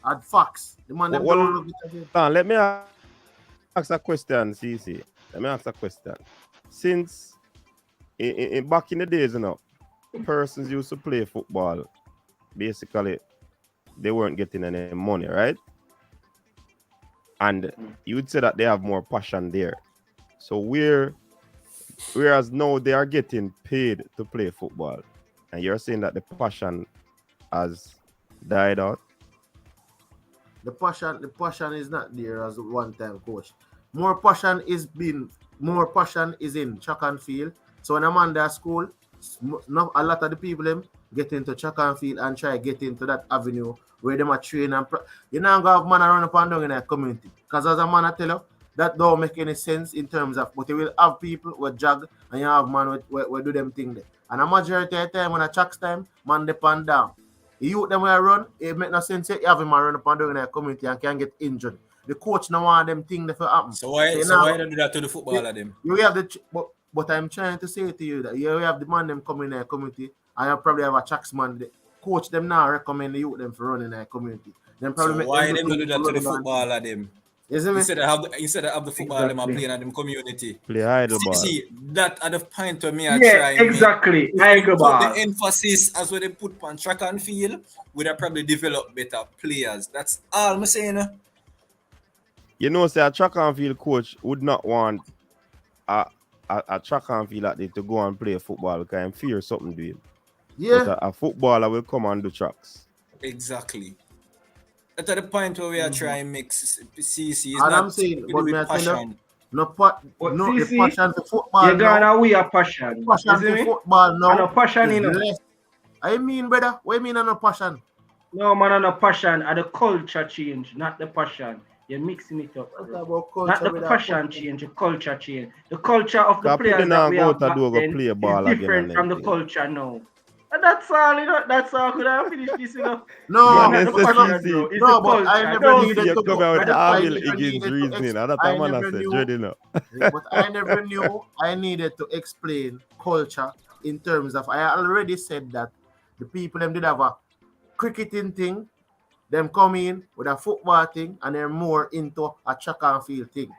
At facts, the man they don't love it again. Let me ask a question, CC. Let me ask a question. Since back in the days, persons used to play football. Basically, they weren't getting any money, right? And you would say that they have more passion there. So whereas now they are getting paid to play football, and you're saying that the passion has died out. The passion is not there as one-time coach. More passion is in track and field. So when I'm under school, No, a lot of the people them get into track and field and try get into that avenue where them are train and you know go have man around up and down in a community. Because as a man I tell you, that don't make any sense in terms of but you will have people with jog and you have man with do them thing there. And a majority of the time when a tracks time, man depend down. The youth them will run, it make no sense you have him run up and down in a community and can get injured. The coach now want them thing that happen. So why don't do that to the footballer them? You have but I'm trying to say to you that you have the man them coming in a community and you probably have a tracksman. The coach them now recommend the youth them for running in a community. Then probably So why them do that to the footballer them? You see me? Instead of have the footballer them are playing at them community. Play idle ball. See, that at the point where me I Yeah, try exactly. make. Idle Put ball. the emphasis as where they put on track and field, would have probably develop better players. That's all I'm saying. You know, say a track and field coach would not want a track and field athlete to go and play football because I'm fear something to him. Yeah. But a footballer will come and do tracks. Exactly. At the point where we are trying to make CC is And not I'm saying, but with me I tell you, passion. no, But the see, passion for football. you're going away a passion. Passion You see for me? football now. And a passion is in it. less. I mean, brother, what you mean on a passion? No, man, on a passion, and the culture change, not the passion. You're mixing it up. Bro. Not the passion change, the culture change. The culture of the players that we have back then play is ball different from the culture now. And that's all, you know. That's all. Could I finish this, you know? No, Man, Not the it's passion, easy. bro. It's No, the but I culture. never No, needed You to come go. out with I Avil never Higgins needed to reasoning. And that I man never I said, knew. dreading up. But I never knew I needed to explain culture in terms of. I already said that the people them did have a cricketing thing, them come in with a football thing, and they're more into a track and field thing.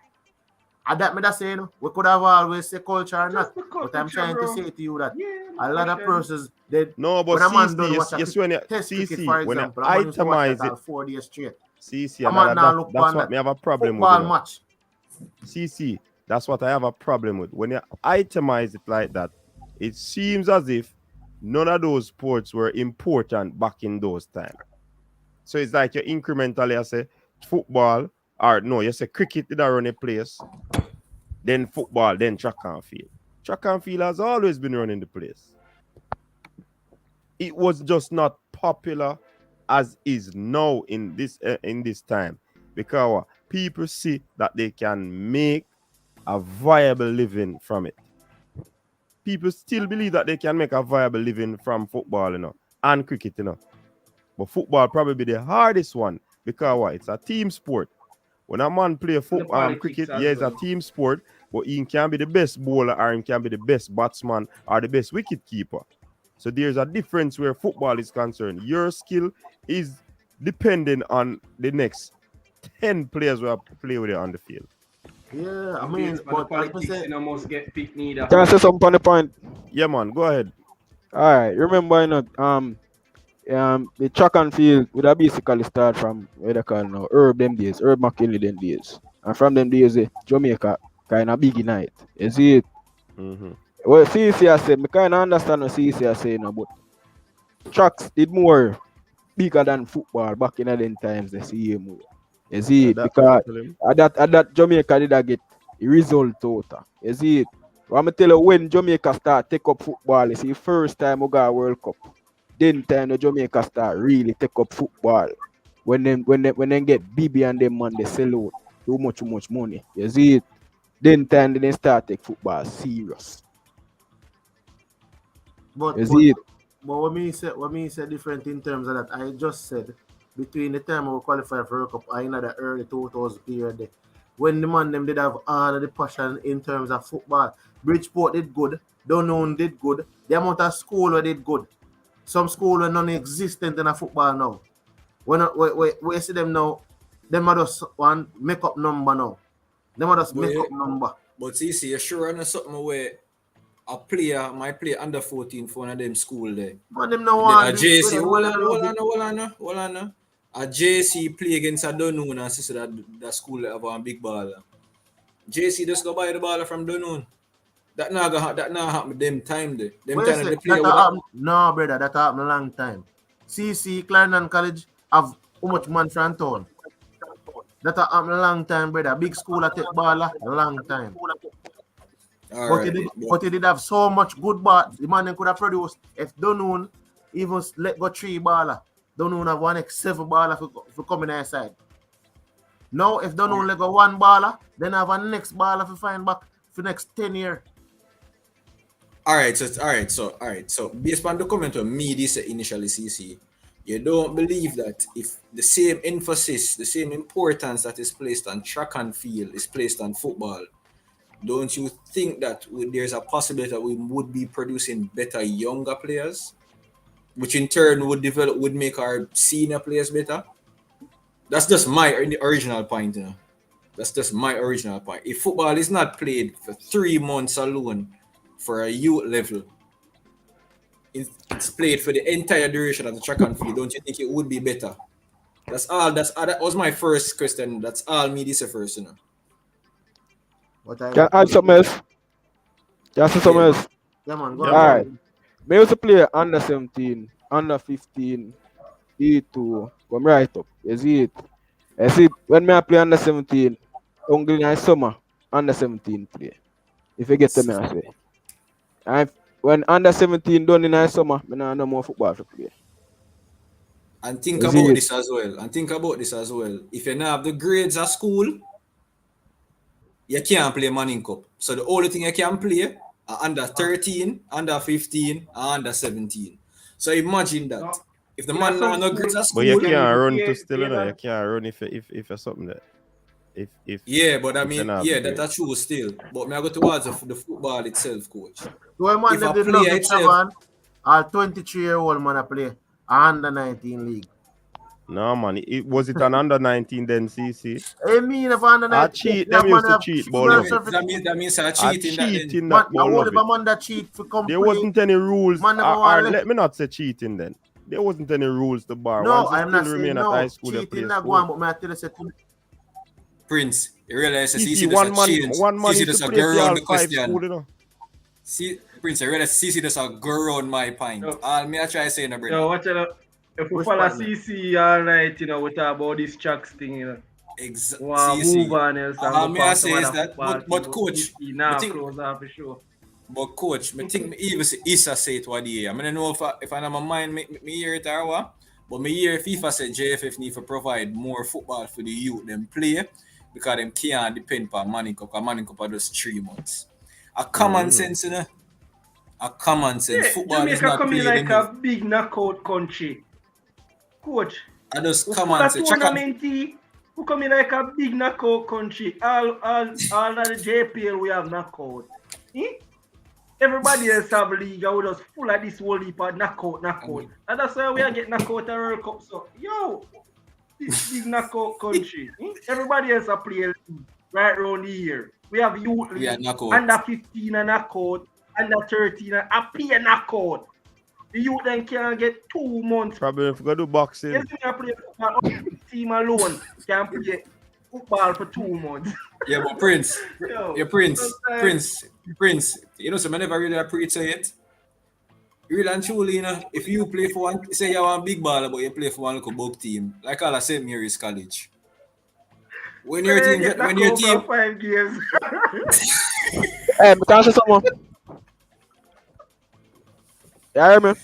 And that me that saying we could have always say culture or not, but I'm trying to say to you that a lot of persons they No, but when a man CC, don't watch a yes, when you test cricket, CC, for when you example, a man used to watch itemize that it, all 4 days straight. CC, A and man now look that's on what that me have a problem with. football You know. match. CC, that's what I have a problem with. When you itemize it like that, it seems as if none of those sports were important back in those times. So it's like you incrementally I say football, or no, you say cricket did run a place, then football, then track and field. Track and field has always been running the place. It was just not popular as is now in this time because people see that they can make a viable living from it. People still believe that they can make a viable living from football, and cricket, But football probably be the hardest one because it's a team sport. When a man play football, cricket, yeah, it's a team sport, but he can be the best bowler or he can be the best batsman or the best wicket keeper. So there's a difference where football is concerned. Your skill is dependent on the next 10 players who play with you on the field. Yeah, I mean, but politics, you must get picked neither. Can I say something on the point? Yeah, man, go ahead. All right, remember, the track and field would have basically start from where they call now Herb McKinley them days, and from them days, Jamaica kind of big night. You see it? Mm-hmm. Well, CC I said, I kind of understand what CC I say now, but tracks did more bigger than football back in the times. They see more. You see it? Because at that Jamaica did get the result out. You see it? I'm gonna tell you when Jamaica start take up football, you see first time we got a World Cup. Then time the Jamaica start really take up football. When they get BB and them man they sell out too much money. You see it? Then time they start take football serious. But what me say different in terms of that. I just said between the time we qualify for World Cup and in the early 2000s period, when the man them did have all of the passion in terms of football. Bridgeport did good, Dunoon did good, the amount of school did good. Some school are non-existent in a football now. When we see them now, them are just one make up number now. Them are just make up number. But see, you're sure on something where a player might play under 14 for one of them school there. But them no want a JC, hold on. A JC play against a Dunoon and see that school have a big baller. JC just go buy the baller from Dunoon. That not happen them time there. Them time they play no, brother, that happened a long time. CC, Clarendon College have how much man from town? That happened a long time, brother. Big school at take baller a long time. All But right. he did have so much good ball. The man could have produced if Dunoon even let go 3 baller. Dunoon have 1x7 baller for coming outside. Now if Dunoon let go 1 baller, then have a next baller for find back for next 10 years. All right. So based on the comment of me this initially, CC, you don't believe that if the same emphasis, the same importance that is placed on track and field is placed on football, don't you think that there's a possibility that we would be producing better younger players, which in turn would make our senior players better? That's just my original point, you know. That's just my original point. If football is not played for 3 months alone for a youth level, it's played for the entire duration of the track and field, don't you think it would be better? That's all. That was my first question. That's all me this first, you know. Can I add something else? Just something else. Yeah, man. Go All right. Me used to play under 17, under 15, E2, come right up. You see it? You see, when me I play under 17, only in summer, under 17 play. If you get to me, I say. And when under 17 done in summer, me no more football to play. And think about this as well. If you don't have the grades at school, you can't play Manning Cup. So the only thing you can play are under 13, under 15, and under 17. So imagine that. If the man not no grades at school, but you can't run to still, you know. You can't run if you're something that. If but I mean, that's true still. But me I go towards the football itself, coach. So man If a did player love itself, all 23-year-old man play a under 19 league. No man, was it an under 19 then, CC? I mean if under 19 I cheat, them used to cheat ball of it. That means I cheating cheating man, that ball of it. Man that cheat for come There wasn't any rules. Man Let me not say cheating then. There wasn't any rules to bar. No, Once I'm not saying at high school, cheating not go on, but I tell you Prince, you realize CC one man used to play for all 5 school, you know. See, Prince, I realize CC does go around my point. All me I try to say, no, brother. Yo, watch out. If we follow CC all night, you know, we talk about this tracks thing, you know. Exactly. Move on else. All me I say is that, but coach, close off for sure. But coach, I think even Issa say it what day. I don't know if I know my mind me hear it or what, but me hear FIFA said JFF need to provide more football for the youth them play because them can't depend on Manning Cup. Because Manning Cup are just 3 months. A common sense, you know. A common sense. Yeah, football Jamaica is not coming played like enough. a big knockout country. Coach, I just common sense. Who come in like a big knockout country? All of the JPL we have knockout. Everybody else have league and we just full of this whole heap of knockout. And that's why we are getting knockout a World Cup. So, yo, this big knockout country. Everybody else are playing right around here. We have youth league, under 15 and knockout, under 13 and a play knockout. The youth then can get 2 months. Probably if we go do boxing. Yes, we can play football. Team alone can play football for 2 months. Yeah, but Prince, Prince, you know, so I never really appreciate it. Really and truly, you know, if you play for one, say you want a big baller, but you play for one local book team, like all the same year is college. When your team, when your team, 5 years. Hey, can I say someone? You hear me?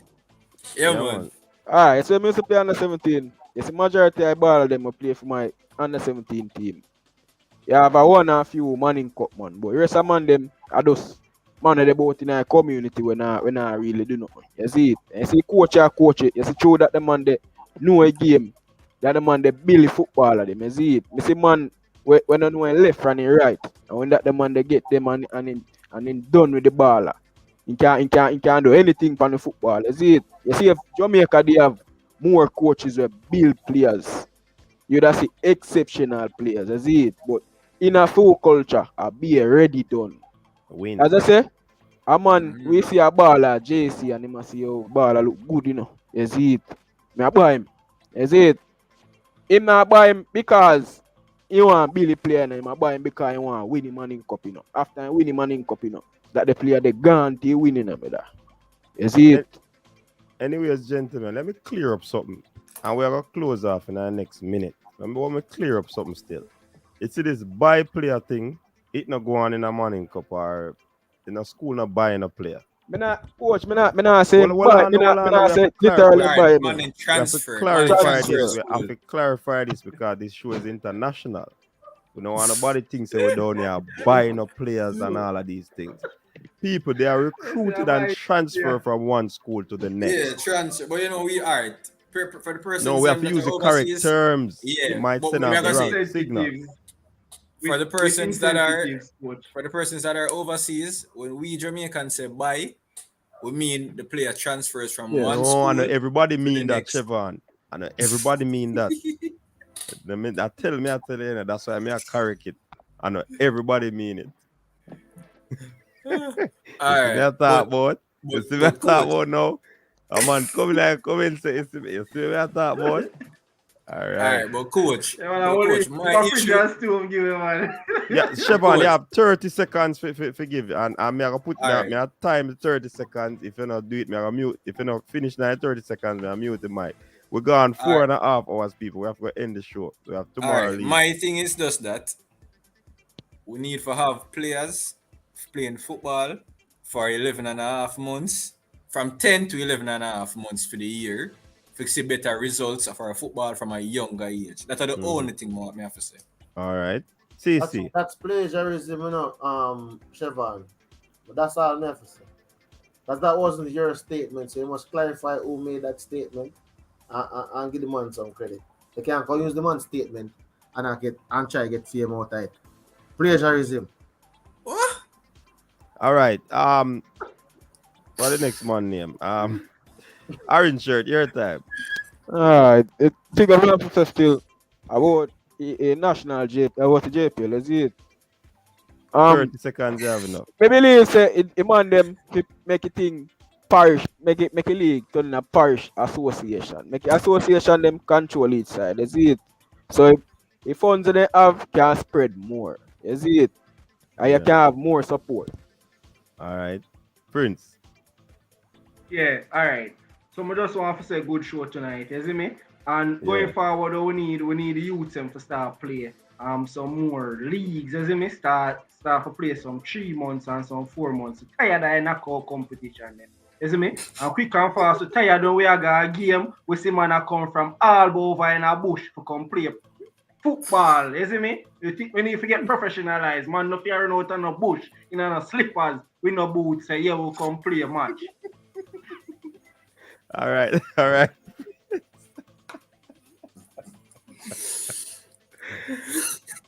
Yeah, man. Alright, so I used to play under 17. It's the majority of ball of them will play for my under 17 team. You have a one and a few Manning Cup, man. But the rest of man them are just man of the boat in a community when I really do nothing. You see it? You see coach it. You see true that the man they know a game. That the man they build football of them. You see it? You see man when I know left and right. And when that the man they get them and then done with the baller. He can't do anything for the football. You see it? You see if Jamaica they have more coaches who build players. You just see exceptional players. You see it? But in a full culture, be ready done. Win. As I say, a man, we see a baller, JC, and he must see how baller look good, you know. You see it? Me I buy him. You see it? Him not buy him because he want Billy player, and him I buy him because he want win the Manning Cup, you know. After he win the Manning Cup, you know, that the player they guarantee winning them, brother. You see it? Anyways, gentlemen, let me clear up something. And we're going to close off in our next minute. Let me clear up something still. It's this buy player thing. It not go on in a Manning Cup or in a school not buying a player. Me not say Well, buy. Me we not have say to literally clarify. buy. Man in We have to transfer. clarify this. Transfer. We have to clarify this because this show is international. We don't want nobody thinks that we're down here buying up players and all of these things. People, they are recruited and transferred from one school to the next. Yeah, transfer. But you know, we are for the persons No, we have to that use are the correct overseas. terms. Yeah, It might but send we off are the gonna wrong say signal. for the persons that are overseas, when we Jamaicans say buy, we mean the player transfers from one No, school. I know everybody to mean the that, next. Chevron. I know everybody mean that. I tell you, that's why I correct it. I know everybody mean it. All You see me right, talk about? You see me but talk coach, about now? A man come and say, you see me talk about? All all right. right, but coach, Yeah, man, I want to my issue. give him, man. Yeah, Chevron, you have 30 seconds for give you. And I'm going to put All right. me a time 30 seconds. If you not do it, I'm going to mute. If you not finish now 30 seconds, I'm mute the mic. We're gone 4.5 hours, people. We have to end the show. We have All tomorrow right, leave. my thing is just that we need to have players playing football for 11 and a half months, from 10 to 11 and a half months for the year, to see better results of our football from a younger age. That's the only thing more I have to say. All right. CC. That's plagiarism, Chevron. But that's all I have to say. Because that wasn't your statement, so you must clarify who made that statement and give the man some credit. You can't go use the man's statement and try to get fame out of it. Plagiarism. What? All right. What the next man name? Orange shirt, your time. Alright, it think of officer still about a national JP, about the JPL, is it? 30 seconds you have enough. Maybe Lee say it man them to make it thing parish, make a league turn a parish association. Make a association them control each side, is it? So if funds they have can spread more, is it? And you can have more support. All right. Prince. Yeah, all right. So I just want to say good show tonight, you see me? And going forward, we need the youth them to start play some more leagues, you see me? Start to play some 3 months and some 4 months. Tired of knockout competition then. You see me? And quick and fast, so tired when we got a game, we see man come from all over in a bush to come play football, you see me? You think we need to get professionalized, man, no fear out on no bush, in no slippers, with no boots, say, yeah, we'll come play a match. All right. All right.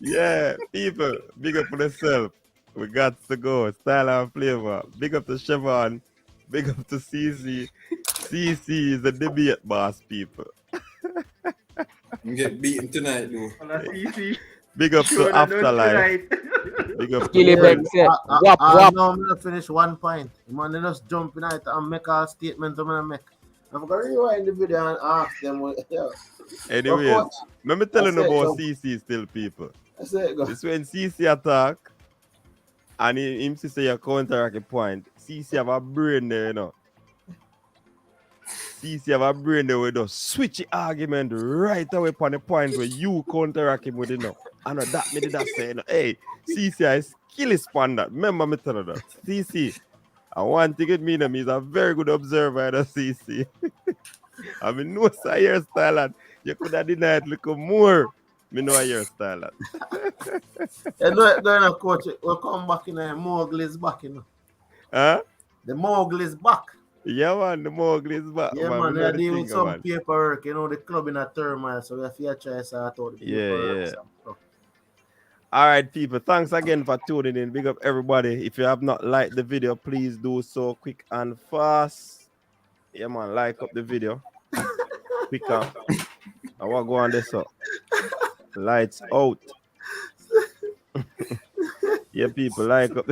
Yeah, people, big up for yourself. We got to go. Style and flavor. Big up to Chevron. Big up to CC. CC is a debate boss, people. You get beaten tonight, though. Big up to Afterlife. Big up to I'm going to finish 1 point. Man, they just jump in it and make a statement I'm going to make. I'm going to rewind the video and ask them. Anyway, let me tell you about CC still, people. This when CC attack and him say you counteract a point. CC have a brain there, you know. CC have a brain there where just switch the argument right away upon the point where you counteract him with it, you know. I know that me did that say, you know, hey, CC is skill on that. Remember me tell you that. CC, I want to get me them. He's a very good observer, the CC. I mean, no hairstyle and you could have denied a little more. Me know hairstyle. You know, going to coach, we'll come back in there. Mowgli's back, you know. Huh? The Mowgli's back. Yeah, man, the Mowgli's back. Yeah, man, they're dealing with some paperwork, you know, the club in a turmoil, so we have to try to sort out the paperwork. Yeah. All right, people, thanks again for tuning in. Big up everybody. If you have not liked the video, please do so quick and fast. Yeah, man, like up the video. Quick up. I want to go on this up. Lights out. Yeah, people, like up.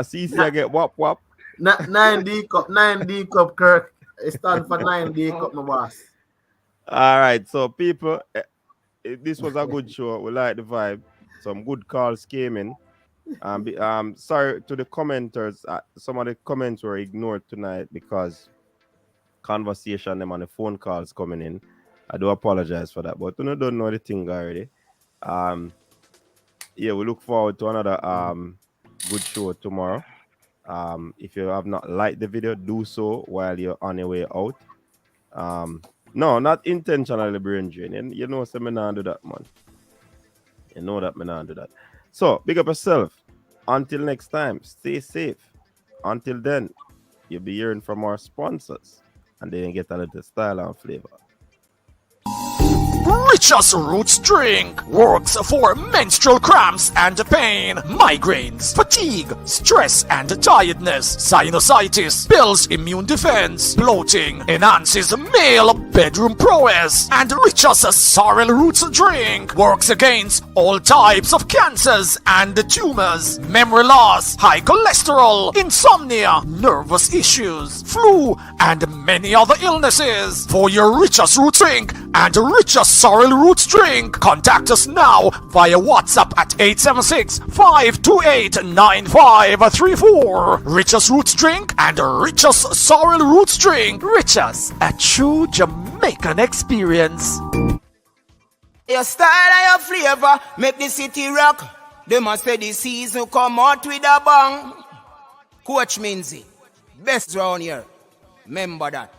CC, I get whop whop. 9D cup, Kirk. It stands for 9D cup, my boss. All right, so people, this was a good show. We like the vibe. Some good calls came in. Sorry to the commenters. Some of the comments were ignored tonight because conversation them on the phone calls coming in. I do apologize for that, but you don't know the thing already. Yeah, we look forward to another good show tomorrow. If you have not liked the video, do so while you're on your way out. No, not intentionally brain drain. You know, so me not do that, man. You know that me not do that. So, big up yourself. Until next time, stay safe. Until then, you'll be hearing from our sponsors, and then you get a little style and flavor. Richest Roots Drink works for menstrual cramps and pain, migraines, fatigue, stress and tiredness, sinusitis, builds immune defense, bloating, enhances male bedroom prowess, and Richest Sorrel Roots Drink works against all types of cancers and tumors, memory loss, high cholesterol, insomnia, nervous issues, flu, and many other illnesses. For your Richest Roots Drink and Richest Sorrel Roots Drink, contact us now via WhatsApp at 876-528-9534. Richest Roots Drink and Richest Sorrel Roots Drink. Richest, a true Jamaican experience. Your style and your flavor make the city rock. They must say the season come out with a bang. Coach Minzy, best round here. Remember that.